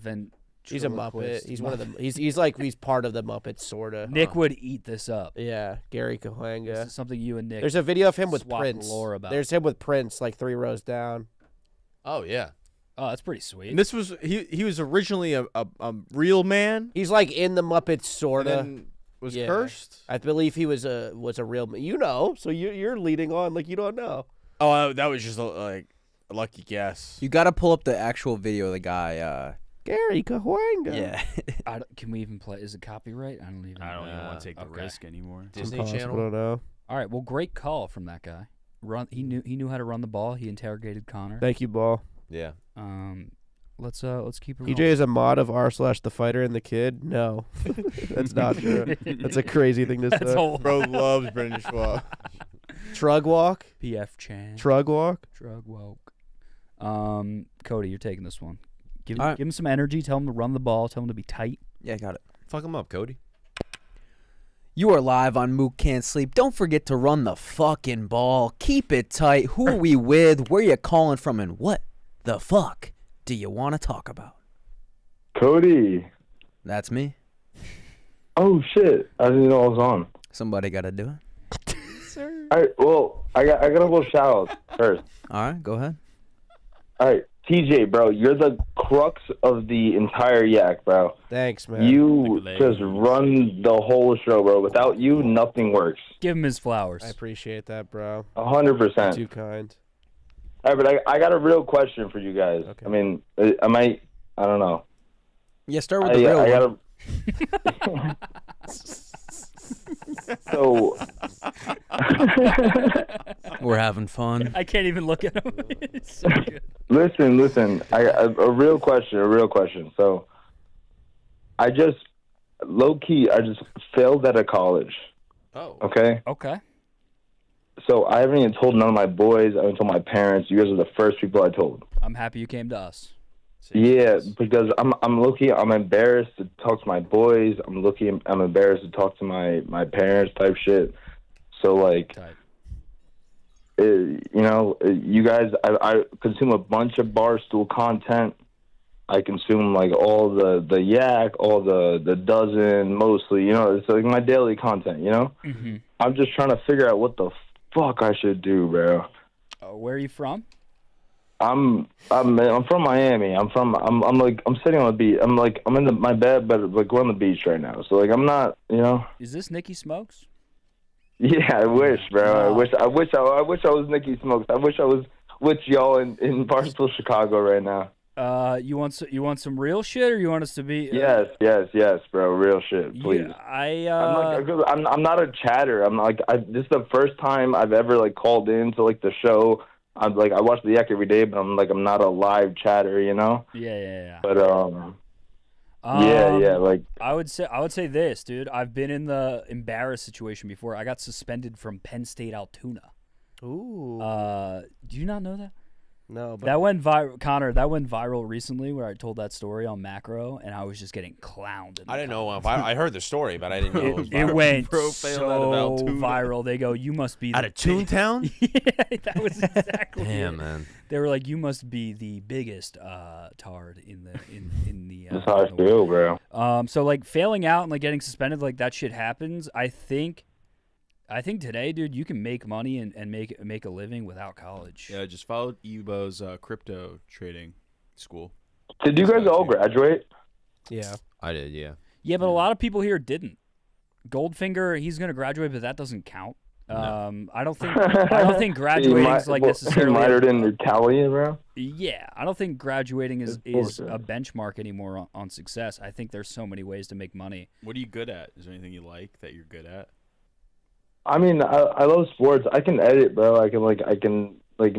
He's a Muppet. He's one of the. He's part of the Muppets, sorta. Nick would eat this up. Yeah, Gary Cahuenga. This is something you and Nick. There's a video of him with swap Prince. lore about. There's him with Prince, 3 rows down. Oh yeah. Oh, that's pretty sweet. And this was he was originally a real man. He's in the Muppets, sorta. And then was cursed. I believe he was a real man. You know, so you're leading on you don't know. Oh, that was just a lucky guess. You got to pull up the actual video of the guy. Gary Cahuenga. Yeah. Can we even play? Is it copyright? I don't even want to take the risk anymore. Disney I Channel. don't know. All right. Well, great call from that guy. He knew how to run the ball. He interrogated Connor. Thank you, Ball. Yeah. Let's keep it. EJ is a mod of r/the fighter and the kid. No, that's not true. That's a crazy thing to say. Bro loves Brendan Schwab. Trug walk. PF Chan. Trug walk. Drug woke. Kody, you're taking this one. Give All right. him some energy. Tell him to run the ball. Tell him to be tight. Yeah, got it. Fuck him up, Kody. You are live on Mook Can't Sleep. Don't forget to run the fucking ball. Keep it tight. Who are we with? Where you calling from? And what the fuck do you want to talk about? Kody. That's me. Oh shit! I didn't know I was on. Somebody got to do it. All right. Well, I got a little shout out first. All right, go ahead. All right, TJ, bro, you're the crux of the entire Yak, bro. Thanks, man. You just run the whole show, bro. Without you, nothing works. Give him his flowers. I appreciate that, bro. 100%. Too kind. All right, but I got a real question for you guys. Okay. I mean, I don't know. Yeah, start with the real one. So we're having fun. I can't even look at him. It's so good. Listen. A real question. So I just failed out of college. Oh. Okay. Okay. So I haven't even told none of my boys. I haven't told my parents. You guys are the first people I told. I'm happy you came to us. Yeah, because I'm low-key, I'm embarrassed to talk to my boys. I'm embarrassed to talk to my parents type shit. So you guys, I consume a bunch of Barstool content. I consume like all the yak, all the dozen, mostly. It's like my daily content. Mm-hmm. I'm just trying to figure out what the fuck I should do, bro. Where are you from? I'm from Miami. I'm sitting on the beach. I'm in my bed, but like we're on the beach right now. So like I'm not, Is this Nicky Smokes? Yeah, I wish, bro. I wish I was Nicky Smokes. I wish I was with y'all in Barstool, Chicago right now. You want some real shit, or you want us to be? Yes, bro. Real shit, please. Yeah, I'm not a chatter. This is the first time I've ever like called in to like the show. I watch the Yak every day, but I'm not a live chatter, Yeah. But like I would say this, dude. I've been in the embarrassed situation before. I got suspended from Penn State Altoona. Ooh. Do you not know that? No, but That went viral, Connor. That went viral recently, where I told that story on Macro, and I was just getting clowned. I didn't know if I heard the story, but I didn't know it was viral. It went Profile so out of Altoona. viral. They go, "You must be Out of Toontown?" Yeah, that was exactly. Damn, it. man. They were like, "You must be the biggest tard in the that's how I feel, bro. So like failing out and like getting suspended, like that shit happens. I think today, dude, you can make money and make a living without college. Yeah, just followed Ebo's crypto trading school. Did you guys all graduate? yeah. I did, yeah. Yeah, but a lot of people here didn't. Goldfinger, he's gonna graduate, but that doesn't count. I don't think graduating is like necessarily. He minored in Italian, bro. Yeah, I don't think graduating is bullshit. a benchmark anymore on success. I think there's so many ways to make money. What are you good at? Is there anything you like that you're good at? I mean, I love sports. I can edit, bro. I can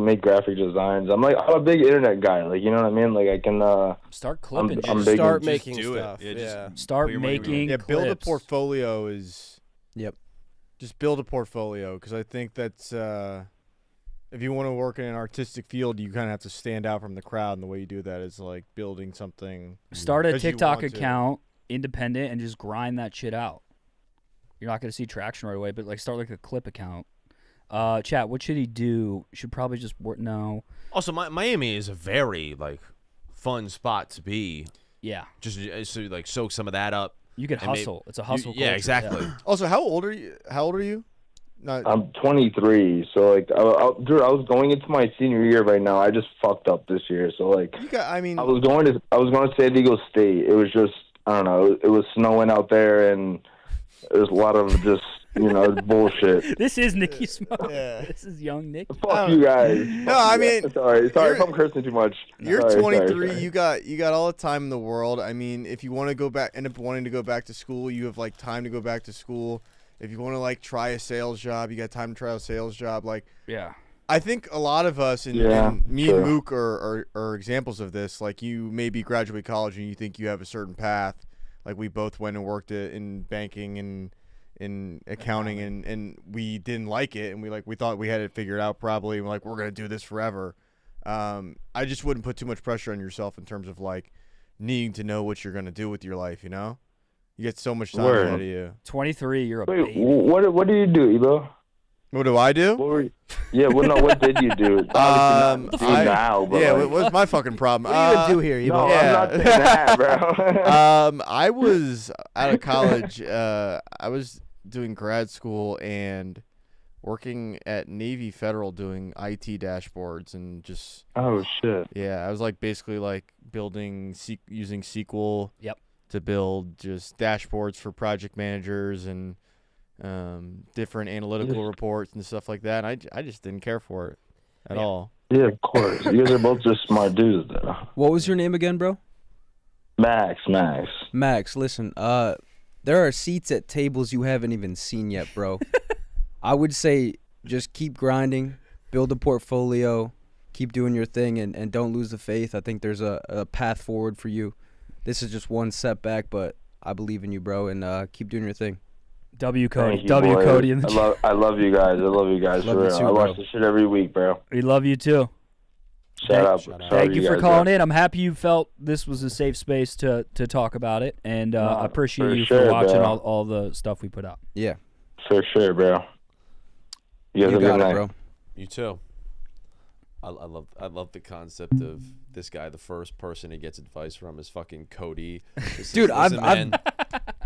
make graphic designs. I'm a big internet guy. Like, you know what I mean? Like I can start clipping. I'm big Start in- making do it. stuff. Yeah, Yeah. Start making. Yeah, build a clips. portfolio is. Yep. Just build a portfolio, because I think that's if you want to work in an artistic field, you kind of have to stand out from the crowd, and the way you do that is like building something. Start a 'cause you TikTok want to. account, independent, and just grind that shit out. You're not gonna see traction right away, but like start like a clip account. Chat, what should he do? Should probably just work. No. Also, Miami is a very fun spot to be. Yeah. Just so soak some of that up. You could and maybe- hustle. It's a hustle. Yeah, culture, exactly. Also, how old are you? Not. I'm 23, so like, dude, I was going into my senior year right now. I just fucked up this year, so like, You got. I mean. I was going to San Diego State. It was just, I don't know, it was snowing out there, and there's a lot of just, bullshit. This is Nicky Smoke. Yeah. This is young Nick. Fuck you guys. No, I mean, sorry if I'm cursing too much. You're Sorry, 23. sorry. You got all the time in the world. I mean, if you want to end up wanting to go back to school, you have time to go back to school. If you want to try a sales job, you got time to try a sales job. Yeah. I think a lot of us, and me and Mook are examples of this. Like, you maybe graduate college and you think you have a certain path. Like, we both went and worked in banking and in accounting, and we didn't like it, and we thought we had it figured out probably, and we're going to do this forever. I just wouldn't put too much pressure on yourself in terms of needing to know what you're going to do with your life. You get so much time ahead of you. 23, you're a Wait, baby. what do you do, Ebo? What do I do? What did you do? Now, but what's my fucking problem? What do you even do here? No, I'm not saying that, bro. I was out of college. I was doing grad school and working at Navy Federal doing IT dashboards and just. Oh shit. Yeah, I was basically building using SQL. Yep. To build just dashboards for project managers and different analytical reports and stuff like that. And I just didn't care for it at all. Yeah, of course. You guys are both just smart dudes, though. What was your name again, bro? Max. Max, listen, there are seats at tables you haven't even seen yet, bro. I would say just keep grinding, build a portfolio, keep doing your thing, and don't lose the faith. I think there's a path forward for you. This is just one setback, but I believe in you, bro, and keep doing your thing. W Cody. Thank you, W boys. Cody in the chat. I love you guys. I love you guys Love for you real. too, I watch bro. this shit every week, bro. We love you too. Shout out. Thank you for calling in. I'm happy you felt this was a safe space to talk about it, and I appreciate for you sure, for watching bro. all the stuff we put out. Yeah. For sure, bro. You guys have a got good it, night. bro. You too. I love the concept of this guy. The first person he gets advice from is fucking Kody. Dude, Listen, man,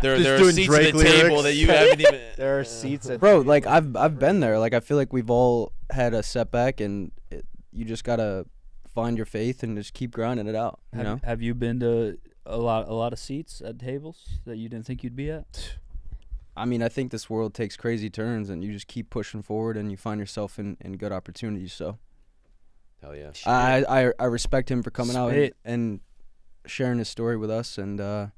there are doing seats Drake at the table lyrics. that you haven't even. There are seats at Bro, like I've been there. Like I feel like we've all had a setback, and you just gotta find your faith and just keep grinding it out. You know. Have you been to a lot of seats at tables that you didn't think you'd be at? I mean, I think this world takes crazy turns, and you just keep pushing forward, and you find yourself in good opportunities. So. Hell yeah. I respect him for coming out Spit. and sharing his story with us, and I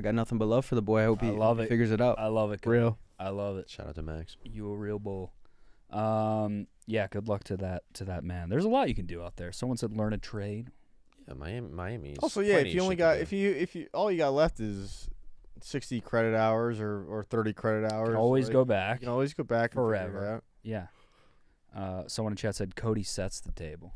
got nothing but love for the boy. I hope he figures it out. I love it. Real. I love it. Shout out to Max. You a real bull. Yeah, good luck to that man. There's a lot you can do out there. Someone said learn a trade. Yeah, Miami's. Also, yeah, if you only got if you all you got left is 60 credit hours or 30 credit hours, You can always like, go back. You can always go back and figure it forever. out. Yeah. Someone in chat said Kody sets the table.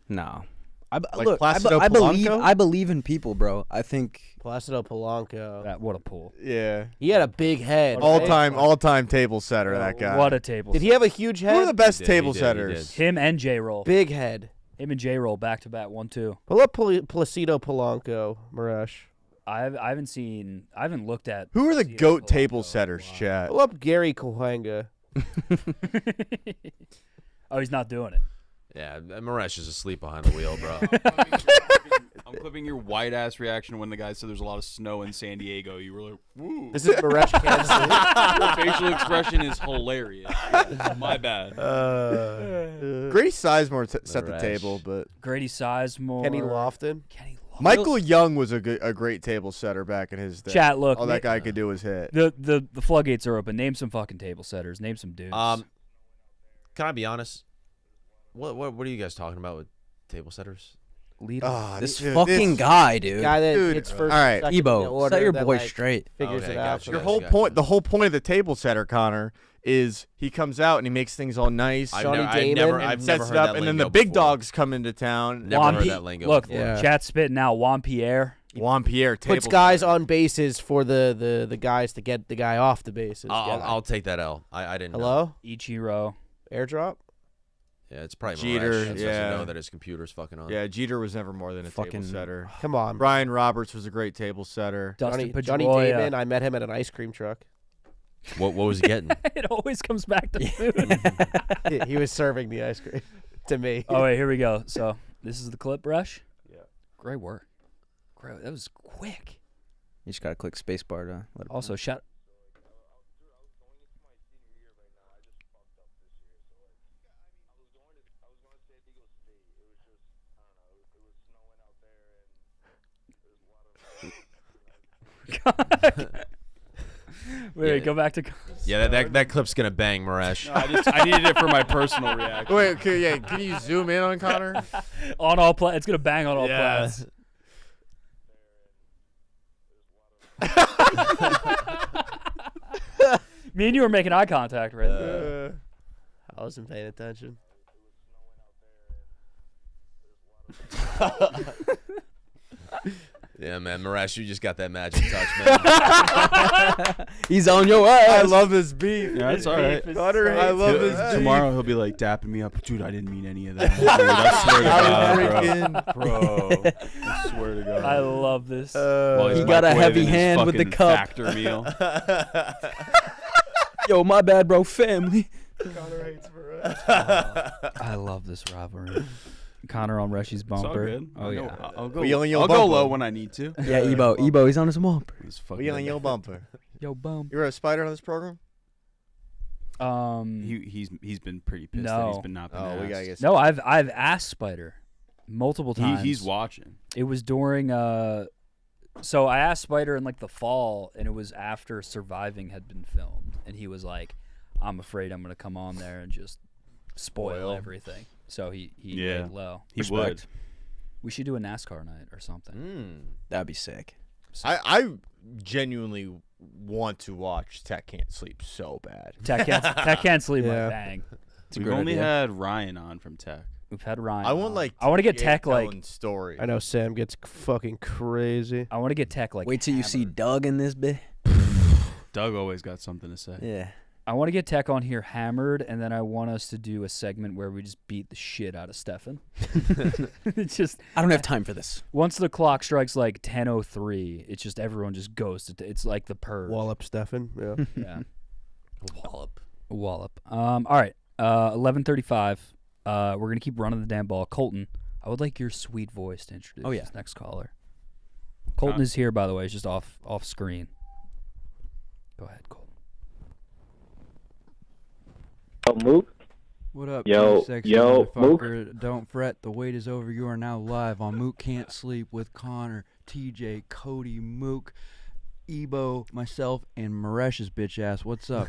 No. Like Look, Placido I believe Polanco? I believe in people, bro. I think Placido Polanco. What a pull. Yeah. He had a big head. All right? time table setter, that guy. What a table. Did he have a huge head? Who are the best He did, table he did, he setters? Him and J-Roll. Big head. Him and J-Roll back to back 1-2. Pull up Placido Polanco, Marash. I haven't looked at. Who are the Placido GOAT Polanco table in a setters, while. chat? Pull up Gary Kohanga. Oh, he's not doing it. Yeah, Maresh is asleep behind the wheel, bro. I'm clipping your white ass reaction when the guy said there's a lot of snow in San Diego. You were like, "Woo!" This is Marash Kansas. Your facial expression is hilarious. My bad. Grady Sizemore set the Rash. table, but Grady Sizemore. Kenny Lofton. Michael Young was a great table setter back in his day. Chat, look. All that guy could do was hit. The floodgates are open. Name some fucking table setters. Name some dudes. Can I be honest? What are you guys talking about with table setters? Lead this fucking guy, dude. Guy that Dude, hits first. all right. second in the Ebo, order set your that, boy like, straight. Figures Okay, it out. gotcha. Your Gotcha, whole gotcha. point, the whole point of the table setter, Connor, is he comes out and he makes things all nice. I've Johnny never Damon I've sets never it heard up, that and then the lingo big before. dogs come into town. Never Juan heard P- that lingo Look, before. Yeah. chat spit now. Juan Pierre. Juan Pierre table Puts guys setter. on bases for the guys to get the guy off the bases. I'll take that L. I didn't know. Hello? Ichiro. airdrop? Yeah, it's probably Jeter, Maresh. That's yeah. to know that his computer's fucking on. Yeah, Jeter was never more than a Fucking- table setter. Come on. Brian Roberts was a great table setter. Dustin Johnny Pedroia. Damon, I met him at an ice cream truck. What was he getting? It always comes back to food. He was serving the ice cream to me. Oh wait, here we go. So this is the clip, Rush. Yeah. Great work. Great. That was quick. You just gotta click spacebar to let it Also, shout. Wait, go back to. Yeah, that clip's gonna bang, Maresh. No, I needed it for my personal reaction. Wait, okay, can you zoom in on Connor? On all play, it's gonna bang on all Yeah. plats. Me and you were making eye contact right there. I wasn't paying attention. Yeah, man, Maresh, you just got that magic touch, man. He's on your ass. I love this beef. Yeah, that's all right. I love this beef. Tomorrow he'll be like dapping me up. Dude, I didn't mean any of that. Dude, I swear to God, bro. I swear to God. I love this. While he's He got a microwaving heavy his hand with the fucking cup. Factor meal. Yo, my bad, bro. Family. I love this rivalry. Connor on Rushy's It's all bumper. good. Oh yeah. I'll go. We on your I'll go bumper. low when I need to. Yeah, Ebo, he's on his bumper. It's fucking We on your bumper. Yo, bump. You were a spider on this program? He's been pretty pissed that No. he's been not been Oh, we asked. gotta get. No, I've asked Spider multiple times. He's watching. It was during so I asked Spider in like the fall, and it was after Surviving had been filmed, and he was like, "I'm afraid I'm gonna come on there and just spoil everything." So he Yeah. laid low. He would. We should do a NASCAR night or something. That'd be sick. I genuinely want to watch Tech Can't Sleep so bad. Tech can't sleep. Yeah. Like bang. We've great only idea. had Ryan on from Tech. We've had Ryan. I want on. like. I want to get TA Tech like. telling story. I know Sam gets fucking crazy. I want to get Tech like. Wait till you see hammered. Doug in this bit. Doug always got something to say. Yeah. I want to get Tech on here hammered, and then I want us to do a segment where we just beat the shit out of Stefan. It's just I don't have time for this. once the clock strikes like 10:03, it's just everyone just goes. It's like the purge. Wallop Stefan. Yeah. Yeah. Wallop. All right. 11:35. We're gonna keep running the damn ball. Colton, I would like your sweet voice to introduce this next caller. Colton is here, by the way. He's just off screen. Go ahead, Colton. Mook. What up, Yo, you sexy yo, motherfucker? Don't fret, the wait is over. You are now live on Mook Can't Sleep with Connor, TJ, Kody, Mook, Ebo, myself, and Maresh's bitch ass. What's up?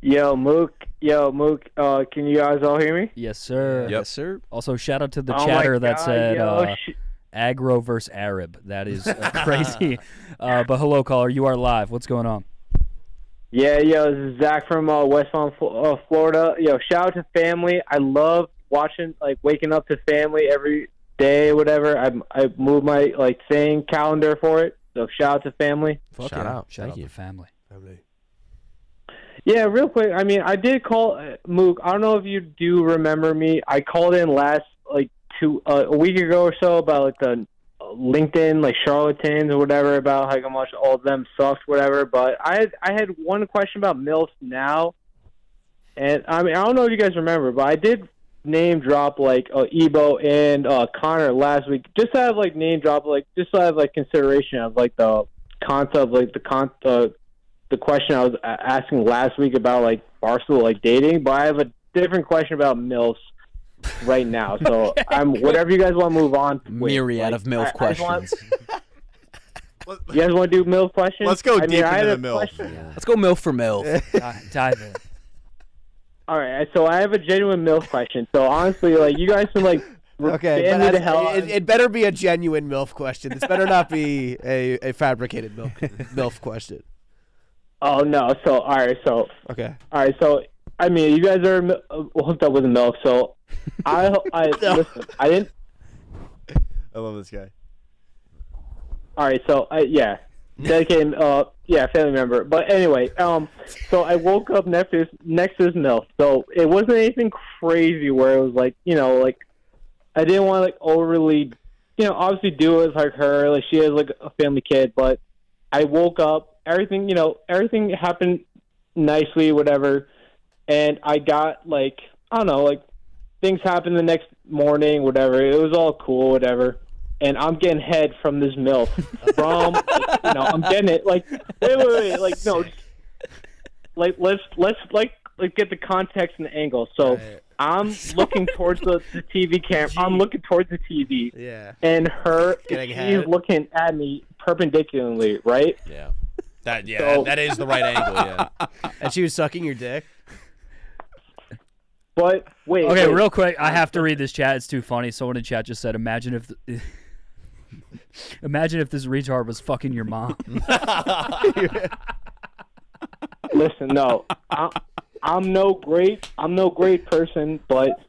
Yo, Mook. Can you guys all hear me? Yes, sir. Yep. Yes, sir. Also, shout out to the Oh my chatter that God, said yo, aggro versus Arab. That is crazy. But hello, caller. You are live. What's going on? Yeah, this is Zach from West Palm, Florida. Yo, shout out to family. I love watching, like, waking up to family every day, whatever. I move my, like, saying calendar for it. So shout out to family. Shout out to family. Yeah, real quick. I mean, I did call Mook. I don't know if you do remember me. I called in last, like, a week ago or so about, like, the LinkedIn, like, charlatans or whatever, about how much all of them sucks, whatever. But I had one question about MILFs now. And, I mean, I don't know if you guys remember, but I did name drop, like, Ebo and Connor last week. Just to have, like, name drop, like, just to have, like, consideration of, like, the concept, like, the question I was asking last week about, like, Barstool, like, dating. But I have a different question about MILFs right now. So whatever you guys want to move on with. Myriad of MILF questions. You guys want to do MILF questions? Let's go deep into the MILF. Let's go MILF for MILF. Dive in. All right, so I have a genuine MILF question. So honestly, like, you guys can, like, Okay, ban me but the hell. it better be a genuine MILF question. This better not be a fabricated MILF question. Oh no! So all right, so Okay. all right, so I mean, you guys are hooked up with MILF. So listen. I didn't. I love this guy. All right, so dedicated, family member. But anyway, so I woke up next to this MILF. So it wasn't anything crazy where it was like, like, I didn't want to, like, overly, obviously do it with, like, her, like, she has, like, a family kid. But I woke up, everything happened nicely, whatever, and I got, like, I don't know, like, things happened the next morning, whatever. It was all cool, whatever. And I'm getting head from this MILF. I'm getting it. Like, wait. Like, no. Like, let's get the context and the angle. So I'm looking towards the TV camera. I'm looking towards the TV. Yeah. And Getting she's head. looking at me perpendicularly, right? Yeah. That is the right angle, yeah. And she was sucking your dick? But wait. Okay, real quick, I have to read this chat. It's too funny. Someone in chat just said, "Imagine if this retard was fucking your mom." Listen, no, I'm no great person, but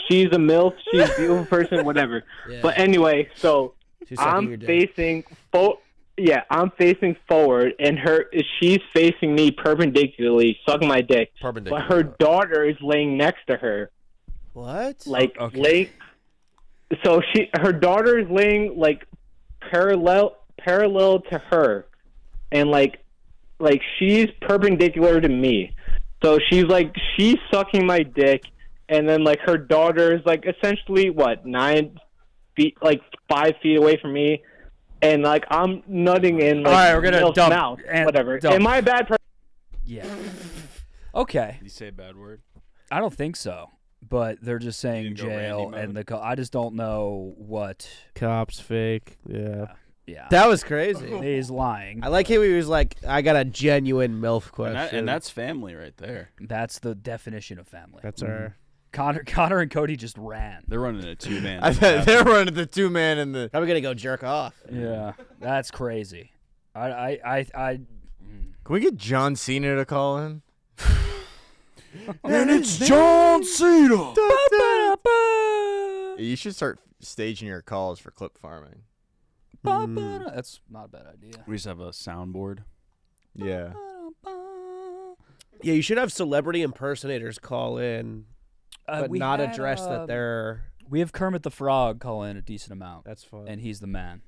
she's a MILF. She's a beautiful person, whatever. Yeah. But anyway, so She's sucking your I'm dick. facing I'm facing forward, and she's facing me perpendicularly, sucking my dick. Perpendicular. But her daughter is laying next to her. What? Like, so her daughter is laying, like, parallel to her, and like she's perpendicular to me. So she's sucking my dick, and then, like, her daughter is, like, essentially 9 feet, like 5 feet away from me, and, like, I'm nutting in, like, all right, we're gonna MILF's dump mouth, and whatever. dump. Am I a bad person? Yeah. Okay. Did you say a bad word? I don't think so. But they're just saying didn't go jail, Randy and I just don't know what. Cops fake. Yeah. Yeah. That was crazy. He's lying. I like how he was like, I got a genuine MILF question. And that's family right there. That's the definition of family. That's our. Connor and Kody just ran. They're running a two-man. They're running the 2-man in the. Probably gonna go jerk off. Yeah, that's crazy. I Can we get John Cena to call in? And it's John Cena. You should start staging your calls for clip farming. That's not a bad idea. We just have a soundboard. Yeah. Yeah, you should have celebrity impersonators call in, but we not had, address that they're. We have Kermit the Frog call in a decent amount. That's fun. And he's the man.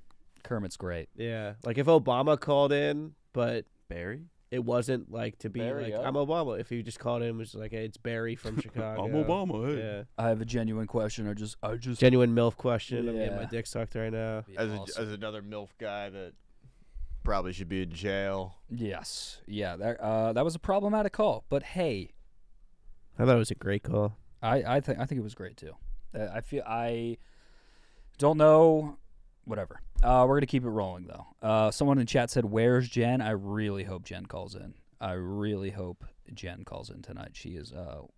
Kermit's great. Yeah, like if Obama called in, but Barry? it wasn't like to be Barry, like yeah. I'm Obama. If he just called in, and was like, hey, it's Barry from Chicago. I'm Obama. Hey. Yeah, I have a genuine question. I just genuine MILF question. I'm getting Yeah. my dick sucked right now. As another MILF guy that probably should be in jail. Yes. Yeah, that was a problematic call, but hey, I thought it was a great call. I think it was great too. I don't know. Whatever. We're gonna keep it rolling though. Someone in chat said, "Where's Jen?" I really hope Jen calls in. I really hope Jen calls in tonight. She is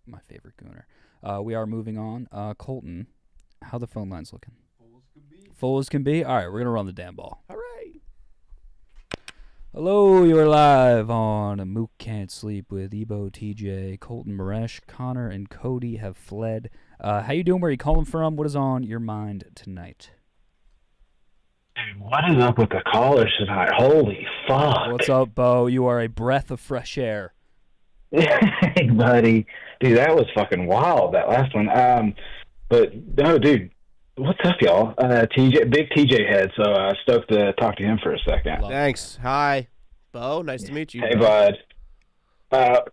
my favorite gooner. We are moving on. Colton, how the phone lines looking? Full as can be. All right, we're gonna run the damn ball. All right. Hello, you're live on Mook Can't Sleep with Ebo, TJ, Colton, Maresh, Connor, and Kody have fled. How you doing? Where are you calling from? What is on your mind tonight? Dude, what is up with the callers tonight? Holy fuck. What's up, Bo? You are a breath of fresh air. Hey, buddy. Dude, that was fucking wild, that last one. But, no, dude, what's up, y'all? TJ, big TJ head, so stoked to talk to him for a second. Thanks. Hi, Bo. Nice to meet you. Hey, bud.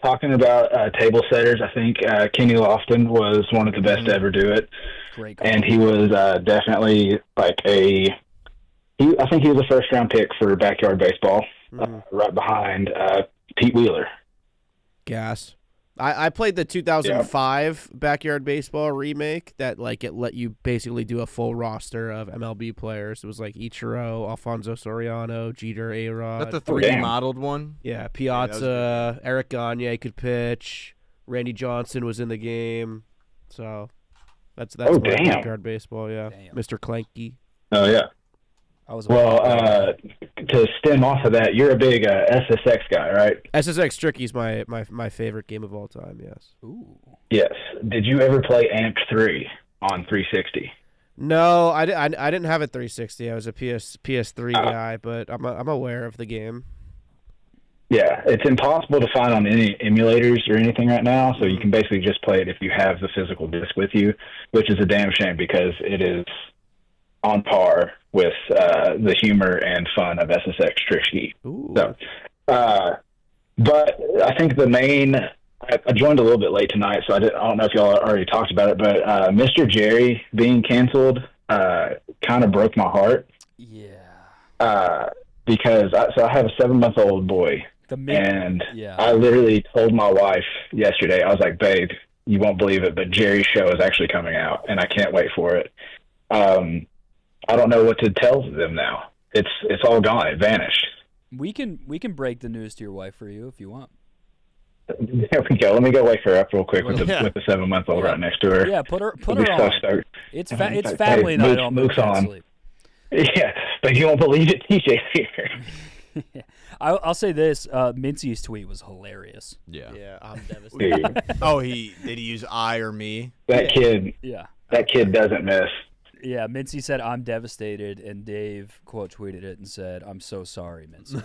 Talking about table setters, I think Kenny Lofton was one of the best to ever do it. Great. And he was definitely like I think he was a first-round pick for backyard baseball, right behind Pete Wheeler. Gas. I played the 2005 Backyard Baseball remake that like it let you basically do a full roster of MLB players. It was like Ichiro, Alfonso Soriano, Jeter, A-Rod. That's the 3D modeled one? Yeah, Piazza, Eric Gagne could pitch. Randy Johnson was in the game. So that's my Backyard Baseball, yeah. Mr. Clanky. Oh, yeah. To stem off of that, you're a big SSX guy, right? SSX Tricky's my favorite game of all time, yes. Ooh. Yes. Did you ever play Amp 3 on 360? No, I didn't have a 360. I was a PS3 guy, but I'm aware of the game. Yeah, it's impossible to find on any emulators or anything right now, so you can basically just play it if you have the physical disc with you, which is a damn shame because it is on par with the humor and fun of SSX Tricky. So, but I think the main, I joined a little bit late tonight, so I don't know if y'all already talked about it, but Mr. Jerry being canceled kind of broke my heart. Yeah. Because I have a 7-month-old boy, I literally told my wife yesterday, I was like, babe, you won't believe it, but Jerry's show is actually coming out, and I can't wait for it. I don't know what to tell them now. It's all gone. It vanished. We can break the news to your wife for you if you want. There we go. Let me go wake her up real quick with the 7-month-old right next to her. Yeah, put her We'll be on. so stoked. It's family night on Mook's Mook Can't on. Sleep. Yeah, but you won't believe it. TJ's here. I'll say this: Mincy's tweet was hilarious. Yeah, I'm devastated. Dude, Oh, did he use I or me? that kid. Yeah. That kid doesn't miss. Yeah, Mincy said, "I'm devastated," and Dave quote tweeted it and said, "I'm so sorry, Mincy."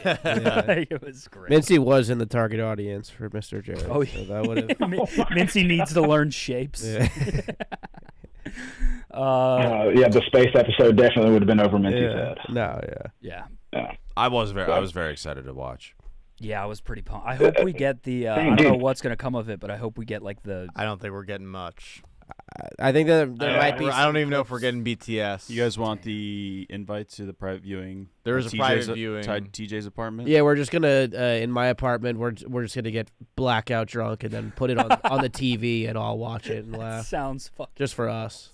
It was great. Mincy was in the target audience for Mr. Jerry. Oh, so that would have. Mincy needs to learn shapes. Yeah. Yeah, the space episode definitely would have been over Mincy's head. No, Yeah. I was very excited to watch. Yeah, I was pretty pumped. I hope we get the. I don't know what's gonna come of it, but I hope we get like the. I don't think we're getting much. I think that there might be. I don't even know if we're getting BTS. You guys want the invite to the private viewing? There is a private viewing. TJ's apartment. Yeah, we're just gonna in my apartment. We're just gonna get blackout drunk and then put it on the TV and all watch it and laugh. Sounds fucking. Just for us.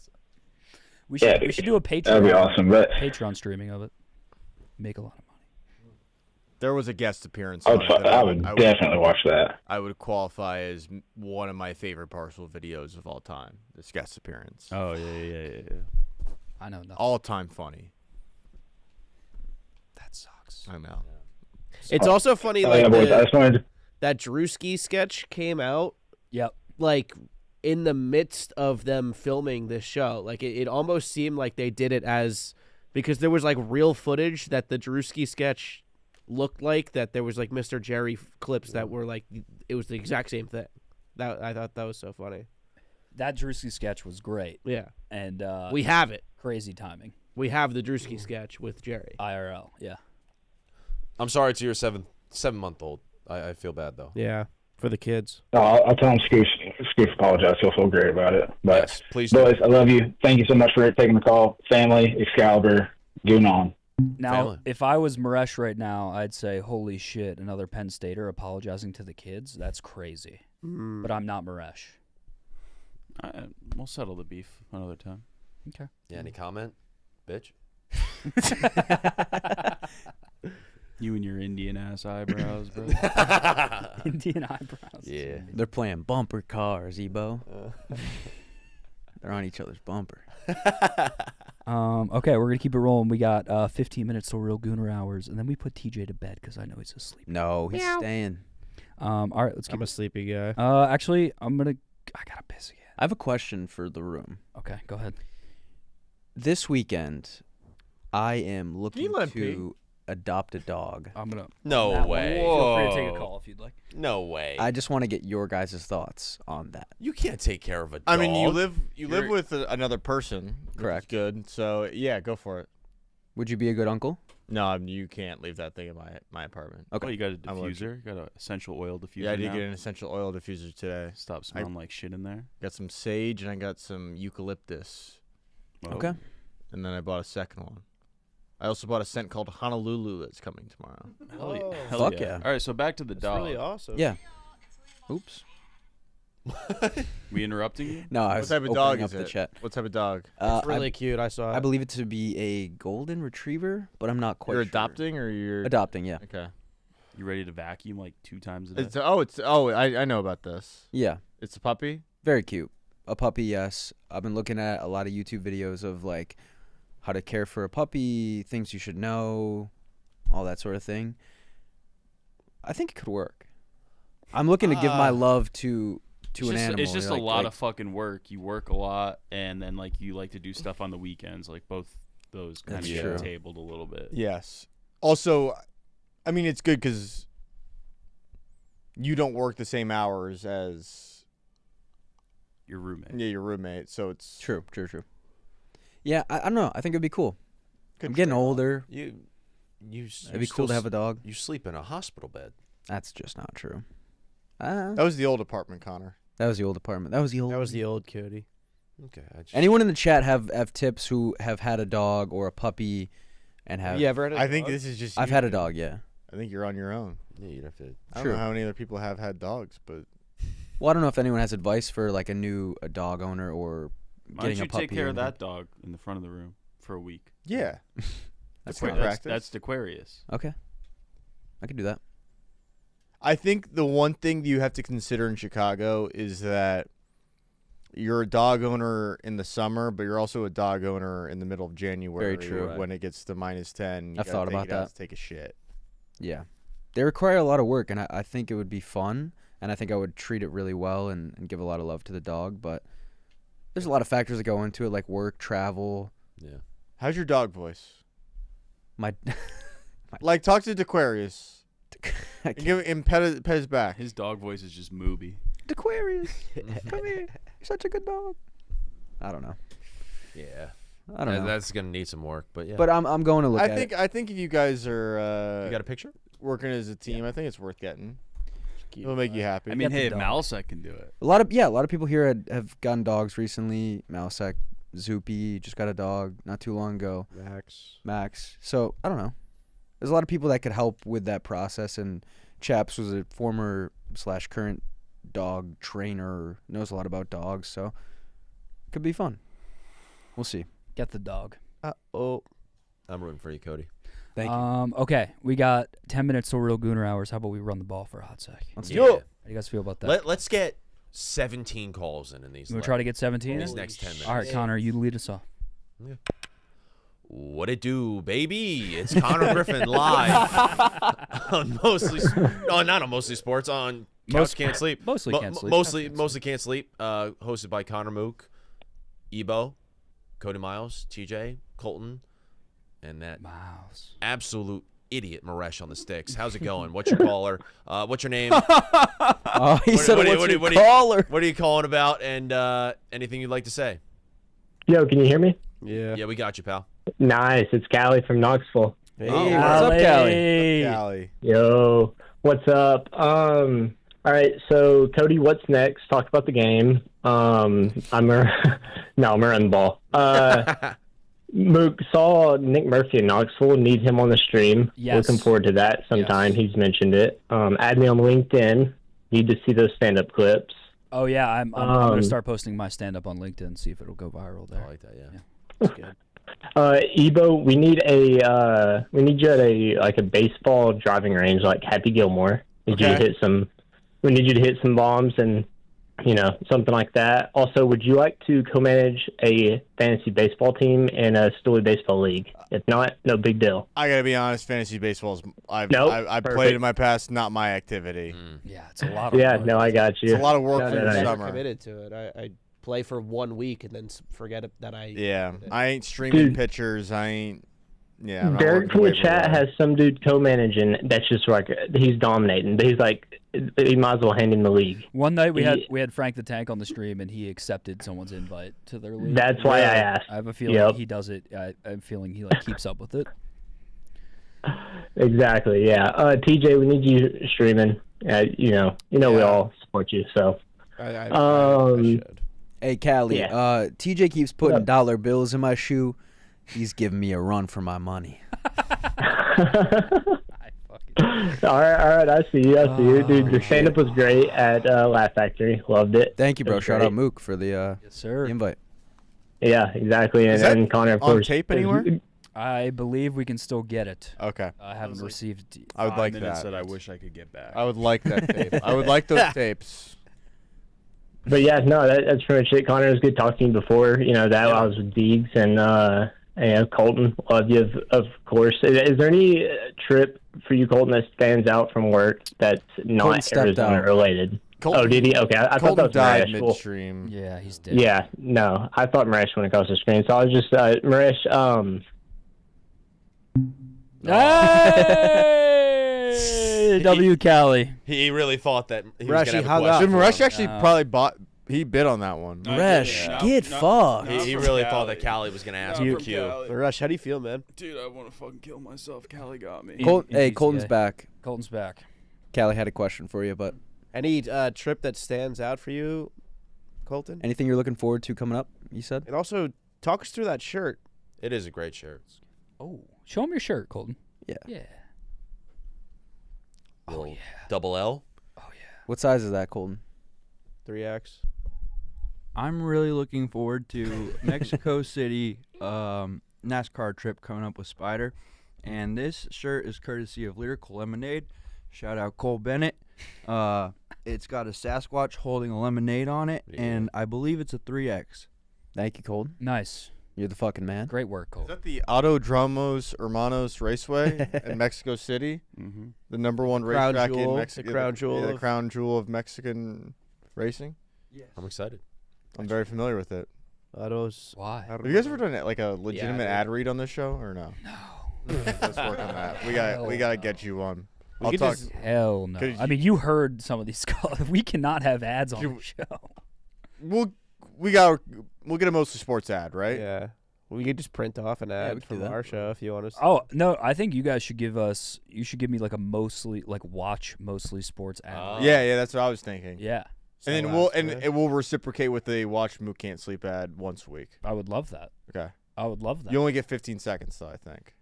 We should do a Patreon. That'd be awesome, but Patreon streaming of it. Make a lot of money. There was a guest appearance. I on would, it that I would definitely watch that. I would qualify as one of my favorite Barstool videos of all time. This guest appearance. Oh yeah. I know nothing. All time funny. That sucks. I know. It's also funny yeah, boys, I just wanted that Drewski sketch came out. Yep. Like in the midst of them filming this show, like it almost seemed like they did it as because there was like real footage that the Drewski sketch looked like that there was like Mr. Jerry clips that were like it was the exact same thing. That I thought that was so funny. That Drewski sketch was great. Yeah, and we have it. Crazy timing. We have the Drewski sketch with Jerry. IRL. Yeah. I'm sorry to your 7-month-old. I feel bad though. Yeah, for the kids. I'll tell him Scoof apologize. He'll feel great about it. But Yes, please boys, I love you. Thank you so much for taking the call. Family, Excalibur, Goon on. Now, Family. if I was Maresh right now, I'd say, holy shit, another Penn Stater apologizing to the kids? That's crazy. But I'm not Maresh. We'll settle the beef another time. Okay. Yeah, any comment, bitch? You and your Indian ass eyebrows, bro. Indian eyebrows. Yeah. They're playing bumper cars, Ebo. They're on each other's bumper. Okay, we're gonna keep it rolling. We got 15 minutes till real Gooner hours, and then we put TJ to bed because I know he's asleep. No, he's staying. All right, let's keep. I'm a sleepy guy. Actually, I gotta piss again. I have a question for the room. Okay, go ahead. This weekend, I am looking let to adopt a dog. I'm gonna. No that way. One. Feel free to take a call if you'd like. No way. I just want to get your guys' thoughts on that. You can't take care of a dog. I mean, you live with another person. Correct. Good. So yeah, go for it. Would you be a good uncle? No, I mean, you can't leave that thing in my apartment. Okay. Oh, you got a I'm allergic. diffuser? Got an essential oil diffuser? Yeah, I did now? get an essential oil diffuser today. Stop smelling like shit in there. Got some sage and I got some eucalyptus. Whoa. Okay. And then I bought a second one. I also bought a scent called Honolulu that's coming tomorrow. Hell yeah. Oh, Hell fuck yeah. yeah. All right, so back to the That's dog. really awesome. Yeah. Oops. We interrupting you? No, I What was type of opening dog up is the it? chat. What type of dog? It's really cute. I saw it. I believe it to be a golden retriever, but I'm not quite You're sure. adopting or you're Adopting, yeah. Okay. You ready to vacuum like 2 times a day? I know about this. Yeah. It's a puppy. Very cute. A puppy, yes. I've been looking at a lot of YouTube videos of like how to care for a puppy, things you should know, all that sort of thing. I think it could work. I'm looking to give my love to an animal. It's just like, a lot like, of fucking work. You work a lot, and then like you like to do stuff on the weekends. Like both those kind of That's get true. tabled a little bit. Yes. Also, I mean, it's good because you don't work the same hours as Your roommate. Yeah, your roommate. So it's True. Yeah, I don't know. I think it'd be cool. Good I'm getting trade-off. older. It'd be cool to have a dog. You sleep in a hospital bed. That's just not true. That was the old apartment, Connor. That was the old apartment. That was the old. That was the old Kody. Okay. Anyone in the chat have tips who have had a dog or a puppy, and have? You ever had a I think dog? this is just. I've you. had a dog. Yeah. I think you're on your own. Yeah, you'd have to. I don't True. know how many other people have had dogs, but Well, I don't know if anyone has advice for like a dog owner or Why getting don't a you puppy. take care or of that dog in the front of the room for a week? yeah, That's good fine. practice. That's Aquarius. Okay. I could do that. I think the one thing you have to consider in Chicago is that you're a dog owner in the summer, but you're also a dog owner in the middle of January. Very true. When it gets to -10, you I've gotta thought take about it out that. to take a shit. Yeah. They require a lot of work, and I think it would be fun, and I think I would treat it really well and give a lot of love to the dog, but there's a lot of factors that go into it, like work, travel. Yeah. How's your dog voice? My Like, talk to Aquarius. I And give him pet his back. His dog voice is just Mooby. Aquarius, come here. You're such a good dog. I don't know. Yeah. I don't know. That's gonna need some work, but yeah. But I'm going to look at it. I think if you guys are you got a picture? working as a team, I think it's worth getting. It'll make you happy. I mean, Get the hey, if dog. Malasek can do it. A lot of people here have gotten dogs recently. Malasek, Zoopy just got a dog not too long ago. Max. So I don't know. There's a lot of people that could help with that process, and Chaps was a former / current dog trainer, knows a lot about dogs, so it could be fun. We'll see. Get the dog. Oh, I'm rooting for you, Kody. thank you. Okay, we got 10 minutes till real Gooner hours. How about we run the ball for a hot sec? Let's Yeah. do it. How do you guys feel about that? Let's get 17 calls in these. We'll try to get 17. these next 10 minutes. All right, Connor, you lead us off. What it do, baby? It's Connor Griffin live on not on Mostly Sports, on Couch Can't Sleep. Mostly Can't Sleep. Mostly Can't Sleep. Hosted by Connor Mook, Ebo, Cody Miles, TJ, Colton, and that Miles. absolute idiot Maresh on the sticks. How's it going? What's your caller? What's your name? Oh, he said, what's your caller? What are you calling about? And anything you'd like to say? Yo, can you hear me? Yeah, we got you, pal. Nice. It's Callie from Knoxville. Hey, what's up, Callie? Callie. Yo, what's up? All right, so Kody, what's next? Talk about the game. I'm running the ball. Mook, saw Nick Murphy in Knoxville. Need him on the stream. Yes. Looking forward to that sometime. Yes. He's mentioned it. Add me on LinkedIn. Need to see those stand-up clips. Oh yeah, I'm gonna start posting my stand-up on LinkedIn. See if it'll go viral there. I like that. Yeah. That's good. Ebo, we need you at a baseball driving range like Happy Gilmore. We need you to hit some bombs and something like that. Also, would you like to co-manage a fantasy baseball team in a Story Baseball League? If not, no big deal. I gotta be honest, fantasy baseball is I've perfect. played in my past, not my activity. Yeah, it's a lot of work. No, I got you. It's a lot of work for the I'm summer. committed to it. I play for 1 week and then forget it that I. Yeah, I ain't streaming pictures. I ain't. Yeah. Derek from the chat has some dude co-managing that's just like he's dominating. He's like, he might as well hand him the league. One night we had Frank the Tank on the stream and he accepted someone's invite to their league. That's why I asked. I have a feeling he does it. I'm feeling he keeps up with it. Exactly. Yeah. TJ, we need you streaming. We all support you. So. I should. Hey, Callie. TJ keeps putting dollar bills in my shoe. He's giving me a run for my money. All right. I see you. Dude, the stand-up was great at Laugh Factory. Loved it. Thank you, bro. Shout out Mook for the invite. Yeah, exactly. And Connor, of course. On tape anywhere? I believe we can still get it. Okay. I haven't received it. I would like that. That I wish I could get back. I would like that tape. I would like those tapes. But yeah, no, that's pretty much it. Connor, it was good talking to you before. I was with Deegs and Colton. Love you, of course. Is there any trip for you, Colton, that stands out from work that's not Arizona related? Colton, did he? Okay, I thought that was died Maresh. midstream. Yeah, he's dead. Yeah, no, I thought Maresh went across the screen. So I was just Maresh. Hey, W. Callie. He really thought that he was gonna have a hung question. up. Maresh actually probably he bid on that one. Resh, get fucked. He really thought that Callie was gonna ask for Q. Rush, how do you feel, man? Dude, I want to fucking kill myself. Callie got me. Colton's back. Colton's back. Callie had a question for you, but Any trip that stands out for you, Colton? anything you're looking forward to coming up, you said? And also, talk us through that shirt. It is a great shirt. Oh, show him your shirt, Colton. Yeah. Yeah. Oh, yeah. Double L? What size is that, Colton? 3X. I'm really looking forward to Mexico City NASCAR trip coming up with Spider. And this shirt is courtesy of Lyrical Lemonade. Shout out Cole Bennett. It's got a Sasquatch holding a lemonade on it, and I believe it's a 3X. Thank you, Colton. Nice. You're the fucking man. Great work, Is Colton. that the Autodromos Hermanos Raceway in Mexico City? Mm-hmm. The #1 Crown racetrack jewel, in Mexico. the crown jewel the of- crown jewel of Mexican racing. I'm excited. I'm very familiar with it. Why? Have you guys ever done like a legitimate dude. ad read on this show or no? No. Let's work on that. We gotta get you one. I'll could talk. just- Hell no. I mean, you heard some of these calls. We cannot have ads on the show. We'll get a mostly sports ad, right? Yeah. We could just print off an ad we could from do that. our show if you want us to. Oh no, I think you guys should give us. You should give me like a watch mostly sports ad. Yeah, that's what I was thinking. Yeah. And then we'll reciprocate with a watch Mook Can't Sleep ad once a week. I would love that. Okay. I would love that. You only get 15 seconds though, I think.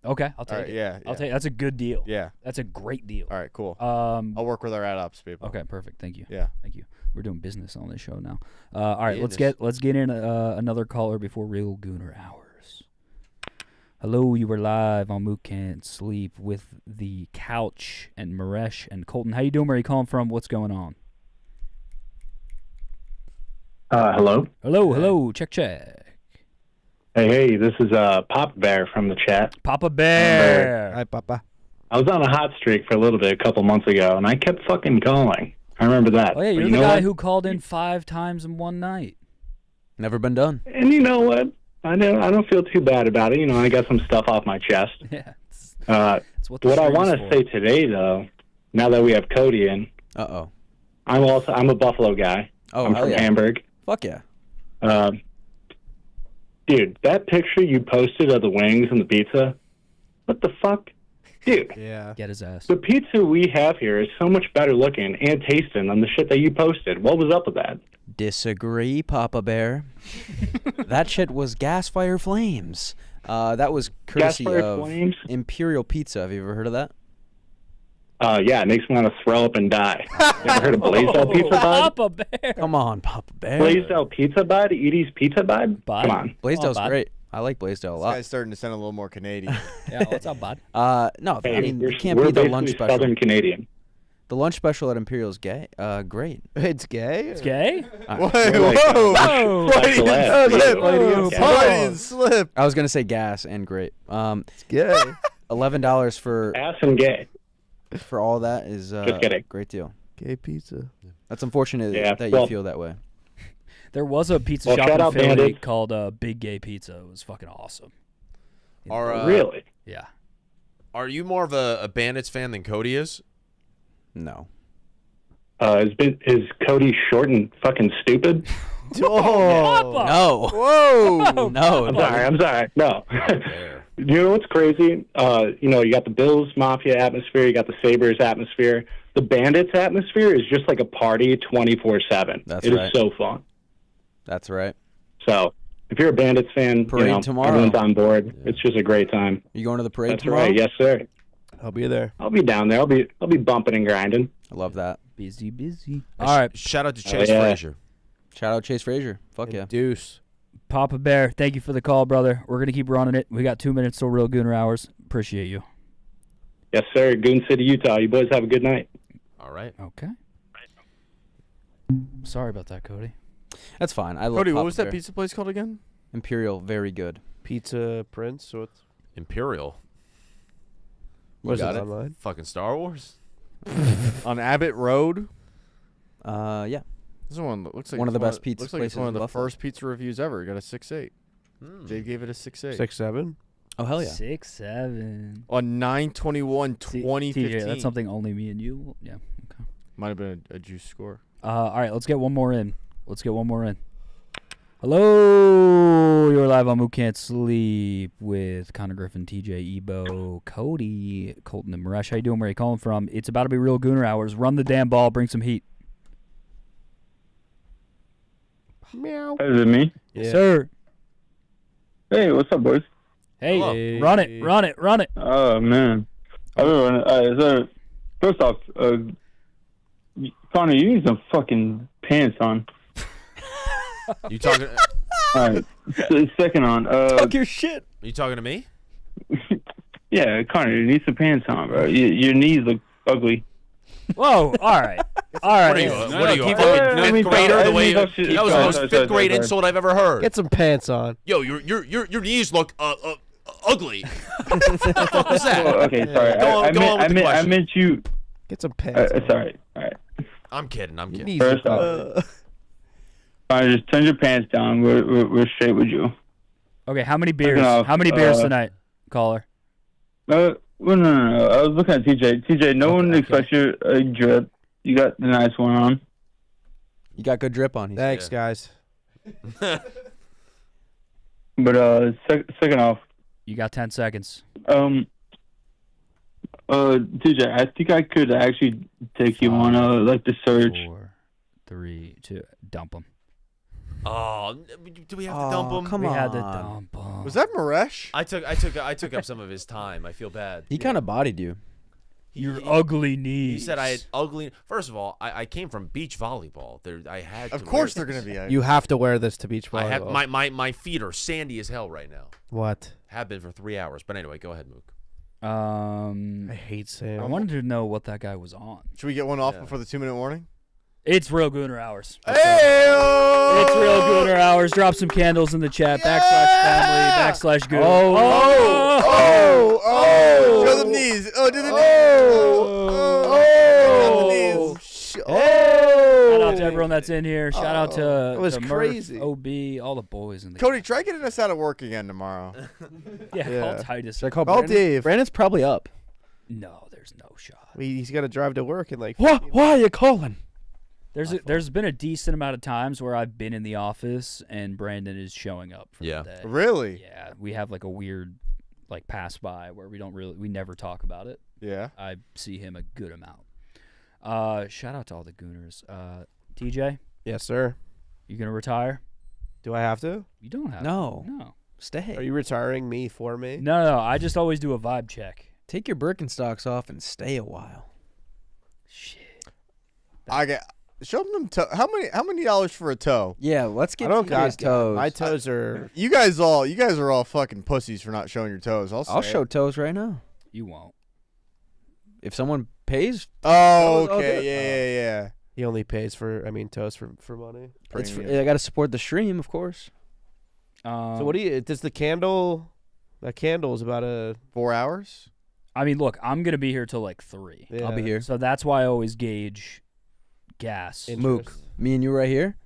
Okay, I'll take right, it. yeah, I'll take. That's a good deal. Yeah. That's a great deal. All right, cool. I'll work with our ad ops people. Okay, perfect. Thank you. Yeah. Thank you. We're doing business on this show now. All right, let's get in another caller before Real Gooner Hours. Hello, you were live on Mook Can't Sleep with the Couch and Maresh and Colton. How you doing? Where are you calling from? What's going on? Hello. Hello. Check. Hey, this is Papa Bear from the chat. Papa Bear. Hi, Papa. I was on a hot streak for a little bit a couple months ago, and I kept fucking calling. I remember that. Oh yeah, But you're you the know guy what? who called in 5 times in one night. Never been done. And you know what? I don't feel too bad about it. I got some stuff off my chest. Yeah. what the What I shirt is want to for. say today, though, now that we have Kody in, I'm a Buffalo guy. Oh, I'm hell from yeah. Hamburg. Fuck yeah. Dude, that picture you posted of the wings and the pizza, what the fuck? Dude, Yeah. Get his ass. the pizza we have here is so much better looking and tasting than the shit that you posted. What was up with that? Disagree, Papa Bear. That shit was gas fire flames. That was courtesy Gas Fire of Flames? Imperial Pizza. Have you ever heard of that? Yeah, it makes me want to throw up and die. You ever heard of Blaisdell Pizza, bud? Papa Bear. Come on, Papa Bear. Blaisdell Pizza, bud? Edie's Pizza, bud? Come on. Blaisdell's bud. great. I like Blaisdell a This lot. guy's starting to sound a little more Canadian. Yeah, what's up, bud? No, Hey, I mean, we're- it can't we're be the lunch basically special. Southern Canadian. The lunch special at Imperial is gay. Great. It's gay? It's gay? Uh, Whoa! Freudian slip. Whoa, Freudian slip. I was gonna say gas and great. It's gay. $11 for Ass and gay. all that is Just kidding. great deal. Gay pizza. That's unfortunate Yeah, that well- you feel that way. There was a pizza Well, shop shout in out Philly Bandits. called Big Gay Pizza. It was fucking awesome. Really? Yeah. Are you more of a Bandits fan than Kody is? No. Is Kody short and fucking stupid? Papa! No. Whoa! No. I'm sorry. No. You know what's crazy? You got the Bills Mafia atmosphere, you got the Sabres atmosphere. The Bandits atmosphere is just like a party 24/7. That's It is right. so fun. That's right. So if you're a Bandits fan, Parade tomorrow. everyone's on board. It's just a great time. You going to the parade That's tomorrow? right. Yes, sir. I'll be there. I'll be down there. I'll be bumping and grinding. I love that. Busy. All right. Shout out to Chase yeah. Frazier. Shout out Chase Frazier. Fuck yeah. Deuce. Papa Bear, thank you for the call, brother. We're going to keep running it. We got 2 minutes till Real Gooner Hours. Appreciate you. Yes, sir. Goon City, Utah. You boys have a good night. All right. Okay. Sorry about that, Kody. That's fine. I love Cody, what Papa was that Bear. pizza place called again? Imperial, very good. Pizza Prince. So it's Imperial. was got it it? online? Fucking Star Wars. On Abbott Road. Yeah. This one looks like One of the it's best pizza Looks like it's places one of in the Buffalo. first pizza reviews ever. It got a 6.8. Dave gave it a 6.8. 6'7"? Oh hell yeah. 6'7". On 9/21/2015. TJ, that's something only me and you. Yeah. Okay. Might have been a juice score. All right, let's get one more in. Hello, you're live on Mook Can't Sleep with Connor Griffin, TJ, Ebo, Kody, Colton, and Maresh. How you doing? Where you calling from? It's about to be Real Gooner Hours. Run the damn ball. Bring some heat. Meow. Is it me? Yes, sir. Hey, what's up, boys? Hey, Hello. run it. Oh, man. So, first off, Connor, you need some fucking pants on. You talking? All right. Second on, Talk your shit. You talking to me? yeah, Connor, you need some pants on, bro. Your knees look ugly. Whoa, all right. All right. What are you? yeah. What are you? keep Fucking it- I mean, fifth grader? I The way mean, you, that's- that was the sorry, most sorry, fifth grade sorry. insult I've ever heard. Get some pants on. Yo, your knees look ugly. What the fuck was that? Oh, okay, sorry. Go on with the I question. meant you. Get some pants on. Sorry. All right. I'm kidding. I'm Your kidding. knees First look off, Connor, just turn your pants down. We're straight with you. Okay, how many beers? off, How many beers tonight, caller? Well, no. I was looking at TJ. TJ, no one expects your drip. You got the nice one on. You got good drip on. Thanks, guys. But second off, You got 10 seconds. TJ, I think I could actually take you on like the search. 4, 3, 2, dump them. Oh, do we have to dump him? Come We on. had to dump them. Was that Maresh? I took up some of his time. I feel bad. He kind of bodied you. Your ugly knees. He said I had ugly. First of all, I came from beach volleyball. I had. Of to course wear they're this. going to be. You have to wear this to beach I have volleyball. my feet are sandy as hell right now. What? Have been for 3 hours. But anyway, go ahead, Mook. I hate Sam. I wanted to know what that guy was on. Should we get one off Yeah. before the 2-minute warning? It's Real Gooner Hours. Hey! It's Real Gooner Hours. Drop some candles in the chat. /family /Gooner. Oh! Show them knees. Oh, do the knees. Oh! Shout out to everyone everyone that's in here. Shout out to It was to Murph, crazy. OB, all the boys in the Cody, try getting us out of work again tomorrow. Call Titus. Should I call Call Brandon? Dave. Brandon's probably up. No, there's no shot. He's got to drive to work in like. Why are you calling? There's been a decent amount of times where I've been in the office and Brandon is showing up for Yeah. the day. Really? Yeah, we have like a weird like pass by where we never talk about it. Yeah. I see him a good amount. Shout out to all the Gooners. TJ, Yes, sir. you gonna retire? Do I have to? You don't have No. to. No. Stay. Are you retiring me for me? No. I just always do a vibe check. Take your Birkenstocks off and stay a while. I get. Show them how many dollars for a toe? Yeah, let's get I don't TJ's got toes. My toes are. You guys are all fucking pussies for not showing your toes. I'll show toes right now. You won't. If someone pays, Oh, I'll do okay, it. yeah. He only pays for toes for money. it's Premium. I got to support the stream, of course. So what do you? Does the candle? That candle is about a 4 hours. I mean, look, I'm gonna be here till like 3. Yeah. I'll be here. So that's why I always gauge gas. Mook, me and you right here.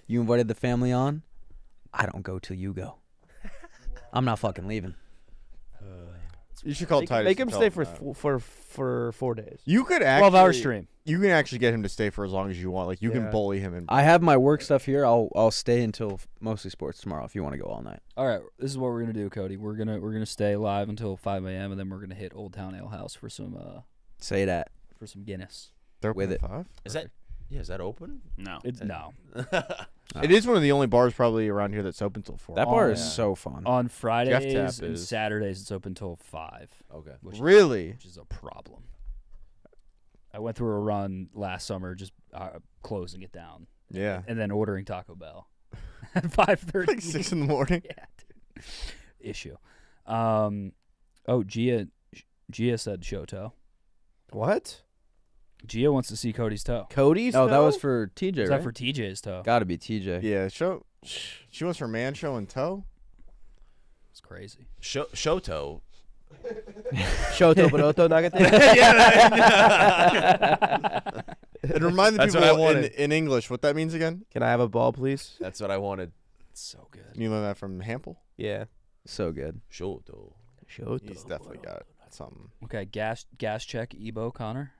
You invited the family on. I don't go till you go. I'm not fucking leaving. You should call Titus. Make him and tell stay him for that. 4 days. You could 12-hour stream. You can actually get him to stay for as long as you want. Like you can Yeah. bully him and. I have my work stuff here. I'll stay until mostly sports tomorrow if you want to go all night. All right, this is what we're gonna do, Cody. We're gonna stay live until 5 a.m. and then we're gonna hit Old Town Ale House for some Say that. Guinness. They're with open it. at 5? Is that? Yeah, is that open? No. It's no. It is one of the only bars probably around here that's open till 4. That bar is yeah. so fun. On Fridays Tap and is- Saturdays, it's open till 5. Okay. Really? Which is a problem. I went through a run last summer, just closing it down. Yeah. And then ordering Taco Bell at 5:30. Like 6 in the morning. Yeah, dude. Issue. Gia said Shoto. What? Gia wants to see Cody's toe. Cody's? Oh, that toe? was for TJ, Is right? that for TJ's toe? Gotta be TJ. Yeah. She wants her man show and toe. It's crazy. Shoto. Shoto Bonoto Nagate. And remind the That's what I people wanted. in English what that means again. Can I have a ball, please? That's what I wanted. It's so good. You learned that from Hample. Yeah. So good. Shoto. He's definitely got something. Okay, gas check, Ebo, Connor.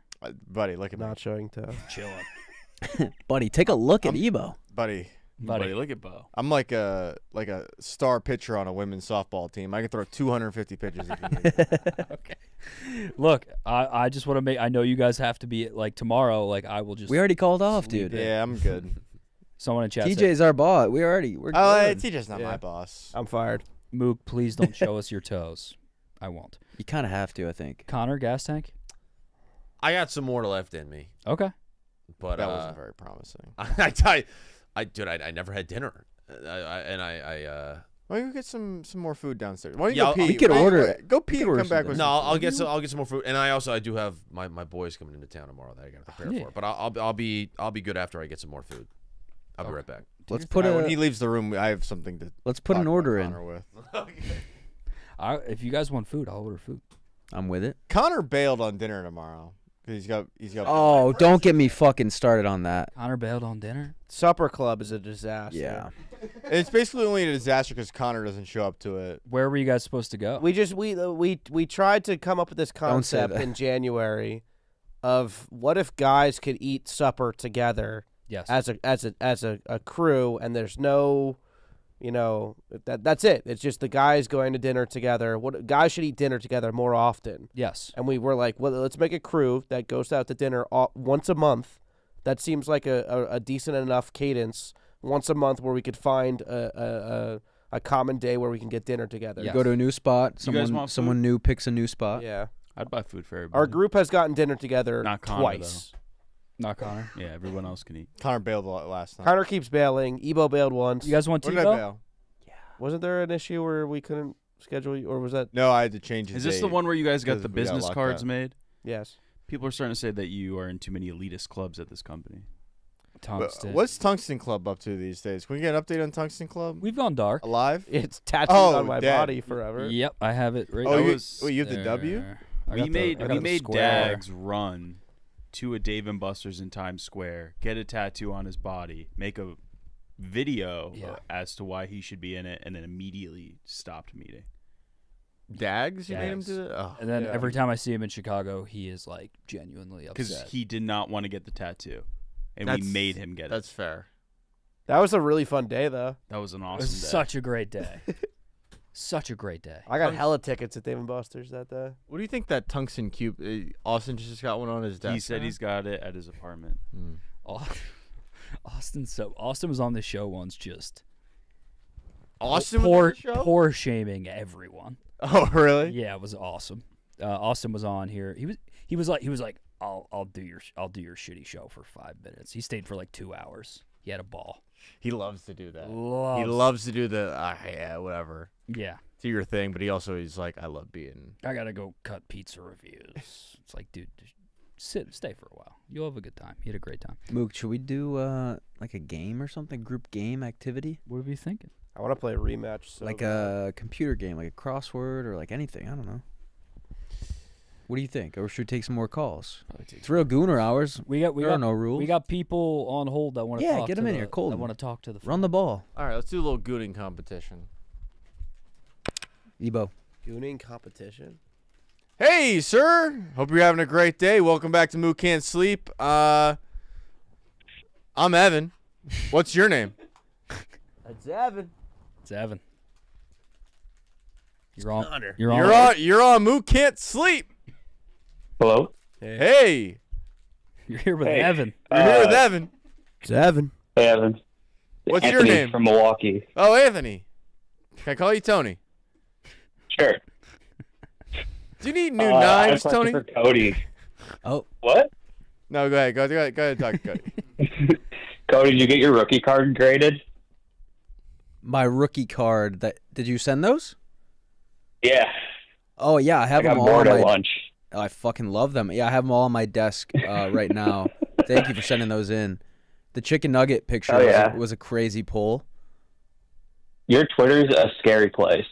Buddy, look at me. Not showing toe. Chilling. Buddy, take a look at Ebo. Buddy, Buddy. Look at Bo. I'm like a star pitcher on a women's softball team. I can throw 250 pitches if you need. Okay. Look, I just want to make. I know you guys have to be like tomorrow. Like I will just. We already called off, sleep dude. in. Yeah, I'm good. Someone in chat. said, TJ's our boss. We're good. TJ's not Yeah. my boss. I'm fired. Mook, please don't show us your toes. I won't. You kind of have to, I think. Connor, gas tank. I got some more left in me, Okay. but That wasn't very promising. I never had dinner, Why don't you get some more food downstairs? Why don't you Yeah, go pee? we could Why don't you order it. Go We pee could and order come back some with no, some I'll get some more food, and I also do have my boys coming into town tomorrow that I got to prepare Yeah. for. But I'll be good after I get some more food. I'll be right back. Let's put when he a leaves the room, I have something to. let's put talk an about order in. Connor with. If you guys want food, I'll order food. I'm with it. Connor bailed on dinner tomorrow. 'Cause he's got. Oh, don't get me fucking started on that. Connor bailed on dinner. Supper club is a disaster. Yeah. It's basically only a disaster because Connor doesn't show up to it. Where were you guys supposed to go? We tried to come up with this Don't say concept that. in January of what if guys could eat supper together Yes. as a crew, and there's no, that's it. It's just the guys going to dinner together. What guys should eat dinner together more often. Yes. And we were like, well, let's make a crew that goes out to dinner once a month. That seems like a decent enough cadence once a month where we could find a common day where we can get dinner together. Yes. Go to a new spot. You guys Someone want someone food? new picks a new spot. Yeah. I'd buy food for everybody. Our group has gotten dinner together Not Connor, twice. Not Connor. Yeah, everyone else can eat. Connor bailed last time. Connor keeps bailing. Ebo bailed once. You guys want When did I Tebow? bail? Wasn't there an issue where we couldn't schedule you, or was that? No, I had to change his Is this the date one where you guys got 'cause the we business locked cards up. made? Yes. People are starting to say that you are in too many elitist clubs at this company. Tungsten. What's Tungsten Club up to these days? Can we get an update on Tungsten Club? We've gone dark. Alive? It's tattooed Oh, on my dead. body forever. Yep, I have it right Oh, there. you have the W? I We got the- made I got the Dags square. run to a Dave & Buster's in Times Square, get a tattoo on his body, make a video as to why he should be in it, and then immediately stopped meeting. Dags, you made him do it? Oh, and then every time I see him in Chicago, he is like genuinely Because upset. he did not want to get the tattoo, and we made him get it. That's fair. That was a really fun day, though. That was an It awesome was day. such a great day. Such a great day. I got hella tickets at Dave & Buster's that day. What do you think that tungsten cube? Austin just got one on his desk. He said he's got it at his apartment. Austin was on the show once, just Austin was poor, on the show? poor shaming everyone. Oh, really? Yeah, it was awesome. Austin was on here. He was like, I'll do your shitty show for 5 minutes. He stayed for like 2 hours. He had a ball. He loves to do that. Loves. He loves to do the yeah, whatever. Yeah. Do your thing, but he's like, I love being. I gotta go cut pizza reviews. It's like, dude, just stay for a while. You'll have a good time. He had a great time. Mook, should we do like a game or something? Group game activity? What are you thinking? I want to play a rematch. So Like a computer game, like a crossword or like anything. I don't know. What do you think? Or should we take some more calls? It's real gooner hours. We got no rules. We got people on hold that want to talk. Get them in here. Cold. I want to talk to the. Run the ball. All right, let's do a little gooning competition. Ebo. Gooning competition. Hey, sir. Hope you're having a great day. Welcome back to Mook Can't Sleep. I'm Evan. What's your name? That's Evan. It's Evan. You're on. Connor. You're on Mook Can't Sleep. Hello. Hey. You're here with Hey. Evan. You're here with Evan. It's Evan. Hey, Evan. What's Anthony your name? from Milwaukee. Oh, Anthony. Can I call you Tony? Sure. Do you need new I have a knives, question Tony? for Kody. Oh. What? No, go ahead. Go ahead. Talk, Cody. Cody, did you get your rookie card graded? My rookie card. Did you send those? Yeah. Oh yeah, I have I got them all bored on at my. lunch. Oh, I fucking love them. Yeah, I have them all on my desk right now. Thank you for sending those in. The chicken nugget picture Oh, yeah. was a crazy pull. Your Twitter's a scary place.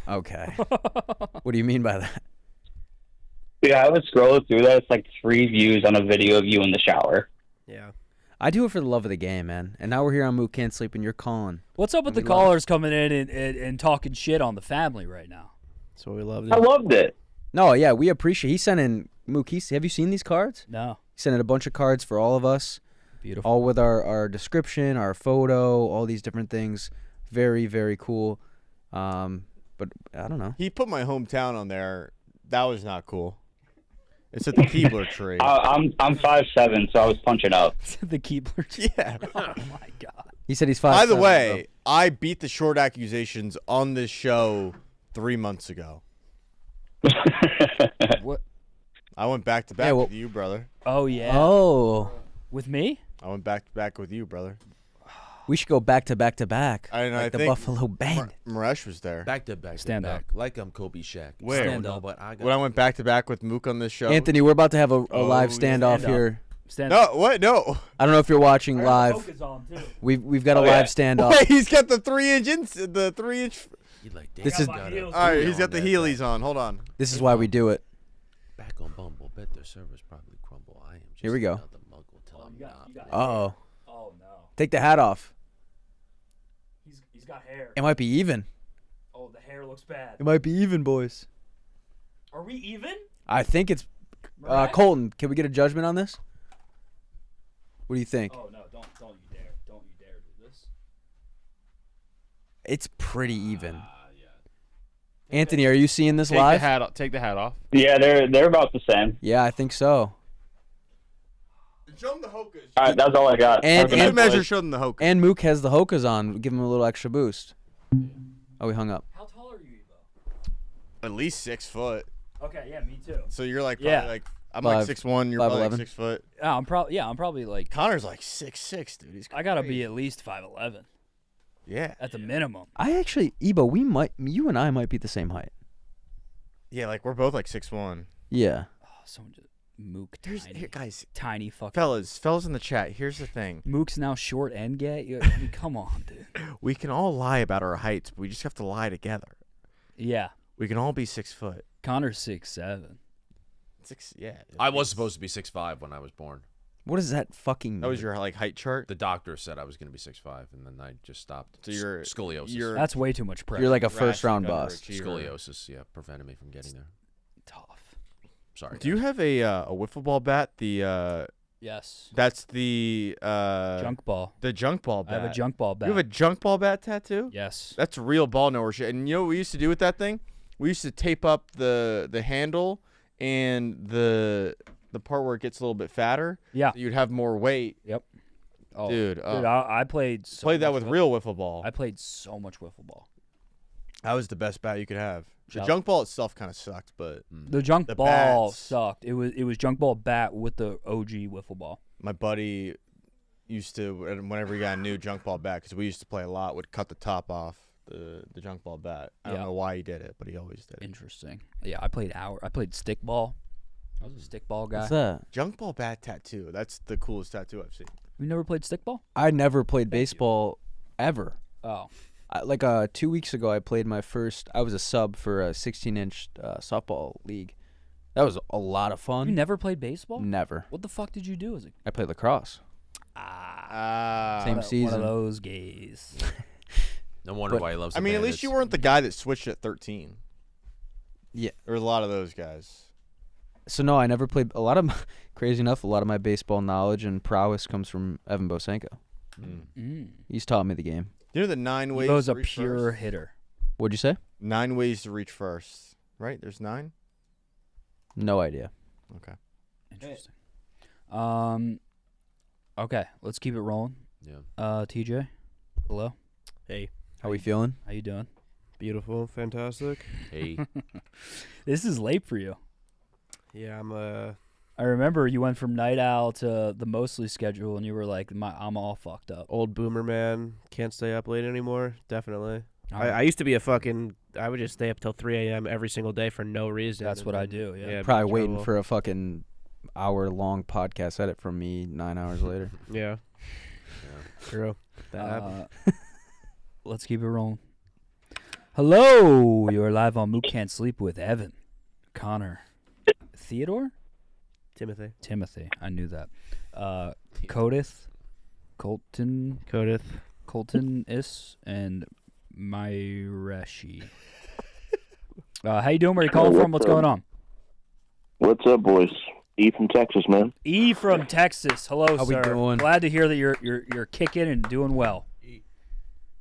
Okay. What do you mean by that? Yeah, I was scrolling through that. It's like 3 views on a video of you in the shower. Yeah. I do it for the love of the game, man. And now we're here on Mook Can't Sleep, and you're calling. What's up with the And we love callers coming in and talking shit on the family right now? That's what we loved. I loved it. No, yeah, we appreciate. He sent in Mook. Have you seen these cards? No. He sent in a bunch of cards for all of us. Beautiful. All with our description, our photo, all these different things. Very, very cool. But I don't know. He put my hometown on there. That was not cool. It's at the Keebler tree. I'm 5'7", so I was punching up. The Keebler. Yeah. Oh my god. He said he's 5'7". By the way, I beat the short accusations on this show 3 months ago. What? I went back to back with you, brother. Oh yeah. Oh. With me? I went back to back with you, brother. We should go back to back to back. I like the think Buffalo Bang. Maresh was there. Back to back. Stand to up. back. Like I'm Kobe Shaq. Where? Stand up. But When I went back to back with Mook on this show. Anthony, we're about to have a Oh, live yeah. standoff Stand up. here. Stand No, what? No. I don't know if you're watching live. Focus on too. We've got a Oh, live yeah. standoff. Wait, he's got the 3-inch. You like This is- my heels. All right, he's got the Heelys on. Hold on. This is why we do it. back on Bumble. Bet their servers probably crumble. I am just Here we go. another muggle till I'm not. Uh-oh. Oh no. Take the hat off. He's got hair. It might be even. Oh, the hair looks bad. It might be even, boys. Are we even? I think it's Right? Colton. Can we get a judgment on this? What do you think? Oh no! Don't you dare! Don't you dare do this. It's pretty even. Anthony, are you seeing this Take live? the hat off. Take the hat off. Yeah, they're about the same. Yeah, I think so. Show him the Hokas. All right, that's all I got. And- Have a good night, measure boys. showed him the Hokas. And Mook has the Hokas on. Give him a little extra boost. Oh, he hung up. How tall are you, Evo? At least 6 foot. Okay, yeah, me too. So you're like, Yeah. probably like I'm Five- like 6'1", you're probably like 5'11". 6 foot. I'm probably like Connor's like 6'6", dude. He's I gotta crazy. be at least 5'11" Yeah. at the minimum. I actually, Ebo, you and I might be the same height. Yeah, like we're both like 6'1". Yeah. Oh, someone just Mook Here's, tiny, here, guys, tiny fucking. fellas in the chat. Here's the thing: Mook's now short and gay. I mean, come on, dude. we can all lie about our heights, but we just have to lie together. Yeah, We can all be 6 foot. Connor's 6'7". Yeah. I was supposed to be 6'5" when I was born. What does that fucking? That was your like height chart. The doctor said I was going to be 6'5", and then I just stopped. So you're scoliosis. That's way too much pressure. You're like a first-round bust. Scoliosis, yeah, prevented me from getting there. Tough. Sorry. Do you have a wiffle ball bat? Yes. That's the junk ball. The junk ball bat. I have a junk ball bat. You have a junk ball bat tattoo? Yes. That's real ball knower shit. And you know what we used to do with that thing? We used to tape up the handle and the part where it gets a little bit fatter. Yeah. So you'd have more weight. Yep. Oh, dude, I played that with real wiffle ball. I played so much wiffle ball. That was the best bat you could have. The Yep. junk ball itself kind of sucked, but The junk ball bats- sucked. It was junk ball bat with the OG wiffle ball. My buddy used to, whenever he got a new junk ball bat, because we used to play a lot, would cut the top off the junk ball bat. I don't know why he did it, but he always did. Interesting. Yeah, I played stick ball. I was a stick ball guy. What's that? Junk ball bat tattoo. That's the coolest tattoo I've seen. You never played stick ball? I never played baseball ever. Oh. Like 2 weeks ago, I played my first. I was a sub for a 16-inch softball league. That was a lot of fun. You never played baseball? Never. What the fuck did you do as a I played lacrosse. Same season. One of those gays. No wonder But- why he loves. I the mean, at Bandits. least you weren't the guy that switched at 13. Yeah. There was a lot of those guys. So no, I never played. Crazy enough, a lot of my baseball knowledge and prowess comes from Evan Bosenko. He's taught me the game. You know the 9 ways Evo's to a reach pure first? hitter. What'd you say? 9 ways to reach first. Right? There's 9? No idea. Okay. Interesting. Okay, let's keep it rolling. Yeah. TJ, hello. Hey. How we feeling? How you doing? Beautiful, fantastic. Hey. This is late for you. Yeah, I remember you went from night owl to the mostly schedule, and you were like, "I'm all fucked up." old boomer man. Can't stay up late anymore. Definitely. All I right. used to be I would just stay up till 3 a.m. every single day for no reason. That's and what I then- do. Yeah. it'd be Probably waiting trouble. for a fucking hour-long podcast edit from me 9 hours later. Yeah. True. That happened. Let's keep it rolling. Hello, you're live on Mook Can't Sleep with Evan, Connor, Theodore, Timothy. I knew that. Colton, Is, and Myreshi. How you doing? Where you calling from? What's going on? What's up, boys? E from Texas, man. E from Texas. Hello, How we sir. doing? Glad to hear that you're kicking and doing well.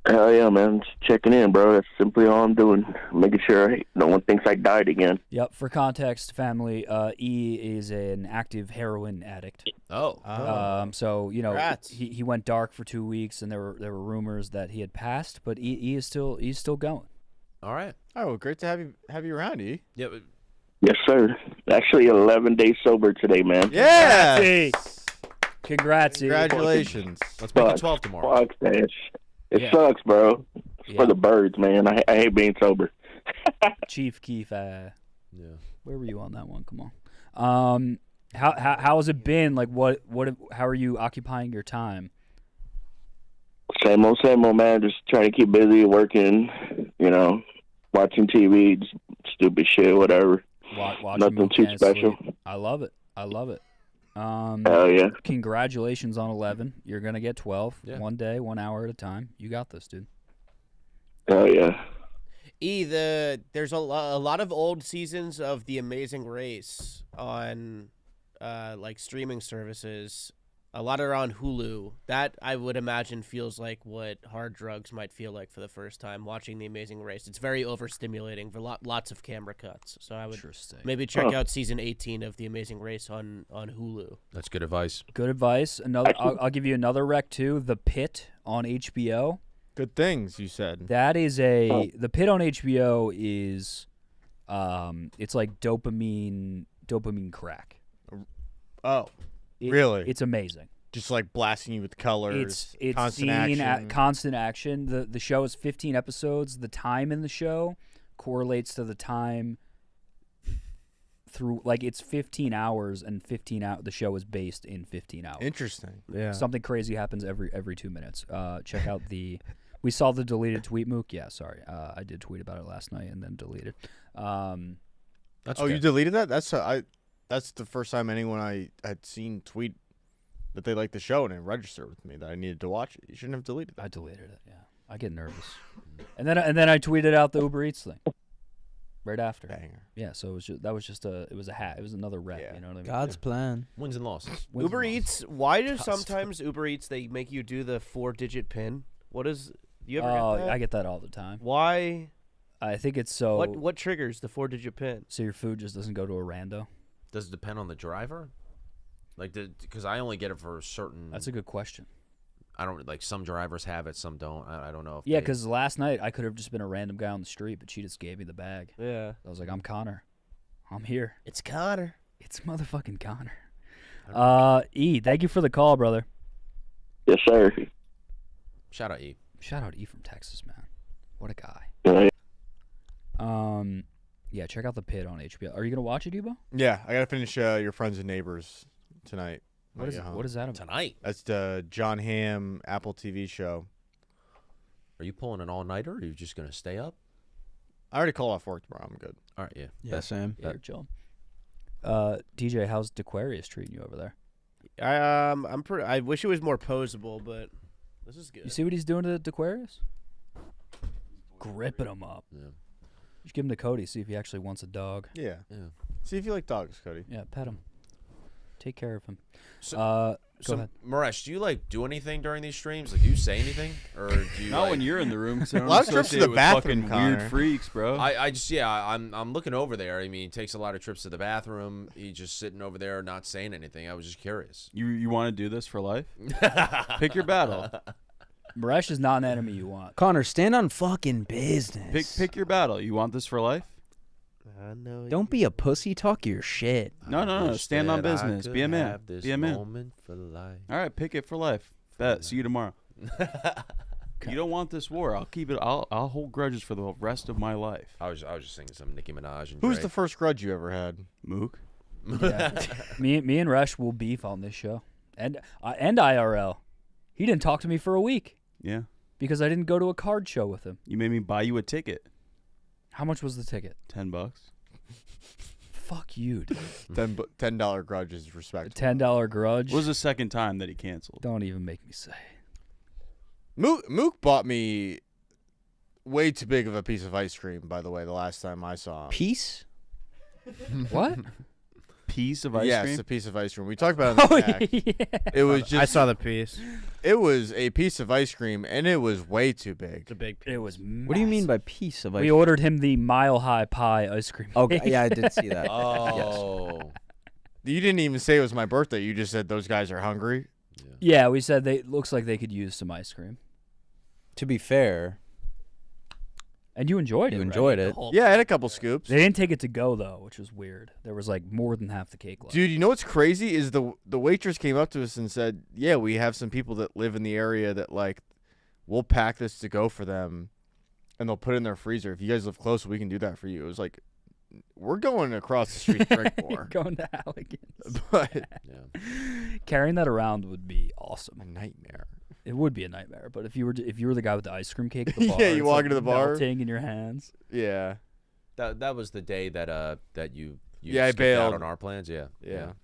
Hell yeah, man. Just checking in, bro. That's simply all I'm doing. Making sure no one thinks I died again. Yep. For context, family, E is an active heroin addict. Oh. So you know Congrats. he went dark for 2 weeks, and there were rumors that he had passed, but E is still going. All right. Oh, well, great to have you around, E. Yeah. But Yes, sir. Actually, 11 days sober today, man. Yeah. Congrats, E. Congratulations. let's make it Fuck. 12 tomorrow. Fuck, man. It Yeah. sucks, bro. It's Yeah. for the birds, man. I hate being sober. Chief Keef. Yeah. Where were you on that one? Come on. How has it been? Like how are you occupying your time? Same old, man. Just trying to keep busy, working, watching TV, just stupid shit, whatever. Watching Nothing Mook too Can't special. Sleep. I love it. Hell yeah. Congratulations on 11. You're gonna get 12. Yeah. 1 day, 1 hour at a time. You got this, dude. Hell yeah. There's a lot of old seasons of The Amazing Race on like streaming services. A lot are on Hulu. That I would imagine feels like what hard drugs might feel like for the first time watching The Amazing Race. It's very overstimulating for lots of camera cuts. So I would maybe check out season 18 of The Amazing Race on Hulu. That's good advice. Good advice. I'll give you another rec too. The Pit on HBO. Good things you said. That is The Pit on HBO is, it's like dopamine crack. Oh, really? It's amazing. Just like blasting you with colors. It's constant scene action. constant action. The show is 15 episodes. The time in the show correlates to the time through, like, it's 15 hours, and 15 out. The show is based in 15 hours. Interesting. Yeah. Something crazy happens every 2 minutes. Check out we saw the deleted tweet, Mook. Yeah, sorry. I did tweet about it last night and then deleted. That's Oh, okay. you deleted that? That's that's the first time anyone I had seen tweet that they liked the show and it registered with me that I needed to watch it. You shouldn't have deleted it. I deleted it. Yeah, I get nervous, and then I tweeted out the Uber Eats thing right after. Banger. Yeah, so it was a hat. It was another rep. You know what I mean? God's plan. Wins and losses. Uber Eats. Why do sometimes Uber Eats they make you do the 4-digit pin? What is? You ever get that? I get that all the time. Why? I think it's so. What triggers the 4-digit pin? So your food just doesn't go to a rando. Does it depend on the driver? Like, because I only get it for a certain. That's a good question. I don't like. Some drivers have it, some don't. I don't know. If Yeah, because last night I could have just been a random guy on the street, but she just gave me the bag. Yeah. I was like, I'm Connor. I'm here. It's Connor. It's motherfucking Connor. E, thank you for the call, brother. Yes, sir. Shout out E. Shout out E from Texas, man. What a guy. Right. Yeah, check out The Pit on HBO. Are you gonna watch it, Debo? Yeah, I gotta finish Your Friends and Neighbors tonight. What is that about? Tonight. That's the John Hamm Apple TV show. Are you pulling an all-nighter, or are you just gonna stay up? I already called off work tomorrow. I'm good. All right, yeah. Yeah, Sam. Yeah, you're chilling. DJ, how's Dequarius treating you over there? I'm pretty. I wish it was more posable, but this is good. You see what he's doing to Dequarius? Gripping him up. Yeah. Just give him to Kody. See if he actually wants a dog. Yeah. Yeah. See if you like dogs, Kody. Yeah, pet him. Take care of him. So, go ahead. Maresh, do you like do anything during these streams? Like, do you say anything, or do you? Not like, when you're in the room. A lot of trips to the bathroom, weird Connor. freaks, bro. I just I'm looking over there. I mean, he takes a lot of trips to the bathroom. He's just sitting over there, not saying anything. I was just curious. You want to do this for life? Pick your battle. Maresh is not an enemy you want. Connor, stand on fucking business. Pick your battle. You want this for life? No. Don't be a pussy. Talk your shit. No. Stand on business. Be a man. Be a man. Moment for life. All right, pick it for life. Bet. See you tomorrow. You don't want this war. I'll keep it. I'll hold grudges for the rest of my life. I was just thinking some Nicki Minaj and Who's Drake. the first grudge you ever had? Mook. Yeah. me and Resh will beef on this show, and IRL. He didn't talk to me for a week. Yeah. Because I didn't go to a card show with him. You made me buy you a ticket. How much was the ticket? $10. Fuck you, dude. $10 grudge is respectable. $10 grudge. What was the second time that he canceled? Don't even make me say. Mook bought me way too big of a piece of ice cream, by the way, the last time I saw him. Piece? What? Piece of ice cream? Yes, a piece of ice cream. We talked about it in the back. Yeah. It was just. I saw the piece. It was a piece of ice cream, and it was way too big. It's a big piece. It was massive. What do you mean by piece of ice We cream? ordered him the Mile High Pie ice cream. Okay, yeah, I did see that. Oh. You didn't even say it was my birthday. You just said those guys are hungry. Yeah, we said they looks like they could use some ice cream. To be fair, and you enjoyed it. You enjoyed right? it. Yeah, I had a couple scoops. They didn't take it to go though, which was weird. There was like more than half the cake left. Dude, you know what's crazy is the waitress came up to us and said, "Yeah, we have some people that live in the area that like we'll pack this to go for them, and they'll put it in their freezer. If you guys live close, we can do that for you." It was like, we're going across the street to drink more. Going to Halligan's. But carrying that around would be awesome. A nightmare. It would be a nightmare. But if you were the guy with the ice cream cake at the bar, Yeah, you it's, walk like, into the bar. melting in your hands. Yeah. That was the day that you Yeah, I skipped bailed. out on our plans. Yeah.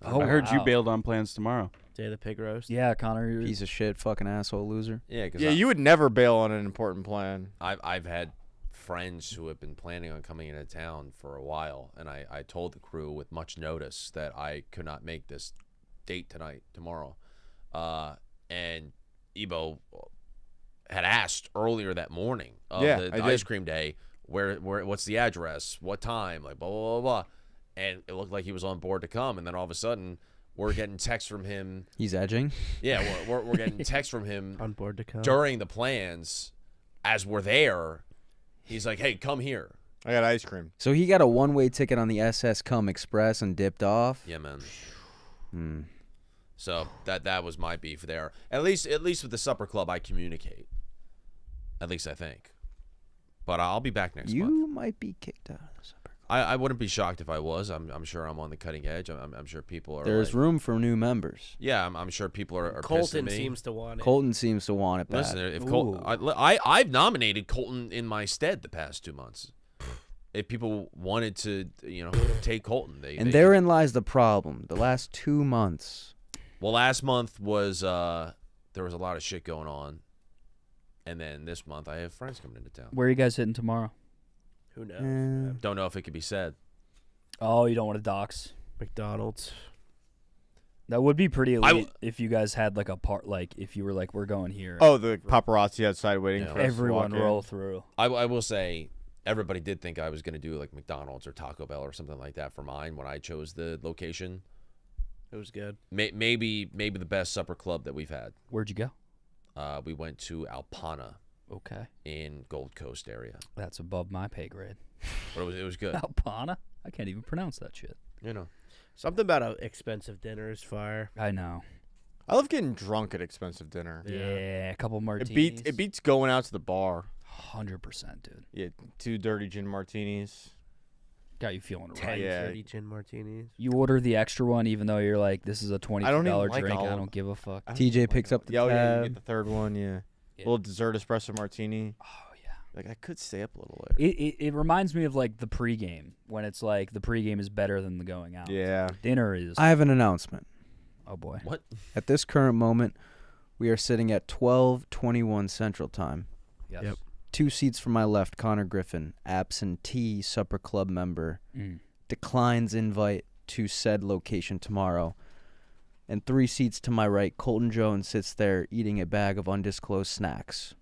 Oh, I heard you wow. bailed on plans tomorrow. Day of the pig roast. Yeah, Connor, you're piece of shit, fucking asshole, loser. Yeah, because Yeah, you would never bail on an important plan. I've had friends who have been planning on coming into town for a while, and I told the crew with much notice that I could not make this date tomorrow, and Ebo had asked earlier that morning of the ice cream day where what's the address, what time, like blah blah blah blah, and it looked like he was on board to come, and then all of a sudden we're getting texts from him. He's edging. Yeah, we're getting texts from him on board to come during the plans as we're there. He's like, "Hey, come here." I got ice cream. So he got a one-way ticket on the SS Come Express and dipped off. Yeah, man. Hmm. So that was my beef there. At least with the supper club, I communicate. At least I think. But I'll be back next month. You might be kicked out of the supper club. I wouldn't be shocked if I was. I'm sure I'm on the cutting edge. I'm sure people are. There's like, room for new members. Yeah, I'm sure people are pissed at Colton me. seems to want it. Colton seems to want it bad. Listen, if Colton, I've nominated Colton in my stead the past 2 months. if people wanted to, take Colton, And therein lies the problem. The last 2 months. Well, last month was there was a lot of shit going on, and then this month I have friends coming into town. Where are you guys hitting tomorrow? Who knows? Don't know if it could be said. Oh, you don't want to dox McDonald's. That would be pretty elite if you guys had like a part, like if you were like, we're going here. Oh, the paparazzi outside waiting for us to everyone walk in. roll through. I will say, everybody did think I was going to do like McDonald's or Taco Bell or something like that for mine when I chose the location. It was good. Maybe the best supper club that we've had. Where'd you go? We went to Alpana. Okay. In Gold Coast area. That's above my pay grade. But it was good. Alpana? I can't even pronounce that shit. Something about an expensive dinner is fire. I know. I love getting drunk at expensive dinner. Yeah, a couple martinis. It beats going out to the bar. 100%, dude. Yeah, 2 dirty gin martinis. Got you feeling right. 10 dirty gin martinis. You order the extra one even though you're like, this is a $20 like drink. all I of don't give a fuck. TJ picks up the Yeah, tab. you get the third one, yeah. Little dessert espresso martini. Oh, yeah. Like, I could stay up a little later. It reminds me of like the pregame when it's like the pregame is better than the going out. Yeah. Dinner is. I have an announcement. Oh, boy. What? At this current moment, we are sitting at 12:21 Central Time. Yes. Yep. 2 seats from my left, Connor Griffin, absentee supper club member, declines invite to said location tomorrow. And 3 seats to my right, Colton Jones sits there eating a bag of undisclosed snacks.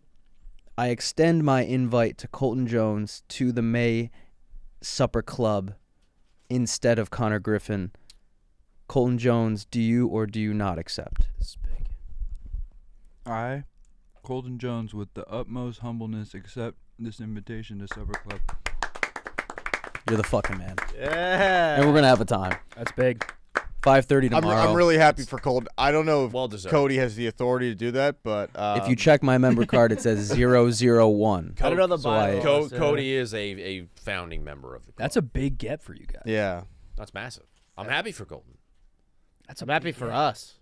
I extend my invite to Colton Jones to the May Supper Club instead of Connor Griffin. Colton Jones, do you or do you not accept? This is big. I, Colton Jones, with the utmost humbleness, accept this invitation to Supper Club. You're the fucking man. Yeah. And we're going to have a time. That's big. 5:30 tomorrow. I'm really happy for Colton. I don't know if Well-deserved. Kody has the authority to do that, but If you check my member card, it says 001. I don't know the bylaws. Kody is a founding member of the club. That's a big get for you guys. yeah. That's massive. I'm happy for Colton. I'm happy for us.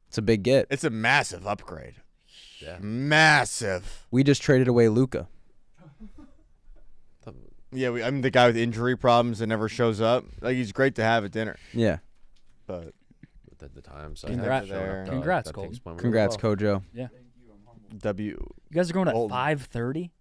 It's a big get. It's a massive upgrade. Yeah. Massive. We just traded away Luca. Yeah, I'm the guy with injury problems that never shows up. Like, he's great to have at dinner. Yeah. But The times. Congrats, Congrats, that Colton. things went really Congrats, well. Kojo. Yeah. You guys are going at Colton. 5:30?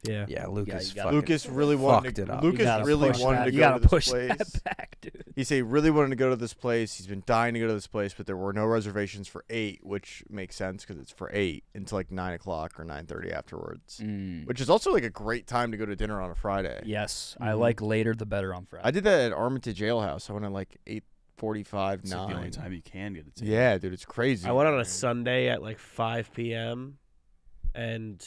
Yeah. Yeah, Lucas you gotta- fucking Lucas really wanted fucked to, it up. Lucas You gotta really push wanted that- to you go gotta to this push place. that back, dude. He said he really wanted to go to this place. He's been dying to go to this place, but there were no reservations for 8, which makes sense because it's for 8 until like 9 o'clock or 9:30 afterwards, which is also like a great time to go to dinner on a Friday. Yes, I like later the better on Friday. I did that at Armitage Ale House. I went at like 8:45, It's like the only 9. time you can get a ticket. Yeah, dude, it's crazy. I went on a Sunday at like 5 p.m. and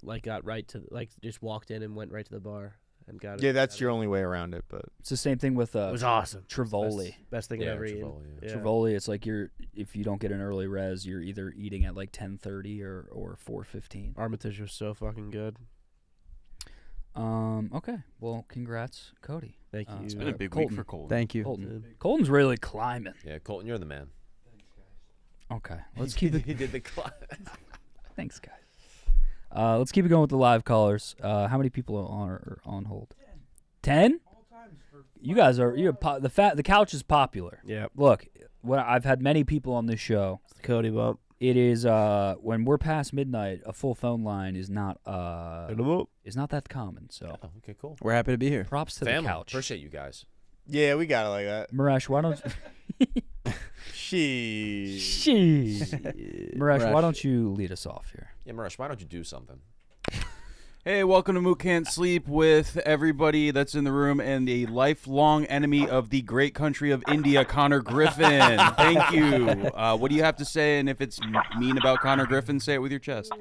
like got right to just walked in and went right to the bar and got it. Yeah, that's your only way around it. But It's the same thing with It was awesome. Trivoli. Best thing Yeah, I've ever eaten. Trivoli, yeah. Yeah. Trivoli, it's like if you don't get an early res, you're either eating at like 10:30 or 4:15. Armitage was so fucking good. Okay. Well, congrats, Kody. Thank you. It's been a big Colton. week for Colton. Thank you. Colton. Colton's really climbing. Yeah, Colton, you're the man. Okay. Let's keep it. He did the climb. Thanks, guys. Let's keep it going with the live callers. How many people are on hold? 10? You guys are the couch is popular. Yeah. Look, I've had many people on this show. It's the Kody bump. It is when we're past midnight, a full phone line is not that common. So Okay, cool. We're happy to be here. props to Family. the couch. Appreciate you guys. yeah, we got it like that. Marash, why don't Marash, why don't you lead us off here? Yeah, Marash, why don't you do something? Hey, welcome to Mook Can't Sleep with everybody that's in the room and a lifelong enemy of the great country of India, Connor Griffin. Thank you. What do you have to say? And if it's mean about Connor Griffin, say it with your chest.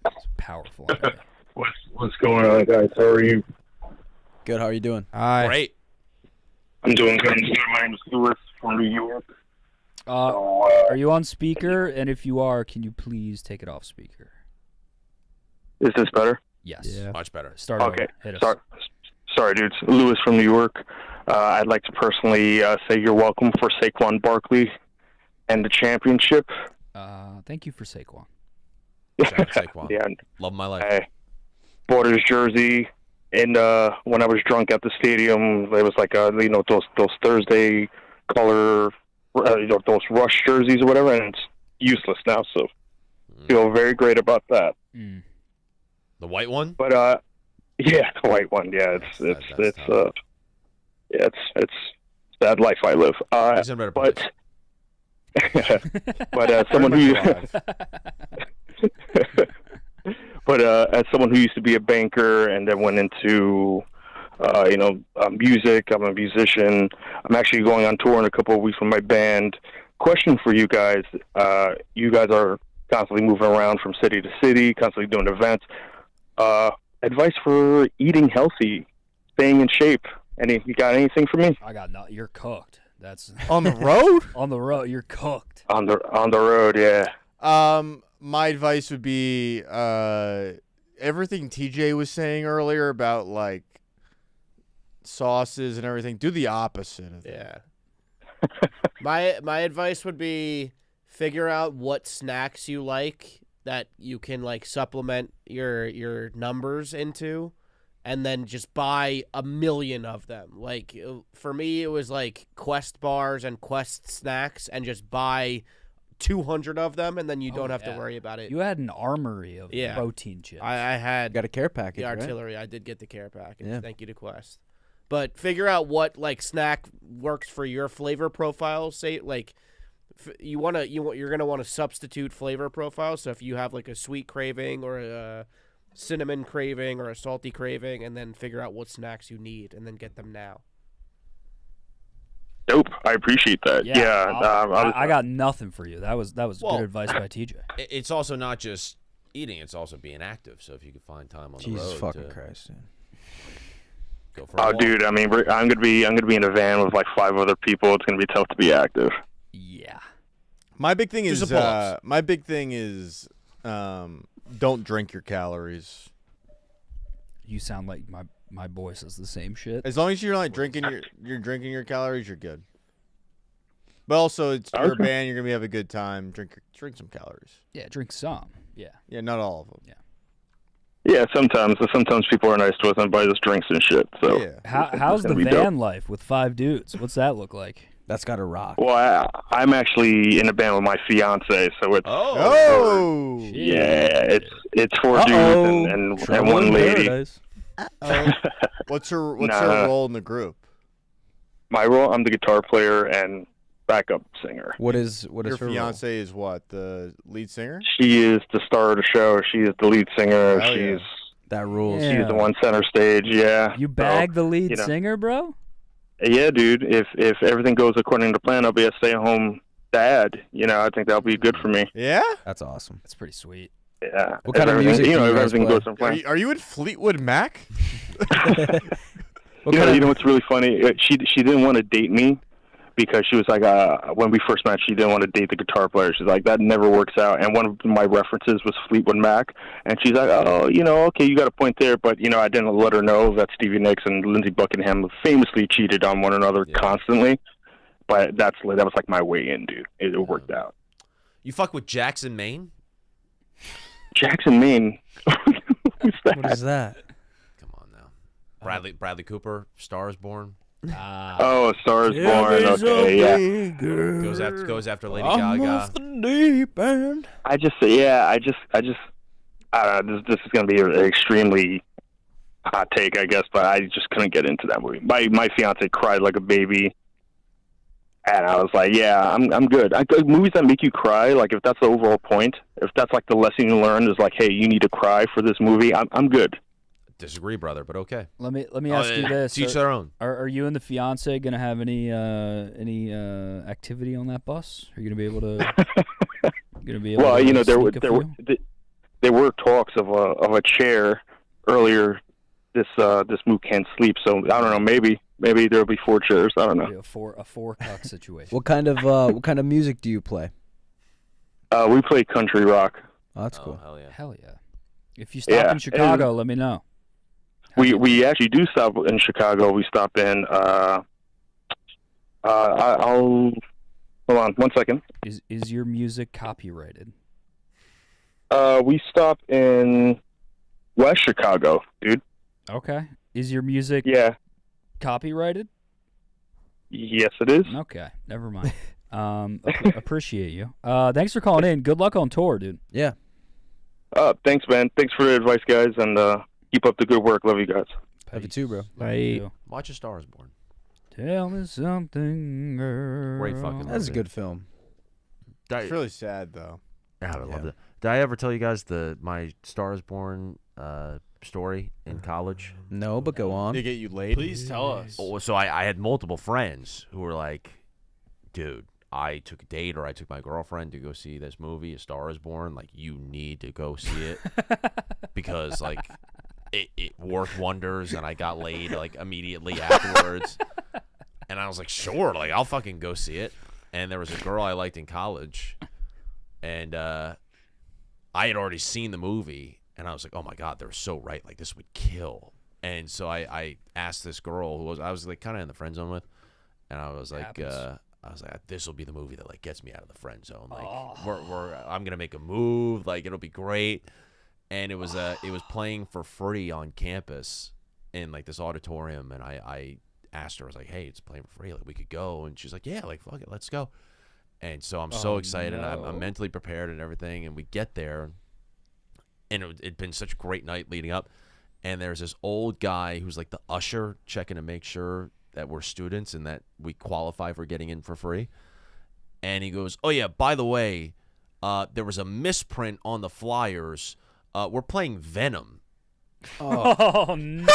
It's powerful. What's going on, guys? How are you? Good. How are you doing? Great. I'm doing good. My name is Lewis from New York. Are you on speaker? And if you are, can you please take it off speaker? Is this better? Yes. Much better. Start Okay. over. Hit us. Sorry, dudes. Lewis from New York. I'd like to personally say you're welcome for Saquon Barkley and the championship. Thank you for Saquon. Shout out to Saquon. Yeah. Love my life. Hey, bought his jersey and when I was drunk at the stadium, it was like those Thursday color, those Rush jerseys or whatever, and it's useless now. So feel very great about that. The white one? But yeah, the white one. Yeah, it's sad life I live. But as someone who as someone who used to be a banker and then went into music, I'm a musician. I'm actually going on tour in a couple of weeks with my band. Question for you guys: you guys are constantly moving around from city to city, constantly doing events. Advice for eating healthy, staying in shape. You got anything for me? I got nothing. You're cooked. That's On the road? on the road. You're cooked. On the road, yeah. My advice would be everything TJ was saying earlier about like sauces and everything. Do the opposite of that. Yeah. My advice would be figure out what snacks you like that you can like supplement your numbers into, and then just buy 1 million of them. Like for me, it was like Quest bars and Quest snacks, and just buy 200 of them, and then you don't have to worry about it. You had an armory of protein chips. I had got a care package. The right? artillery. I did get the care package. Yeah. Thank you to Quest. But figure out what like snack works for your flavor profile. Say like you're gonna want to substitute flavor profile. So if you have like a sweet craving or a cinnamon craving or a salty craving, and then figure out what snacks you need, and then get them now. Dope. I appreciate that. I got nothing for you. That was good advice by TJ. It's also not just eating; it's also being active. So if you could find time on the road, Jesus fucking Christ, dude. Go for a walk. Dude, I mean, I'm gonna be in a van with like 5 other people. It's gonna be tough to be active. Yeah. My big thing Just is a pull-ups. don't drink your calories. You sound like my boy says the same shit. As long as you're not drinking your calories, you're good. But also, it's your band. You're gonna have a good time. Drink some calories. Yeah, drink some. Yeah. Yeah, not all of them. Yeah. Yeah, sometimes people are nice to us and buy us drinks and shit. So Yeah. How's the van life with 5 dudes? What's that look like? That's got to rock. Well, I'm actually in a band with my fiance, so it's yeah, it's 4 dudes and 1 lady. What's her role in the group? My role, I'm the guitar player and backup singer. What is Your her fiance role? is what, the lead singer? She is the star of the show. She is the lead singer. Oh, yeah. That rules. She's the one center stage. Yeah. You bag the lead singer, bro? Yeah, dude. If everything goes according to plan, I'll be a stay-at-home dad. I think that'll be good for me. Yeah, that's awesome. That's pretty sweet. Yeah. What kind of music? If do you guys everything play? goes on plan. Are you in Fleetwood Mac? You know what's really funny? She didn't want to date me because she was like, when we first met, she didn't want to date the guitar player. She's like, that never works out. And one of my references was Fleetwood Mac. And she's like, oh, okay, you got a point there. But, I didn't let her know that Stevie Nicks and Lindsey Buckingham famously cheated on one another constantly. But that was like my way in, dude. It worked out. You fuck with Jackson, Maine? Jackson, Maine? Who's that? What is that? Come on now. Bradley Cooper, Star is Born. Oh, Star is Born. Okay, yeah. Goes after Lady Gaga. Off the deep end. I don't know. This is going to be an extremely hot take, I guess, but I just couldn't get into that movie. My fiance cried like a baby, and I was like, yeah, I'm good. Movies that make you cry, like if that's the overall point, if that's like the lesson you learn is like, hey, you need to cry for this movie, I'm good. Disagree, brother, but okay. Let me ask you this: to each their own. Are you and the fiance gonna have any activity on that bus? Are you gonna be able to? Well, there were talks of a chair earlier. This Mook can't sleep, so I don't know. Maybe there'll be 4 chairs. I don't know. A four cock situation. What kind of music do you play? We play country rock. Oh, that's cool. Hell yeah! If you stop in Chicago, let me know. We actually do stop in Chicago. We stop in. I'll hold on 1 second. Is your music copyrighted? We stop in West Chicago, dude. Okay. Is your music Yeah. copyrighted? Yes, it is. Okay, never mind. Appreciate you. Thanks for calling in. Good luck on tour, dude. Yeah. Thanks, man. Thanks for the advice, guys, and keep up the good work. Love you guys. Love you too, bro. Bye. Watch A Star Is Born. Tell me something, girl. Great fucking That's a movie. good film. It's really sad though. Yeah, I love it. Did I ever tell you guys my Star Is Born story in college? No, but go on. They get you laid. Please tell us. Oh, so I had multiple friends who were like, dude, I took a date or I took my girlfriend to go see this movie, A Star Is Born. Like, you need to go see it because like it worked wonders, and I got laid like immediately afterwards. And I was like, sure, like I'll fucking go see it. And there was a girl I liked in college, and I had already seen the movie, and I was like, oh my god, they're so right. Like this would kill. And so I asked this girl who I was like kind of in the friend zone with, and I was like, this will be the movie that like gets me out of the friend zone. Like I'm gonna make a move. Like it'll be great. And it was playing for free on campus in like this auditorium, and I asked her, I was like, hey, it's playing for free, like we could go. And she's like, yeah, like fuck it, let's go. And so I'm so excited. No. I'm mentally prepared and everything, and we get there, and it'd been such a great night leading up. And there's this old guy who's like the usher checking to make sure that we're students and that we qualify for getting in for free. And he goes, oh yeah, by the way, there was a misprint on the flyers. We're playing Venom. Oh no.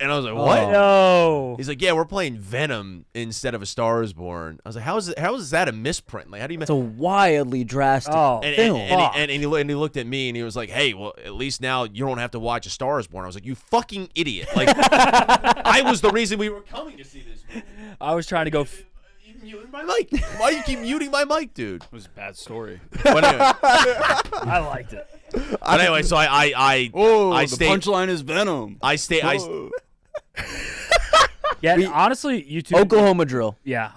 And I was like, what? No. He's like, yeah, we're playing Venom instead of A Star Is Born. I was like, how is that a misprint? Like, how do you? It's a wildly drastic and, film. and he looked at me and he was like, hey, well, at least now you don't have to watch A Star Is Born. I was like, you fucking idiot! Like, I was the reason we were coming to see this movie. I was trying to go. Muting my mic. Why do you keep muting my mic, dude? It was a bad story. But anyway, I liked it. But anyway, so I the stayed. punchline is Venom. Yeah, honestly, you two. Oklahoma drill. Yeah,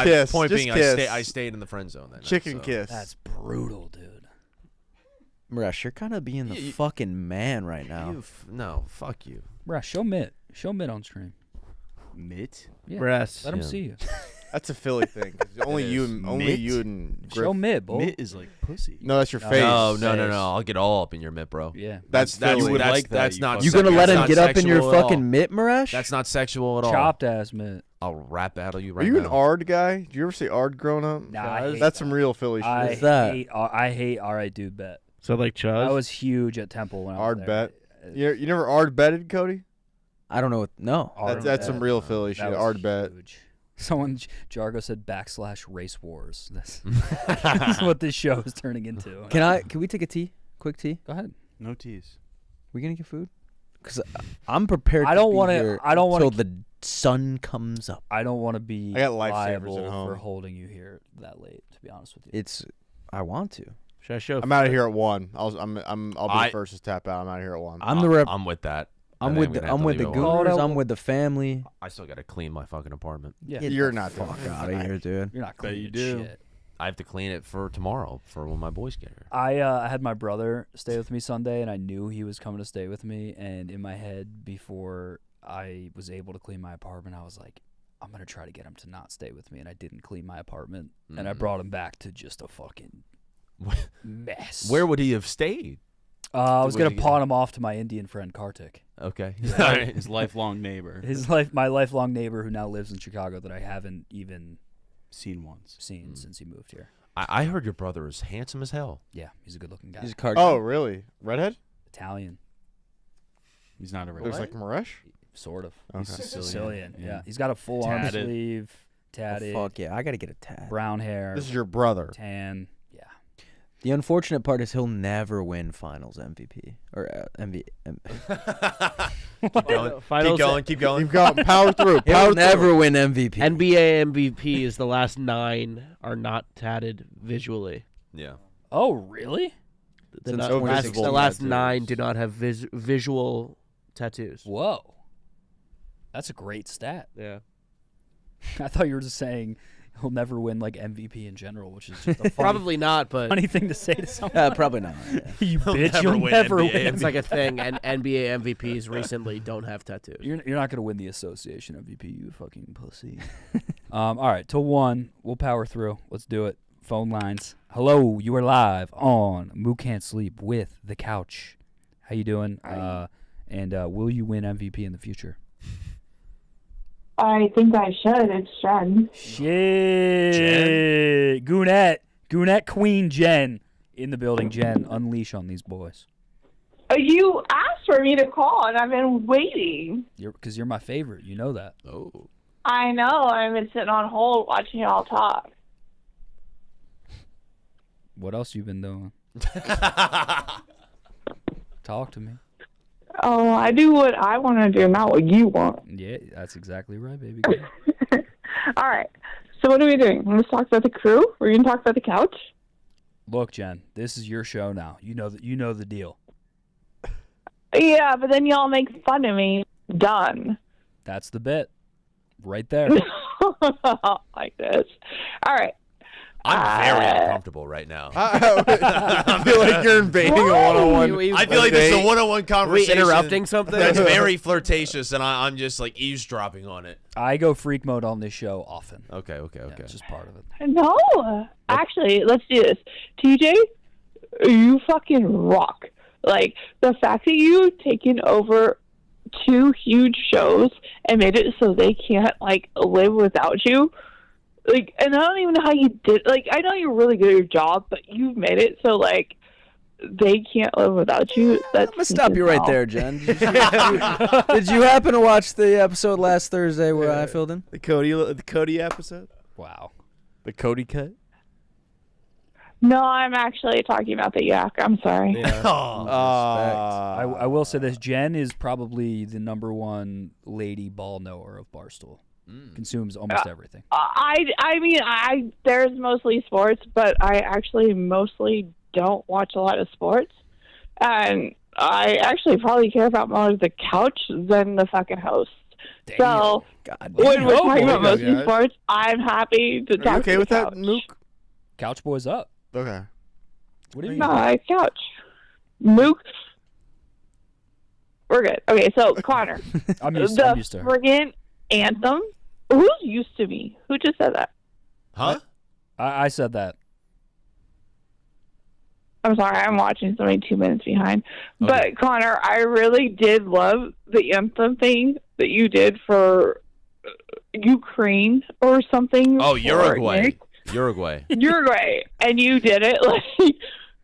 Kiss, point just being, kiss. I stayed in the friend zone that Chicken night, so. kiss. That's brutal, dude. Rush, you're kind of being the fucking man right now. No, fuck you. Bruh, show Mitt. Show Mitt on stream. Mitt? Yeah. Breasts. Let him see you. That's a Philly thing. 'Cause only you and Show Griff. Mitt, boy. Mitt is like pussy. No, that's your face. No. I'll get all up in your mitt, bro. Yeah. That's That's Philly. that's not. You gonna let that's him not get up in your sexual at all. fucking mitt, Marash? That's not sexual at all. Chopped ass Mitt. I'll rap battle you right Are you now. an Ard guy? Did you ever see Ard growing up? Nah, I hate That's some real Philly shit. I Is that? hate Alright Dude Bet. So like Chuz? I was huge at Temple when I was Ard there. bet. You never Ard betted, Cody? I don't know. No. That's some real Philly That shit. was Ard bet. huge. Someone, Jargo said /race wars. That's what this show is turning into. Can we take a tea? Quick tea? Go ahead. No tease. We gonna get food? Because I'm prepared. I don't want wanna- to. I don't wanna- until the sun comes up. I don't want to be I got lifesavers at liable home. for holding you here that late. To be honest with you, I want to. Should I show? I'm out of here at 1. I'll be I- the first to tap out. I'm out of here at 1. I'm the rep. I'm with that. I'm And with I'm the gonna have to Gooners. leave it alone. I'm with the family. I still gotta clean my fucking apartment. yeah, Get You're the not doing fuck that. out of here, dude. you're not Bet you cleaning do. shit. I have to clean it for tomorrow for when my boys get here. I had my brother stay with me Sunday, and I knew he was coming to stay with me. And in my head, before I was able to clean my apartment, I was like, I'm gonna try to get him to not stay with me, and I didn't clean my apartment, and I brought him back to just a fucking mess. Where would he have stayed? I was Where gonna did he pawn him off to my Indian friend Kartik. Okay. His lifelong neighbor. My lifelong neighbor who now lives in Chicago that I haven't even Seen once. seen since he moved here. I heard your brother is handsome as hell. Yeah, he's a good-looking guy. He's a card. Oh, really? Redhead? Italian, He's not a Looks redhead. like Maresh? sort of. Okay. Sicilian. Yeah, he's got a full arm Tatted. sleeve, tatted, Fuck yeah, I gotta get a tat. brown hair, This is your brother. tan. Yeah. The unfortunate part is he'll never win Finals MVP or Keep going. Finals- Keep going. You've got power through. He'll Power never win MVP. NBA MVP is the last 9 are not tatted visually. Yeah. Oh, really? The, Since not- no last, visible the last tattoos. 9 do not have visual tattoos. Whoa. That's a great stat. Yeah. I thought you were just saying he'll never win like MVP in general, which is just a funny, Probably not, but funny thing to say to someone. Probably not. You He'll bitch, never you'll win never NBA win. it's like a thing. And NBA MVPs recently don't have tattoos. You're not gonna win the association MVP, you fucking pussy. All right, till 1, we'll power through. Let's do it. Phone lines. Hello, you are live on Mook Can't Sleep with the Couch. How you doing? And will you win MVP in the future? I think I should. It's Jen. Shit. Goonette Queen Jen in the building. Jen, unleash on these boys. You asked for me to call, and I've been waiting. Because you're my favorite. You know that. Oh. I know. I've been sitting on hold watching y'all talk. What else you been doing? Talk to me. Oh, I do what I want to do, not what you want. Yeah, that's exactly right, baby. All right. So what are we doing? Let's talk about the crew. We're going to talk about the couch. Look, Jen, this is your show now. You know the deal. Yeah, but then y'all make fun of me. Done. That's the bit. Right there. Like this. All right. I'm very uncomfortable right now. I feel like you're invading a one-on-one. I feel like this is a one-on-one conversation. Are we interrupting something? That's very flirtatious, and I'm just like eavesdropping on it. I go freak mode on this show often. Okay. Yeah, it's just part of it. No. Actually, let's do this. TJ, you fucking rock. Like, the fact that you've taken over 2 huge shows and made it so they can't, like, live without you. Like, and I don't even know how you did. Like, I know you're really good at your job, but you've made it so, like, they can't live without you. That's I'm gonna stop you right there, Jen. Did you happen to watch the episode last Thursday where I filled in? The Kody episode? Wow. The Kody cut? No, I'm actually talking about the yak. I'm sorry. Yeah. I will say this. Jen is probably the #1 lady ball knower of Barstool. Consumes almost everything. I mean, there's mostly sports, but I actually mostly don't watch a lot of sports. And I actually probably care about more of the couch than the fucking host. Damn. So when we're talking about mostly sports, I'm happy to talk Are you okay to with the that, couch. Mook? Couch boys up. Okay. What do you mean? No, couch. Mook. We're good. Okay, so Connor. I'm used the to her. friggin' anthem. Who's used to me? Who just said that? Huh? I said that. I'm sorry, I'm watching somebody 2 minutes behind. But Connor, I really did love the anthem thing that you did for Ukraine or something. Oh, for Uruguay. Nick. Uruguay. Uruguay. And you did it like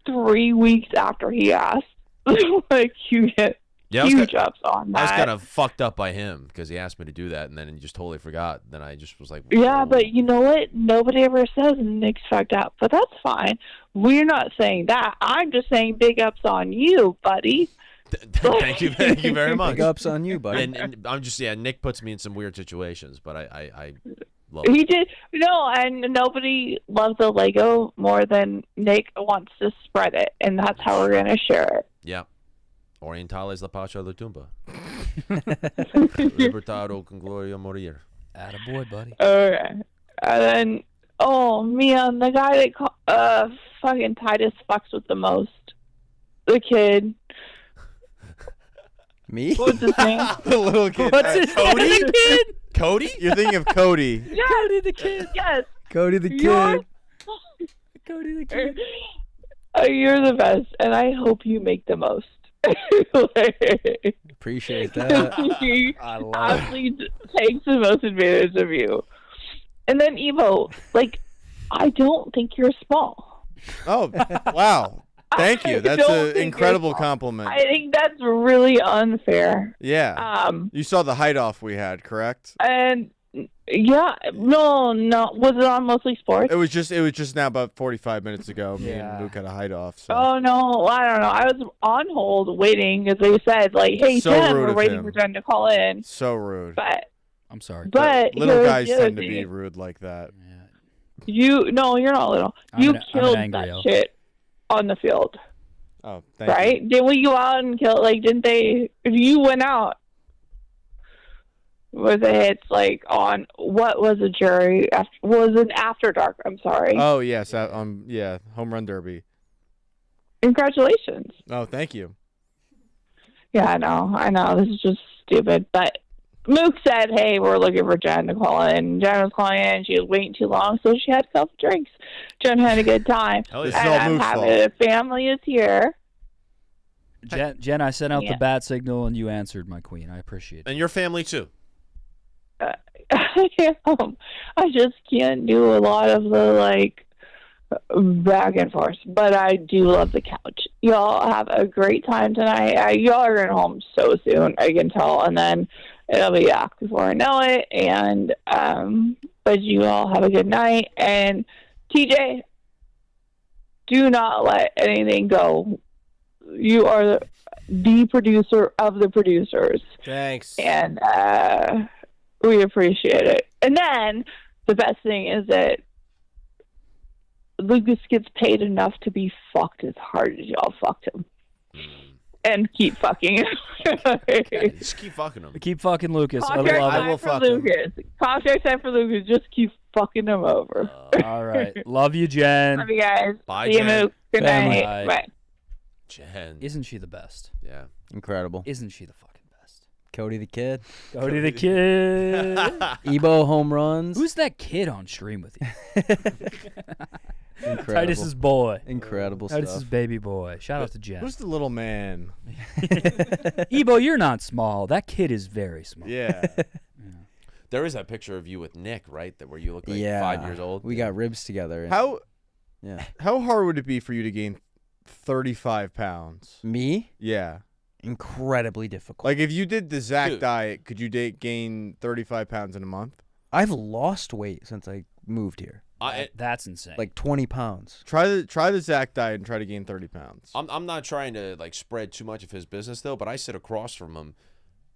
3 weeks after he asked. Like, you get huge ups on that. I was kind of fucked up by him because he asked me to do that, and then he just totally forgot. Then I just was like, Yeah, but you know what? Nobody ever says Nick's fucked up, but that's fine. We're not saying that. I'm just saying big ups on you, buddy. thank you very much. Big ups on you, buddy. And I'm just, Nick puts me in some weird situations, but I love He it. did, and nobody loves the Lego more than Nick wants to spread it, and that's how we're going to share it. Yeah. Orientales la pacha la tumba. Libertado con gloria morir. Attaboy, buddy. Okay. And then, oh, man, the guy that fucking Titus fucks with the most. The kid. Me? What's his name? The little kid. What's his Cody? name? Kid? Cody? You're thinking of Kody. Yes. Cody the kid. Yes. Cody the You're- kid. Cody the kid. You're the best, and I hope you make the most. Appreciate that. He I love actually takes the most advantage of you. And then Evo, like, I don't think you're small. Oh, wow. Thank you. I That's don't an think you're incredible small. compliment. I think that's really unfair. Yeah. You saw the height off we had, correct? And yeah, no, was it on mostly sports? It was just now about 45 minutes ago. Me and Mook had a height off. So. Oh no, I don't know. I was on hold waiting as they said, like, "Hey, So Jen, rude we're of waiting him. for Jen to call in." So rude. But I'm sorry. But Little here's guys the other tend to be thing. rude like that. You're not little. I'm You an killed angry that elf. shit on the field, Oh, thank right? Didn't we go out and kill? Like, didn't they? You went out. with the hits like on what was a jury was an After Dark. I'm sorry. Oh yes, yeah, home run derby. Congratulations. Oh, thank you. Yeah, I know. This is just stupid. But Mook said, hey, we're looking for Jen to call in. Jen was calling in. She was waiting too long, so she had a couple drinks. Jen had a good time. Hell And yeah. This is all I'm Mook's happy fault. the family is here. Jen, I sent out Yeah. the bat signal and you answered, my queen. I appreciate it. And your family too. I just can't do a lot of the, like, back and forth. But I do love the couch. Y'all have a great time tonight. Y'all are going home so soon, I can tell. And then it'll be back before I know it. And, but you all have a good night. And TJ, do not let anything go. You are the producer of the producers. Thanks. And we appreciate it. And then the best thing is that Lucas gets paid enough to be fucked as hard as y'all fucked him. And keep fucking him. Just keep fucking him. Keep fucking Lucas. Contract I time will for fuck him. Lucas. Contract time for Lucas. Just keep fucking him over. All right. Love you, Jen. Love you guys. Bye, See you, Jen. Mook. Good Family. night. Bye. Jen. Isn't she the best? Yeah. Incredible. Isn't she the fucking best? Cody the Kid. Cody the Kid. Ebo home runs. Who's that kid on stream with you? Incredible. Titus's boy. Incredible Titus's stuff. baby boy. Shout out to Jen. Who's the little man? Ebo, you're not small. That kid is very small. Yeah. There is that picture of you with Nick, right? That where you look like Yeah. 5 years old. We got ribs together. and- How Yeah. how hard would it be for you to gain 35 pounds? Me? Yeah. Incredibly difficult. Like if you did the Zach Dude. diet, could you gain 35 pounds in a month? I've lost weight since I moved here. That's insane. Like 20 pounds. Try the Zach diet and try to gain 30 pounds. I'm not trying to like spread too much of his business though, but I sit across from him.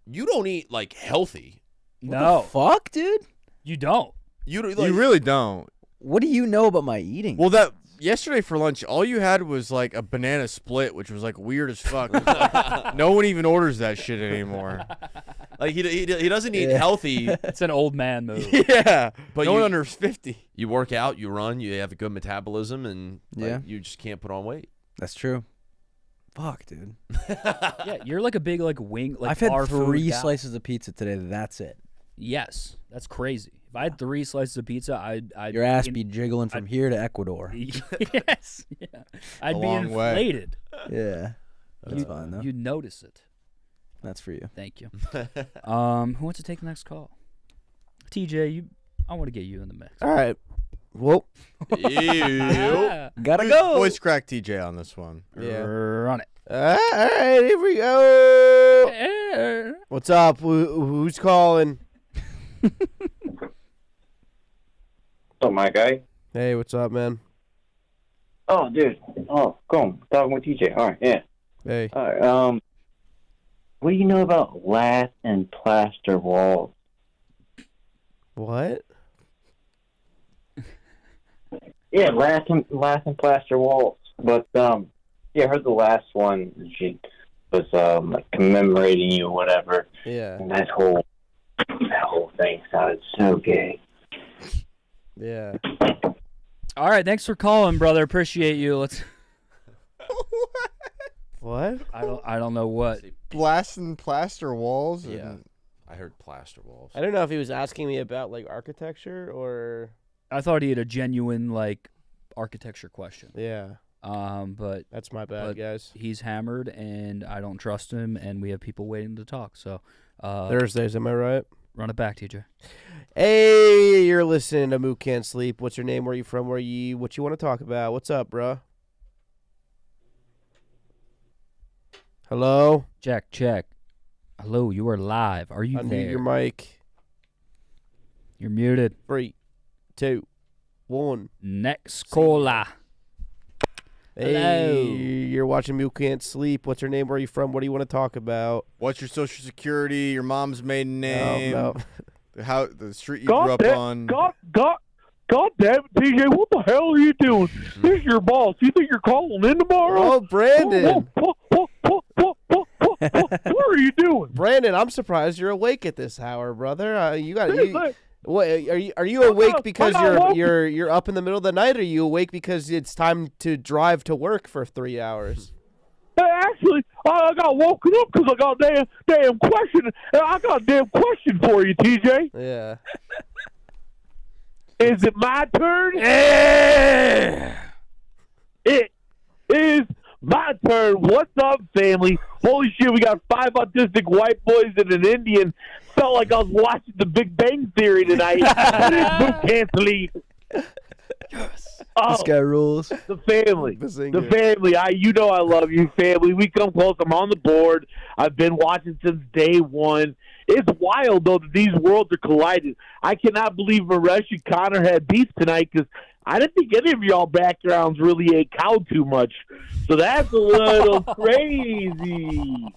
You don't eat like healthy. No. Fuck, dude. You don't. You don't, You really don't. What do you know about my eating? Well, that yesterday for lunch, all you had was like a banana split, which was like weird as fuck. No one even orders that shit anymore. Like he doesn't eat healthy. It's an old man move. Yeah, But no you- one under 50. You work out, you run, you have a good metabolism, and like, Yeah. you just can't put on weight. That's true. Fuck, dude. Yeah, you're like a big like wing. Like I've had bar food 3 guy. slices of pizza today. That's it. Yes, that's crazy. If I had 3 slices of pizza, I'd Your ass in- be jiggling from here to Ecuador. yes, yeah. I'd A be long way. inflated. Yeah. That's fine, though. You'd notice it. That's for you. Thank you. Who wants to take the next call? TJ, I want to get you in the mix. All right. Whoa. Yeah. Gotta go. Voice crack TJ on this one. Yeah. Run it. All right, here we go. What's up? Who's calling? Oh, my guy. Hey, what's up, man? Oh, dude. Oh, cool. Talking with TJ. All right, yeah. Hey. All right. What do you know about lath and plaster walls? What? Yeah, lath and plaster walls. But yeah, I heard the last one. She was like commemorating you or whatever. Yeah. And that whole thing sounded so gay. Yeah. All right, thanks for calling, brother. Appreciate you. Let's. What? I don't know what. Blasting plaster walls. Yeah. and- I heard plaster walls. I don't know if he was asking me about like architecture or. I thought he had a genuine like architecture question. Yeah. But That's my bad, guys. he's hammered, and I don't trust him, and we have people waiting to talk. So, Thursdays, am I right? run it back, TJ. Hey, you're listening to Mook Can't Sleep. What's your name? Where you from? What you want to talk about? What's up, bro? Hello? Check. Hello, you are live. Are you Unmute there? your mic. You're muted. 3, 2, 1. Next caller. Hey, Hello. you're watching Mook Can't Sleep. What's your name? Where are you from? What do you want to talk about? What's your social security? Your mom's maiden name? No. The street you grew up on? God damn it, TJ, what the hell are you doing? This is your boss. You think you're calling in tomorrow? Oh, Brandon. Whoa. What are you doing? Brandon, I'm surprised you're awake at this hour, brother. You got Hey, you. look. What are you awake because I got woke. you're up in the middle of the night? Or are you awake because it's time to drive to work for 3 hours? Hey, actually, I got woken up because I got a damn question. I got a damn question for you, TJ. Yeah. Is it my turn? Yeah. It is my turn. What's up, family? Holy shit, we got 5 autistic white boys and an Indian. Felt like I was watching The Big Bang Theory tonight. Mook can't sleep. Oh, This guy rules. the family. The family. You know I love you, family. We come close. I'm on the board. I've been watching since day one. It's wild, though, that these worlds are colliding. I cannot believe Maresh and Connor had beef tonight because I didn't think any of y'all backgrounds really ate cow too much. So that's a little crazy.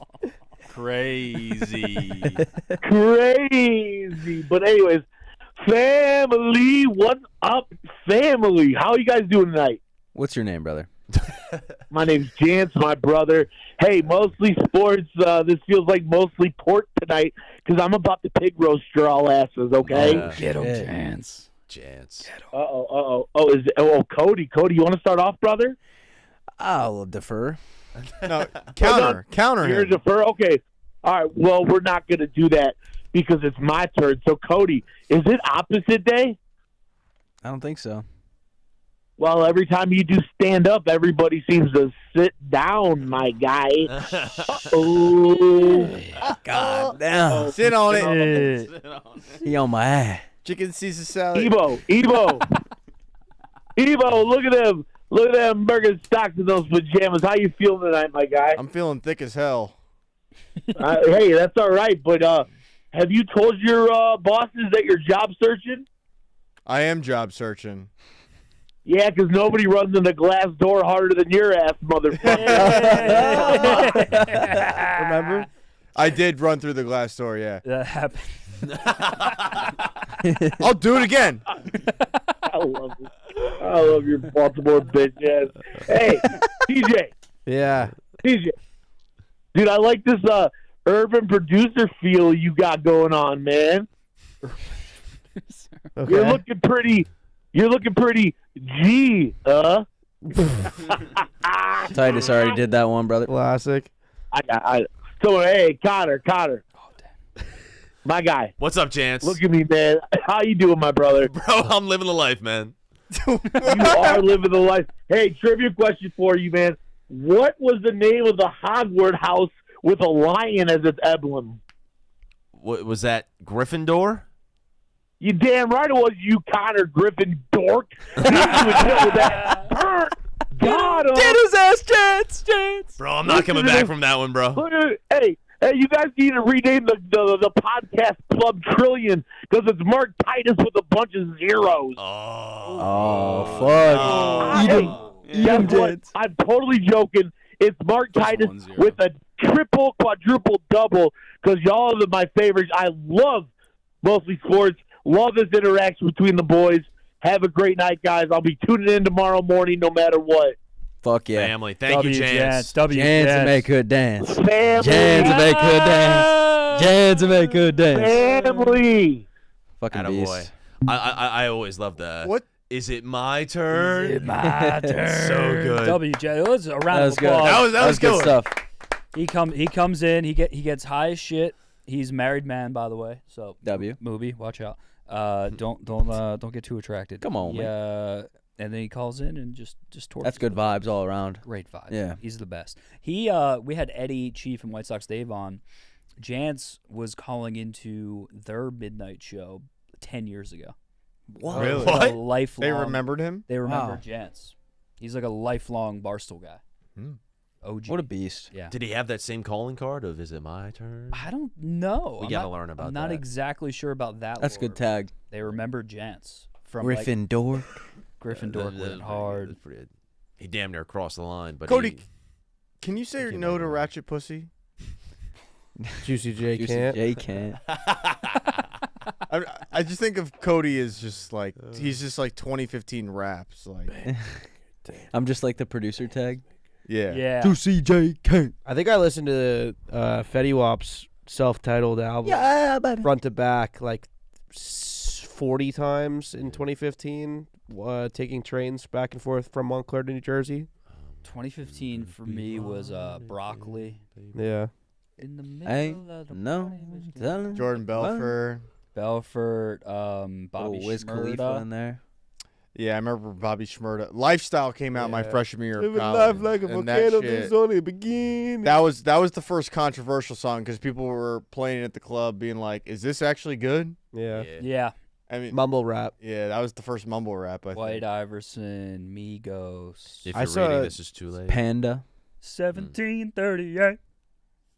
Crazy. Crazy. But anyways, family, what's up, family? How are you guys doing tonight? What's your name, brother? My name's Jance, my brother. Hey, mostly sports. This feels like mostly pork tonight because I'm about to pig roast your all asses, okay? Get him, Chance. Chance. Oh, Kody. Cody, you want to start off, brother? I'll defer. No, counter You're him. defer? Okay. All right, well, we're not going to do that because it's my turn. So, Cody, is it opposite day? I don't think so. Well, every time you do stand up, everybody seems to sit down, my guy. Oh, God damn. Sit on it. He on my ass. Chicken Caesar salad. Evo, look at them. Look at them Birkenstocks in those pajamas. How you feeling tonight, my guy? I'm feeling thick as hell. Hey, that's all right. But have you told your bosses that you're job searching? I am job searching. Yeah, because nobody runs in the glass door harder than your ass, motherfucker. Remember? I did run through the glass door, yeah. That happened. I'll do it again. I love it. I love your Baltimore bitch ass. Hey, TJ. Yeah. TJ. Dude, I like this urban producer feel you got going on, man. Okay. You're looking pretty G, Titus already did that one, brother. Classic. So, hey, Connor. My guy. What's up, Chance? Look at me, man. How you doing, my brother? Bro, I'm living the life, man. You are living the life. Hey, trivia question for you, man. What was the name of the Hogwarts house with a lion as its emblem? What was that? Gryffindor? You damn right it was, you Connor Griffin dork. You didn't even know that. Got him. Get his ass, Chance. Bro, I'm not coming back from that one, bro. Hey, you guys need to rename the podcast Club Trillion because it's Mark Titus with a bunch of zeros. Oh, fuck. Guess what? I'm totally joking. It's Mark Titus with a triple, quadruple, double because y'all are my favorites. I love mostly sports. Love this interaction between the boys. Have a great night, guys. I'll be tuning in tomorrow morning no matter what. Fuck yeah. Family. Thank you, Chance. Chance to make good dance. Family. Chance to make good dance. Chance to make good dance. Family. Fucking Attaboy. beast. I always love the. What? Is it my turn? Is it my turn? So good. WJ. Let's a round That of was good. applause. That was good good stuff. He comes in. He gets high as shit. He's a married man, by the way. So W. movie. Watch out. Don't get too attracted. Come on, man. And then he calls in and just torches. That's good vibes all around. Great vibes. Yeah. He's the best. We had Eddie, Chief, and White Sox Dave on. Jance was calling into their midnight show 10 years ago. What? Really? Like a What? lifelong, They remembered him? They remember Wow. Jance. He's like a lifelong Barstool guy. Hmm. OG. What a beast. Yeah. Did he have that same calling card of "Is it my turn"? I don't know. We I'm gotta not- learn about I'm not that. exactly sure about that. That's a good tag. They remember Jance from Griffin Dork. Griffin Dork went hard. He damn near crossed the line, but Cody, can you say no to ratchet pussy? Juicy J Juicy can't. J can't. I just think of Cody as just like he's just like 2015 raps like. I'm just like the producer tag. Yeah. To CJK. I think I listened to Fetty Wap's self-titled album, Yeah, baby. front to back, like 40 times in 2015, taking trains back and forth from Montclair to New Jersey. 2015 for me was Broccoli. Yeah. In the middle Ain't of the no telling Jordan Belfort. Belfort, Bobby Wiz Khalifa Shmurda. in there. Yeah, I remember Bobby Shmurda. Lifestyle came out my Yeah. freshman year of Living college. life like a and that volcano, shit- there's only a beginning. That was the first controversial song because people were playing it at the club, being like, "Is this actually good?" Yeah. Yeah. I mean, Mumble rap. yeah, that was the first mumble rap. I White think. Iverson, Migos. If I you're saw reading this is too late. Panda. 1738.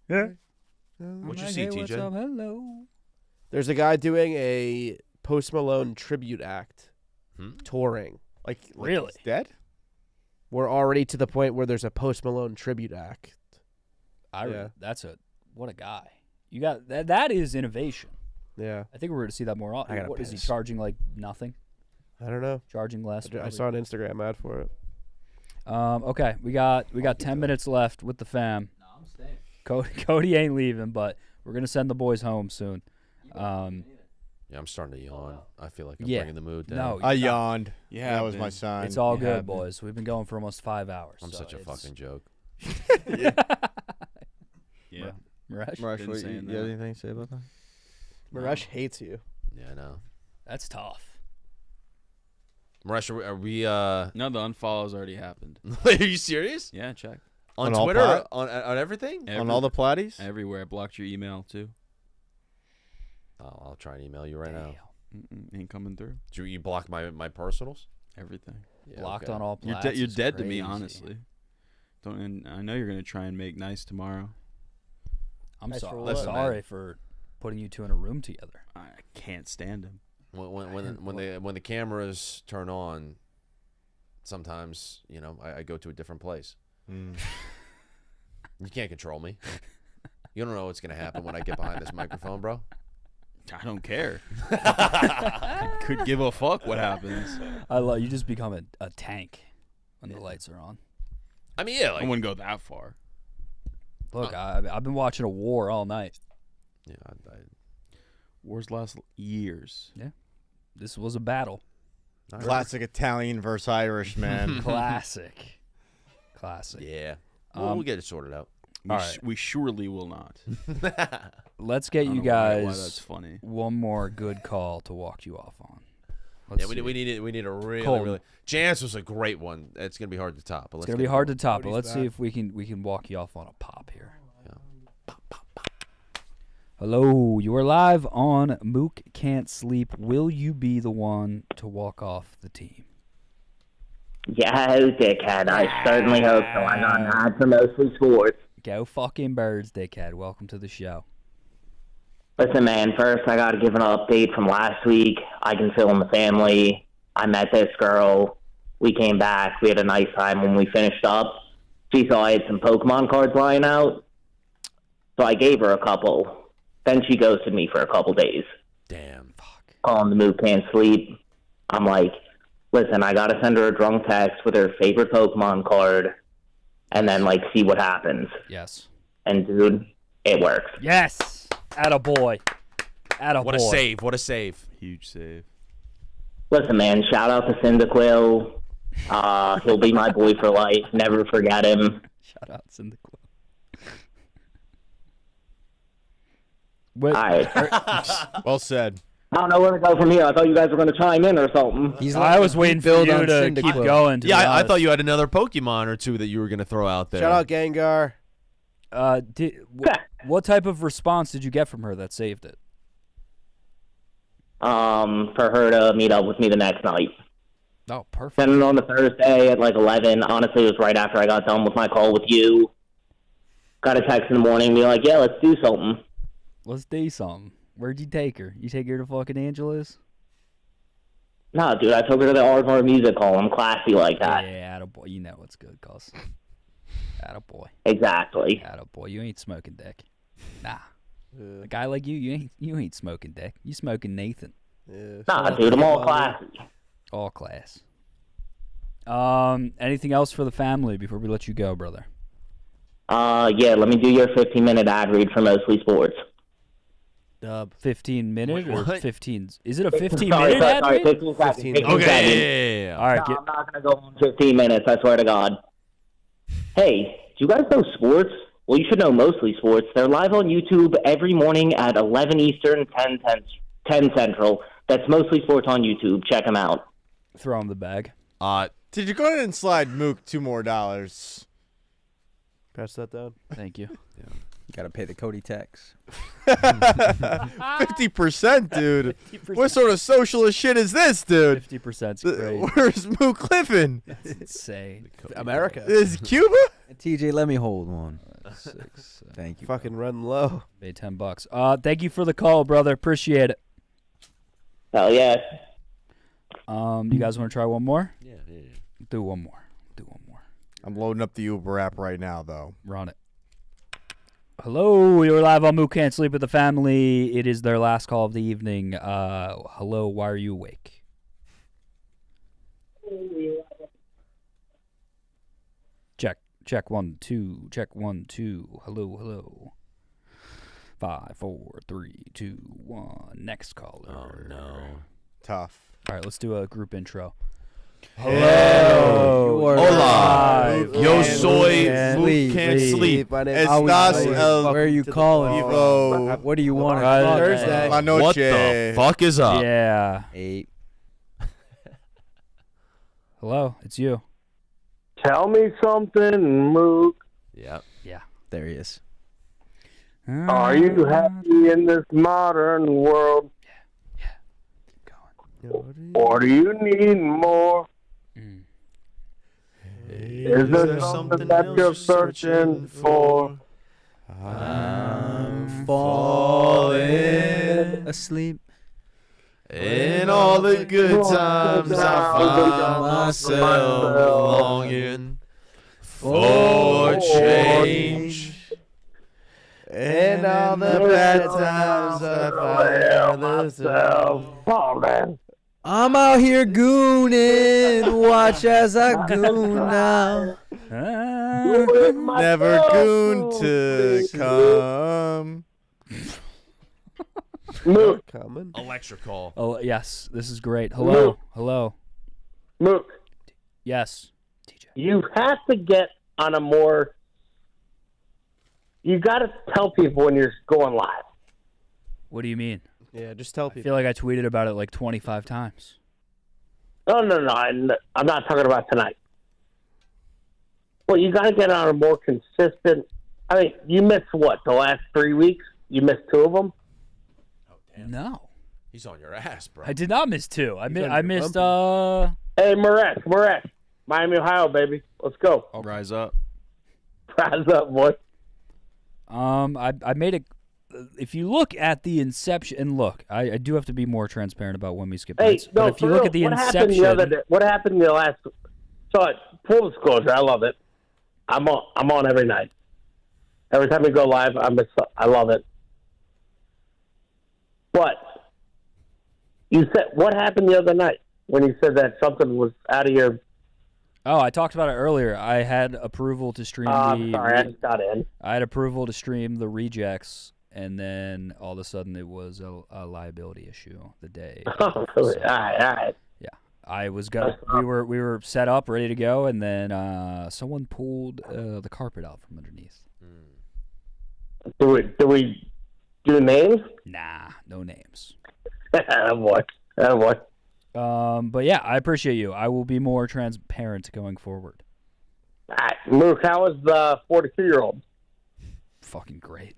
Yeah. What you I'm see, like, hey, what's TJ? up? Hello. There's a guy doing a Post Malone tribute act, touring. Like Really? he's dead? We're already to the point where there's a Post Malone tribute act. Yeah. What a guy. You got that. That is innovation. Yeah. I think we're going to see that more often. I gotta What is he piss. charging, like nothing? I don't know. Charging less? I probably? saw an Instagram ad for it. Okay, we got 10 minutes left with the fam. No, I'm staying. Kody ain't leaving, but we're gonna send the boys home soon. Yeah, I'm starting to yawn. I feel like I'm Yeah. bringing the mood down. No, I yawned. Yeah, that was my sign. it's all You good, have been. boys. We've been going for almost 5 hours. I'm so such a it's- fucking joke. Yeah. Marash? Been Rush, saying you that. have anything to say about that? Maresh hates you. Yeah, I know. That's tough. Maresh, are we No, the unfollows already happened. are you serious? Yeah, check. On On all Twitter? plat- On everything? On all the platties? Everywhere. I blocked your email, too. Oh, I'll try and email you right now. Ain't coming through. Do you block my personals? Everything. Yeah, Blocked okay. on all You're, plats. you're is dead to me, crazy. honestly. Don't. And I know you're gonna try and make nice tomorrow. I'm Nice sorry. for I'm what? sorry for putting you two in a room together. I can't stand him. When the cameras turn on, sometimes I go to a different place. You can't control me. You don't know what's gonna happen when I get behind this microphone, bro. I don't care. Could give a fuck what happens. I love you. Just become a tank when the lights are on. I mean, yeah, I wouldn't go that far. Look, I've been watching a war all night. Yeah, Wars last years. Yeah, this was a battle. Classic Italian versus Irish, man. Classic. Yeah, we'll get it sorted out. We, we surely will not. Let's get I don't you know why guys that's funny. one more good call to walk you off on. Yeah, we need a really Colton. really. Chance was a great one. It's gonna be hard to top. But It's let's gonna get be it hard to going. top, but let's see if we can walk you off on a pop here. Hello, you are live on Mook Can't Sleep. Will you be the one to walk off the team? Yeah, dickhead. I certainly hope so. I got an ad for Mostly Sports. Go fucking birds, dickhead. Welcome to the show. Listen, man, first I got to give an update from last week. I can fill in the family. I met this girl. We came back. We had a nice time when we finished up. She saw I had some Pokemon cards lying out. So I gave her a couple. Then she ghosted me for a couple days. Damn. Calling the Mook Can't Sleep. I'm like, listen, I got to send her a drunk text with her favorite Pokemon card and then, see what happens. Yes. And, dude, it works. Yes. Attaboy. Attaboy. What a save! What a save! Huge save. Listen, man, shout out to Cyndaquil. He'll be my boy for life. Never forget him. Shout out Cyndaquil. All right. Well said. I don't know where to go from here. I thought you guys were going to chime in or something. I was waiting for you to keep going. to Yeah, be I honest. thought you had another Pokemon or two that you were gonna throw out there. Shout out Gengar. What type of response did you get from her that saved it? For her to meet up with me the next night. Oh, perfect. Sent it on the Thursday at 11. Honestly, it was right after I got done with my call with you. Got a text in the morning, be like, yeah, let's do something. Let's do something. Where'd you take her? You take her to fucking Angela's? No, dude, I took her to the Aardvark Music Hall. I'm classy like that. Yeah, attaboy. You know what's good, cuz. Attaboy. Exactly. Attaboy. You ain't smoking dick. Nah. A guy like you ain't smoking dick. You smoking Nathan. Nah, dude, I'm all classy. All class. Anything else for the family before we let you go, brother? Yeah, let me do your 15-minute ad read for Mostly Sports. 15-minute or what? 15? Is it a 15-minute Sorry, ad read? 15 seconds. 15 seconds. All right. No, I'm not going to go on 15 minutes, I swear to God. Hey, do you guys know sports? Well, you should know Mostly Sports. They're live on YouTube every morning at 11 Eastern, 10 Central. That's Mostly Sports on YouTube. Check them out. Throw in the bag. Did you go ahead and slide Mook $2 more? Pass that down. Thank you. You gotta pay the Kody tax. 50%, dude. 50%. What sort of socialist shit is this, dude? 50%'s great. Where's Mook living? That's insane. America. Is Cuba? TJ, let me hold one. 6, Thank you. Fucking run low. Pay $10. Thank you for the call, brother. Appreciate it. Hell yeah. You guys want to try one more? Yeah. Do one more. I'm loading up the Uber app right now, though. We're on it. Hello, you're live on Mook Can't Sleep with the Family. It is their last call of the evening. Hello, why are you awake? Check 1 2. Check 1 2. Hello. 5 4 3 2 1. Next caller. Oh no. Tough. All right, let's do a group intro. Hello. You are Hola. live. Yo soy Mook can't sleep. My name Estás el Where are you calling Vivo. from? What do you want? Thursday. La noche. What the fuck is up? Yeah. 8. Hello, it's you. Tell me something, Mook. Yeah. There he is. Are you happy in this modern world? Or do you need more? Is there something that you're searching for? I'm falling asleep. In all the good times, I find myself longing for change. In all the bad times, I find myself. Oh, man. I'm out here gooning. Watch as I goon now. Never goon to come. Mook. Coming. Electrical. Oh, yes, this is great. Hello. Mook, Yes. you have to get on a more. You got to tell people when you're going live. What do you mean? Yeah, just tell I people. feel like I tweeted about it like 25 times. No. I'm not talking about tonight. Well, you got to get on a more consistent. I mean, you missed what, the last 3 weeks? You missed 2 of them? No. He's on your ass, bro. I did not miss 2. I missed Hey, Moretz, Miami, Ohio, baby. Let's go. I'll rise up. Rise up, boy. I made it. If you look at the inception, and look, I do have to be more transparent about when we skip Hey, nights. But if you look at the what inception, happened the other day? What happened the last? So, full disclosure, I love it. I'm on every night. Every time we go live, I love it. But you said what happened the other night when you said that something was out of your? Oh, I talked about it earlier. I had approval to stream I'm sorry, I just got in. I had approval to stream the rejects, and then all of a sudden it was a liability issue the day. All right. Yeah, I was we were set up, ready to go, and then someone pulled the carpet out from underneath. Do we do names? Nah, no names. Boy. But yeah, I appreciate you. I will be more transparent going forward. All right, Mook, how is the 42-year-old? Fucking great.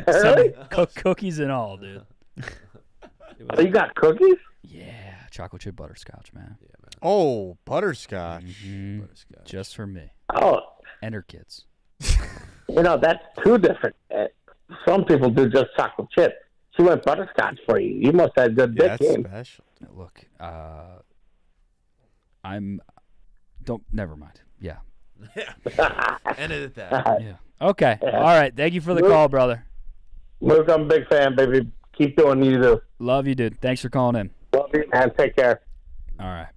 Really? Cookies and all, dude. Oh, you got cookies? Yeah, chocolate chip butterscotch, man. Yeah, man. Oh, butterscotch. Butterscotch. Just for me. Oh. And her kids. That's too different. Some people do just chocolate chip. She went butterscotch for you. You must have good dick game. Special. Look, never mind. Yeah. And at that. Yeah. Okay. All right. Thank you for the call, brother. Luke, I'm a big fan, baby. Keep doing what you do. Love you, dude. Thanks for calling in. Love you, and take care. All right.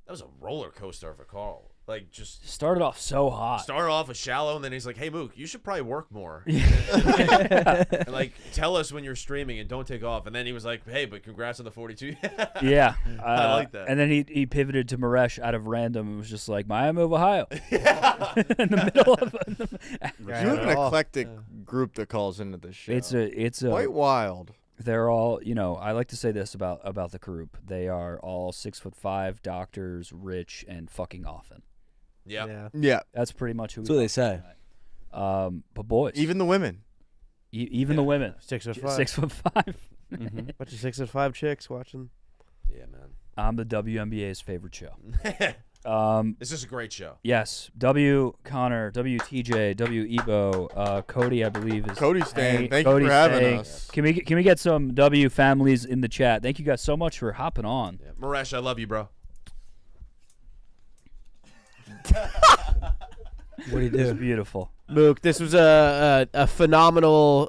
That was a roller coaster of a call. Like, just started off so hot. Started off with shallow, and then he's like, "Hey, Mook, you should probably work more. And, like, tell us when you're streaming and don't take off." And then he was like, "Hey, but congrats on the 42." Yeah, I like that. And then he pivoted to Maresh out of random and was just like, Miami of Ohio. In the middle of You have an eclectic group that calls into this show. It's a quite wild. They're all, I like to say this about the group. They are all 6'5" doctors, rich, and fucking often. Yeah. That's pretty much who. That's what they say. But boys, even the women, even the women, 6'5". 6'5". Bunch of 6'5" chicks watching. Yeah, man. I'm the WNBA's favorite show. This is a great show. Yes, W Connor, W TJ, W Ebo, Kody, I believe is. Cody's staying. Thank Cody's you for having staying. us. Can we get some W families in the chat? Thank you guys so much for hopping on. Yeah. Maresh, I love you, bro. What do you do? It's beautiful. Mook, this was a phenomenal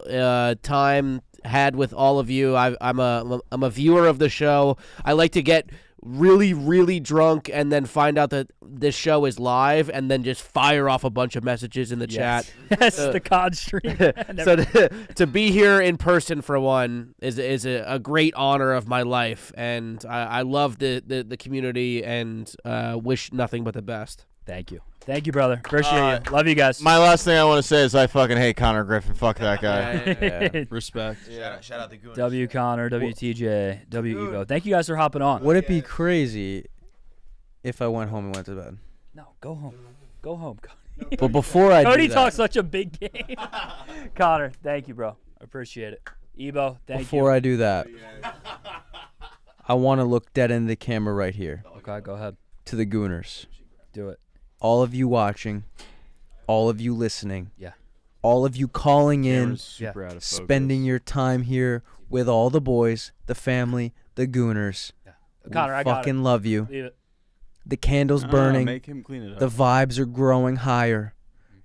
time had with all of you. I'm a viewer of the show. I like to get really, really drunk and then find out that this show is live and then just fire off a bunch of messages in the chat. Yes, the COD stream. So to be here in person for one is a great honor of my life, and I love the community and wish nothing but the best. Thank you. Thank you, brother. Appreciate you. Love you guys. My last thing I want to say is I fucking hate Connor Griffin. Fuck that guy. Respect. Shout out the Gooners. W Connor, W TJ, W Ebo. Thank you guys for hopping on. Would it be crazy if I went home and went to bed? No, go home. Go home, Cody. But before I Cody do that, talks such a big game. Connor, thank you, bro. I appreciate it. Ebo, thank you. before I do that, I want to look dead in the camera right here. Okay, go ahead. To the Gooners. Do it. All of you watching, all of you listening, Yeah. all of you calling in, Camera's super out of focus. spending your time here with all the boys, the family, the Gooners. Connor, we I got fucking it. love you. Leave it. The candle's Ah, burning. make him clean it The up. vibes are growing higher.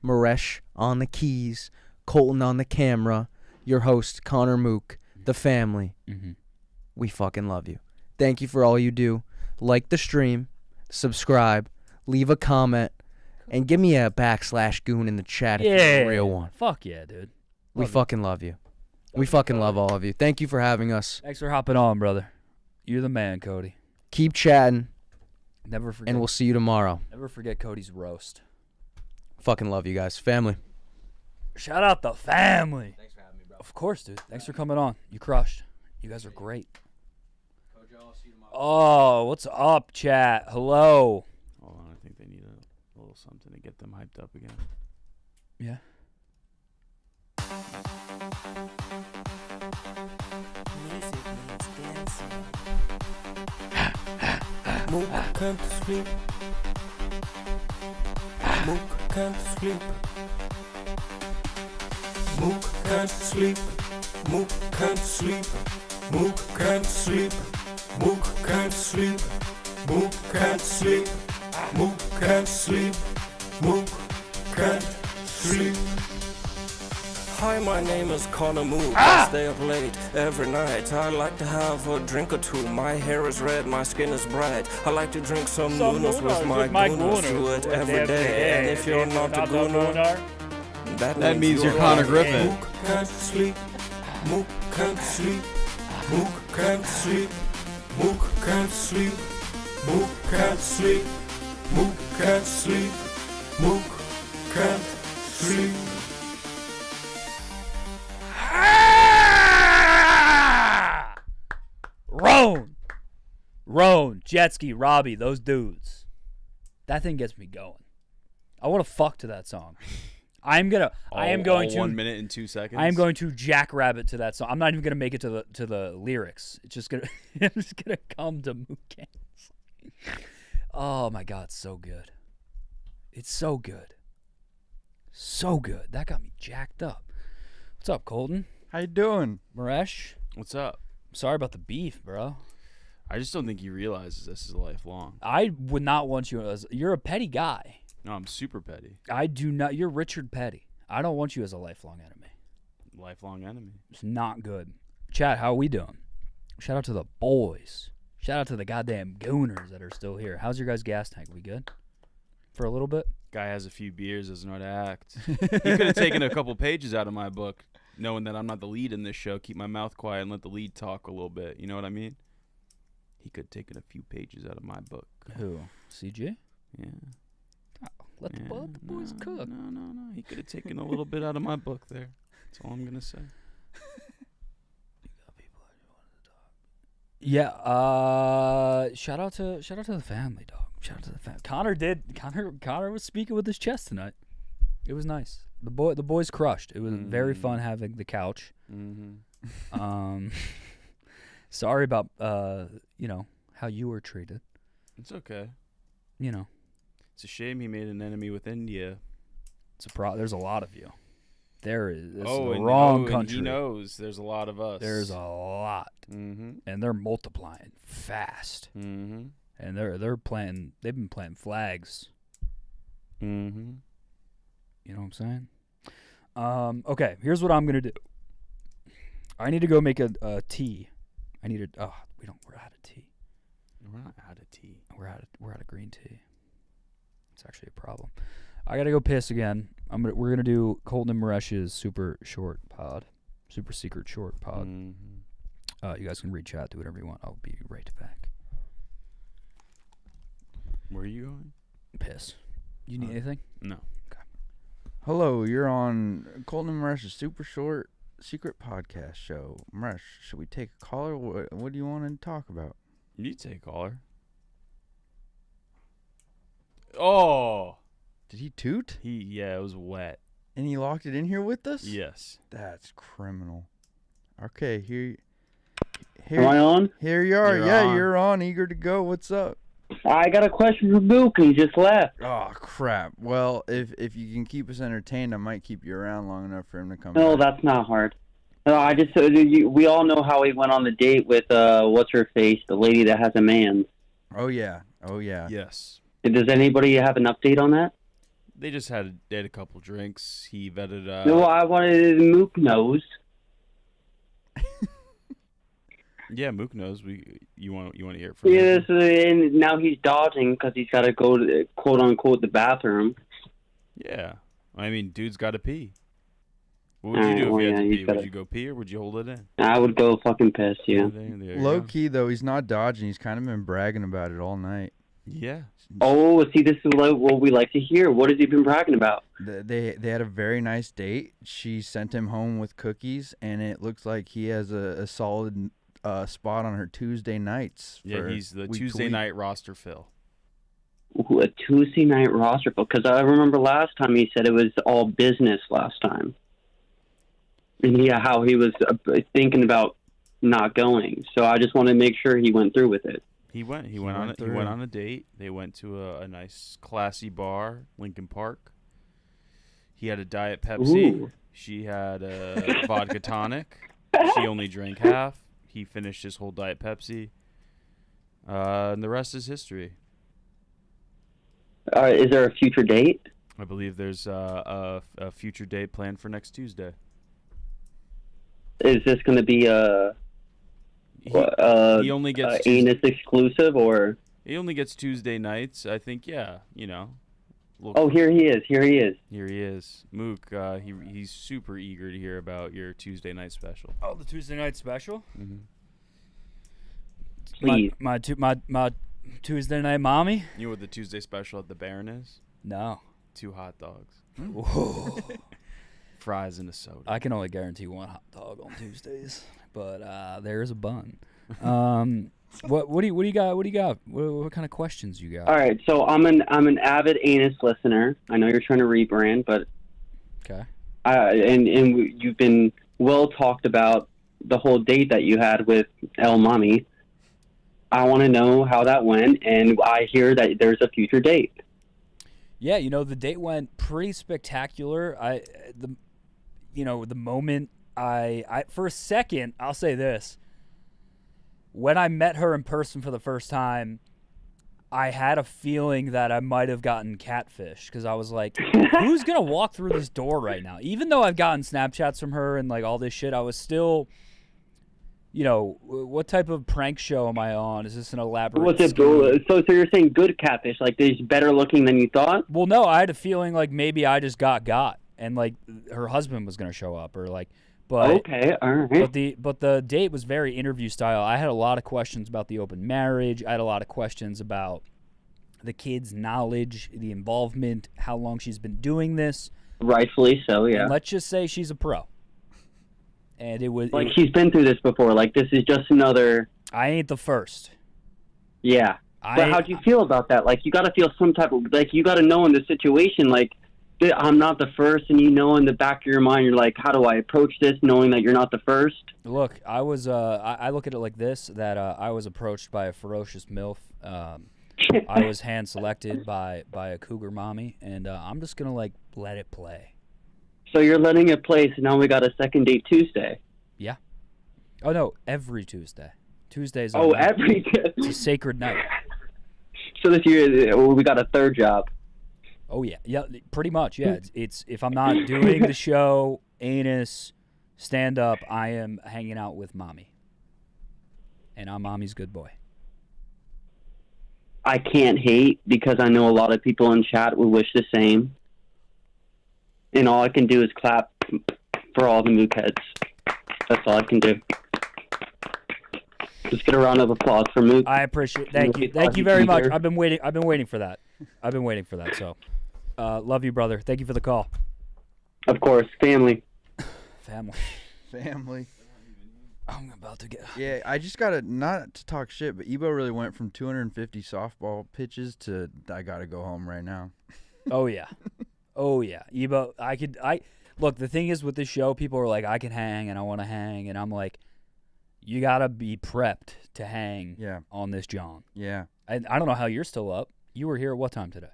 Maresh on the keys, Colton on the camera, your host, Connor Mook, the family. Mm-hmm. We fucking love you. Thank you for all you do. Like the stream, subscribe, leave a comment, and give me a /goon in the chat if you're Yeah. a real one. Fuck yeah, dude. We fucking love you. We fucking love all of you. Thank you for having us. Thanks for hopping on, brother. You're the man, Cody. Keep chatting, Never forget. and we'll see you tomorrow. Never forget Cody's roast. Fucking love you guys. Family. Shout out the family. Thanks for having me, bro. Of course, dude. Thanks for coming on. You crushed. You guys are great. Oh, what's up, chat? Hello. Hold on, I think they need a little something to get them hyped up again. Yeah. Mook can't sleep. Mook can't sleep. Mook can't sleep. Mook can't sleep. Mook can't sleep. Mook can't sleep. Mook can't sleep. Mook can't sleep. Mook can't sleep. Hi, my name is Connor Mook. I stay up late every night. I like to have a drink or two. My hair is red, my skin is bright. I like to drink some Gooners with my Gooners. Do it every day. And if you're not a Gooner, that means you're Connor lying. Griffin. Mook can't sleep. Mook can't sleep. Mook can't sleep. Mook can't sleep. Mook can't sleep. Mook can't sleep. Mook can't sleep. Roan, Jetski, Robbie, those dudes. That thing gets me going. I want to fuck to that song. I am going to 1 minute and 2 seconds. I am going to jackrabbit to that song. I'm not even gonna make it to the lyrics. It's just gonna I'm just gonna come to Mookans. Oh my god, so good. It's so good. So good. That got me jacked up. What's up, Colton? How you doing? Maresh? What's up? Sorry about the beef, bro. I just don't think he realizes this is lifelong. I would not want you as you're a petty guy. No, I'm super petty. I do not. You're Richard Petty. I don't want you as a lifelong enemy. Lifelong enemy. It's not good. Chat, how are we doing? Shout out to the boys. Shout out to the goddamn gooners that are still here. How's your guys' gas tank? We good? For a little bit? Guy has a few beers, doesn't know how to act. He could have taken a couple pages out of my book, knowing that I'm not the lead in this show. Keep my mouth quiet and let the lead talk a little bit. You know what I mean? He could have taken a few pages out of my book. Who? CJ? Yeah. Let the boys cook. No. He could have taken a little bit out of my book there. That's all I'm gonna say. Yeah. Shout out to the family, dog. Shout out to the family. Connor was speaking with his chest tonight. It was nice. The boys crushed. It was very fun having the couch. Sorry about how you were treated. It's okay. It's a shame he made an enemy with India. There's a lot of you. There is. It's the wrong and country. he knows there's a lot of us. There's a lot, and they're multiplying fast. And they're planting. They've been planting flags. You know what I'm saying? Okay, here's what I'm gonna do. I need to go make a tea. We're out of tea. We're not out of tea. We're out of green tea. It's actually a problem. I gotta go piss again. We're gonna do Colton and Maresh's super secret short pod. You guys can read chat, do whatever you want. I'll be right back. Where are you going? Piss. You need anything? No. Okay. Hello, you're on Colton and Maresh's super short secret podcast show. Maresh, should we take a caller? What do you want to talk about? You take a caller. Oh. Did he toot? Yeah, it was wet. And he locked it in here with us? Yes. That's criminal. Okay, here Am I on? Here you are. You're on. You're on. Eager to go. What's up? I got a question for Mook. He just left. Oh, crap. Well, if you can keep us entertained, I might keep you around long enough for him to come No, back. that's not hard. No, I just we all know how he went on the date with what's her face, the lady that has a man. Oh, yeah. Yes. Does anybody have an update on that? They just had a couple drinks. He vetted. No, I wanted Mook knows. Yeah, Mook knows. You want to hear it from him? Yes, and now he's dodging because he's got to go to quote unquote the bathroom. Yeah, I mean, dude's got to pee. What would you do if you had to pee? Would you go pee or would you hold it in? I would go fucking piss. Yeah. Low key, though, he's not dodging. He's kind of been bragging about it all night. Yeah. Oh, see, this is what we like to hear. What has he been bragging about? They had a very nice date. She sent him home with cookies, and it looks like he has a solid spot on her Tuesday nights. Yeah, he's the Tuesday night roster fill. Ooh, a Tuesday night roster fill? Because I remember last time he said it was all business last time. And how he was thinking about not going. So I just wanted to make sure he went through with it. He went on a date. They went to a nice, classy bar, Lincoln Park. He had a Diet Pepsi. Ooh. She had a vodka tonic. She only drank half. He finished his whole Diet Pepsi. And the rest is history. Is there a future date? I believe there's a future date planned for next Tuesday. Is this going to be he only gets anus exclusive or? He only gets Tuesday nights. I think, yeah, Oh, here he is. Here he is. Mook, he's super eager to hear about your Tuesday night special. Oh, the Tuesday night special? Mm-hmm. Please. My Tuesday night mommy? You know what the Tuesday special at the Baron is? No. 2 hot dogs. Whoa. Fries and a soda. I can only guarantee 1 hot dog on Tuesdays, but there's a bun. What do you got? What kind of questions you got? All right, so I'm an avid anus listener. I know you're trying to rebrand, but okay. And you've been well talked about the whole date that you had with El Mami. I want to know how that went, and I hear that there's a future date. Yeah, the date went pretty spectacular. The moment I for a second, I'll say this. When I met her in person for the first time, I had a feeling that I might have gotten catfish because I was like, who's going to walk through this door right now? Even though I've gotten Snapchats from her and like all this shit, I was still what type of prank show am I on? Is this an elaborate? What's it? scheme? So you're saying good catfish, like they're better looking than you thought? Well, no, I had a feeling like maybe I just got, and like her husband was gonna show up, or like, but Okay, all right. but the date was very interview style. I had a lot of questions about the open marriage. I had a lot of questions about the kid's knowledge, the involvement, how long she's been doing this. Rightfully so, yeah. And let's just say she's a pro. And it was Like she's been through this before. Like this is just another. I ain't the first. Yeah. But how'd you feel about that? Like you got to feel some type of like you got to know in the situation like I'm not the first, and you know in the back of your mind you're like, how do I approach this, knowing that you're not the first? Look, I was I look at it like this: that I was approached by a ferocious MILF. I was hand selected by a cougar mommy, and I'm just gonna like let it play. So you're letting it play. So now we got a second date Tuesday. Yeah. Oh no, every Tuesday. Tuesdays. Oh, are every. It's a sacred night. So this year we got a third job. Oh yeah, pretty much. Yeah, it's if I'm not doing the show, anus, stand up, I am hanging out with mommy, and I'm mommy's good boy. I can't hate because I know a lot of people in chat would wish the same. And all I can do is clap for all the Mook heads. That's all I can do. Just get a round of applause for Mook. I appreciate. Thank you very much. I've been waiting for that. So, love you, brother. Thank you for the call. Of course, family. Family. I'm about to get. Yeah, I just gotta not to talk shit, but Ebo really went from 250 softball pitches to I gotta go home right now. Oh yeah. Oh yeah, Ebo. Look. The thing is with this show, people are like, I can hang and I want to hang, and I'm like, you gotta be prepped to hang. Yeah. On this John. Yeah. I don't know how you're still up. You were here at what time today?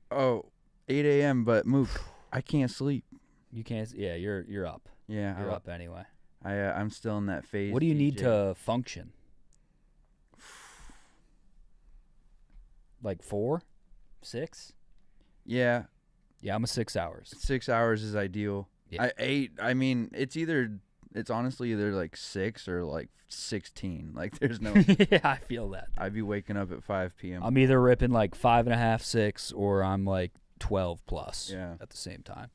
Oh, 8 a.m. But Mook, I can't sleep. You can't. Yeah, you're up. Yeah, you're up anyway. I'm still in that phase. What do you need DJ. to function? Like 4, 6? Yeah. Yeah, I'm a 6 hours. 6 hours is ideal. Yeah. 8. I mean, it's honestly either like 6 or like 16. Like there's no. Yeah, I feel that. I'd be waking up at 5 p.m. I'm either ripping like 5.5, 6, or I'm like 12 plus. Yeah. At the same time.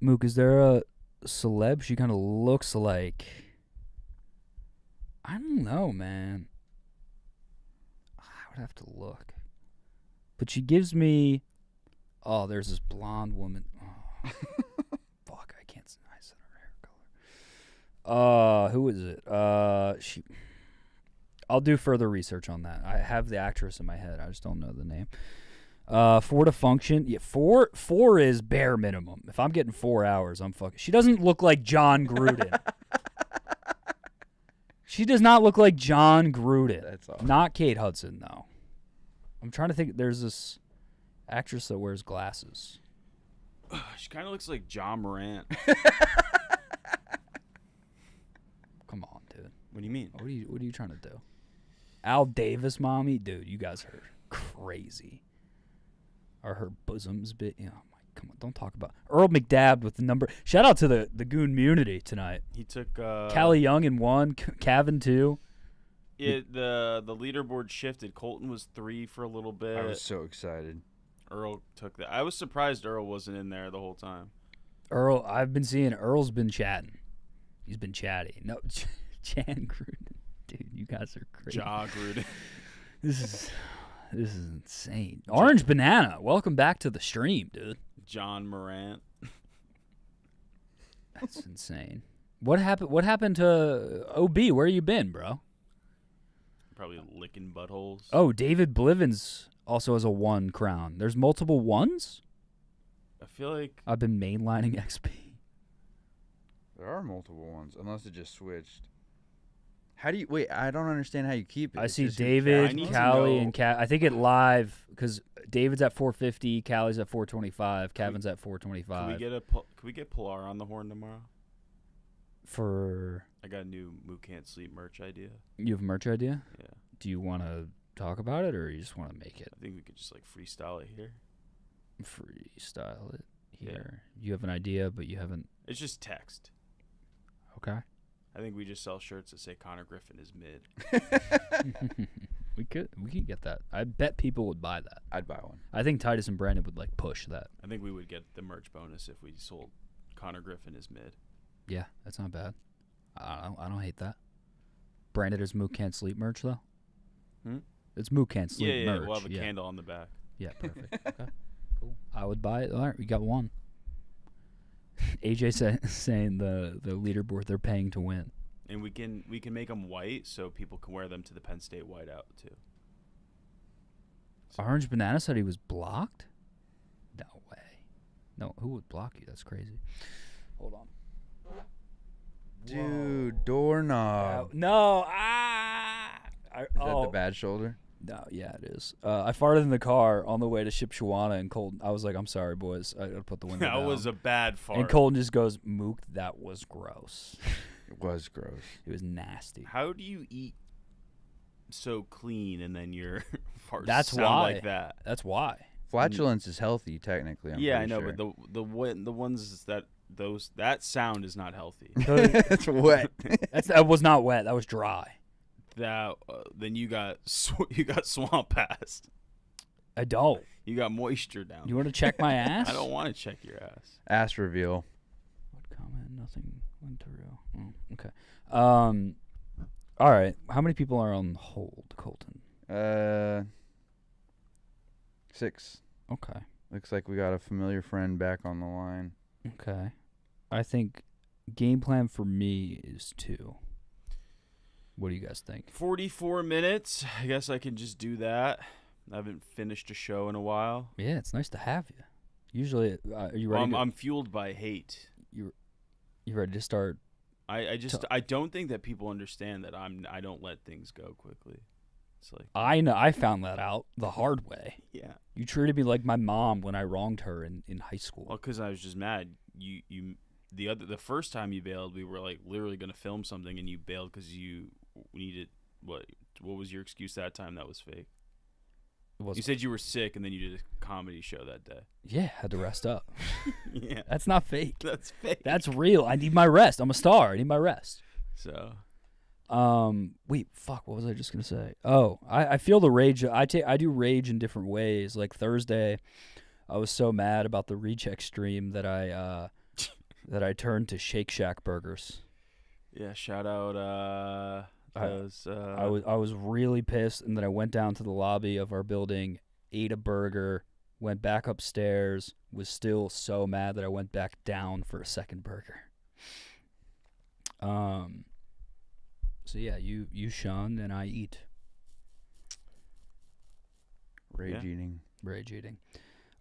Mook, is there a celeb she kind of looks like? I don't know, man. I would have to look. But she gives me. Oh, there's this blonde woman. Oh. Fuck, I can't. I said her hair color. Who is it? She. I'll do further research on that. I have the actress in my head. I just don't know the name. 4 to function. Yeah, 4 is bare minimum. If I'm getting 4 hours, I'm fucking. She doesn't look like John Gruden. She does not look like John Gruden. That's all. Not Kate Hudson though. I'm trying to think. There's this actress that wears glasses. She kind of looks like John Morant. Come on, dude. What do you mean? What are you trying to do? Al Davis, mommy, dude. You guys are crazy. Are her bosoms big? Oh my, come on, don't talk about Earl McDabb with the number. Shout out to the Goon community tonight. He took Callie Young in 1, Cavan 2. The leaderboard shifted. Colton was 3 for a little bit. I was so excited. Earl took that. I was surprised Earl wasn't in there the whole time. Earl, I've been seeing Earl's been chatting. He's been chatty. No, Jan Gruden, dude, you guys are crazy. Ja Gruden. This is insane. Orange Banana, welcome back to the stream, dude. John Morant. That's insane. What happened to OB? Where you been, bro? Probably licking buttholes. Oh, David Blivens also has a 1 crown. There's multiple 1s? I feel like I've been mainlining XP. There are multiple ones, unless it just switched. How do you wait? I don't understand how you keep it. I It's see just your David, cat. Callie, and Cat. I think it live because David's at 450, Callie's at 425, Kevin's at 425. Can we get Pilar on the horn tomorrow? For I got a new Mook Can't Sleep merch idea. You have a merch idea? Yeah. Do you want to talk about it, or you just want to make it? I think we could just like freestyle it here. Freestyle it here. You have an idea, but you haven't. It's just text. Okay. I think we just sell shirts that say Connor Griffin is mid. We could get that. I bet people would buy that. I'd buy one. I think Titus and Brandon would like push that. I think we would get the merch bonus if we sold Connor Griffin is mid. Yeah, that's not bad. I don't hate that. Brandon, does Mook Can't Sleep merch though? It's Mook Can't Sleep merch. We'll have a candle on the back. Yeah, perfect. Okay, cool. I would buy it. All right, we got one. AJ saying the leaderboard they're paying to win. And we can make them white so people can wear them to the Penn State whiteout too. Orange Banana said he was blocked? No way. No, who would block you? That's crazy. Hold on. Dude, doorknob. No. Is that the bad shoulder? No, yeah, it is. I farted in the car on the way to Shipshawana, and Colton, I was like, I'm sorry, boys. I got to put the window down. That was a bad fart. And Colton just goes, Mook, that was gross. It was gross. It was nasty. How do you eat so clean and then your farts That's sound why. like that? That's why. Flatulence is healthy, technically. Yeah, I know, sure. but the ones that sound is not healthy. It's wet. That was not wet. That was dry. That then you got swamp passed. I don't. You got moisture down. You want to check my ass? I don't want to check your ass. Ass reveal. What comment? Nothing went through. Oh, okay. All right. How many people are on hold, Colton? 6. Okay. Looks like we got a familiar friend back on the line. Okay. I think game plan for me is 2. What do you guys think? 44 minutes. I guess I can just do that. I haven't finished a show in a while. Yeah, it's nice to have you. Usually, are you ready? I'm fueled by hate. You ready to start? I don't think that people understand that I don't let things go quickly. It's like I know. I found that out the hard way. Yeah. You treated me like my mom when I wronged her in high school. Well, because I was just mad. The first time you bailed, we were like literally going to film something, and you bailed because you needed what was your excuse that time? That was fake. You said you were sick, and then you did a comedy show that day. Yeah, had to rest up. Yeah, that's not fake. That's fake. That's real. I need my rest. I'm a star. I need my rest. So, wait, fuck. What was I just gonna say? Oh, I feel the rage. I do rage in different ways. Like Thursday, I was so mad about the recheck stream that I turned to Shake Shack burgers. Yeah, shout out. I was really pissed, and then I went down to the lobby of our building, ate a burger, went back upstairs, was still so mad that I went back down for a second burger. So yeah, you shun and I eat. Rage eating.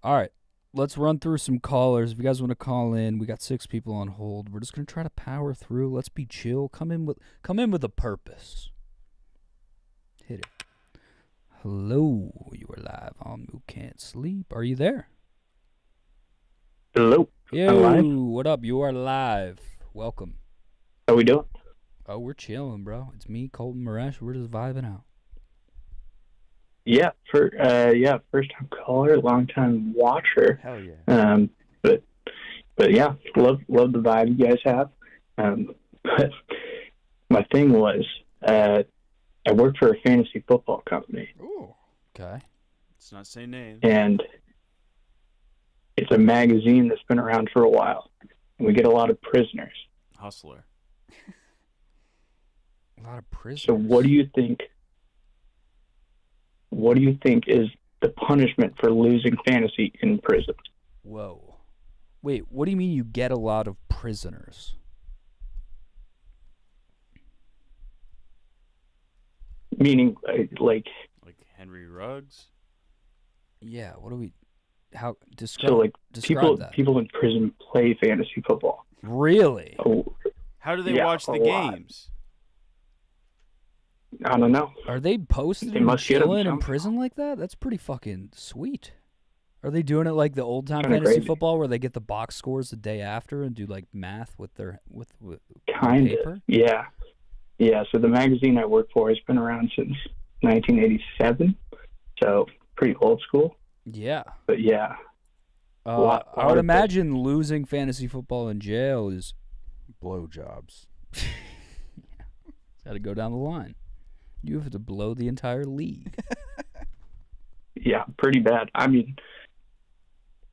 All right. Let's run through some callers. If you guys want to call in, we got 6 people on hold. We're just gonna try to power through. Let's be chill. Come in with a purpose. Hit it. Hello, you are live on Mook Can't Sleep. Are you there? Hello. Yo, what up? You are live. Welcome. How we doing? Oh, we're chilling, bro. It's me, Colton Maresh. We're just vibing out. Yeah, first time caller, long time watcher. Hell yeah. But yeah, love the vibe you guys have. But my thing was, I work for a fantasy football company. Ooh. Okay. Let's not say names. And it's a magazine that's been around for a while. And we get a lot of prisoners. Hustler. A lot of prisoners. So what do you think is the punishment for losing fantasy in prison? Whoa. Wait, what do you mean you get a lot of prisoners? Meaning, like Henry Ruggs? Yeah, what do we... How... Describe that. People in prison play fantasy football. Really? How do they watch the games? I don't know. Are they posted and chilling in prison like that? That's pretty fucking sweet. Are they doing it like the old time fantasy crazy. football where they get the box scores the day after and do like math with their with kind paper? of? Yeah. So the magazine I work for has been around since 1987, so pretty old school. Yeah. But yeah. I would imagine losing fantasy football in jail is blowjobs. Got to go down the line. You have to blow the entire league. Yeah, pretty bad. I mean,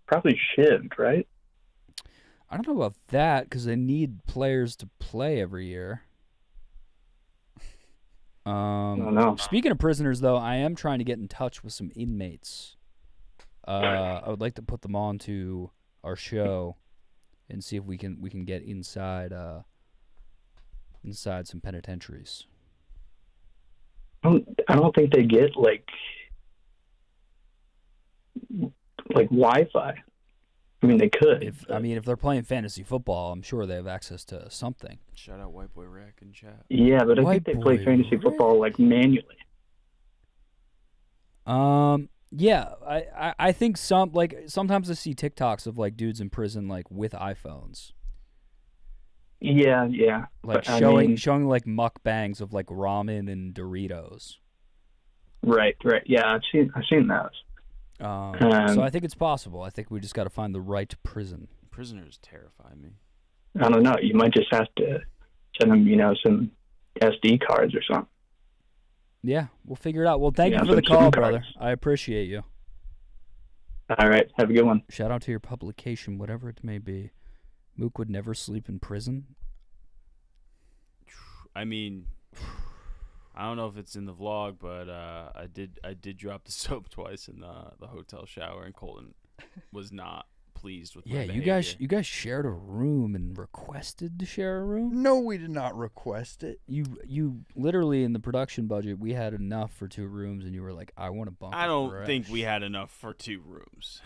probably shivved, right? I don't know about that because they need players to play every year. I don't know. Speaking of prisoners, though, I am trying to get in touch with some inmates. I would like to put them on to our show and see if we can get inside some penitentiaries. I don't think they get like Wi-Fi. I mean, they could. If they're playing fantasy football, I'm sure they have access to something. Shout out White Boy Rack in chat. Yeah, but I White think they play boy fantasy football like manually. Yeah, I think sometimes I see TikToks of like dudes in prison like with iPhones. Yeah. Like But, showing like mukbangs of like ramen and Doritos. Right. Yeah, I've seen those. So I think it's possible. I think we just got to find the right prison. Prisoners terrify me. I don't know. You might just have to send them, some SD cards or something. Yeah, we'll figure it out. Well, thank Yeah, you for the some call, cards. brother. I appreciate you. All right. Have a good one. Shout out to your publication, whatever it may be. Mook would never sleep in prison. I mean, I don't know if it's in the vlog, but I did drop the soap twice in the hotel shower, and Colton was not pleased with my Yeah, behavior. you guys shared a room and requested to share a room. No, we did not request it. You literally in the production budget we had enough for 2 rooms, and you were like, I want to bump. I don't think we had enough for 2 rooms.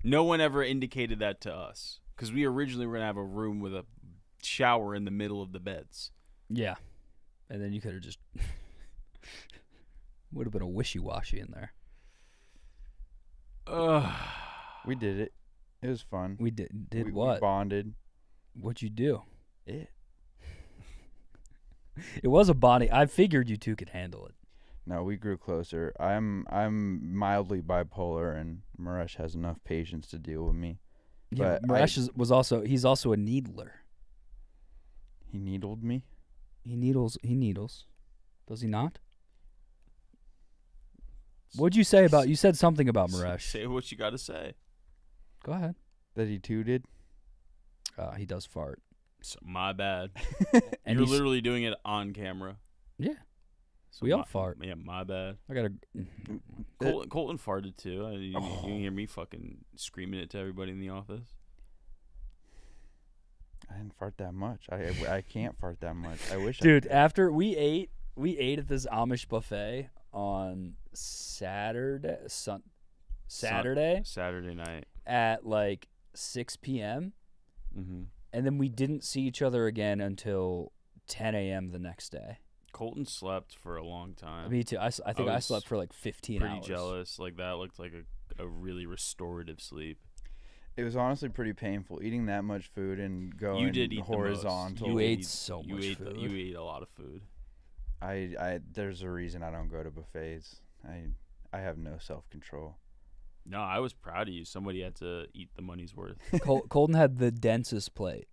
No one ever indicated that to us because we originally were gonna have a room with a shower in the middle of the beds. Yeah, and then you could have just would have been a wishy-washy in there. We did it. It was fun. We did we what? bonded. What'd you do? It. It was a bonding. I figured you two could handle it. No, we grew closer. I'm mildly bipolar, and Maresh has enough patience to deal with me. Yeah, But Maresh he's also a needler. He needled me. He needles. Does he not? What'd you say about? You said something about Maresh. Say what you got to say. Go ahead. That he tooted. He does fart. So, my bad. And You're he's- literally doing it on camera. Yeah. So We all fart. Yeah, my bad. I gotta. Colton farted too. You can hear me fucking screaming it to everybody in the office. I didn't fart that much. I can't fart that much. I wish. Dude, I after we ate at this Amish buffet on Saturday night at like 6 p.m. Mm-hmm. And then we didn't see each other again until 10 a.m. the next day. Colton slept for a long time. Me too. I think I was slept for like 15 pretty hours. jealous. Like that looked like a really restorative sleep. It was honestly pretty painful eating that much food and going You did eat horizontal. The most. You ate so much food. You ate a lot of food. There's a reason I don't go to buffets. I have no self-control. No, I was proud of you. Somebody had to eat the money's worth. Colton had the densest plate.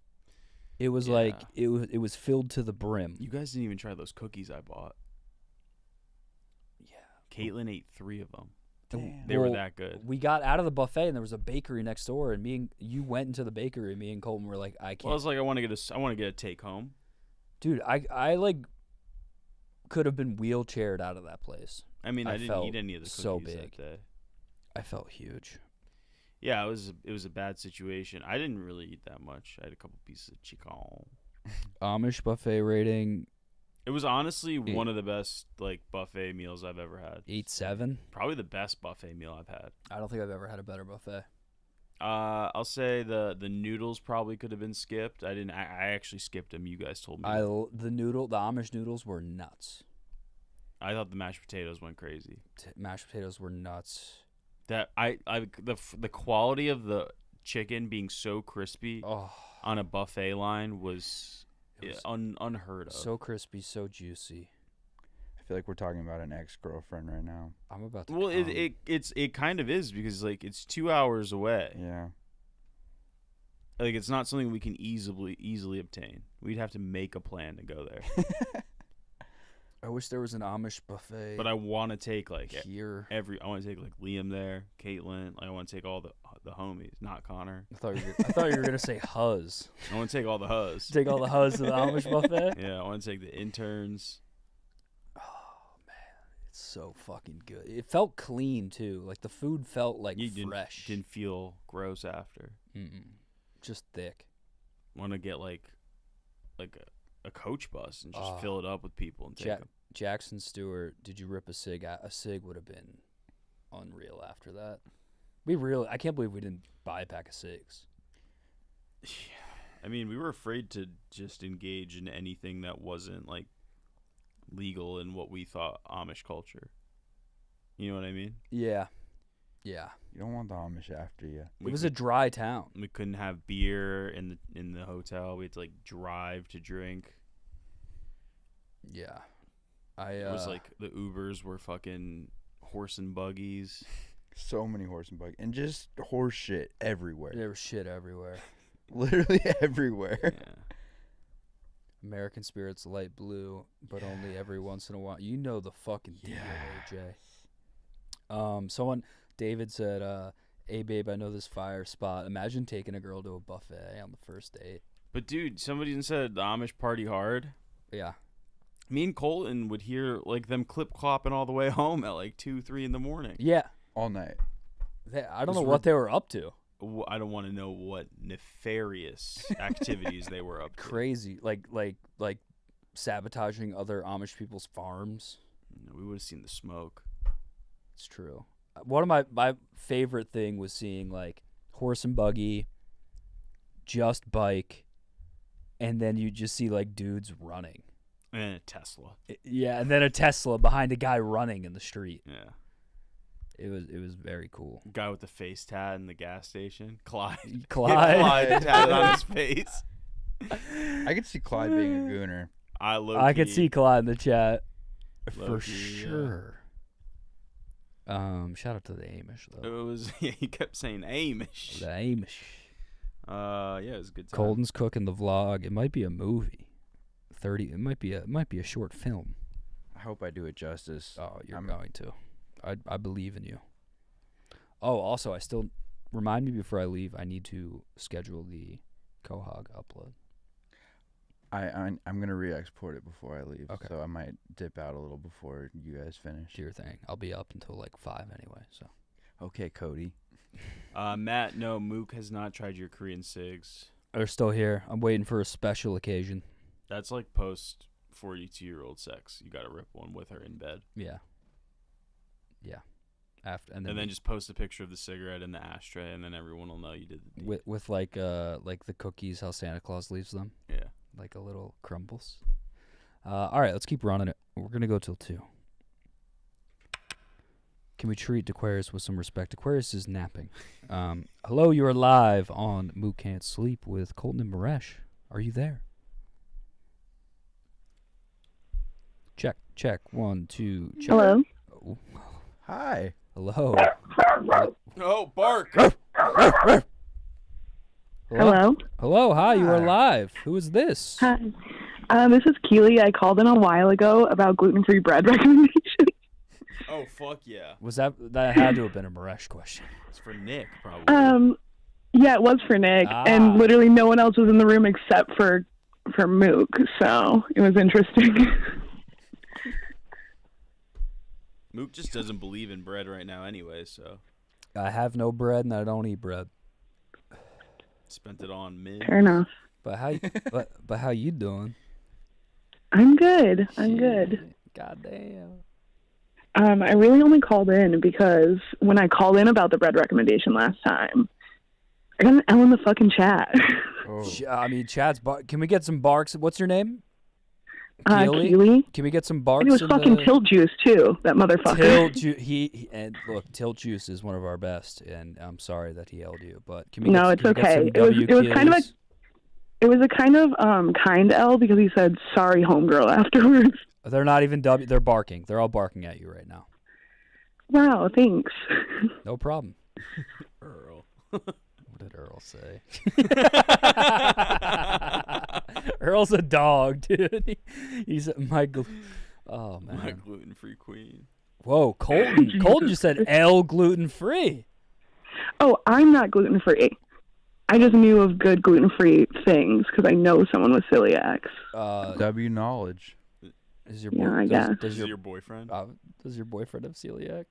It was like it was filled to the brim. You guys didn't even try those cookies I bought. Yeah. Caitlin ate 3 of them. Damn. They were that good. We got out of the buffet and there was a bakery next door, and you went into the bakery. And me and Colton were like, I can't. Well, I was like, I want to get a take home. Dude, I like could have been wheelchaired out of that place. I mean, I didn't eat any of the cookies so big. that day. I felt huge. Yeah, it was a bad situation. I didn't really eat that much. I had a couple pieces of chicken. Amish buffet rating. It was honestly one of the best like buffet meals I've ever had. 8.7. Probably the best buffet meal I've had. I don't think I've ever had a better buffet. I'll say the noodles probably could have been skipped. I didn't. I actually skipped them. You guys told me. The Amish noodles were nuts. I thought the mashed potatoes went crazy. Mashed potatoes were nuts. That the quality of the chicken being so crispy on a buffet line was unheard of. So crispy, so juicy. I feel like we're talking about an ex-girlfriend right now. I'm about to. Well, it kind of is because like it's 2 hours away. Yeah. like it's not something we can easily obtain. We'd have to make a plan to go there. I wish there was an Amish buffet. But I want to take like here. I want to take like Liam there, Caitlin. I want to take all the homies, not Connor. I thought you were gonna say Huz. I want to take all the Huz. Take all the Huz to the Amish buffet. Yeah, I want to take the interns. It's so fucking good. It felt clean too. Like the food felt like fresh. Didn't feel gross after. Just thick. Want to get like a coach bus and just fill it up with people and take them. Jackson Stewart, did you rip a cig? A cig would have been unreal after that. I can't believe we didn't buy a pack of cigs. I mean, we were afraid to just engage in anything that wasn't like legal in what we thought Amish culture. You know what I mean? Yeah. Yeah. You don't want the Amish after you. It was a dry town. We couldn't have beer in the hotel. We had to like drive to drink. Yeah. It was like the Ubers were fucking horse and buggies. So many horse and buggies. And just horse shit everywhere. There was shit everywhere. Literally everywhere. Yeah. American Spirit's light blue, but only every once in a while. You know the fucking deal, AJ. David said, hey babe, I know this fire spot. Imagine taking a girl to a buffet on the first date. But dude, somebody said the Amish party hard. Yeah. Me and Colton would hear like them clip clopping all the way home at like 2-3 in the morning. Yeah. All night. I don't know what they were up to. I don't want to know what nefarious activities they were up to. Crazy, like sabotaging other Amish people's farms. We would have seen the smoke. It's true. One of my favorite thing was seeing like horse and buggy, just bike, and then you just see like dudes running. And a Tesla. Yeah, and then a Tesla behind a guy running in the street. Yeah. It was very cool. Guy with the face tat in the gas station. Clyde. Clyde tatted on his face. I could see Clyde being a gooner. I could see Clyde in the chat. For Low-key, sure. Shout out to the Amish though. It was he kept saying Amish. The Amish. Yeah, it was a good time. Colton's cooking the vlog. It might be a movie. It might be a short film. I hope I do it justice. Oh, you're going to. I believe in you. Oh, also, I still remind me before I leave. I need to schedule the Quahog upload. I'm gonna re-export it before I leave. Okay. So I might dip out a little before you guys finish. Do your thing. I'll be up until like 5 anyway. So. Okay, Kody. Matt, no, Mook has not tried your Korean cigs. They're still here. I'm waiting for a special occasion. That's like post 42-year-old sex. You got to rip one with her in bed. Yeah. Yeah. And then just post a picture of the cigarette in the ashtray, and then everyone will know you did the deed. With like the cookies, how Santa Claus leaves them. Yeah. Like a little crumbles. All right, let's keep running it. We're gonna go till 2. Can we treat Aquarius with some respect? Aquarius is napping. Hello, you are live on Mook Can't Sleep with Colton and Maresh. Are you there? Check. 1, 2, check. Hello. Oh. Hi. Hello. Oh, bark. Hello. Hello. Hi. You are live. Who is this? Hi. This is Keely. I called in a while ago about gluten-free bread recommendations. Oh, fuck yeah. Was that had to have been a Maresh question? It's for Nick, probably. Yeah, it was for Nick, and literally no one else was in the room except for Mook, so it was interesting. Mook just doesn't believe in bread right now anyway, so. I have no bread and I don't eat bread. Spent it on mint. Fair enough. But how you doing? I'm good. I'm good. Goddamn. I really only called in because when I called in about the bread recommendation last time, I got an L in the fucking chat. I mean, chat's can we get some barks? What's your name? Keely. Can we get some barks? And it was fucking Tilt Juice too. That motherfucker. Tilt Juice. He and look, Tilt Juice is one of our best, and I'm sorry that he yelled you, but can we? No, it's okay. It was kind of a kind L because he said sorry, homegirl afterwards. They're not even W. They're barking. They're all barking at you right now. Wow, thanks. No problem. Earl. What did Earl say? Earl's a dog, dude. He's oh man. My gluten-free queen. Whoa, Colton. Colton just said L gluten-free. Oh, I'm not gluten free. I just knew of good gluten free things because I know someone with celiacs. W knowledge. Is your Yeah, I guess. Is it your boyfriend? Does your boyfriend have celiac?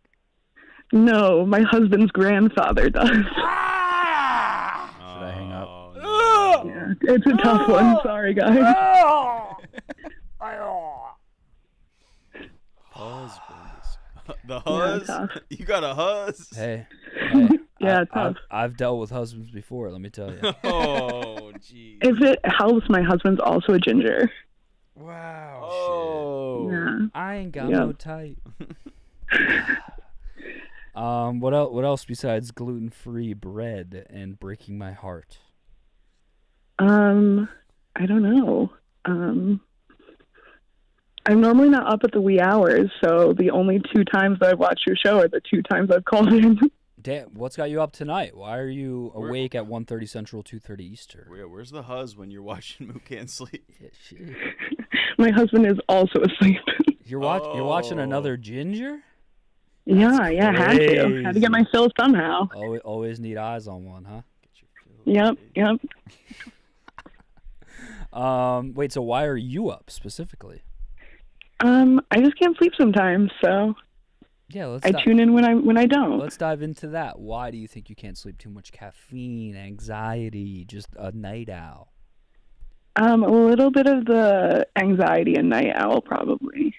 No, my husband's grandfather does. Should I hang up? Yeah, it's a tough one. Sorry, guys. Husbands. The Yeah, huzz? tough. You got a huzz? Hey. Yeah, I've dealt with husbands before, let me tell you. Oh, jeez. If it helps, my husband's also a ginger. Wow. Oh. Yeah. I ain't got Yeah. no type. What else besides gluten-free bread and breaking my heart? I don't know. I'm normally not up at the wee hours, so the only 2 times that I've watched your show are the 2 times I've called in. Damn, what's got you up tonight? Why are you awake at 1:30 Central, 2:30 Eastern? Where's the huzz when you're watching Mook Can't Sleep? Yeah, shit. My husband is also asleep. You're watching another ginger? Yeah, had to. Had to get my fill somehow. Always need eyes on one, huh? Yep. Wait, so why are you up specifically? I just can't sleep sometimes, so Yeah, I tune in when I don't. Let's dive into that. Why do you think you can't sleep? Too much caffeine, anxiety, just a night owl? A little bit of the anxiety and night owl, probably.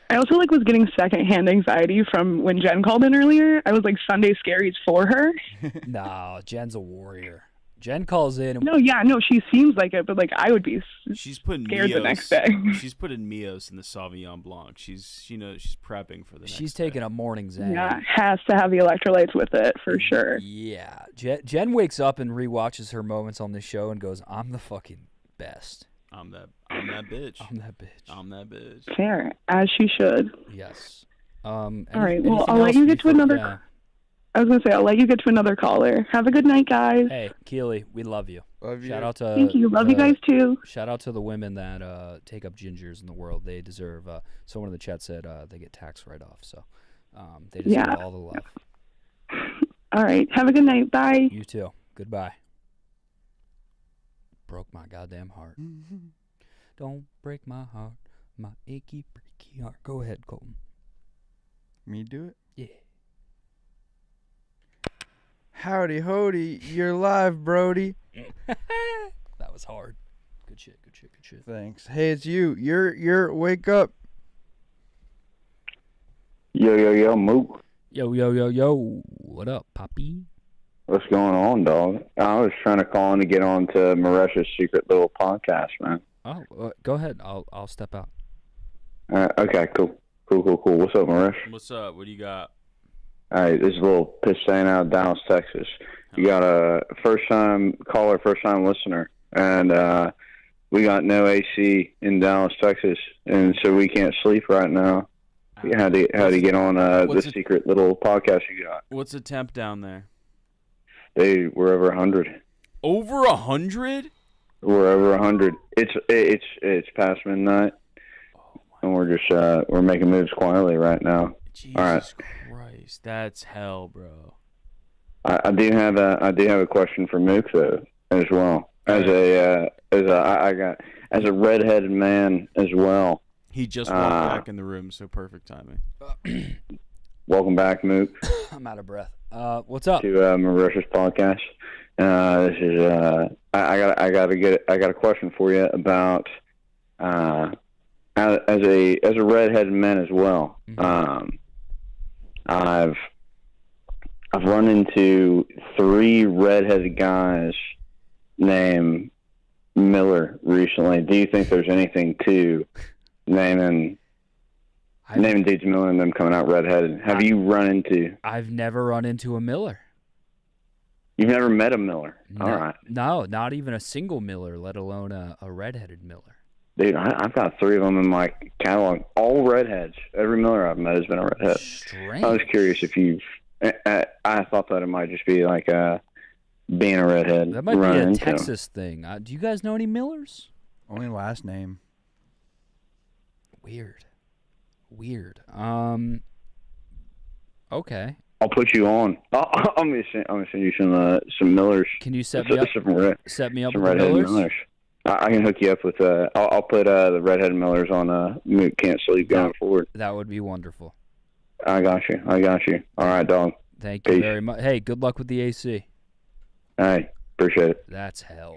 I also was getting secondhand anxiety from when Jen called in earlier. I was like Sunday scaries for her. No, Jen's a warrior. Jen calls in. No, she seems like it, but I would be She's putting scared Mios, the next day. She's putting Mios in the Sauvignon Blanc. She's prepping for the next She's taking a morning zen. Yeah, has to have the electrolytes with it for sure. Yeah, Jen wakes up and rewatches her moments on this show and goes, "I'm the fucking best. I'm that bitch. I'm that bitch. I'm that bitch." Fair, as she should. Yes. All right. Well, I'll let you get to another. Yeah. I was gonna say I'll let you get to another caller. Have a good night, guys. Hey, Keely, we love you. Love you. Shout out to. Thank you. Love you guys too. Shout out to the women that take up gingers in the world. They deserve. Someone in the chat said they get tax write-off, so they deserve all the love. All right. Have a good night. Bye. You too. Goodbye. Broke my goddamn heart. Don't break my heart, my achy breaky heart. Go ahead, Colton. Me do it? Yeah. Howdy, Hody. You're live, Brody. That was hard. Good shit. Thanks. Hey, it's you. You're wake up. Yo, Mook. Yo. What up, Poppy? What's going on, dog? I was trying to call in to get on to Maresh's secret little podcast, man. Oh, go ahead. I'll step out. Okay, cool. What's up, Maresh? What's up? What do you got? All right, this is a little pitch saying out of Dallas, Texas. You got a first-time caller, first-time listener, and we got no AC in Dallas, Texas, and so we can't sleep right now. How do you get on this secret little podcast you got? What's the temp down there? We're over 100. Over 100? We're over 100. It's past midnight, and we're just we're making moves quietly right now. Jesus All right. Christ, that's hell, bro. I do have a question for Mook though as well as a redheaded man as well. He just walked back in the room, so perfect timing. Welcome back, Mook. I'm out of breath. What's up? To Maresh's podcast. This is I got a question for you about as a redheaded man as well. I've run into 3 redheaded guys named Miller recently. Do you think there's anything to naming dudes Miller and them coming out redheaded? Have you run into? I've never run into a Miller. You've never met a Miller? No, All right. No, not even a single Miller, let alone a redheaded Miller. Dude, I've got 3 of them in my catalog. All redheads. Every Miller I've met has been a redhead. Strange. I was curious if you've I thought that it might just be like being a redhead. That might be running a into him. Texas thing. Do you guys know any Millers? Only last name. Weird. Okay. I'll put you on. I'm gonna send you some Millers. Can you set me up? Set me up some with the redheaded Millers? I can hook you up with. I'll put the redheaded Millers on Mook Can't Sleep going forward. That would be wonderful. I got you. All right, dog. Thank you very much. Hey, good luck with the AC. All right, appreciate it. That's hell.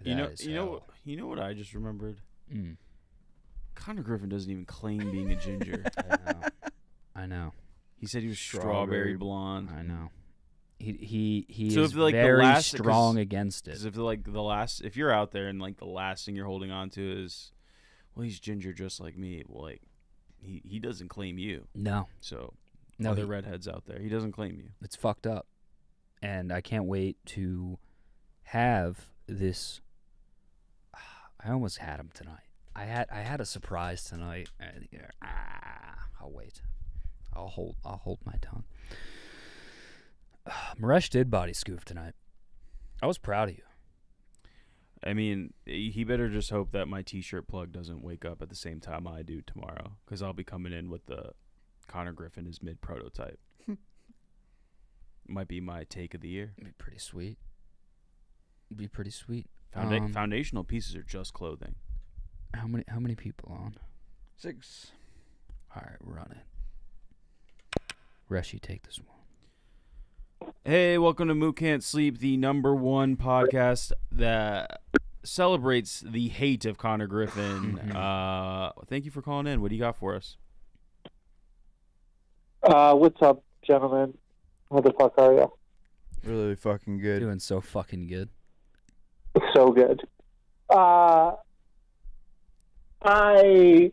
You know what I just remembered? Conor Griffin doesn't even claim being a ginger. I know. He said he was strawberry blonde. I know. He so is if, like, very the last, strong against it. Because if you're out there and like the last thing you're holding on to is, well, he's ginger just like me. Well, like he doesn't claim you. No. So No, other redheads out there, he doesn't claim you. It's fucked up, and I can't wait to have this. I almost had him tonight. I had a surprise tonight. I'll wait. I'll hold my tongue. Maresh did body scoop tonight. I was proud of you. I mean, he better just hope that my T-shirt plug doesn't wake up at the same time I do tomorrow, because I'll be coming in with the Conor Griffin is mid prototype. Might be my take of the year. It'd be pretty sweet. Foundational pieces are just clothing. How many people on? 6. All right, we're on it. Reshi, take this one. Hey, welcome to Mook Can't Sleep, the #1 podcast that celebrates the hate of Conor Griffin. Thank you for calling in. What do you got for us? What's up, gentlemen? How the fuck are you? Really fucking good. Doing so fucking good. So good. I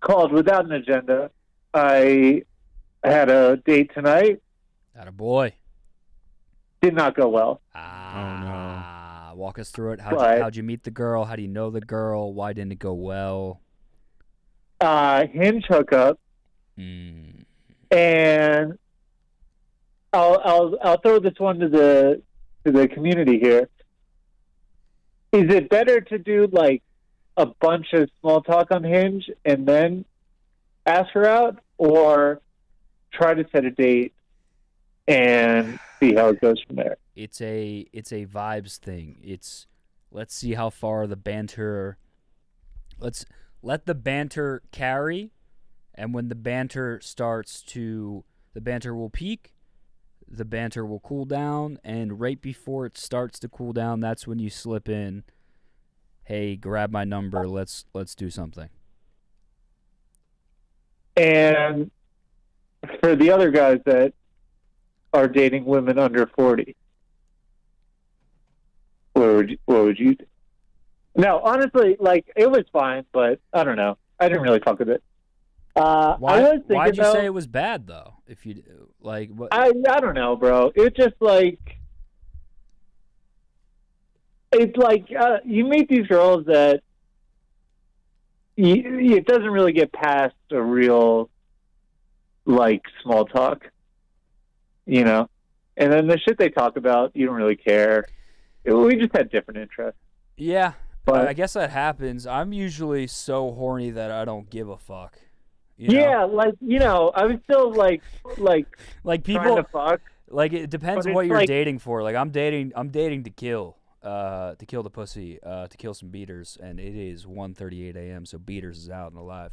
called without an agenda. I had a date tonight. Attaboy. Did not go well. Walk us through it. How'd you meet the girl? How do you know the girl? Why didn't it go well? Hinge hookup. And I'll throw this one to the community here. Is it better to do like a bunch of small talk on Hinge and then ask her out, or try to set a date and see how it goes from there? It's a vibes thing. Let's see how far the banter. Let's let the banter carry, and when the banter will peak, the banter will cool down, and right before it starts to cool down, that's when you slip in, hey, grab my number, let's do something. And for the other guys that are dating women under 40, what would you do? No, honestly, like, it was fine, but I don't know. I didn't really fuck with it. Why'd you say it was bad though? If you like, what? I don't know, bro. It's just like, you meet these girls that it doesn't really get past a real like small talk, you know, and then the shit they talk about, you don't really care. We just had different interests. Yeah, but I guess that happens. I'm usually so horny that I don't give a fuck. You know? Yeah, like, you know, I was still like people trying to fuck. Like, it depends But what it's you're like- dating for. Like, I'm dating to kill the pussy, to kill some beaters, and it is 1:38 a.m. So beaters is out and alive.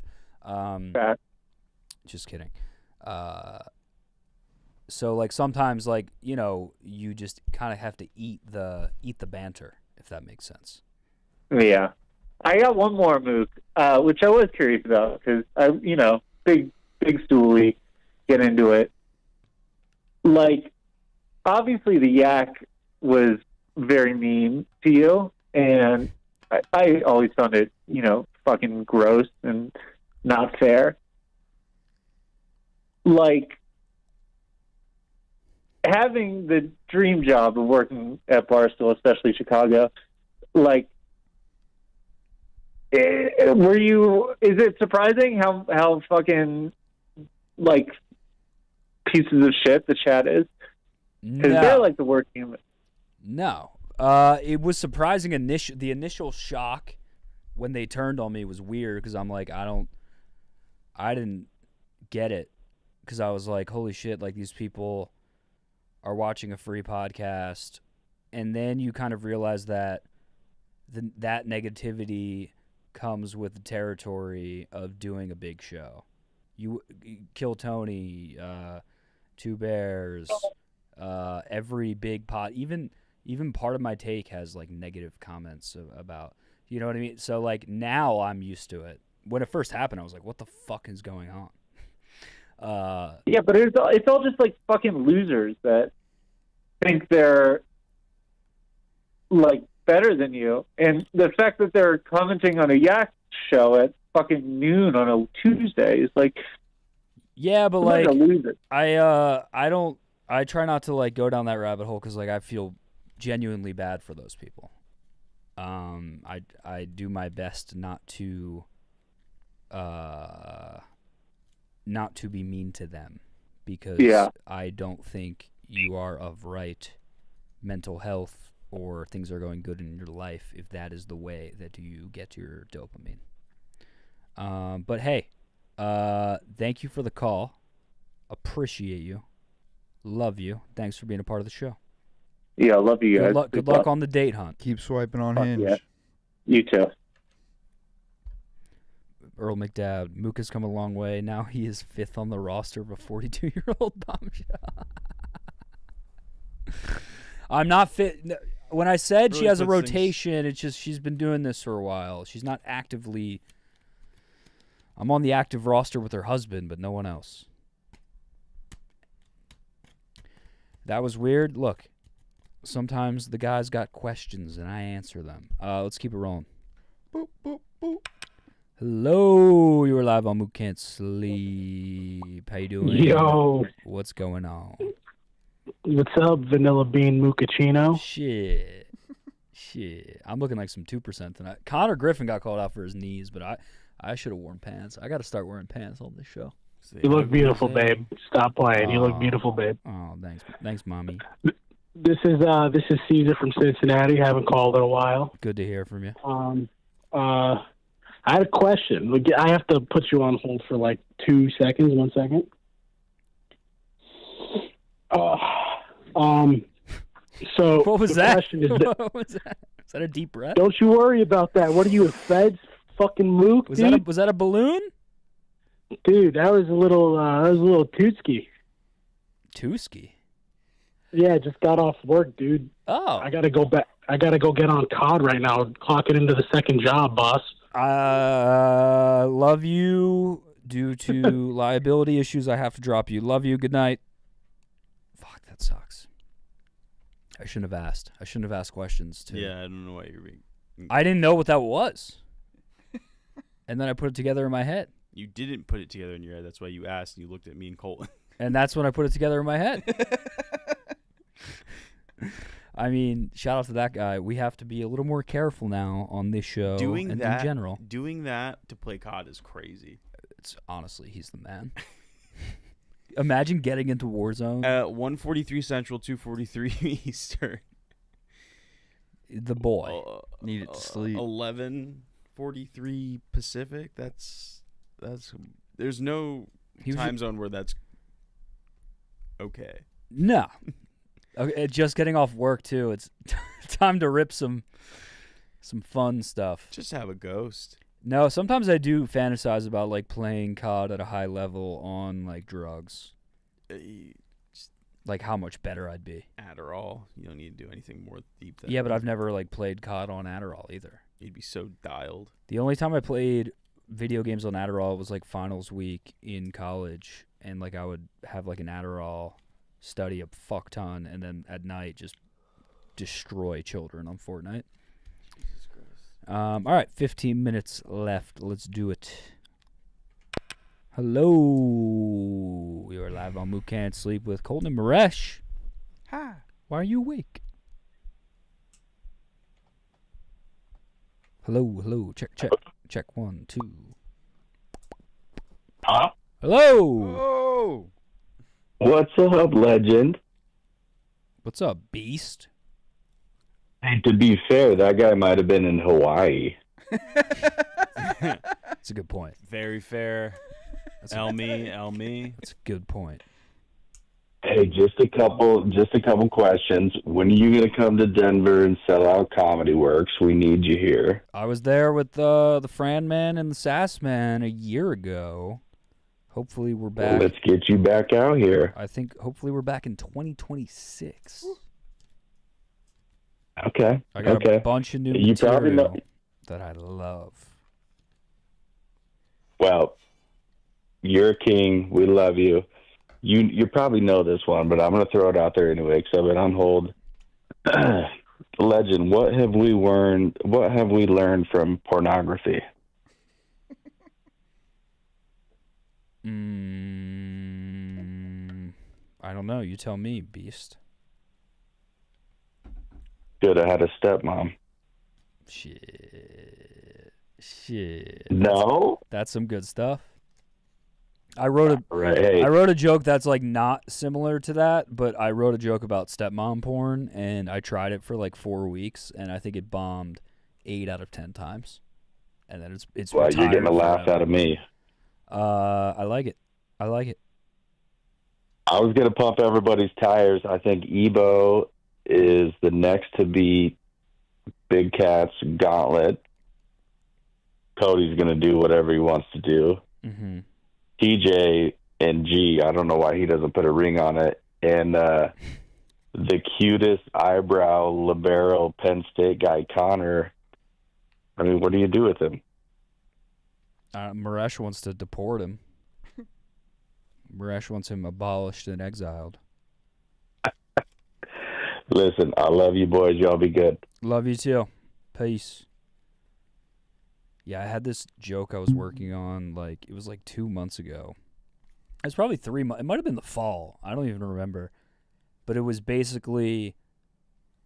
Just kidding. So like sometimes, like, you know, you just kind of have to eat the banter, if that makes sense. Yeah. I got one more, Mook, which I was curious about because you know, big stoolie, get into it. Like, obviously the yak was very mean to you, and I always found it, you know, fucking gross and not fair. Like, having the dream job of working at Barstool, especially Chicago, like, is it surprising how fucking, like, pieces of shit the chat is? Because No. they're like the worst human. No. It was surprising. The initial shock when they turned on me was weird because I'm like, I didn't get it because I was like, holy shit, like these people are watching a free podcast, and then you kind of realize that that negativity comes with the territory of doing a big show. You Kill Tony, Two Bears, every big pod, even part of my take has like negative comments about, you know what I mean? So like now I'm used to it. When it first happened, I was like, what the fuck is going on? Yeah, but it's all just like fucking losers that think they're like better than you, and the fact that they're commenting on a Yak show at fucking noon on a Tuesday is like, yeah, but somebody's like a loser. I try not to like go down that rabbit hole because like I feel genuinely bad for those people. I do my best not to be mean to them because I don't think you are of right mental health or things are going good in your life if that is the way that you get your dopamine. But hey, thank you for the call. Appreciate you. Love you. Thanks for being a part of the show. Yeah, I love you guys. Good luck on the date hunt. Keep swiping on Hinge. Yeah. You too. Earl McDowd. Mook has come a long way. Now he is 5th on the roster of a 42-year-old bombshell. I'm not fit. When I said she Really has a puts things- rotation, it's just she's been doing this for a while. She's not actively. I'm on the active roster with her husband, but no one else. That was weird. Look, sometimes the guys got questions and I answer them. Let's keep it rolling. Boop, boop, boop. Hello, you were live on Mook Can't Sleep. How you doing? Yo. What's going on? What's up, Vanilla Bean Mochaccino? Shit. I'm looking like some 2% tonight. Connor Griffin got called out for his knees, but I should have worn pants. I got to start wearing pants on this show. You look beautiful, babe. Stop playing. You look beautiful, babe. Oh, thanks, mommy. This is Caesar from Cincinnati. Haven't called in a while. Good to hear from you. I had a question. I have to put you on hold for like 2 seconds. 1 second. So What was the that? question is What was that? Is that a deep breath? don't you worry about that. What are you, a Feds fucking Mook, Was dude? that a balloon? Dude, that was a little Tootski. Tooski? Yeah, just got off work, dude. Oh. I gotta go back. I gotta go get on COD right now. Clock it into the second job, boss. Love you. Due to liability issues, I have to drop you. Love you. Good night. Fuck, that sucks. I shouldn't have asked. I shouldn't have asked questions, too. Yeah, I don't know why you're being. I didn't know what that was. And then I put it together in my head. You didn't put it together in your head. That's why you asked and you looked at me and Colton. And that's when I put it together in my head. I mean, shout out to that guy. We have to be a little more careful now on this show Doing and that in general. Doing that to play COD is crazy. It's honestly, he's the man. Imagine getting into Warzone. 1:43 Central, 2:43 Eastern. The boy needed to sleep. 11:43 Pacific. That's there's no He was time zone where that's okay. No. Okay, just getting off work too. It's time to rip some fun stuff. Just have a ghost. No, sometimes I do fantasize about like playing COD at a high level on like drugs. Like how much better I'd be. Adderall. You don't need to do anything more deep than Yeah, but I've never like played COD on Adderall either. You'd be so dialed. The only time I played video games on Adderall was like finals week in college, and like I would have like an Adderall, study a fuck ton, and then at night just destroy children on Fortnite. Jesus Christ. All right, 15 minutes left. Let's do it. Hello. We are live on Mook Can't Sleep with Colton and Maresh. Hi. Why are you awake? Hello. Check. 1, 2. Hello? Hello. Oh. What's up, legend? What's up, beast? Hey, to be fair, that guy might have been in Hawaii. That's a good point. Very fair. Elmi. That's a good point. Hey, just a couple questions. When are you gonna come to Denver and sell out Comedy Works? We need you here. I was there with the Fran Man and the Sass Man a year ago. Hopefully we're back. Well, let's get you back out here. I think hopefully we're back in 2026. Okay. I got a bunch of new You probably material know. that I love. Well, you're a king. We love you. You probably know this one, but I'm going to throw it out there anyway because I've been on hold. Legend, what have we learned? What have we learned from pornography? I don't know. You tell me, Beast. Should have had a stepmom. Shit. No? That's some good stuff. I wrote a Right. I wrote a joke that's like not similar to that, but I wrote a joke about stepmom porn, and I tried it for like 4 weeks, and I think it bombed 8 out of 10 times, and then it's. Well, you're getting a retired laugh forever. out of me. I like it. I like it. I was going to pump everybody's tires. I think Ebo is the next to beat Big Cat's gauntlet. Cody's going to do whatever he wants to do. Mm-hmm. TJ and G, I don't know why he doesn't put a ring on it. And the cutest eyebrow libero Penn State guy, Connor. I mean, what do you do with him? Maresh wants to deport him. Maresh wants him abolished and exiled. Listen, I love you boys. Y'all be good. Love you too. Peace. Yeah, I had this joke I was working on, like, it was like 2 months ago. It was probably 3 months. It might have been the fall. I don't even remember. But it was basically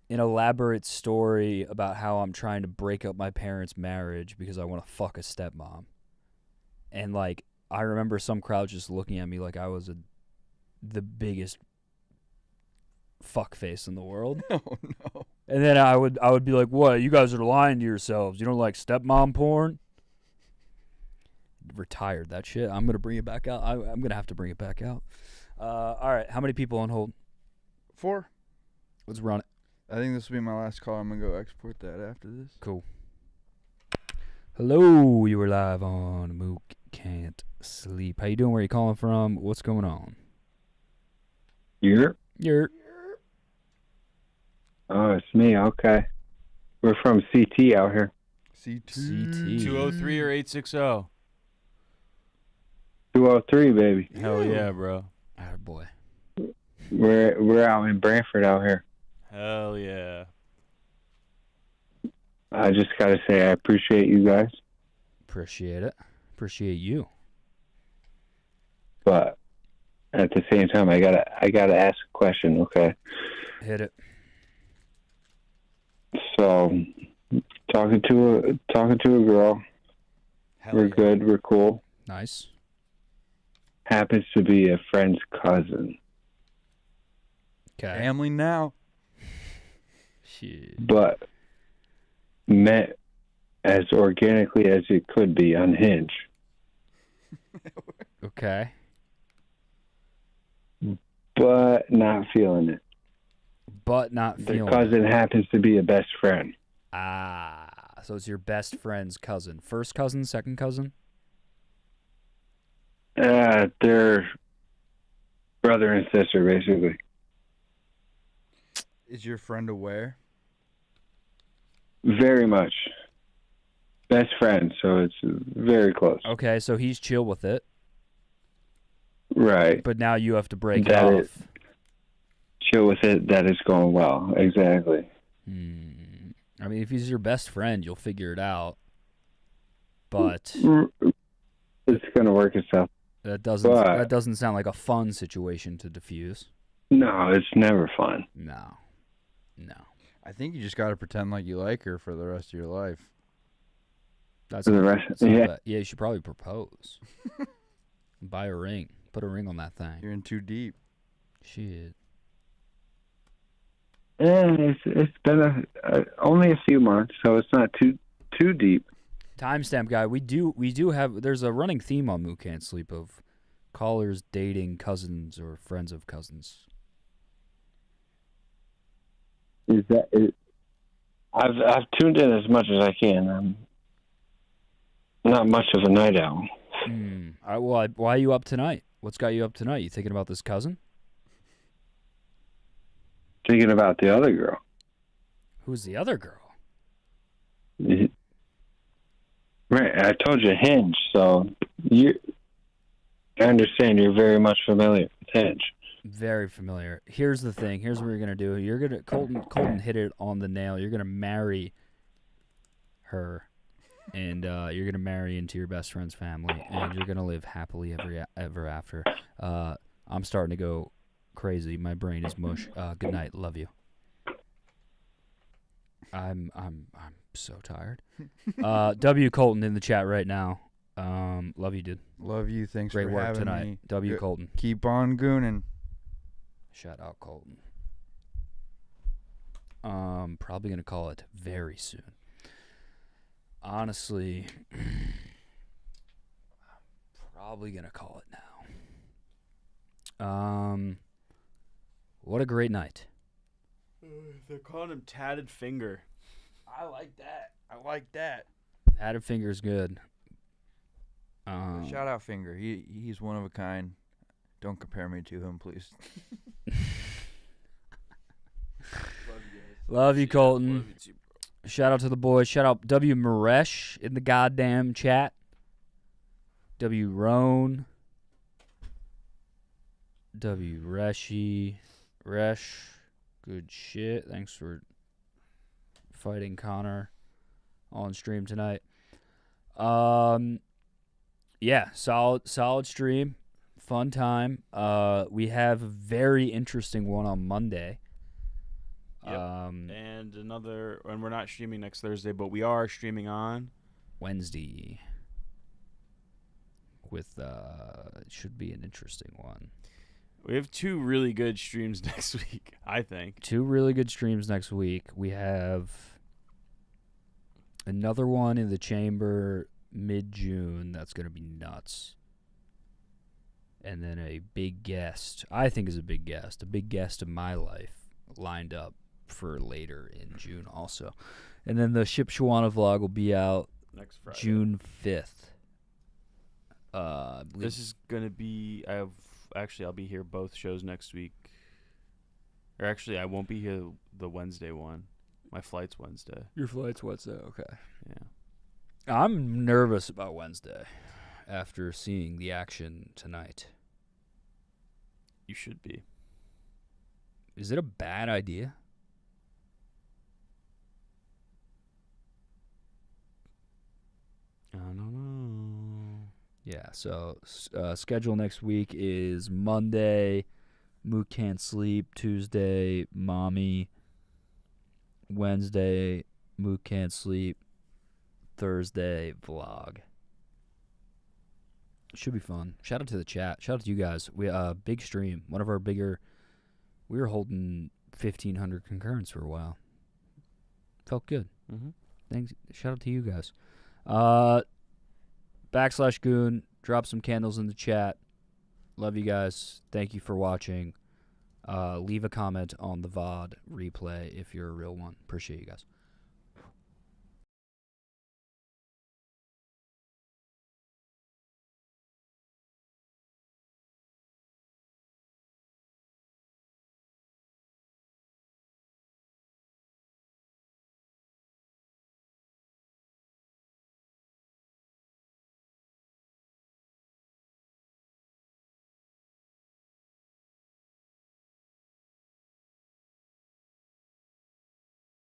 an elaborate story about how I'm trying to break up my parents' marriage because I want to fuck a stepmom. And, like, I remember some crowd just looking at me like I was the biggest fuckface in the world. Oh, no. And then I would be like, "What? You guys are lying to yourselves. You don't like stepmom porn?" Retired that shit. I'm gonna bring it back out. I'm gonna have to bring it back out. All right. How many people on hold? 4. Let's run it. I think this will be my last call. I'm gonna go export that after this. Cool. Hello, you were live on Mook Can't Sleep. How you doing? Where you calling from? What's going on? You're? Oh, it's me. Okay. We're from CT out here. CT. 203 or 860? 203, baby. Hell yeah, bro. Oh, boy. We're out in Brantford out here. Hell yeah. I just gotta say I appreciate you guys, Appreciate it. Appreciate you. but at the same time I gotta ask a question, okay? Hit it. So talking to a girl. We're good, we're cool. Nice. Happens to be a friend's cousin. Okay. Family now. Shit. But met as organically as it could be on Hinge. Okay. But not feeling it. But not The feeling cousin it. happens to be a best friend. Ah, so it's your best friend's cousin. First cousin, second cousin? They're brother and sister, basically. Is your friend aware? Very much. Best friend, so it's very close. Okay, so he's chill with it. Right. But now you have to break That it is- off. Chill with it, that is going well. Exactly. I mean, if he's your best friend, you'll figure it out. But It's going to work itself. that doesn't But- sound like a fun situation to diffuse. No, it's never fun. No. I think you just got to pretend like you like her for the rest of your life. That's For the rest- that's not yeah. bad. Yeah, you should probably propose. Buy a ring. Put a ring on that thing. You're in too deep. Shit. Yeah, it's been only a few months, so it's not too deep. Timestamp guy, we do have. There's a running theme on Mook Can't Sleep of callers dating cousins or friends of cousins. I've tuned in as much as I can. I'm not much of a night owl. Why are you up tonight? What's got you up tonight? You thinking about this cousin? Thinking about the other girl. Who's the other girl? Right, I told you Hinge, so I understand you're very much familiar with Hinge. Very familiar. Here's the thing. Here's what you're gonna do. You're gonna Colton hit it on the nail. You're gonna marry her, and you're gonna marry into your best friend's family, and you're gonna live happily ever after. I'm starting to go crazy. My brain is mush. Good night. Love you. I'm so tired. W Colton in the chat right now. Love you, dude. Love you. Thanks Great for work having tonight. me. W Colton. Keep on gooning. Shout out Colton. Probably gonna call it very soon. Honestly, probably gonna call it now. What a great night. They're calling him Tatted Finger. I like that. I like that. Tatted Finger's good. Shout out Finger. He's one of a kind. Don't compare me to him, please. Love you, Colton. Shout out to the boys. Shout out W. Maresh in the goddamn chat. W. Roan. W. Reshi. Resh. Good shit. Thanks for fighting Connor on stream tonight. Yeah, solid stream. Fun time. We have a very interesting one on Monday. Yep. And we're not streaming next Thursday, but we are streaming on Wednesday. With it should be an interesting one. We have two really good streams next week, I think. Two really good streams next week. We have another one in the chamber mid-June that's going to be nuts. And then a big guest, I think is a big guest of my life lined up for later in June also. And then the Ship Shawana vlog will be out next Friday, June 5th. This is going to be, I'll be here both shows next week. Or actually, I won't be here the Wednesday one. My flight's Wednesday. Your flight's Wednesday, okay. Yeah. I'm nervous about Wednesday after seeing the action tonight. You should be. Is it a bad idea? I don't know. Yeah, so schedule next week is Monday, Mook Can't Sleep, Tuesday, Mommy, Wednesday, Mook Can't Sleep, Thursday, vlog. Should be fun. Shout out to the chat. Shout out to you guys. We big stream. One of our bigger. We were holding 1,500 concurrents for a while. Felt good. Mm-hmm. Thanks. Shout out to you guys. /Goon. Drop some candles in the chat. Love you guys. Thank you for watching. Leave a comment on the VOD replay if you're a real one. Appreciate you guys.